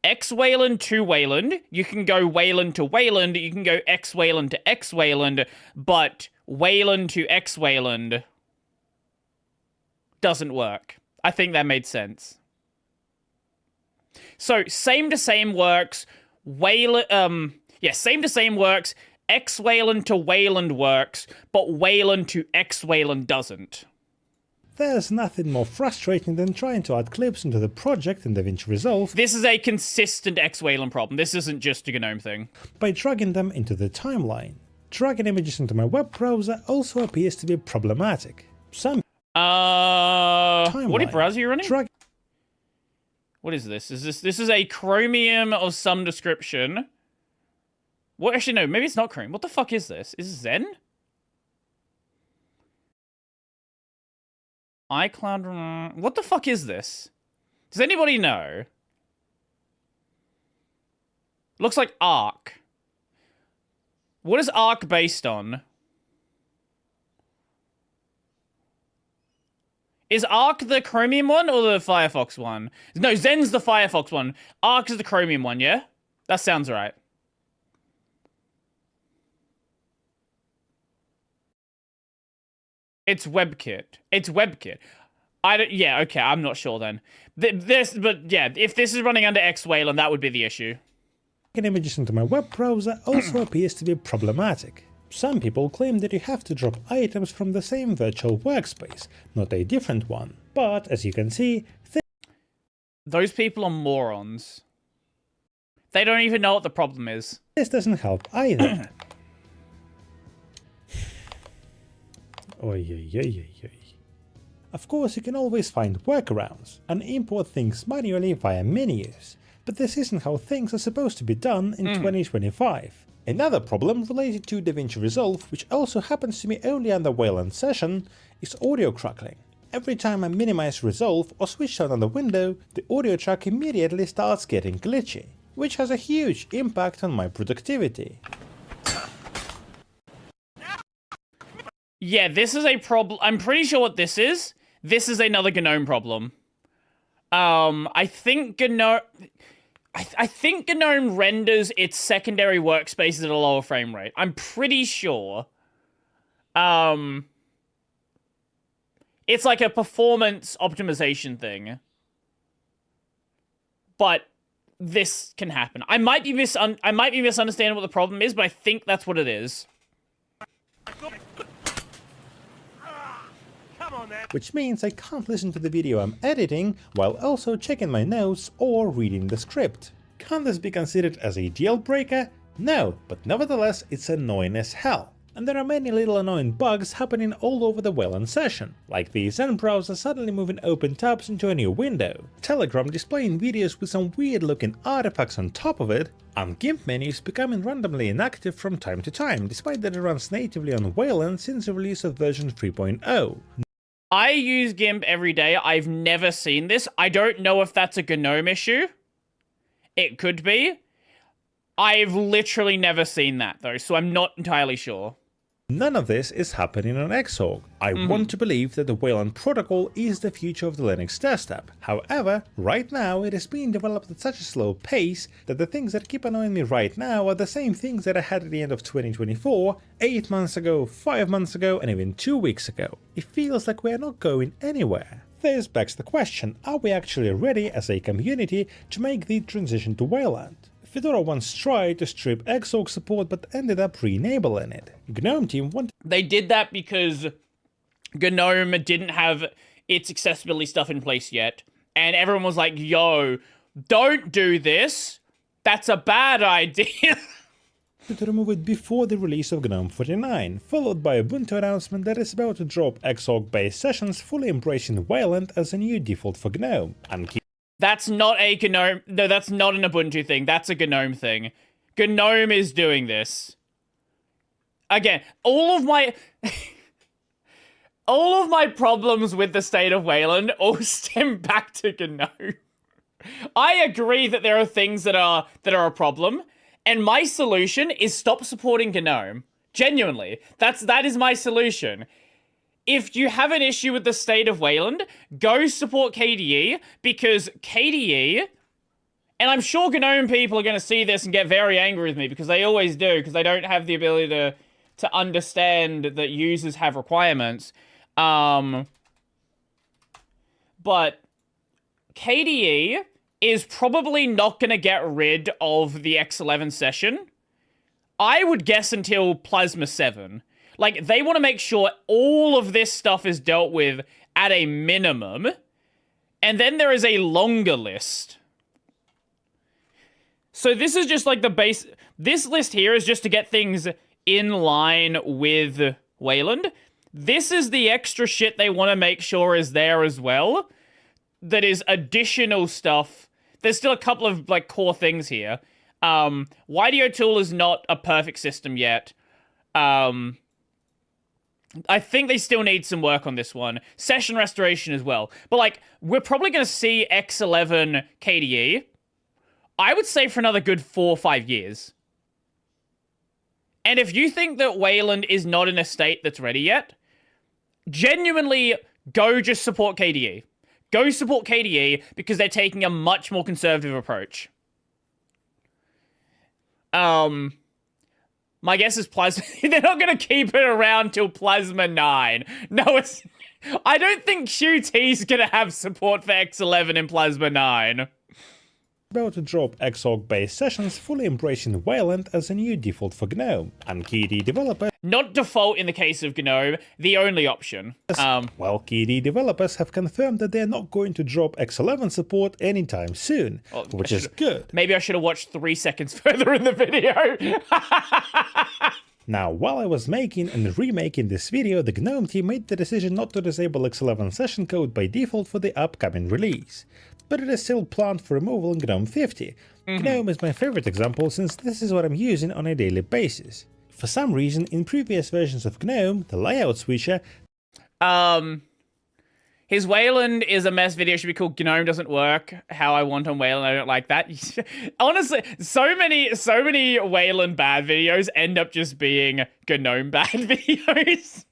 [SPEAKER 2] X-Wayland to Wayland, you can go Wayland to Wayland, you can go X-Wayland to X-Wayland, but Wayland to X-Wayland doesn't work. I think that made sense. So, same to same works, same to same works, X-Wayland to Wayland works, but Wayland to X-Wayland doesn't.
[SPEAKER 11] There's nothing more frustrating than trying to add clips into the project in DaVinci Resolve.
[SPEAKER 2] This is a consistent X-Wayland problem. This isn't just a GNOME thing.
[SPEAKER 11] By dragging them into the timeline. Dragging images into my web browser also appears to be problematic. What
[SPEAKER 2] browser are you running? What is this? This is a Chromium of some description. Well, actually, no, maybe it's not Chrome. What the fuck is this? Is this Zen? iCloud... What the fuck is this? Does anybody know? Looks like Arc. What is Arc based on? Is Arc the Chromium one or the Firefox one? No, Zen's the Firefox one. Arc is the Chromium one, yeah? That sounds right. It's WebKit. It's WebKit. Yeah, okay, I'm not sure then. But yeah, if this is running under X-Wayland, that would be the issue.
[SPEAKER 11] Images into my web browser also appears to be problematic. Some people claim that you have to drop items from the same virtual workspace, not a different one. But as you can see,
[SPEAKER 2] those people are morons. They don't even know what the problem is.
[SPEAKER 11] This doesn't help either. Oy, oy, oy, oy, oy. Of course, you can always find workarounds and import things manually via menus, but this isn't how things are supposed to be done in 2025. Another problem related to DaVinci Resolve, which also happens to me only on the Wayland session, is audio crackling. Every time I minimize Resolve or switch to another window, the audio track immediately starts getting glitchy, which has a huge impact on my productivity.
[SPEAKER 2] Yeah, this is a problem. I'm pretty sure what this is. This is another GNOME problem. I think GNOME renders its secondary workspaces at a lower frame rate. I'm pretty sure. It's like a performance optimization thing. But this can happen. I might be misunderstanding what the problem is, but I think that's what it is.
[SPEAKER 11] Which means I can't listen to the video I'm editing while also checking my notes or reading the script. Can this be considered as a deal breaker? No, but nevertheless it's annoying as hell. And there are many little annoying bugs happening all over the Wayland session, like the Zen browser suddenly moving open tabs into a new window, Telegram displaying videos with some weird looking artifacts on top of it, and GIMP menus becoming randomly inactive from time to time, despite that it runs natively on Wayland since the release of version 3.0.
[SPEAKER 2] I use GIMP every day. I've never seen this. I don't know if that's a GNOME issue. It could be. I've literally never seen that though, so I'm not entirely sure.
[SPEAKER 11] None of this is happening on Xorg. I want to believe that the Wayland protocol is the future of the Linux desktop. However, right now it is being developed at such a slow pace that the things that keep annoying me right now are the same things that I had at the end of 2024, 8 months ago, 5 months ago, and even 2 weeks ago. It feels like we are not going anywhere. This begs the question, are we actually ready as a community to make the transition to Wayland? Fedora once tried to strip Xorg support but ended up re-enabling it. GNOME team wanted—
[SPEAKER 2] They did that because GNOME didn't have its accessibility stuff in place yet, and everyone was like, yo, don't do this, that's a bad idea.
[SPEAKER 11] To remove it before the release of GNOME 49, followed by a Ubuntu announcement that is about to drop Xorg-based sessions fully embracing Wayland as a new default for GNOME, and
[SPEAKER 2] That's not a GNOME, no, that's not an Ubuntu thing, that's a GNOME thing. GNOME is doing this. Again, all of my problems with the state of Wayland all stem back to GNOME. I agree that there are things that are a problem, and my solution is stop supporting GNOME. Genuinely, that is my solution. If you have an issue with the state of Wayland, go support KDE, because KDE, and I'm sure GNOME people are going to see this and get very angry with me, because they always do, because they don't have the ability to understand that users have requirements. But KDE is probably not going to get rid of the X11 session. I would guess until Plasma 7. Like, they want to make sure all of this stuff is dealt with at a minimum, and then there is a longer list. So this is just like the base... This list here is just to get things in line with Wayland. This is the extra shit they want to make sure is there as well. That is additional stuff. There's still a couple of, like, core things here. YDO Tool is not a perfect system yet. I think they still need some work on this one. Session restoration as well. But, like, we're probably going to see X11 KDE, I would say, for another good 4 or 5 years. And if you think that Wayland is not in a state that's ready yet, genuinely go just support KDE. Go support KDE because they're taking a much more conservative approach. My guess is Plasma... They're not going to keep it around till Plasma 9. No, it's... I don't think QT's going to have support for X11 in Plasma 9.
[SPEAKER 11] about to drop Xorg-based sessions fully embracing Wayland as a new default for GNOME, and KDE developers...
[SPEAKER 2] Not default in the case of GNOME, the only option.
[SPEAKER 11] Well, KDE developers have confirmed that they're not going to drop X11 support anytime soon, which is good.
[SPEAKER 2] Maybe I should have watched 3 seconds further in the video.
[SPEAKER 11] Now, while I was making and remaking this video, the GNOME team made the decision not to disable X11 session code by default for the upcoming release. But it is still planned for removal in GNOME 50. GNOME is my favorite example since this is what I'm using on a daily basis. For some reason, in previous versions of GNOME, the layout switcher...
[SPEAKER 2] His Wayland is a mess video should be called GNOME Doesn't Work, How I Want on Wayland, I Don't Like That. Honestly, so many Wayland bad videos end up just being GNOME bad videos.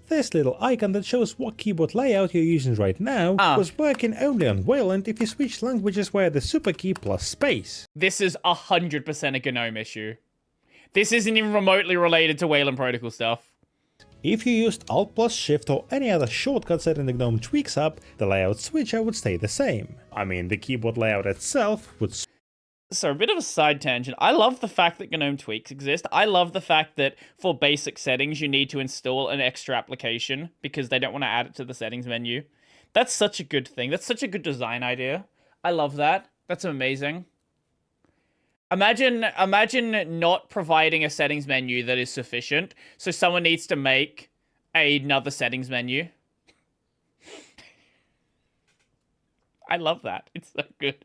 [SPEAKER 11] This little icon that shows what keyboard layout you're using right now was working only on Wayland if you switch languages via the super key plus space.
[SPEAKER 2] This is 100% a GNOME issue. This isn't even remotely related to Wayland protocol stuff.
[SPEAKER 11] If you used Alt plus Shift or any other shortcut set in the GNOME Tweaks app, the layout switcher would stay the same. I mean, the keyboard layout itself would...
[SPEAKER 2] So, a bit of a side tangent. I love the fact that GNOME Tweaks exist. I love the fact that for basic settings, you need to install an extra application because they don't want to add it to the settings menu. That's such a good thing. That's such a good design idea. I love that. That's amazing. Imagine not providing a settings menu that is sufficient, so someone needs to make another settings menu. I love that. It's so good.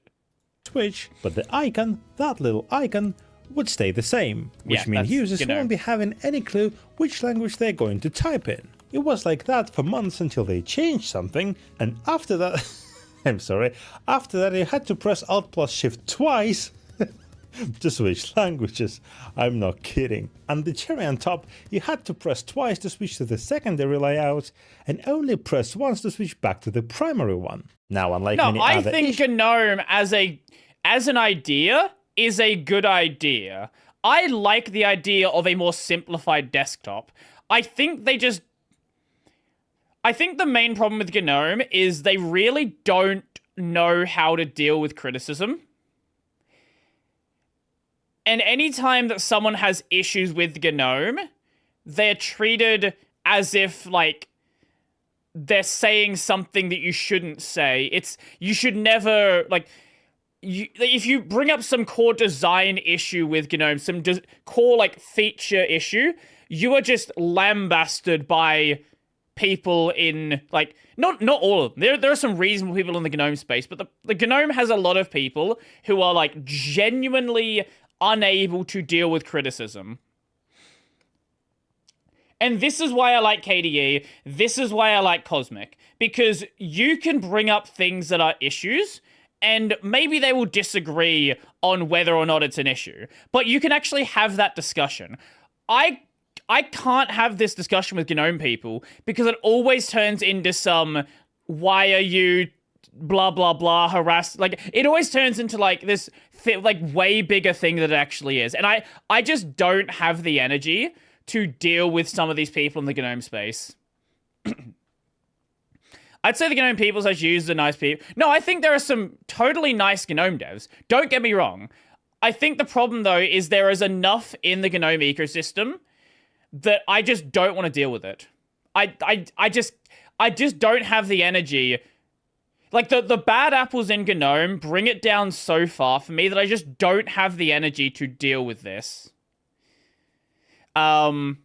[SPEAKER 11] Switch, but the icon, that little icon, would stay the same, which means users won't be having any clue which language they're going to type in. It was like that for months until they changed something, and after that... I'm sorry, after that you had to press Alt plus Shift twice to switch languages. I'm not kidding. And the cherry on top, you had to press twice to switch to the secondary layout, and only press once to switch back to the primary one. Now, unlike many other...
[SPEAKER 2] I think GNOME as an idea is a good idea. I like the idea of a more simplified desktop. I think the main problem with GNOME is they really don't know how to deal with criticism. And anytime that someone has issues with GNOME, they're treated as if, like, they're saying something that you shouldn't say. You should never, like, if you bring up some core design issue with GNOME, some core, like, feature issue, you are just lambasted by people in, like, not all of them. There are some reasonable people in the GNOME space, but the GNOME has a lot of people who are, like, genuinely unable to deal with criticism. And this is why I like KDE. This is why I like Cosmic. Because you can bring up things that are issues, and maybe they will disagree on whether or not it's an issue. But you can actually have that discussion. I can't have this discussion with GNOME people because it always turns into some, why are you blah, blah, blah, harassed? Like, it always turns into, like, this, like, way bigger thing that it actually is. And I just don't have the energy to deal with some of these people in the GNOME space. I'd say the GNOME people as users are nice people. No, I think there are some totally nice GNOME devs. Don't get me wrong. I think the problem, though, is there is enough in the GNOME ecosystem that I just don't want to deal with it. I just don't have the energy. Like, the bad apples in GNOME bring it down so far for me that I just don't have the energy to deal with this. Adversarial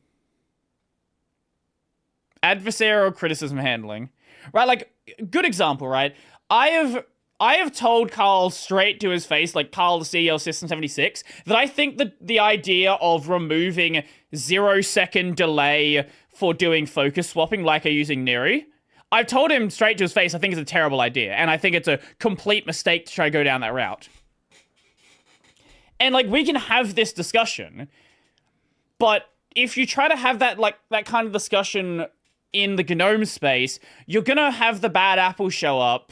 [SPEAKER 2] criticism handling. Right, like, good example, right? I have told Carl straight to his face, like Carl, the CEO of System 76, that I think that the idea of removing 0-second delay for doing focus swapping like I'm using Neri, I've told him straight to his face I think it's a terrible idea, and I think it's a complete mistake to try to go down that route. And, like, we can have this discussion, but if you try to have that, like, that kind of discussion in the GNOME space, you're gonna have the bad apple show up.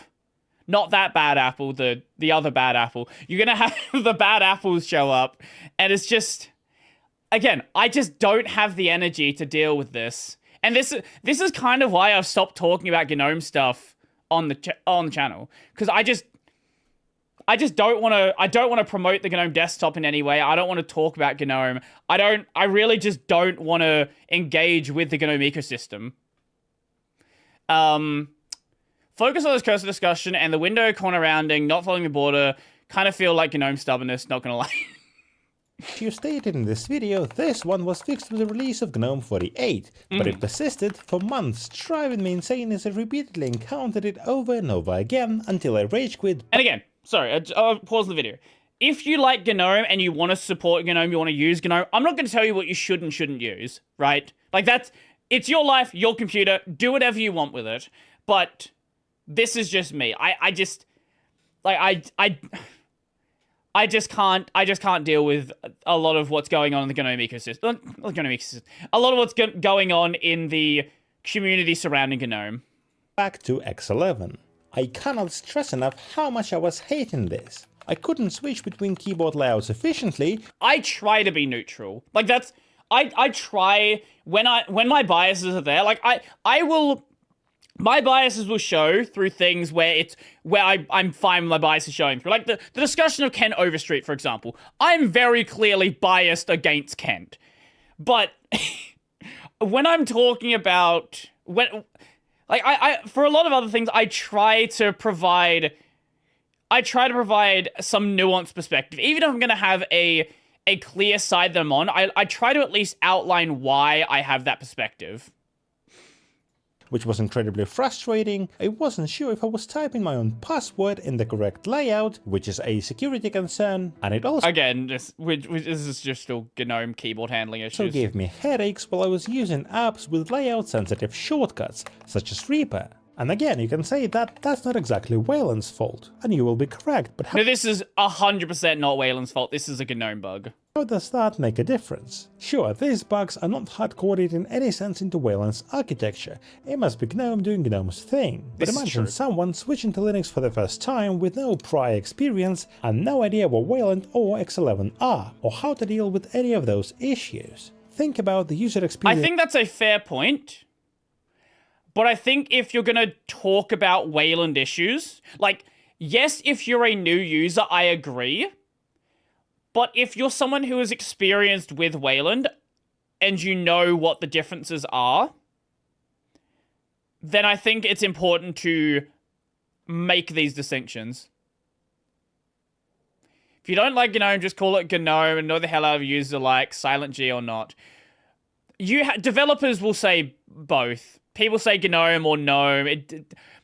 [SPEAKER 2] Not that bad apple, the other bad apple. You're gonna have the bad apples show up, and it's just... Again, I just don't have the energy to deal with this. And this is kind of why I've stopped talking about GNOME stuff on the channel. Because I just don't want to. I don't want to promote the GNOME desktop in any way. I don't want to talk about GNOME. I really just don't want to engage with the GNOME ecosystem. Focus on this cursor discussion and the window corner rounding, not following the border. Kind of feel like GNOME stubbornness. Not gonna lie.
[SPEAKER 11] You stated in this video, this one was fixed with the release of GNOME 48, but it persisted for months, driving me insane as I repeatedly encountered it over and over again until I rage quit.
[SPEAKER 2] And again, sorry, I'll pause the video. If you like GNOME and you want to support GNOME, you want to use GNOME, I'm not going to tell you what you should and shouldn't use, right? Like it's your life, your computer, do whatever you want with it. But this is just me. I just can't deal with a lot of what's going on in the GNOME ecosystem. Not GNOME ecosystem. A lot of what's going on in the community surrounding GNOME.
[SPEAKER 11] Back to X11. I cannot stress enough how much I was hating this. I couldn't switch between keyboard layouts efficiently.
[SPEAKER 2] I try to be neutral. Like that's I try when my biases are there. Like I will. My biases will show through things where I'm fine with my biases showing through. Like the discussion of Kent Overstreet, for example. I'm very clearly biased against Kent. But when I'm talking about for a lot of other things, I try to provide some nuanced perspective. Even if I'm gonna have a clear side that I'm on, I try to at least outline why I have that perspective.
[SPEAKER 11] Which was incredibly frustrating. I wasn't sure if I was typing my own password in the correct layout, which is a security concern, and it also
[SPEAKER 2] this is just still GNOME keyboard handling issues.
[SPEAKER 11] So gave me headaches while I was using apps with layout sensitive shortcuts, such as Reaper. And again, you can say that that's not exactly Wayland's fault, and you will be correct, but
[SPEAKER 2] no, this is 100% not Wayland's fault. This is a GNOME bug.
[SPEAKER 11] How does that make a difference? Sure, these bugs are not hard-coded in any sense into Wayland's architecture. It must be GNOME doing GNOME's thing. But imagine someone switching to Linux for the first time with no prior experience and no idea what Wayland or X11 are, or how to deal with any of those issues. Think about the user experience.
[SPEAKER 2] I think that's a fair point. But I think if you're going to talk about Wayland issues, like, yes, if you're a new user, I agree. But if you're someone who is experienced with Wayland and you know what the differences are, then I think it's important to make these distinctions. If you don't like GNOME, just call it GNOME and know the hell out of users like Silent G or not. Developers will say both. People say GNOME or GNOME.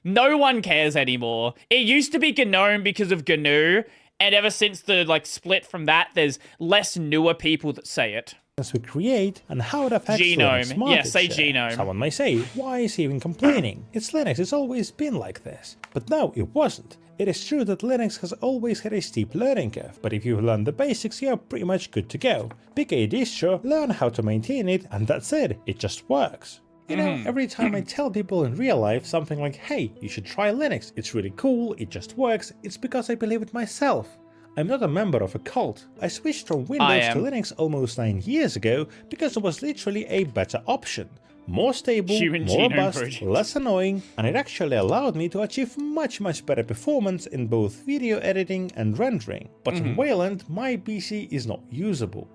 [SPEAKER 2] No one cares anymore. It used to be GNOME because of GNU, and ever since the split from that, there's less newer people that say it.
[SPEAKER 11] We create and how it affects
[SPEAKER 2] GNOME. Yeah, say GNOME.
[SPEAKER 11] Someone may say, why is he even complaining? It's Linux, it's always been like this. But no, it wasn't. It is true that Linux has always had a steep learning curve, but if you learn the basics, you're pretty much good to go. Pick a distro, learn how to maintain it, and that's it. It just works. You know, every time I tell people in real life something like, hey, you should try Linux, it's really cool, it just works, it's because I believe it myself. I'm not a member of a cult. I switched from Windows to Linux almost 9 years ago because it was literally a better option. More stable, more robust, less annoying, and it actually allowed me to achieve much better performance in both video editing and rendering. But on Wayland, my PC is not usable.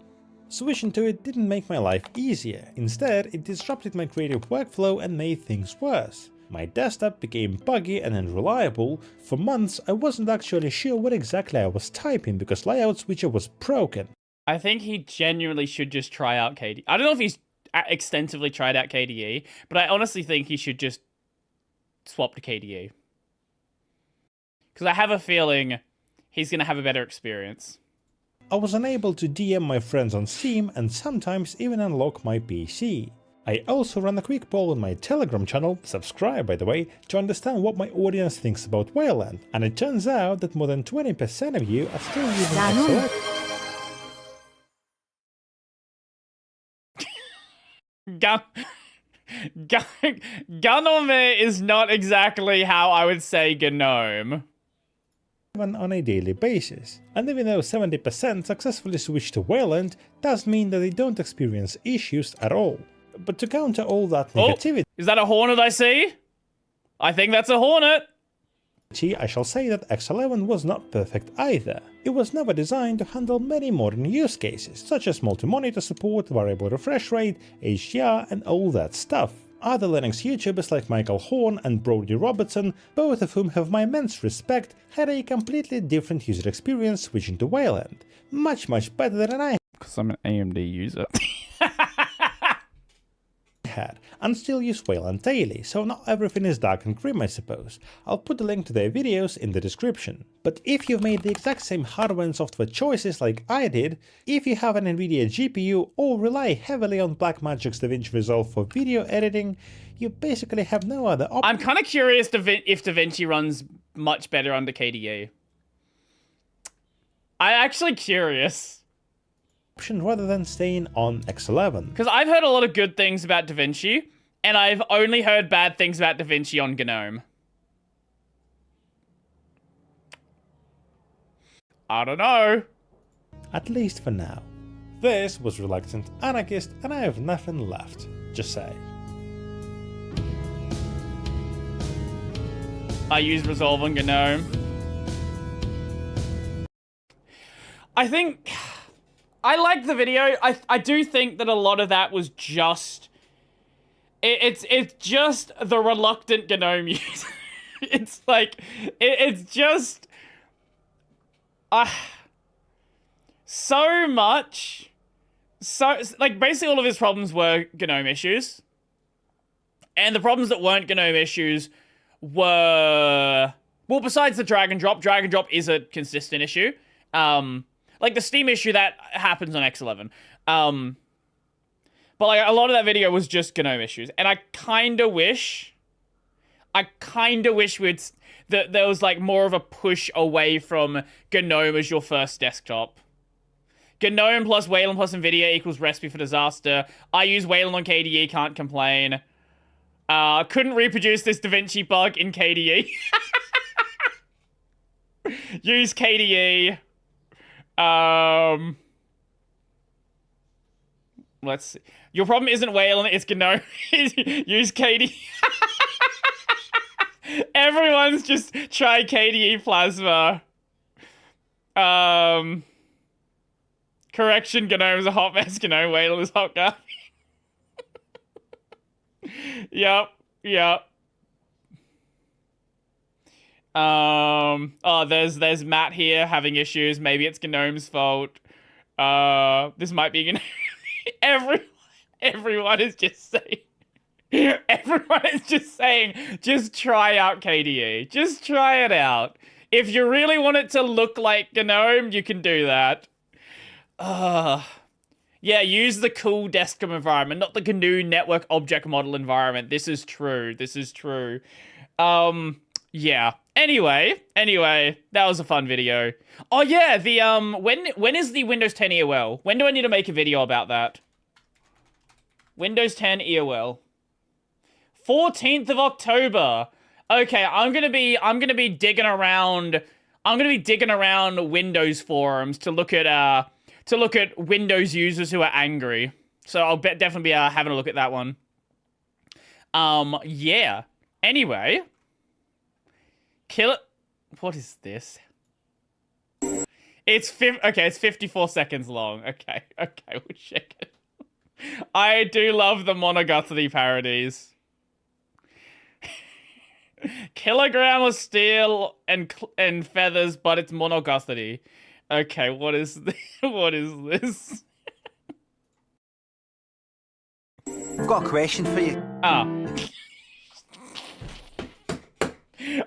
[SPEAKER 11] Switching to it didn't make my life easier. Instead, it disrupted my creative workflow and made things worse. My desktop became buggy and unreliable. For months, I wasn't actually sure what exactly I was typing because Layout Switcher was broken.
[SPEAKER 2] I think he genuinely should just try out KDE. I don't know if he's extensively tried out KDE, but I honestly think he should just swap to KDE. Because I have a feeling he's going to have a better experience.
[SPEAKER 11] I was unable to DM my friends on Steam and sometimes even unlock my PC. I also ran a quick poll on my Telegram channel, subscribe by the way, to understand what my audience thinks about Wayland, and it turns out that more than 20% of you are still using
[SPEAKER 2] GNOME is not exactly how I would say GNOME.
[SPEAKER 11] On a daily basis. And even though 70% successfully switch to Wayland, does mean that they don't experience issues at all. But to counter all that negativity...
[SPEAKER 2] Is that a hornet I see? I think that's a hornet.
[SPEAKER 11] I shall say that X11 was not perfect either. It was never designed to handle many modern use cases, such as multi-monitor support, variable refresh rate, HDR and all that stuff. Other Linux YouTubers like Michael Horn and Brody Robertson, both of whom have my immense respect, had a completely different user experience switching to Wayland. Much better than I
[SPEAKER 2] because I'm an AMD user.
[SPEAKER 11] had, and still use Wayland daily, so not everything is dark and grim I suppose. I'll put the link to their videos in the description. But if you've made the exact same hardware and software choices like I did, if you have an Nvidia GPU or rely heavily on Blackmagic's DaVinci Resolve for video editing, you basically have no other option.
[SPEAKER 2] I'm kind of curious if DaVinci runs much better under KDE. I'm actually curious.
[SPEAKER 11] Rather than staying on X11.
[SPEAKER 2] Because I've heard a lot of good things about DaVinci, and I've only heard bad things about DaVinci on GNOME. I don't know.
[SPEAKER 11] At least for now. This was Reluctant Anarchist, and I have nothing left. Just say.
[SPEAKER 2] I use Resolve on GNOME. I think... I like the video. I do think that a lot of that was just... It's just the reluctant GNOME user. It's like... It's just... so much... like, basically all of his problems were GNOME issues. And the problems that weren't GNOME issues were... Well, besides the drag and drop is a consistent issue. Like the Steam issue that happens on X11. But like a lot of that video was just GNOME issues. And I kind of wish that there was like more of a push away from GNOME as your first desktop. GNOME plus Wayland plus NVIDIA equals recipe for disaster. I use Wayland on KDE, can't complain. Couldn't reproduce this DaVinci bug in KDE. Use KDE. Let's see. Your problem isn't Wayland, it's GNOME. Use KDE. Everyone's just try KDE Plasma. Correction, GNOME is a hot mess. GNOME Wayland is hot garbage. Yep. Oh, there's Matt here having issues. Maybe it's GNOME's fault. This might be GNOME. Everyone is just saying, just try out KDE. Just try it out. If you really want it to look like GNOME, you can do that. Yeah, use the cool desktop environment, not the GNU network object model environment. This is true. Yeah. Anyway, that was a fun video. Oh yeah, the when is the Windows 10 EOL? When do I need to make a video about that? Windows 10 EOL. 14th of October. Okay, I'm gonna be digging around Windows forums to look at Windows users who are angry. So I'll definitely be having a look at that one. Yeah. Anyway. What is this? It's 54 seconds long. Okay, we'll check it. I do love the Monogatari parodies. Kilogram of steel and feathers, but it's Monogatari. Okay, what is this? What is this?
[SPEAKER 12] I've got a question for you.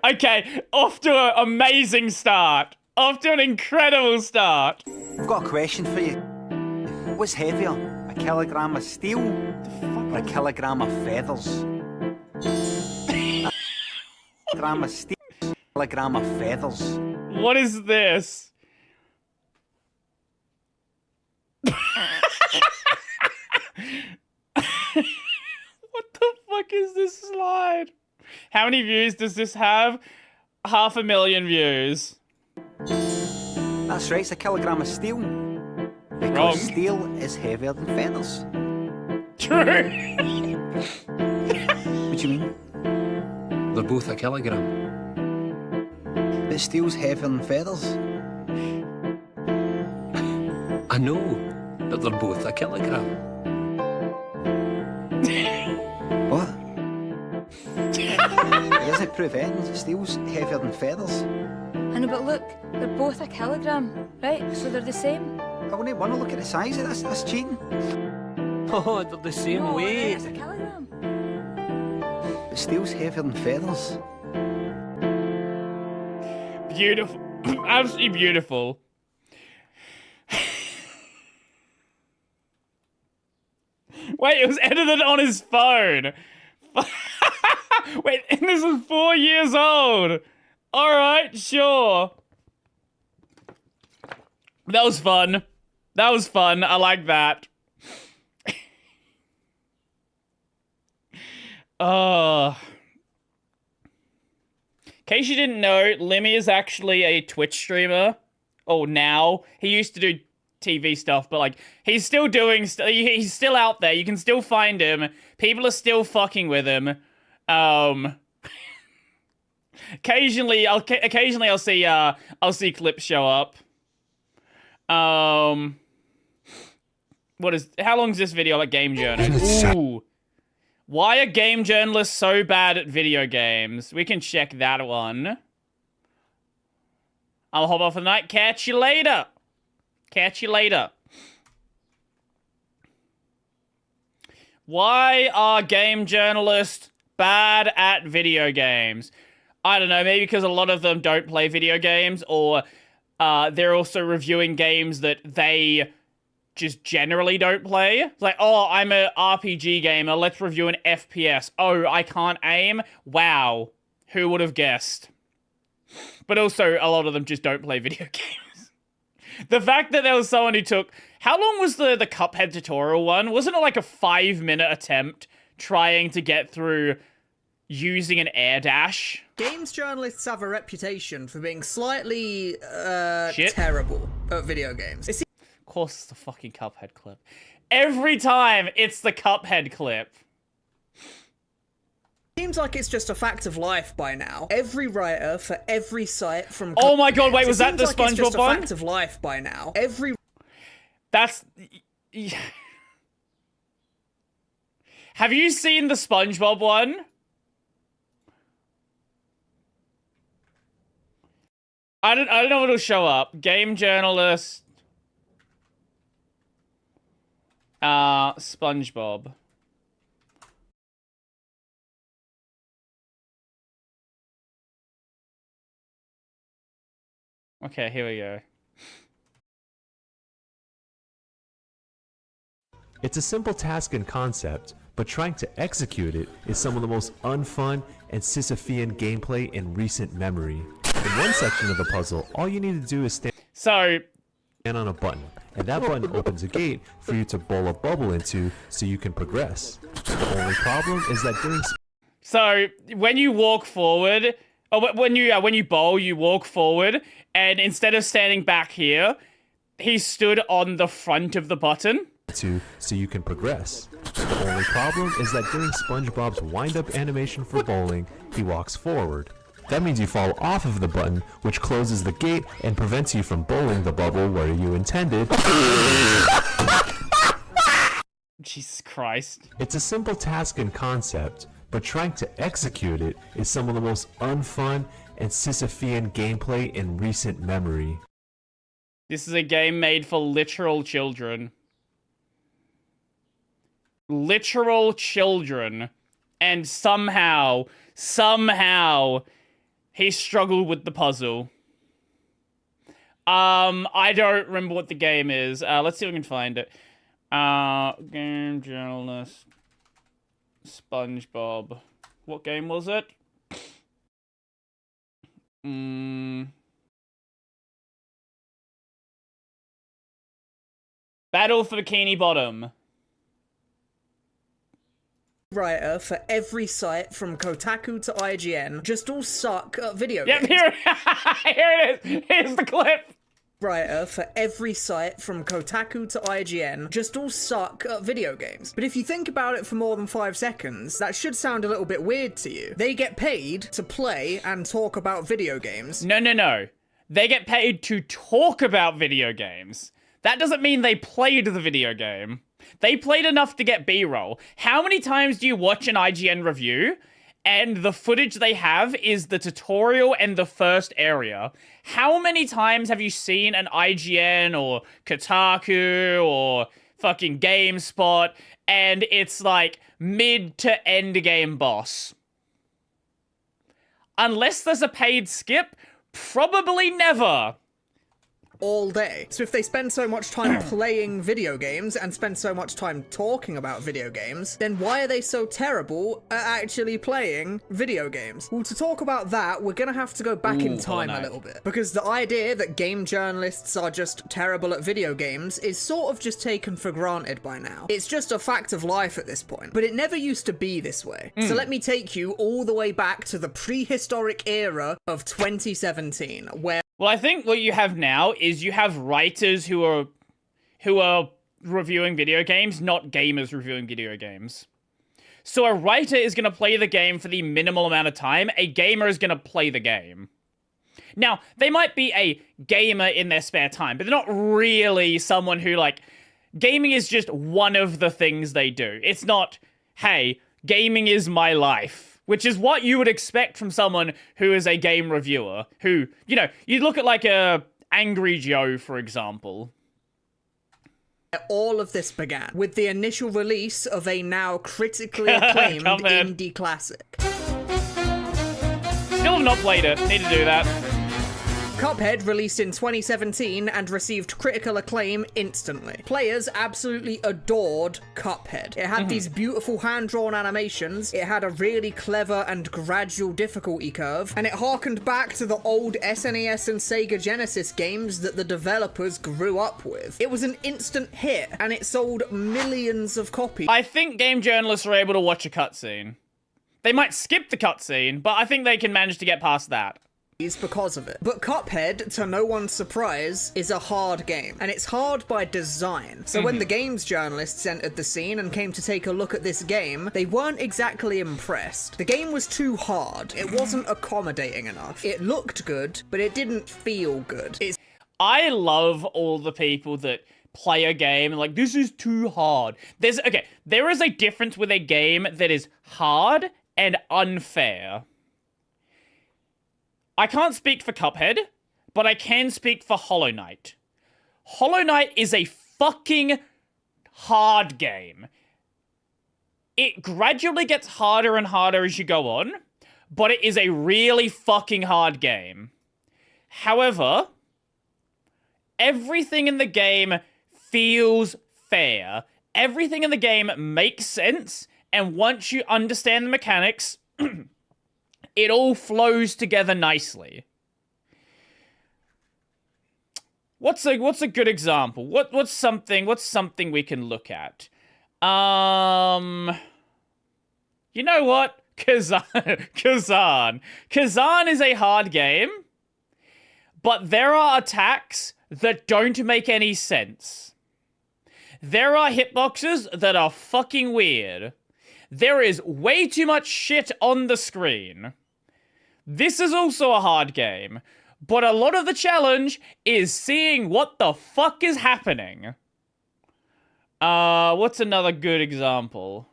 [SPEAKER 2] Okay, off to an amazing start. Off to an incredible start.
[SPEAKER 12] I've got a question for you. What's heavier, a kilogram of steel or a kilogram of feathers? A kilogram of steel, a kilogram of feathers.
[SPEAKER 2] What is this? What the fuck is this slide? How many views does this have? 500,000 views.
[SPEAKER 12] That's right, it's a kilogram of steel. Because
[SPEAKER 2] Wrong.
[SPEAKER 12] Steel is heavier than feathers.
[SPEAKER 2] True.
[SPEAKER 12] What do you mean?
[SPEAKER 13] They're both a kilogram.
[SPEAKER 12] But steel's heavier than feathers.
[SPEAKER 13] I know, but they're both a kilogram.
[SPEAKER 12] What? It doesn't prove anything. Steel's heavier than feathers.
[SPEAKER 14] I know, but look, they're both a kilogram, right? So they're the same.
[SPEAKER 12] I wouldn't want to look at the size of this. That's cheating.
[SPEAKER 13] Oh, they're the same
[SPEAKER 14] No,
[SPEAKER 13] weight.
[SPEAKER 14] it's a kilogram.
[SPEAKER 12] But steel's heavier than feathers.
[SPEAKER 2] Beautiful. Absolutely beautiful. Wait, it was edited on his phone. Wait, and this is 4 years old. Alright, sure. That was fun. That was fun. I like that. In case you didn't know, Lemmy is actually a Twitch streamer. Oh, now. He used to do TV stuff, but like, he's still doing, he's still out there. You can still find him. People are still fucking with him. Occasionally I'll see clips show up. How long is this video about game journalists? Ooh. Why are game journalists so bad at video games? We can check that one. I'll hop off for the night. Catch you later. Catch you later. Why are game journalists bad at video games? I don't know, maybe because a lot of them don't play video games, or they're also reviewing games that they just generally don't play. It's like, oh, I'm a RPG gamer, let's review an FPS. Oh, I can't aim? Wow. Who would have guessed? But also, a lot of them just don't play video games. The fact that there was someone who took... How long was the Cuphead tutorial one? Wasn't it like a 5-minute attempt trying to get through using an air dash?
[SPEAKER 15] Games journalists have a reputation for being slightly terrible at video games. Of
[SPEAKER 2] course it's the fucking Cuphead clip. Every time it's the Cuphead clip.
[SPEAKER 15] Seems like it's just a fact of life by now. Every writer for every site from...
[SPEAKER 2] Oh my god, wait, was that the SpongeBob one?
[SPEAKER 15] It's just a fact of life by now.
[SPEAKER 2] That's... Have you seen the SpongeBob one? I don't know if it'll show up. Game journalist. SpongeBob. Okay, here we go.
[SPEAKER 16] It's a simple task and concept, but trying to execute it is some of the most unfun and Sisyphean gameplay in recent memory. In one section of the puzzle, all you need to do is stand on a button, and that button opens a gate for you to bowl a bubble into so you can progress. The only problem is that during...
[SPEAKER 2] So, when you walk forward... Oh, when you bowl, you walk forward, and instead of standing back here, he stood on the front of the button.
[SPEAKER 16] So you can progress. The only problem is that during SpongeBob's wind-up animation for bowling, he walks forward. That means you fall off of the button, which closes the gate and prevents you from bowling the bubble where you intended.
[SPEAKER 2] Jesus Christ.
[SPEAKER 16] It's a simple task and concept, but trying to execute it is some of the most unfun and Sisyphean gameplay in recent memory.
[SPEAKER 2] This is a game made for literal children. Literal children. And somehow, he struggled with the puzzle. I don't remember what the game is. Let's see if we can find it. Game journalist. SpongeBob. What game was it? Battle for Bikini Bottom.
[SPEAKER 15] Writer for every site from Kotaku to IGN just all suck at video
[SPEAKER 2] games.
[SPEAKER 15] games.
[SPEAKER 2] Here it is. Here's the clip.
[SPEAKER 15] writer for every site from Kotaku to IGN just all suck at video games. But if you think about it for more than 5 seconds, that should sound a little bit weird to you. They get paid to play and talk about video games.
[SPEAKER 2] No. They get paid to talk about video games. That doesn't mean they played the video game. They played enough to get B-roll. How many times do you watch an IGN review and the footage they have is the tutorial and the first area? How many times have you seen an IGN or Kotaku or fucking GameSpot and it's like mid to end game boss? Unless there's a paid skip, probably never.
[SPEAKER 15] All day. So if they spend so much time playing video games and spend so much time talking about video games, then why are they so terrible at actually playing video games? Well, to talk about that, we're gonna have to go back in time a little bit. Because the idea that game journalists are just terrible at video games is sort of just taken for granted by now. It's just a fact of life at this point. But it never used to be this way. So let me take you all the way back to the prehistoric era of 2017, where
[SPEAKER 2] well, I think what you have now is you have writers who are reviewing video games, not gamers reviewing video games. So a writer is going to play the game for the minimal amount of time. A gamer is going to play the game. Now, they might be a gamer in their spare time, but they're not really someone who, like, gaming is just one of the things they do. It's not, hey, gaming is my life. Which is what you would expect from someone who is a game reviewer. Who, you know, you look at like a Angry Joe, for example.
[SPEAKER 15] All of this began with the initial release of a now critically acclaimed indie classic.
[SPEAKER 2] Still have not played it. Need to do that.
[SPEAKER 15] Cuphead released in 2017 and received critical acclaim instantly. Players absolutely adored Cuphead. It had these beautiful hand-drawn animations, it had a really clever and gradual difficulty curve, and it harkened back to the old SNES and Sega Genesis games that the developers grew up with. It was an instant hit, and it sold millions of copies.
[SPEAKER 2] I think game journalists are able to watch a cutscene. They might skip the cutscene, but I think they can manage to get past that.
[SPEAKER 15] Because of it. But Cuphead, to no one's surprise, is a hard game. And it's hard by design. So when the games journalists entered the scene and came to take a look at this game, they weren't exactly impressed. The game was too hard. It wasn't accommodating enough. It looked good, but it didn't feel good.
[SPEAKER 2] I love all the people that play a game and like, this is too hard. There is a difference with a game that is hard and unfair. I can't speak for Cuphead, but I can speak for Hollow Knight. Hollow Knight is a fucking hard game. It gradually gets harder and harder as you go on, but it is a really fucking hard game. However, everything in the game feels fair. Everything in the game makes sense, and once you understand the mechanics, it all flows together nicely. What's a good example? What's something we can look at? You know what? Kazan. Kazan is a hard game, but there are attacks that don't make any sense. There are hitboxes that are fucking weird. There is way too much shit on the screen. This is also a hard game, but a lot of the challenge is seeing what the fuck is happening. What's another good example?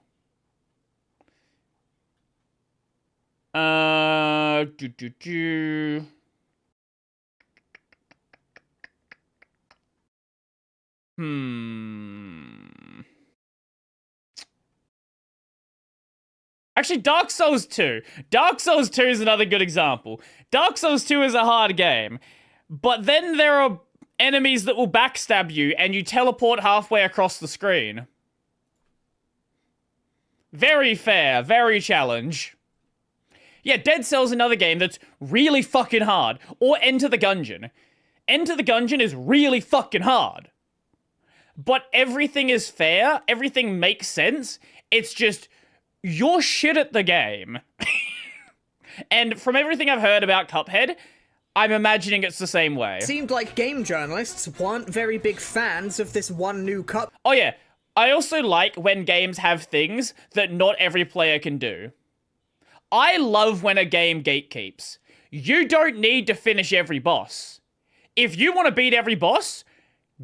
[SPEAKER 2] Actually, Dark Souls 2. Dark Souls 2 is another good example. Dark Souls 2 is a hard game, but then there are enemies that will backstab you and you teleport halfway across the screen. Very fair, very challenge. Yeah, Dead Cell's another game that's really fucking hard. Or Enter the Gungeon. Enter the Gungeon is really fucking hard. But everything is fair, everything makes sense, it's just, you're shit at the game. And from everything I've heard about Cuphead, I'm imagining it's the same way.
[SPEAKER 15] Seemed like game journalists weren't very big fans of this one new cup.
[SPEAKER 2] Oh yeah, I also like when games have things that not every player can do. I love when a game gatekeeps. You don't need to finish every boss. If you want to beat every boss,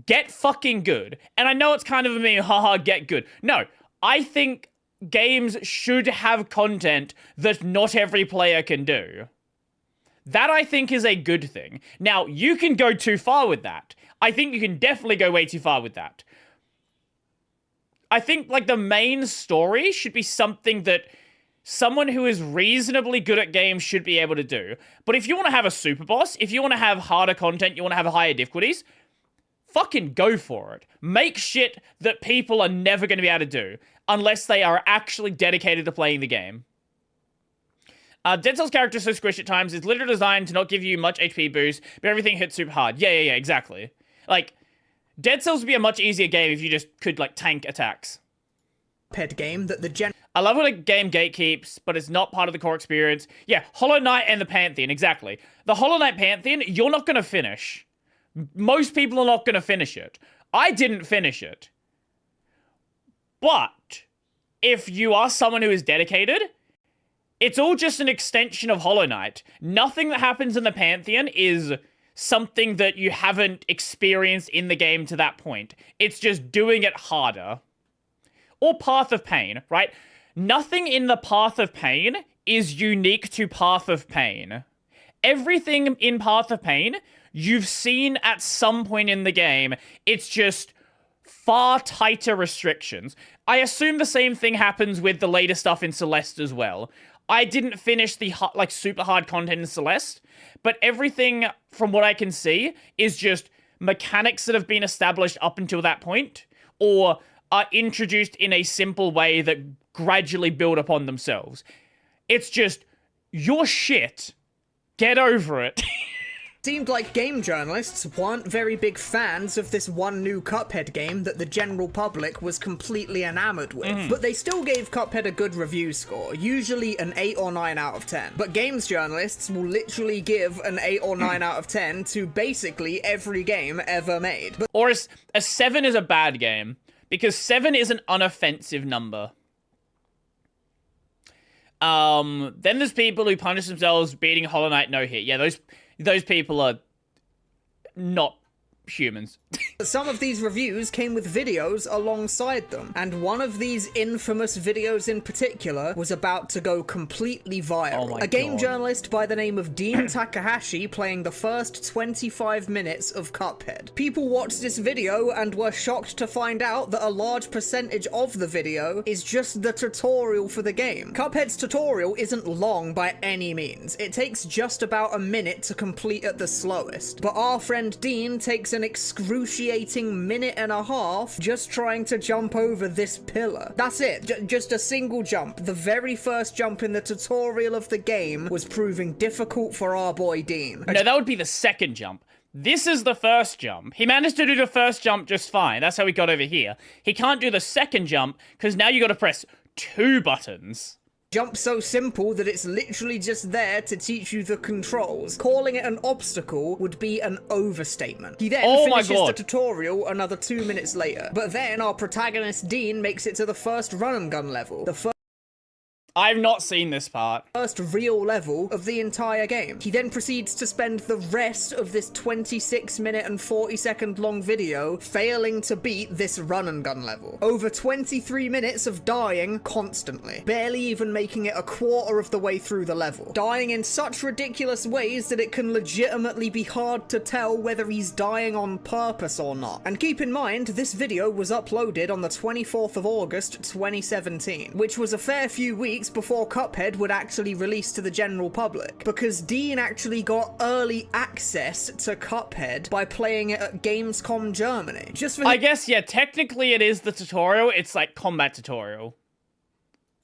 [SPEAKER 2] get fucking good. And I know it's kind of a meme, haha, get good. No, I think games should have content that not every player can do. That, I think, is a good thing. Now, you can go too far with that. I think you can definitely go way too far with that. I think, like, the main story should be something that someone who is reasonably good at games should be able to do. But if you want to have a super boss, if you want to have harder content, you want to have higher difficulties, fucking go for it. Make shit that people are never going to be able to do, unless they are actually dedicated to playing the game. Dead Cell's character so squished at times is literally designed to not give you much HP boost, but everything hits super hard. Yeah, exactly. Like, Dead Cells would be a much easier game if you just could, like, tank attacks.
[SPEAKER 15] Game that the
[SPEAKER 2] I love when a game gatekeeps, but it's not part of the core experience. Yeah, Hollow Knight and the Pantheon, exactly. The Hollow Knight Pantheon, you're not going to finish. Most people are not going to finish it. I didn't finish it. But if you are someone who is dedicated, it's all just an extension of Hollow Knight. Nothing that happens in the Pantheon is something that you haven't experienced in the game to that point. It's just doing it harder. Or Path of Pain, right? Nothing in the Path of Pain is unique to Path of Pain. Everything in Path of Pain you've seen at some point in the game. It's just far tighter restrictions. I assume the same thing happens with the later stuff in Celeste as well. I didn't finish the like super hard content in Celeste, but everything from what I can see is just mechanics that have been established up until that point, or are introduced in a simple way that gradually build upon themselves. It's just, your shit. Get over it.
[SPEAKER 15] Seemed like game journalists weren't very big fans of this one new Cuphead game that the general public was completely enamored with. But they still gave Cuphead a good review score, usually an 8 or 9 out of 10. But games journalists will literally give an 8 or 9 out of 10 to basically every game ever made.
[SPEAKER 2] Or a 7 is a bad game, because 7 is an unoffensive number. Then there's people who punish themselves beating Hollow Knight no hit. Yeah, those people are not humans.
[SPEAKER 15] Some of these reviews came with videos alongside them, and one of these infamous videos in particular was about to go completely viral. A game journalist by the name of Dean Takahashi playing the first 25 minutes of Cuphead. People watched this video and were shocked to find out that a large percentage of the video is just the tutorial for the game. Cuphead's tutorial isn't long by any means. It takes just about a minute to complete at the slowest, but our friend Dean takes an excruciating minute and a half just trying to jump over this pillar. That's it, just a single jump. The very first jump in the tutorial of the game was proving difficult for our boy Dean.
[SPEAKER 2] No, that would be the second jump. This is the first jump. He managed to do the first jump just fine. That's how he got over here. He can't do the second jump because now you got to press 2 buttons.
[SPEAKER 15] Jump so simple that it's literally just there to teach you the controls. Calling it an obstacle would be an overstatement. He then finishes the tutorial another 2 minutes later. But then our protagonist Dean makes it to the first run and gun level.
[SPEAKER 2] I've not seen this part.
[SPEAKER 15] First real level of the entire game. He then proceeds to spend the rest of this 26-minute and 40-second long video failing to beat this run and gun level. Over 23 minutes of dying constantly, barely even making it a quarter of the way through the level. Dying in such ridiculous ways that it can legitimately be hard to tell whether he's dying on purpose or not. And keep in mind, this video was uploaded on the 24th of August 2017, which was a fair few weeks before Cuphead would actually release to the general public, because Dean actually got early access to Cuphead by playing it at Gamescom Germany.
[SPEAKER 2] I guess, yeah, technically it is the tutorial, it's like combat tutorial.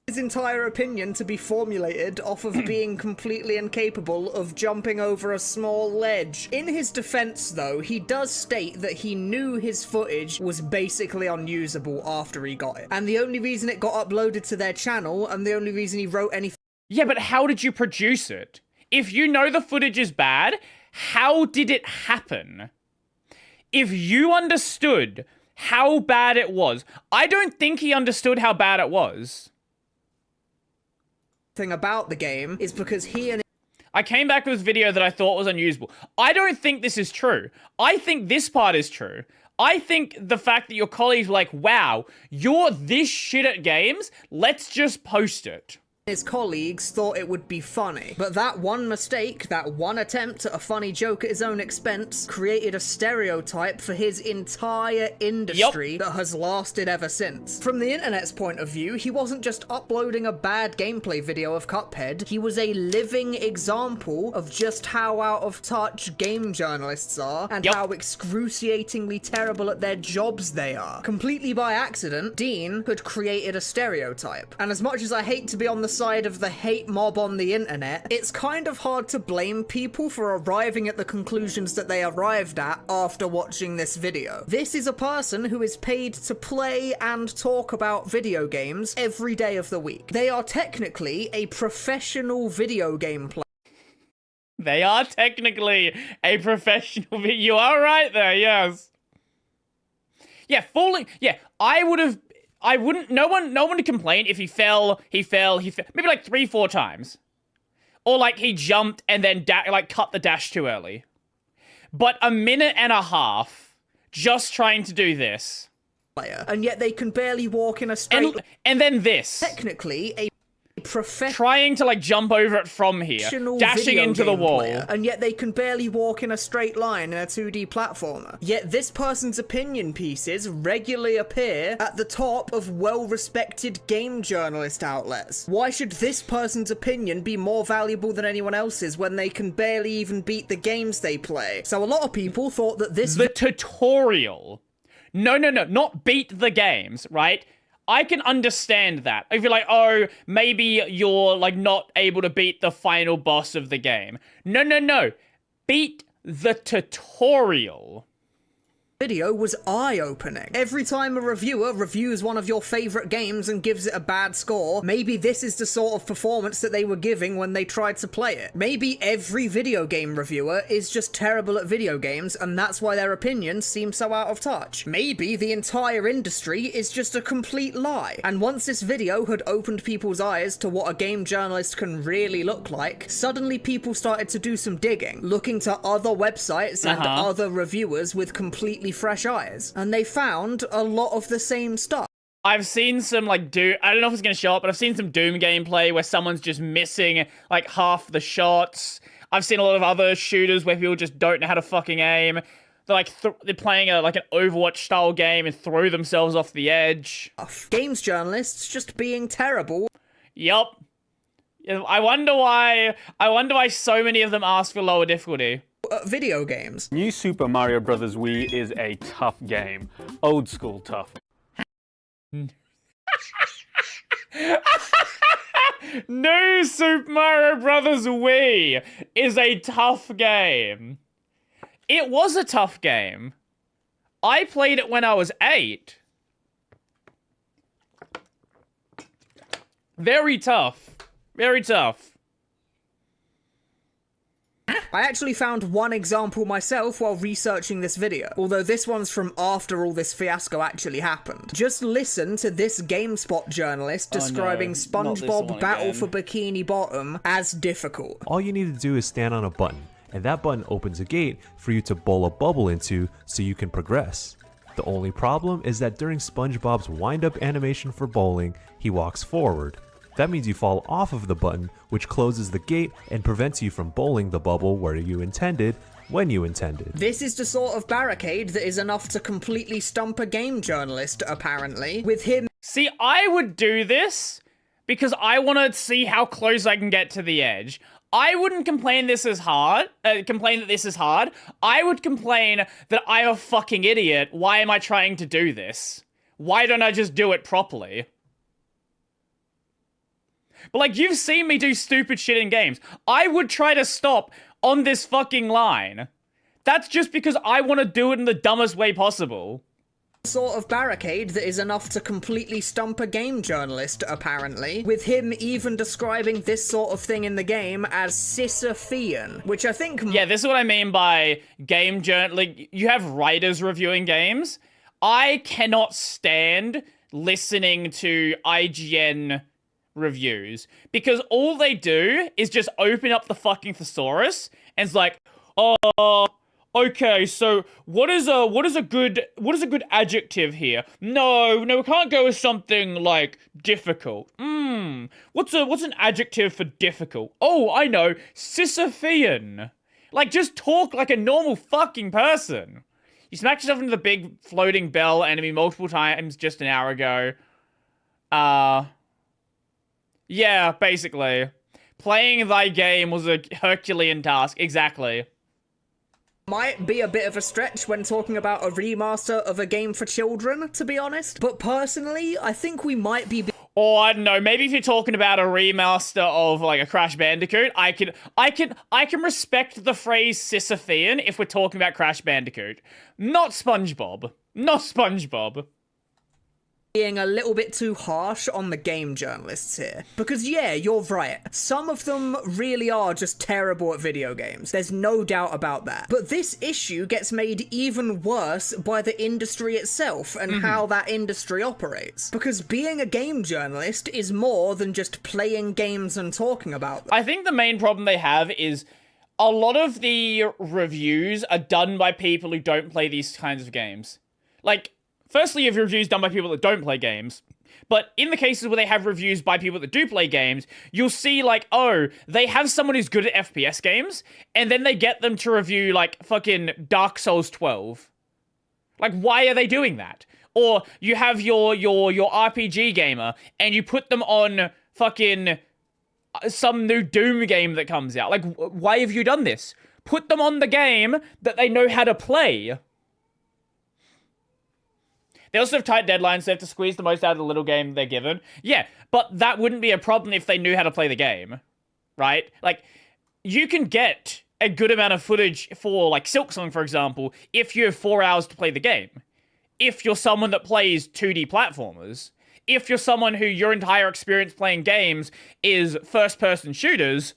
[SPEAKER 15] His entire opinion to be formulated off of being completely incapable of jumping over a small ledge. In his defense, though, he does state that he knew his footage was basically unusable after he got it. And the only reason it got uploaded to their channel, and the only reason he wrote anything...
[SPEAKER 2] Yeah, but how did you produce it? If you know the footage is bad, how did it happen? If you understood how bad it was, I don't think he understood how bad it was.
[SPEAKER 15] Thing about the game is because he and
[SPEAKER 2] I came back with this video that I thought was unusable. I don't think this is true. I think this part is true. I think the fact that your colleagues were like, wow, you're this shit at games, let's just post it.
[SPEAKER 15] his colleagues thought it would be funny. But that one mistake, that one attempt at a funny joke at his own expense, created a stereotype for his entire industry that has lasted ever since. From the internet's point of view, he wasn't just uploading a bad gameplay video of Cuphead, he was a living example of just how out of touch game journalists are, and how excruciatingly terrible at their jobs they are. Completely by accident, Dean had created a stereotype. And as much as I hate to be on the side of the hate mob on the internet, it's kind of hard to blame people for arriving at the conclusions that they arrived at after watching this video. This is a person who is paid to play and talk about video games every day of the week. They are technically a professional video game player.
[SPEAKER 2] They are technically a professional. You are right there, yes. Yeah, falling. Yeah, I wouldn't. No one would complain if he fell. Maybe like 3-4 times, or like he jumped and then cut the dash too early. But a minute and a half just trying to do this,
[SPEAKER 15] and yet they can barely walk in a straight.
[SPEAKER 2] And then this.
[SPEAKER 15] Technically, a
[SPEAKER 2] trying to like jump over it from here, dashing into the wall,
[SPEAKER 15] and yet they can barely walk in a straight line in a 2D platformer. Yet this person's opinion pieces regularly appear at the top of well-respected game journalist outlets. Why should this person's opinion be more valuable than anyone else's when they can barely even beat the games they play? So a lot of people thought that
[SPEAKER 2] the tutorial. No, not beat the games, right? I can understand that. If you're like, oh, maybe you're like not able to beat the final boss of the game. No. Beat the tutorial.
[SPEAKER 15] Video was eye-opening. Every time a reviewer reviews one of your favorite games and gives it a bad score, maybe this is the sort of performance that they were giving when they tried to play it. Maybe every video game reviewer is just terrible at video games and that's why their opinions seem so out of touch. Maybe the entire industry is just a complete lie. And once this video had opened people's eyes to what a game journalist can really look like, suddenly people started to do some digging, looking to other websites and other reviewers with completely fresh eyes, and they found a lot of the same stuff.
[SPEAKER 2] I've seen some like Doom, I don't know if it's gonna show up, but I've seen some Doom gameplay where someone's just missing like half the shots. I've seen a lot of other shooters where people just don't know how to fucking aim. They're like they're playing like an Overwatch style game and throw themselves off the edge.
[SPEAKER 15] Games journalists just being terrible.
[SPEAKER 2] Yup. I wonder why so many of them ask for lower difficulty.
[SPEAKER 15] Video games.
[SPEAKER 17] New Super Mario Bros. Wii is a tough game. Old school tough.
[SPEAKER 2] New Super Mario Bros. Wii is a tough game. It was a tough game. I played it when I was 8. Very tough. Very tough.
[SPEAKER 15] I actually found one example myself while researching this video, although this one's from after all this fiasco actually happened. Just listen to this GameSpot journalist describing SpongeBob Battle for Bikini Bottom as difficult.
[SPEAKER 16] All you need to do is stand on a button, and that button opens a gate for you to bowl a bubble into so you can progress. The only problem is that during SpongeBob's wind-up animation for bowling, he walks forward. That means you fall off of the button, which closes the gate and prevents you from bowling the bubble where you intended, when you intended.
[SPEAKER 15] This is the sort of barricade that is enough to completely stump a game journalist, apparently, with him.
[SPEAKER 2] See, I would do this because I want to see how close I can get to the edge. I wouldn't complain this is hard, complain that this is hard. I would complain that I'm a fucking idiot. Why am I trying to do this? Why don't I just do it properly? But like, you've seen me do stupid shit in games. I would try to stop on this fucking line. That's just because I want to do it in the dumbest way possible.
[SPEAKER 15] sort of barricade that is enough to completely stump a game journalist, apparently, with him even describing this sort of thing in the game as Sisyphean, which I think...
[SPEAKER 2] Yeah, this is what I mean by game journal. Like, you have writers reviewing games. I cannot stand listening to IGN reviews because all they do is just open up the fucking thesaurus and it's like, oh... Okay, so what is a good adjective here? No, we can't go with something like difficult. What's an adjective for difficult? Oh, I know, Sisyphean. Like, just talk like a normal fucking person. You smacked yourself into the big floating bell enemy multiple times just an hour ago. Yeah, basically. Playing thy game was a Herculean task, exactly.
[SPEAKER 15] Might be a bit of a stretch when talking about a remaster of a game for children, to be honest. But personally, I think we might be...
[SPEAKER 2] Or, I don't know, maybe if you're talking about a remaster of, like, a Crash Bandicoot, I can respect the phrase Sisyphean if we're talking about Crash Bandicoot. Not SpongeBob. Not SpongeBob.
[SPEAKER 15] Being a little bit too harsh on the game journalists here. Because yeah, you're right. Some of them really are just terrible at video games. There's no doubt about that. But this issue gets made even worse by the industry itself and how that industry operates. Because being a game journalist is more than just playing games and talking about them.
[SPEAKER 2] I think the main problem they have is a lot of the reviews are done by people who don't play these kinds of games. Like, firstly, you have reviews done by people that don't play games. But in the cases where they have reviews by people that do play games, you'll see, like, oh, they have someone who's good at FPS games, and then they get them to review, like, fucking Dark Souls 12. Like, why are they doing that? Or you have your RPG gamer, and you put them on fucking some new Doom game that comes out. Like, why have you done this? Put them on the game that they know how to play. They also have tight deadlines, so they have to squeeze the most out of the little game they're given. Yeah, but that wouldn't be a problem if they knew how to play the game, right? Like, you can get a good amount of footage for, like, Silksong, for example, if you have 4 hours to play the game. If you're someone that plays 2D platformers. If you're someone who your entire experience playing games is first-person shooters,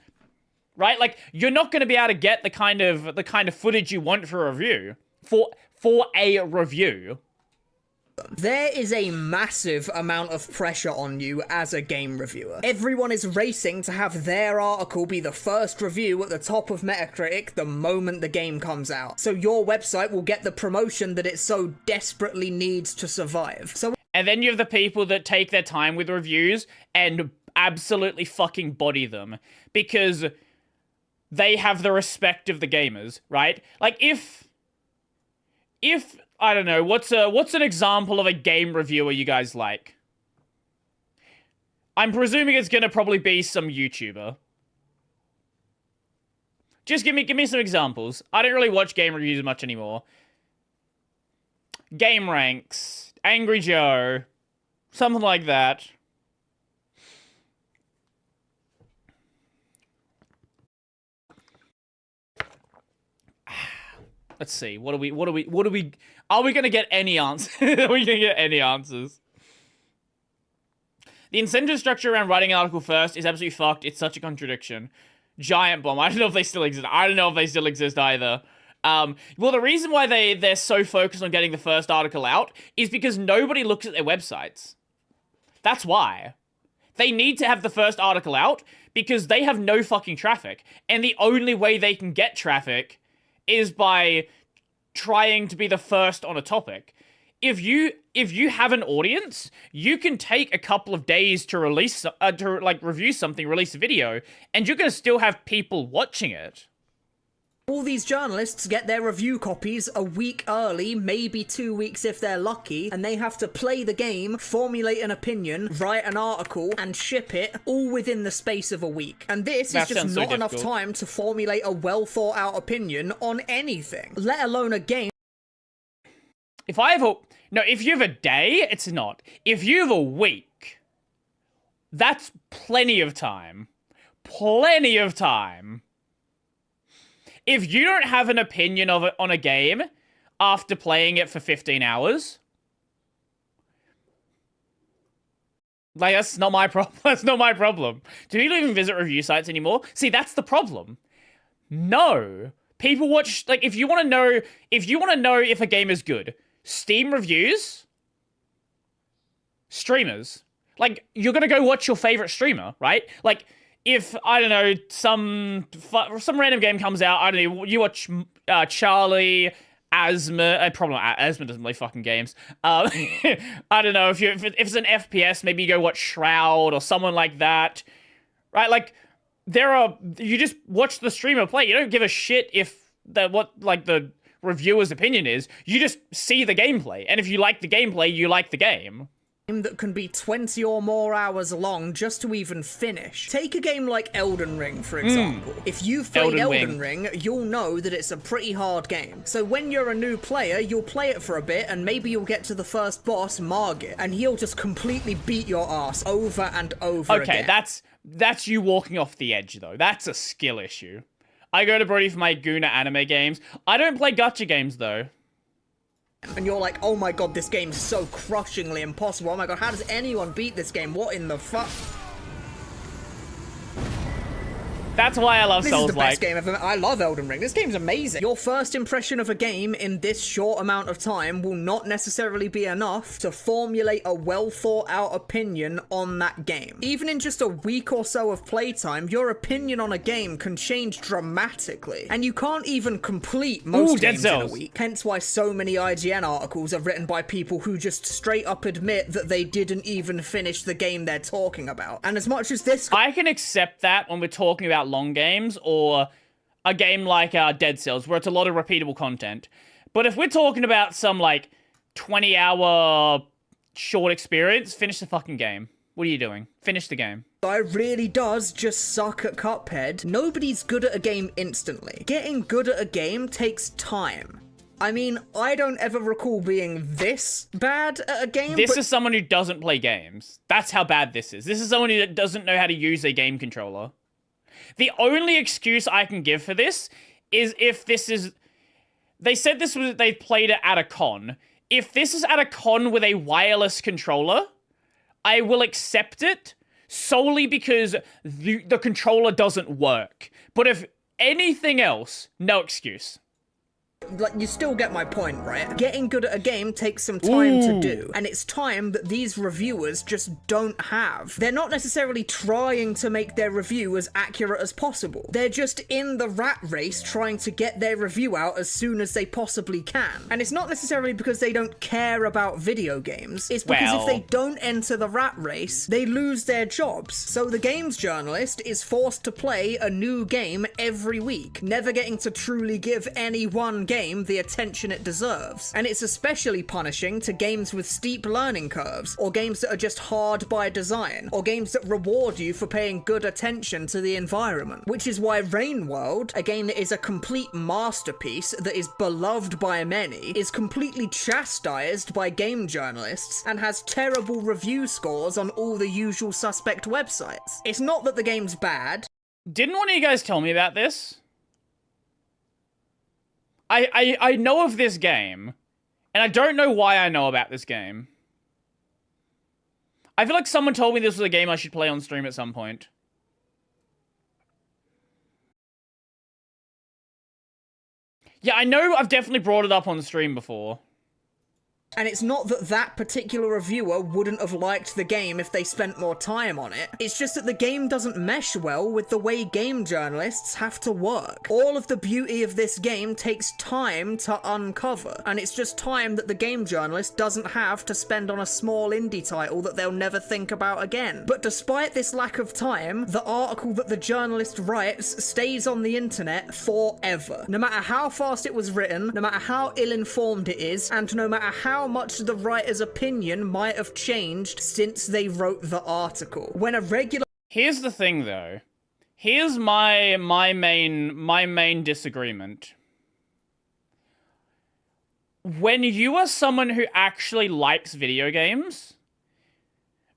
[SPEAKER 2] right? Like, you're not going to be able to get the kind of footage you want for a review. For a review.
[SPEAKER 15] There is a massive amount of pressure on you as a game reviewer. Everyone is racing to have their article be the first review at the top of Metacritic the moment the game comes out. So your website will get the promotion that it so desperately needs to survive.
[SPEAKER 2] And then you have the people that take their time with reviews and absolutely fucking body them. Because they have the respect of the gamers, right? Like, if I don't know, what's an example of a game reviewer you guys like? I'm presuming it's gonna probably be some YouTuber. Just give me some examples. I don't really watch game reviews much anymore. Game Ranks, Angry Joe, something like that. Let's see. What are we gonna get any answers? Are we gonna get any answers? The incentive structure around writing an article first is absolutely fucked. It's such a contradiction. Giant Bomb. I don't know if they still exist. I don't know if they still exist either. Well, the reason why they're so focused on getting the first article out is because nobody looks at their websites. That's why. They need to have the first article out because they have no fucking traffic. And the only way they can get traffic is by trying to be the first on a topic. If you have an audience, you can take a couple of days to release review something, release a video, and you're gonna still have people watching it.
[SPEAKER 15] All these journalists get their review copies a week early, maybe 2 weeks if they're lucky, and they have to play the game, formulate an opinion, write an article, and ship it all within the space of a week. And this is just not enough time to formulate a well-thought-out opinion on anything, let alone a game.
[SPEAKER 2] If you have a day, it's not. If you have a week, that's plenty of time. Plenty of time. If you don't have an opinion of it on a game after playing it for 15 hours, Like, that's not my problem. That's not my problem. Do people even visit review sites anymore? See, that's the problem. No. People watch, like, if you want to know if a game is good, Steam reviews, streamers. Like, you're going to go watch your favorite streamer, right? Like, if, I don't know, some random game comes out, I don't know, you watch Charlie, Asma, probably not, Asma doesn't play fucking games. I don't know, if it's an FPS, maybe you go watch Shroud or someone like that, right? Like, you just watch the streamer play. You don't give a shit if what the reviewer's opinion is. You just see the gameplay, and if you like the gameplay, you like the game.
[SPEAKER 15] That can be 20 or more hours long just to even finish. Take a game like Elden Ring, for example. If you've played Elden Ring, you'll know that it's a pretty hard game. So when you're a new player, you'll play it for a bit, and maybe you'll get to the first boss, Margit, and he'll just completely beat your ass over and over again.
[SPEAKER 2] Okay, that's you walking off the edge, though. That's a skill issue. I go to Brody for my Guna anime games. I don't play gacha games, though.
[SPEAKER 15] And you're like, oh my god, this game's so crushingly impossible. Oh my god, how does anyone beat this game? What in the fuck?
[SPEAKER 2] That's why I love Souls-like.
[SPEAKER 15] This is the best game ever. I love Elden Ring. This game's amazing. Your first impression of a game in this short amount of time will not necessarily be enough to formulate a well thought out opinion on that game. Even in just a week or so of playtime, your opinion on a game can change dramatically. And you can't even complete most games in a week. Hence why so many IGN articles are written by people who just straight up admit that they didn't even finish the game they're talking about. And as much as this...
[SPEAKER 2] I can accept that when we're talking about long games or a game like Dead Cells where it's a lot of repeatable content. But if we're talking about some like 20-hour short experience, finish the fucking game. What are you doing? Finish the game.
[SPEAKER 15] It really does just suck at Cuphead. Nobody's good at a game instantly. Getting good at a game takes time. I mean, I don't ever recall being this bad at a game.
[SPEAKER 2] This is someone who doesn't play games. That's how bad this is. This is someone who doesn't know how to use a game controller. The only excuse I can give for this is if this is... They said this was... They played it at a con. If this is at a con with a wireless controller, I will accept it solely because the controller doesn't work. But if anything else, no excuse.
[SPEAKER 15] Like, you still get my point, right? Getting good at a game takes some time to do, and it's time that these reviewers just don't have. They're not necessarily trying to make their review as accurate as possible. They're just in the rat race trying to get their review out as soon as they possibly can. And it's not necessarily because they don't care about video games, it's because if they don't enter the rat race, they lose their jobs. So the games journalist is forced to play a new game every week, never getting to truly give any one game the attention it deserves. And it's especially punishing to games with steep learning curves, or games that are just hard by design, or games that reward you for paying good attention to the environment. Which is why Rain World, a game that is a complete masterpiece that is beloved by many, is completely chastised by game journalists and has terrible review scores on all the usual suspect websites. It's not that the game's bad.
[SPEAKER 2] Didn't one of you guys tell me about this? I know of this game, and I don't know why I know about this game. I feel like someone told me this was a game I should play on stream at some point. Yeah, I know I've definitely brought it up on stream before.
[SPEAKER 15] And it's not that that particular reviewer wouldn't have liked the game if they spent more time on it. It's just that the game doesn't mesh well with the way game journalists have to work. All of the beauty of this game takes time to uncover, and it's just time that the game journalist doesn't have to spend on a small indie title that they'll never think about again. But despite this lack of time, the article that the journalist writes stays on the internet forever. No matter how fast it was written, no matter how ill-informed it is, and no matter how much the writer's opinion might have changed since they wrote the article. When a regular...
[SPEAKER 2] Here's the thing, though. Here's my main disagreement. When you are someone who actually likes video games,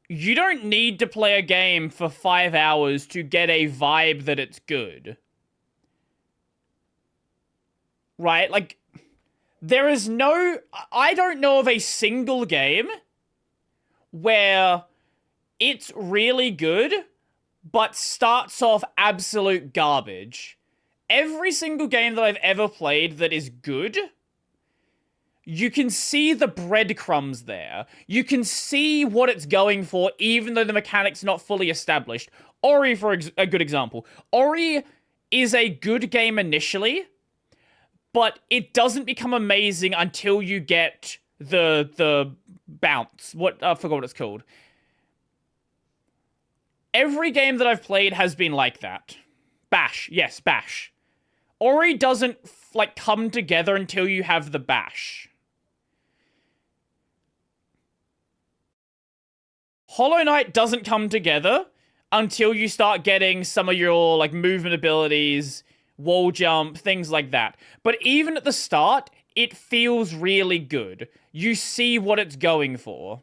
[SPEAKER 2] you don't need to play a game for 5 hours to get a vibe that it's good. Right? Like, there is no... I don't know of a single game where it's really good, but starts off absolute garbage. Every single game that I've ever played that is good, you can see the breadcrumbs there. You can see what it's going for, even though the mechanic's not fully established. Ori, for a good example. Ori is a good game initially, but it doesn't become amazing until you get the bounce. I forgot what it's called. Every game that I've played has been like that. Bash. Yes, Bash. Ori doesn't, like, come together until you have the bash. Hollow Knight doesn't come together until you start getting some of your, like, movement abilities, wall jump, things like that. But even at the start, it feels really good. You see what it's going for.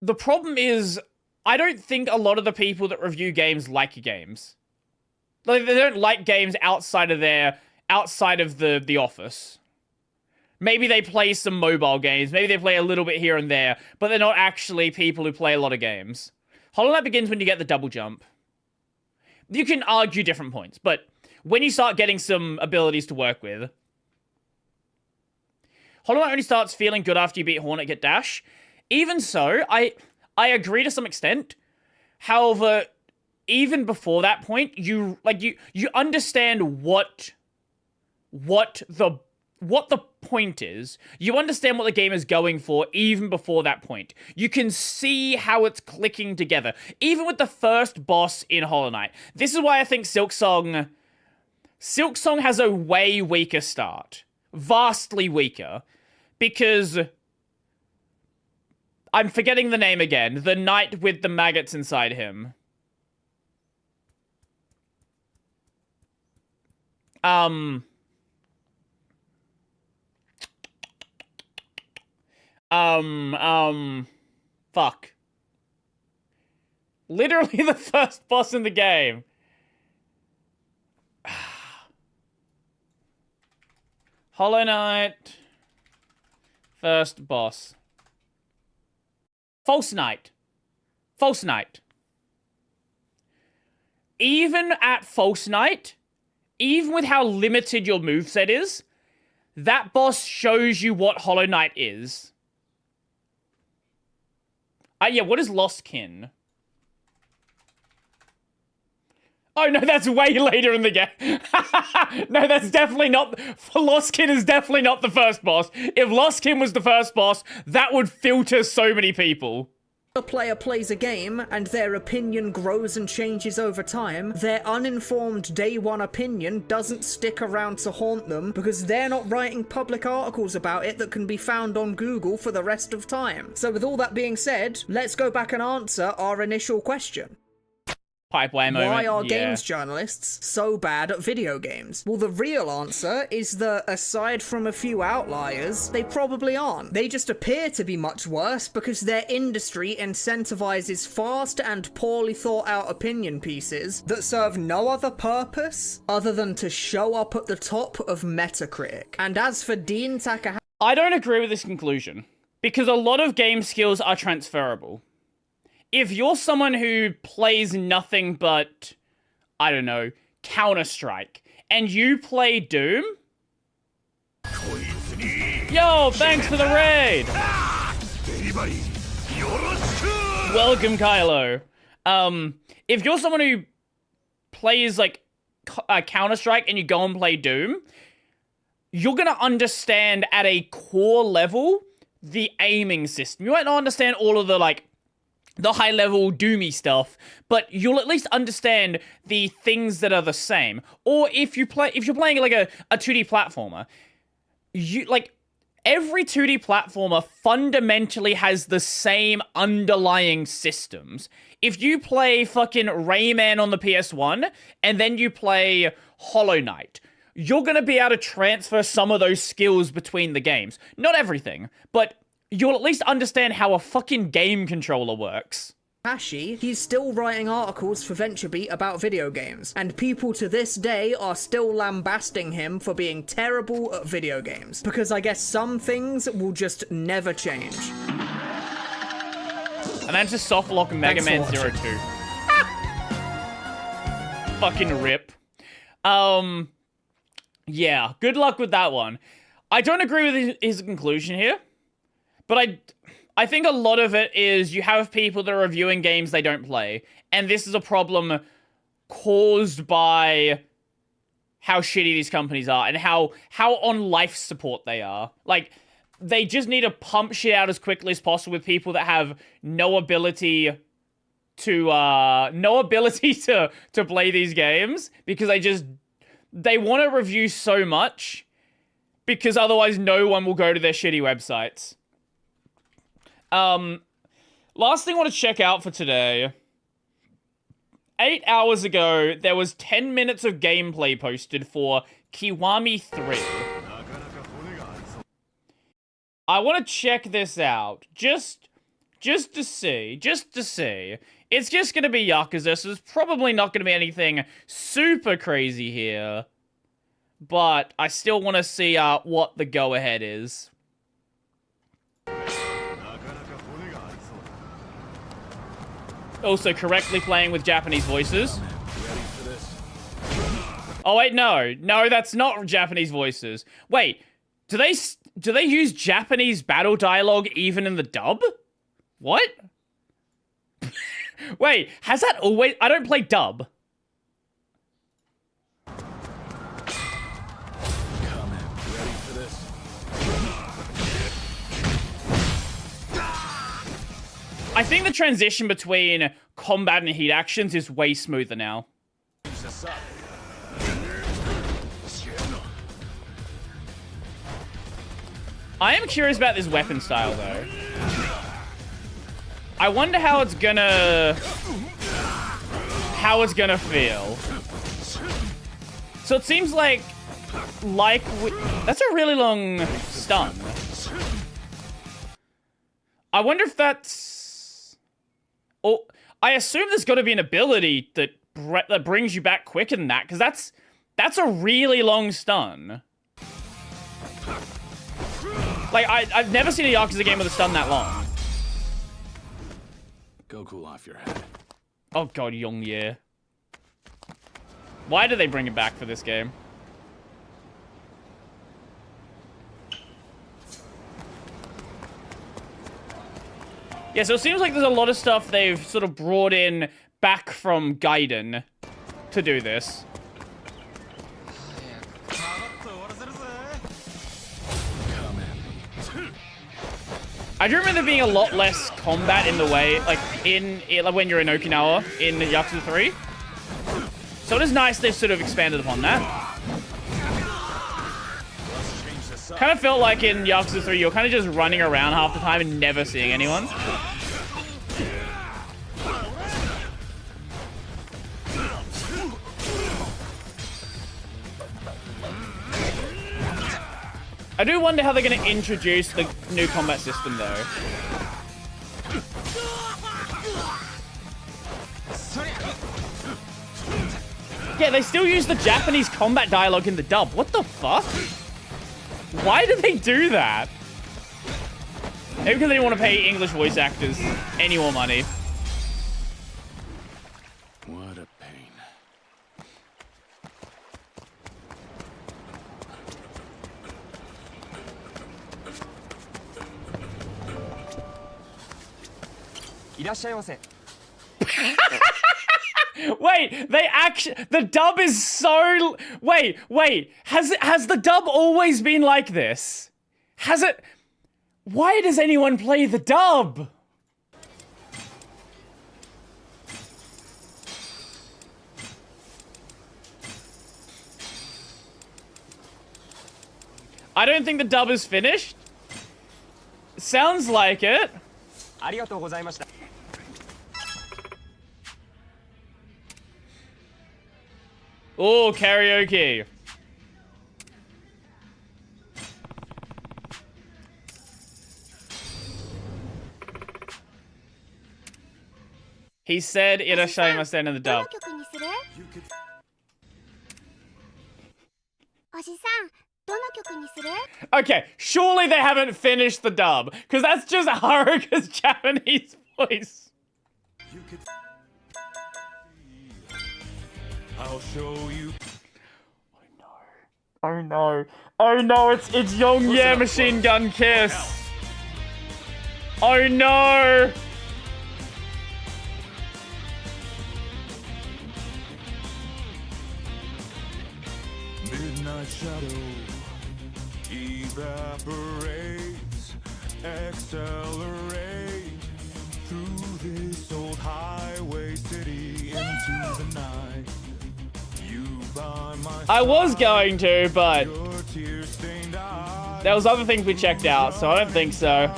[SPEAKER 2] The problem is, I don't think a lot of the people that review games like games. Like, they don't like games outside of the office. Maybe they play some mobile games. Maybe they play a little bit here and there. But they're not actually people who play a lot of games. Hollow Knight begins when you get the double jump. You can argue different points. But when you start getting some abilities to work with. Hollow Knight only starts feeling good after you beat Hornet get dash. Even so, I agree to some extent. However, even before that point, you understand what the point is. You understand what the game is going for even before that point. You can see how it's clicking together. Even with the first boss in Hollow Knight. This is why I think Silksong has a way weaker start. Vastly weaker. Because I'm forgetting the name again. The knight with the maggots inside him. Fuck. Literally the first boss in the game. Hollow Knight. First boss. False Knight. False Knight. Even at False Knight, even with how limited your moveset is, that boss shows you what Hollow Knight is. Yeah, what is Lost Kin? Oh, no, that's way later in the game. No, that's definitely not... Lost Kin is definitely not the first boss. If Lost Kin was the first boss, that would filter so many people.
[SPEAKER 15] A player plays a game, and their opinion grows and changes over time, their uninformed day one opinion doesn't stick around to haunt them because they're not writing public articles about it that can be found on Google for the rest of time. So with all that being said, let's go back and answer our initial question.
[SPEAKER 2] Pipewire moment.
[SPEAKER 15] Why are games journalists so bad at video games? Well, the real answer is that, aside from a few outliers, they probably aren't. They just appear to be much worse because their industry incentivizes fast and poorly thought out opinion pieces that serve no other purpose other than to show up at the top of Metacritic. And as for Dean Takahashi...
[SPEAKER 2] I don't agree with this conclusion, because a lot of game skills are transferable. If you're someone who plays nothing but, I don't know, Counter-Strike, and you play Doom... Yo, thanks for the raid! Welcome, Kylo. If you're someone who plays, like, Counter-Strike and you go and play Doom, you're gonna understand at a core level the aiming system. You might not understand all of the, like, the high-level doomy stuff, but you'll at least understand the things that are the same. Or if you're playing like a 2D platformer, every 2D platformer fundamentally has the same underlying systems. If you play fucking Rayman on the PS1 and then you play Hollow Knight, you're gonna be able to transfer some of those skills between the games. Not everything, but you'll at least understand how a fucking game controller works.
[SPEAKER 15] Hashi, he's still writing articles for VentureBeat about video games, and people to this day are still lambasting him for being terrible at video games, because I guess some things will just never change.
[SPEAKER 2] And then just softlock Mega Man 02. Fucking rip. Yeah, good luck with that one. I don't agree with his conclusion here, but I think a lot of it is you have people that are reviewing games they don't play, and this is a problem caused by how shitty these companies are and how on life support they are. Like, they just need to pump shit out as quickly as possible with people that have no ability to play these games, because they want to review so much, because otherwise no one will go to their shitty websites. Last thing I want to check out for today. 8 hours ago, there was 10 minutes of gameplay posted for Kiwami 3. I want to check this out. Just to see. It's just going to be Yakuza, so there's probably not going to be anything super crazy here. But I still want to see what the go-ahead is. Also, correctly playing with Japanese voices. Oh, wait, no. No, that's not Japanese voices. Wait, do they use Japanese battle dialogue even in the dub? What? Wait, has that always... I don't play dub. I think the transition between combat and heat actions is way smoother now. I am curious about this weapon style, though. I wonder how it's gonna feel. So it seems like that's a really long stun. I wonder if that's... Oh, I assume there's got to be an ability that brings you back quicker than that, because that's a really long stun. Like, I've never seen a Yakuza game with a stun that long.
[SPEAKER 13] Go cool off your head.
[SPEAKER 2] Oh god, Yongye. Why do they bring it back for this game? Yeah, so it seems like there's a lot of stuff they've sort of brought in back from Gaiden to do this. I do remember there being a lot less combat in the way, like like when you're in Okinawa in Yakuza 3. So it is nice they've sort of expanded upon that. Kind of felt like in Yakuza 3 you're kind of just running around half the time and never seeing anyone. I do wonder how they're going to introduce the new combat system, though. Yeah, they still use the Japanese combat dialogue in the dub. What the fuck? Why do they do that? Maybe because they didn't want to pay English voice actors any more money.
[SPEAKER 13] What a pain.
[SPEAKER 2] Wait, the dub is so... Wait, has the dub always been like this? Has it... Why does anyone play the dub? I don't think the dub is finished. Sounds like it. Oh, karaoke. He said irashaimase in the dub. Okay, surely they haven't finished the dub, because that's just Haruka's Japanese voice.
[SPEAKER 1] I'll show you.
[SPEAKER 2] Oh no. Oh no, it's Yongye Machine Gun Kiss. Oh no.
[SPEAKER 1] Midnight shadow evaporates, accelerate through this old highway city into the night. You by my
[SPEAKER 2] I was going to, but there was other things we checked out, so I don't think so.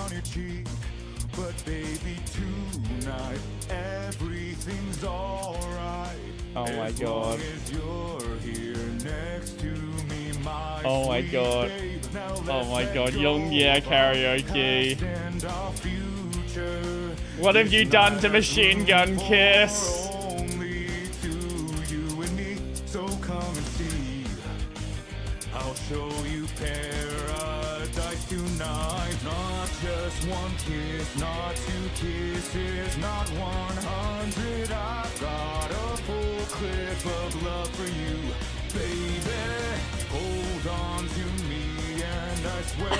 [SPEAKER 1] But baby, tonight everything's alright.
[SPEAKER 2] Oh my god.
[SPEAKER 1] Oh
[SPEAKER 2] my god. Oh my god, Yongye karaoke. What have you done to Machine Gun Kiss?
[SPEAKER 1] I'll show you paradise tonight. Not just one kiss, not two kisses, not 100. I've got a full clip of love for you, baby. Hold on to me, and I swear I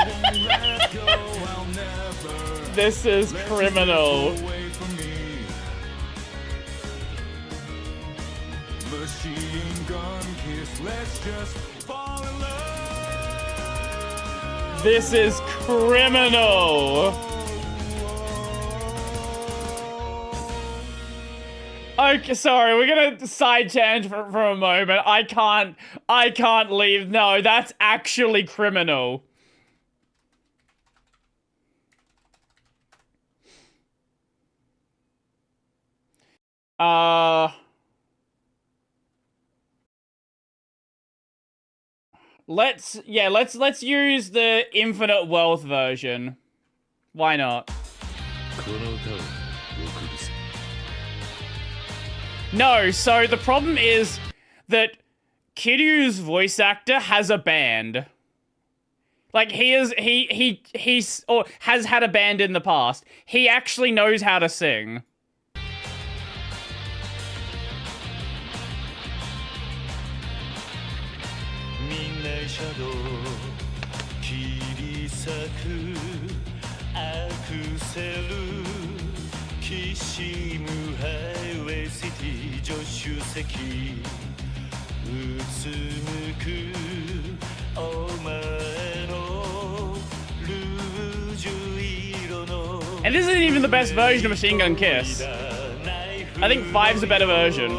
[SPEAKER 1] won't let go. I'll never.
[SPEAKER 2] This is criminal.
[SPEAKER 1] Away from me. Machine gun kiss, let's just fall in love.
[SPEAKER 2] This is criminal. Okay, sorry, we're gonna side tangent for a moment. I can't leave. No, that's actually criminal. Let's use the Infinite Wealth version. Why not? No, so the problem is that Kiryu's voice actor has a band. Like he's or has had a band in the past. He actually knows how to sing. And this isn't even the best version of Machine Gun Kiss. I think 5's a better version.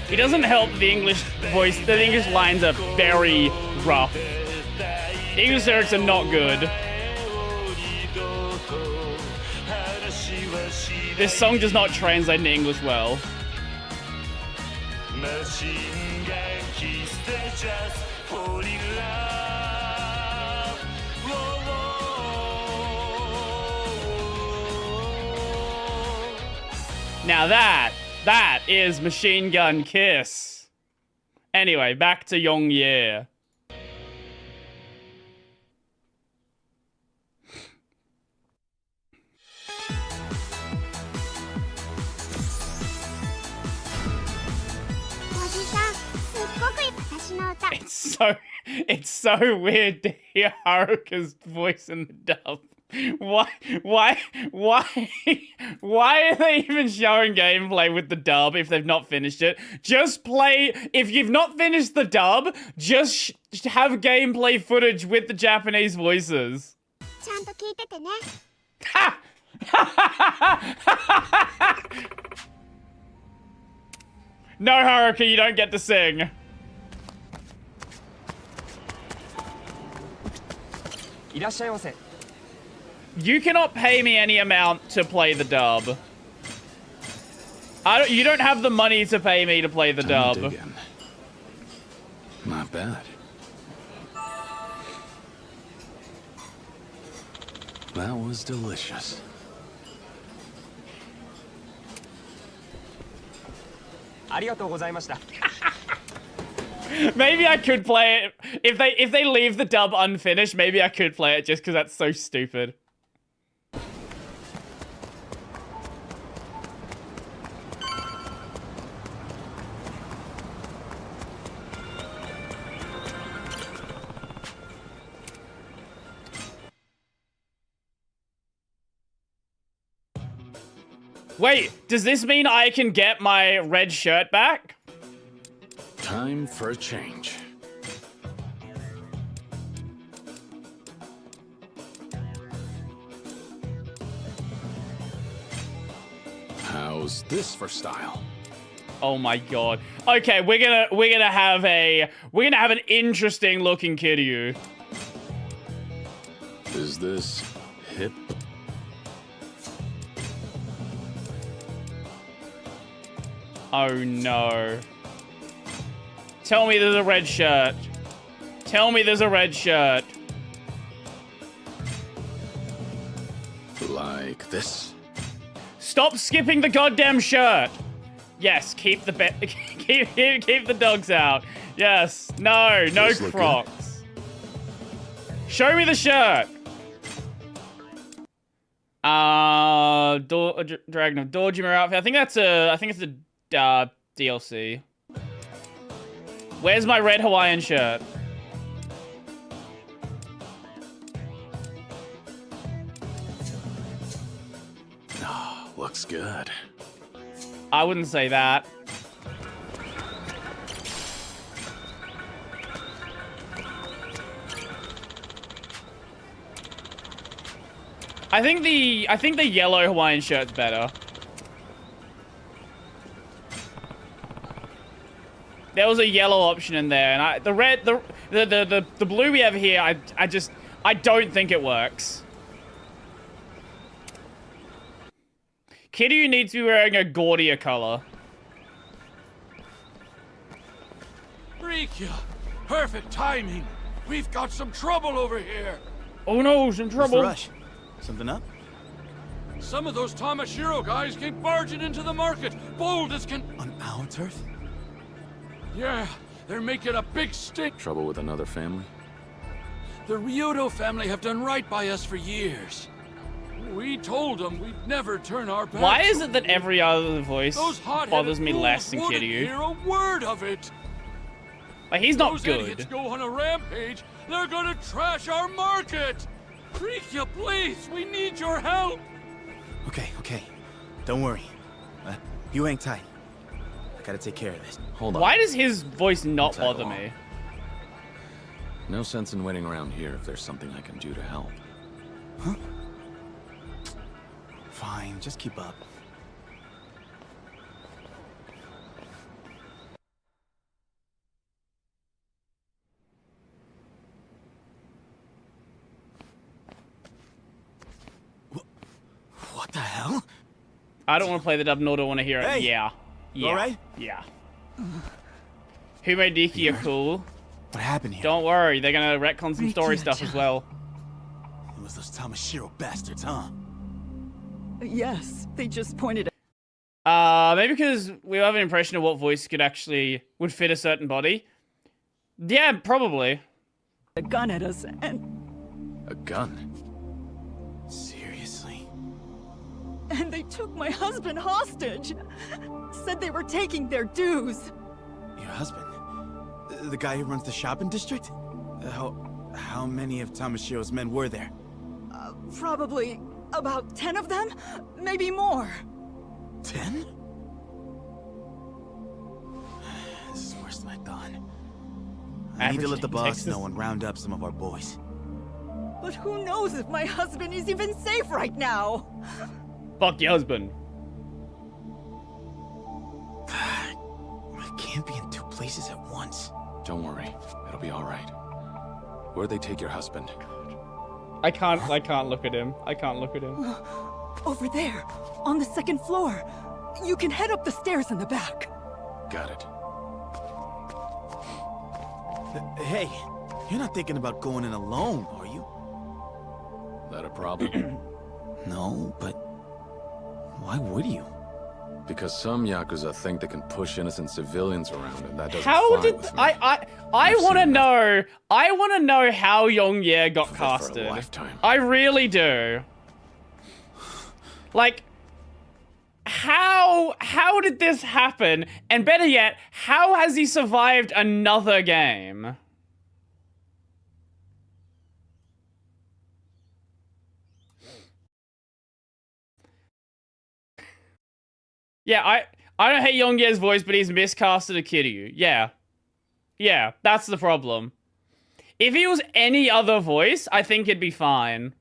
[SPEAKER 2] It doesn't help the English voice, the English lines are very rough. The English lyrics are not good. This song does not translate into English well. Now that is Machine Gun Kiss. Anyway, back to Yongye. It's so weird to hear Haruka's voice in the dub. Why are they even showing gameplay with the dub if they've not finished it? Just play, if you've not finished the dub, just have gameplay footage with the Japanese voices. Ha! No, Haruka, you don't get to sing. You cannot pay me any amount to play the dub. You don't have the money to pay me to play the dub.
[SPEAKER 13] Not bad. That was delicious.
[SPEAKER 2] Maybe I could play it if they leave the dub unfinished. Maybe I could play it just because that's so stupid. Wait, does this mean I can get my red shirt back?
[SPEAKER 13] Time for a change. How's this for style?
[SPEAKER 2] Oh my god. Okay, we're gonna have an interesting looking Kiryu.
[SPEAKER 13] Is this hip?
[SPEAKER 2] Oh no. Tell me there's a red shirt. Tell me there's a red shirt.
[SPEAKER 13] Like this?
[SPEAKER 2] Stop skipping the goddamn shirt. Yes, keep the keep the dogs out. Yes. No Crocs. Show me the shirt. Dragon of Dojima outfit. I think it's a DLC. Where's my red Hawaiian shirt?
[SPEAKER 13] Oh, looks good.
[SPEAKER 2] I wouldn't say that. I think the yellow Hawaiian shirt's better. There was a yellow option in there, and the blue we have here, I don't think it works. Kiryu needs to be wearing a gaudier color.
[SPEAKER 18] Rikia, perfect timing. We've got some trouble over here.
[SPEAKER 2] Oh no, some trouble.
[SPEAKER 19] What's the rush? Something up?
[SPEAKER 18] Some of those Tamashiro guys came barging into the market, bold as can.
[SPEAKER 19] On our turf?
[SPEAKER 18] Yeah, they're making a big stink.
[SPEAKER 13] Trouble with another family?
[SPEAKER 18] The Ryudo family have done right by us for years. We told them we'd never turn our backs.
[SPEAKER 2] Why is it that every other voice bothers me
[SPEAKER 18] fools
[SPEAKER 2] less than
[SPEAKER 18] wouldn't
[SPEAKER 2] Kiryu?
[SPEAKER 18] hear a word of it.
[SPEAKER 2] Like, he's not
[SPEAKER 18] Those
[SPEAKER 2] good.
[SPEAKER 18] idiots go on a rampage. They're gonna trash our market. Rikia, please, we need your help.
[SPEAKER 19] Okay. Don't worry. You hang tight. I gotta take care of this.
[SPEAKER 13] Hold on.
[SPEAKER 2] Why does his voice not bother me?
[SPEAKER 13] No sense in waiting around here if there's something I can do to help.
[SPEAKER 19] Huh? Fine, just keep up. What the hell?
[SPEAKER 2] I don't want to play the dub, nor do I want to hear it.
[SPEAKER 19] Hey,
[SPEAKER 2] Yeah.
[SPEAKER 19] all right?
[SPEAKER 2] Yeah. Who made Diki cool?
[SPEAKER 19] What happened here?
[SPEAKER 2] Don't worry, they're gonna retcon some story stuff as well.
[SPEAKER 19] It was those Tamashiro bastards, huh?
[SPEAKER 20] Yes, they just pointed at.
[SPEAKER 2] Maybe because we have an impression of what voice would fit a certain body. Yeah, probably.
[SPEAKER 20] A gun at us and.
[SPEAKER 13] A gun?
[SPEAKER 19] Seriously?
[SPEAKER 20] And they took my husband hostage. Said they were taking their dues.
[SPEAKER 19] Your husband? The guy who runs the shopping district? How many of Tamashiro's men were there?
[SPEAKER 20] Probably about 10 of them? Maybe more.
[SPEAKER 19] 10? This is worse than I thought. I need to let the boss know and round up some of our boys.
[SPEAKER 20] But who knows if my husband is even safe right now?
[SPEAKER 2] Fuck your husband.
[SPEAKER 19] I can't be in two places at once.
[SPEAKER 13] Don't worry, it'll be all right. Where'd they take your husband?
[SPEAKER 2] I can't look at him. I can't look at him.
[SPEAKER 20] Over there, on the second floor. You can head up the stairs in the back.
[SPEAKER 13] Got it.
[SPEAKER 19] Hey, you're not thinking about going in alone, are you?
[SPEAKER 13] That a problem?
[SPEAKER 19] No, but why would you?
[SPEAKER 13] Because some Yakuza think they can push innocent civilians around, and that doesn't
[SPEAKER 2] How
[SPEAKER 13] fly
[SPEAKER 2] did
[SPEAKER 13] with me.
[SPEAKER 2] I want to know? I want to know how Yong Ye got casted. I really do. Like, how did this happen? And better yet, how has he survived another game? Yeah, I don't hate Yong Ye's voice, but he's miscasted a Kiryu. Yeah, that's the problem. If he was any other voice, I think it'd be fine.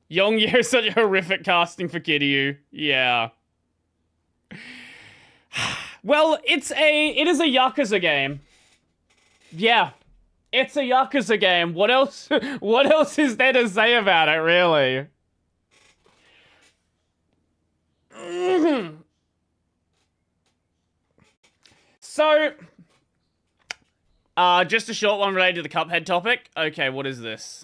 [SPEAKER 2] Yong Ye is such a horrific casting for Kiryu. Yeah. Well, it is a Yakuza game. Yeah. It's a Yakuza game. What else is there to say about it, really? So, just a short one related to the Cuphead topic. Okay, what is this?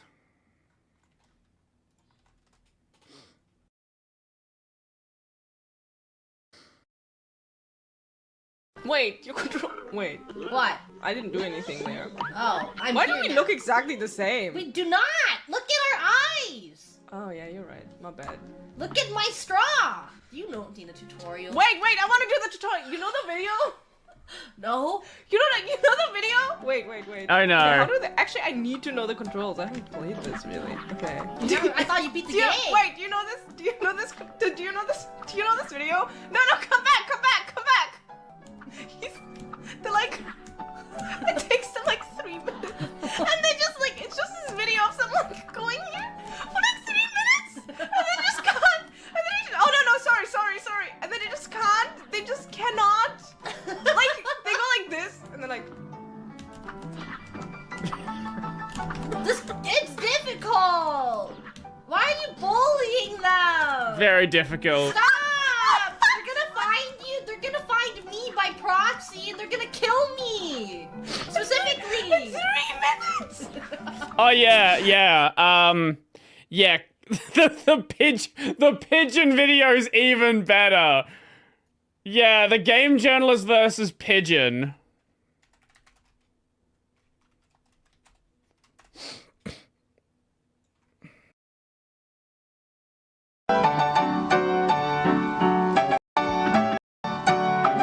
[SPEAKER 21] Wait, you control. Wait.
[SPEAKER 6] What?
[SPEAKER 21] I didn't do anything there.
[SPEAKER 6] Oh,
[SPEAKER 21] Why do we look exactly the same?
[SPEAKER 6] We do not! Look at our eyes!
[SPEAKER 21] Oh, yeah, you're right. My bad.
[SPEAKER 6] Look at my straw! You don't need a tutorial.
[SPEAKER 21] Wait, I want to do the tutorial. You know the video?
[SPEAKER 6] No.
[SPEAKER 21] You know the video? Wait.
[SPEAKER 2] I know.
[SPEAKER 21] Okay, how do they... Actually, I need to know the controls. I haven't played this, really. Okay.
[SPEAKER 6] I thought you beat the game.
[SPEAKER 21] Wait, do you know this? Do you know this? Do you know this video? No, come back! They're like... It takes them like 3 minutes. And they just like... It's just this video of someone going here for like 3 minutes. And they just can't... And then they just, oh no, sorry. And then they just can't. They just cannot. Like, they go like this. And they're like...
[SPEAKER 6] It's difficult! Why are you bullying them?
[SPEAKER 2] Very difficult.
[SPEAKER 6] Stop! They're gonna find you. They're gonna find me by proxy, and they're gonna kill me. Specifically. 3 minutes.
[SPEAKER 2] Oh yeah. Yeah. The pigeon video is even better. Yeah, the game journalist versus pigeon.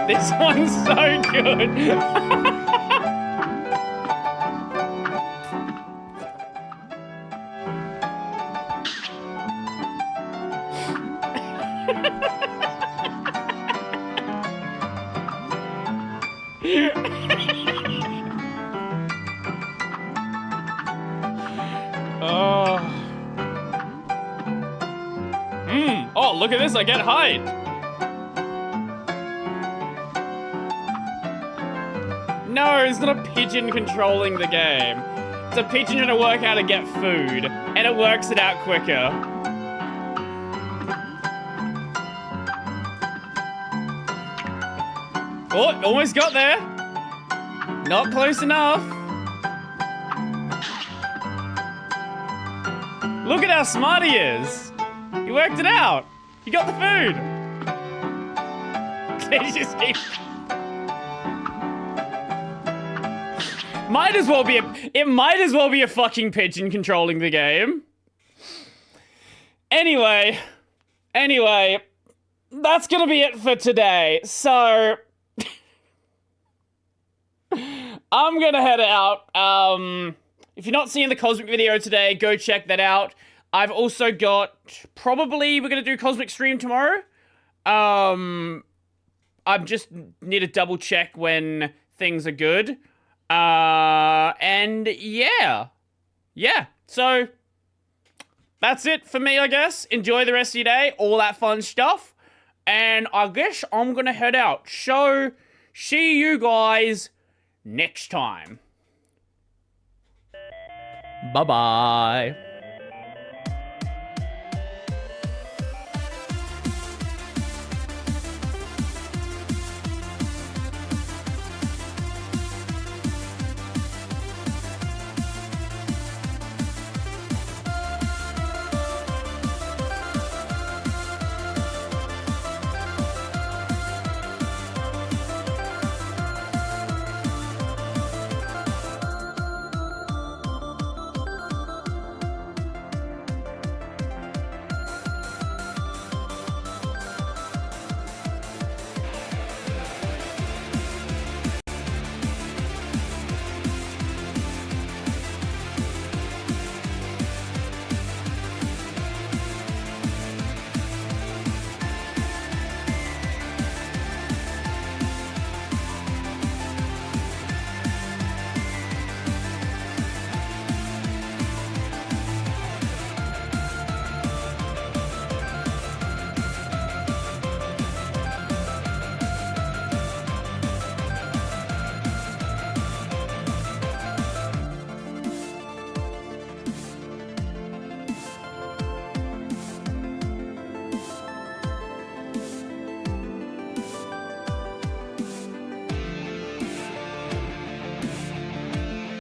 [SPEAKER 2] This one's so good. Oh, look at this, I get height. No, it's not a pigeon controlling the game. It's a pigeon trying to work how to get food, and it works it out quicker. Oh, almost got there. Not close enough. Look at how smart he is. He worked it out. He got the food. He just keeps... Might as well be a fucking pigeon controlling the game. Anyway, that's gonna be it for today. So I'm gonna head out. If you're not seeing the Cosmic video today, go check that out. I've also got, probably we're gonna do Cosmic stream tomorrow. I just need to double check when things are good. And yeah. yeah, so that's it for me, I guess. Enjoy the rest of your day, all that fun stuff. And I guess I'm going to head out. So, see you guys next time. Bye-bye.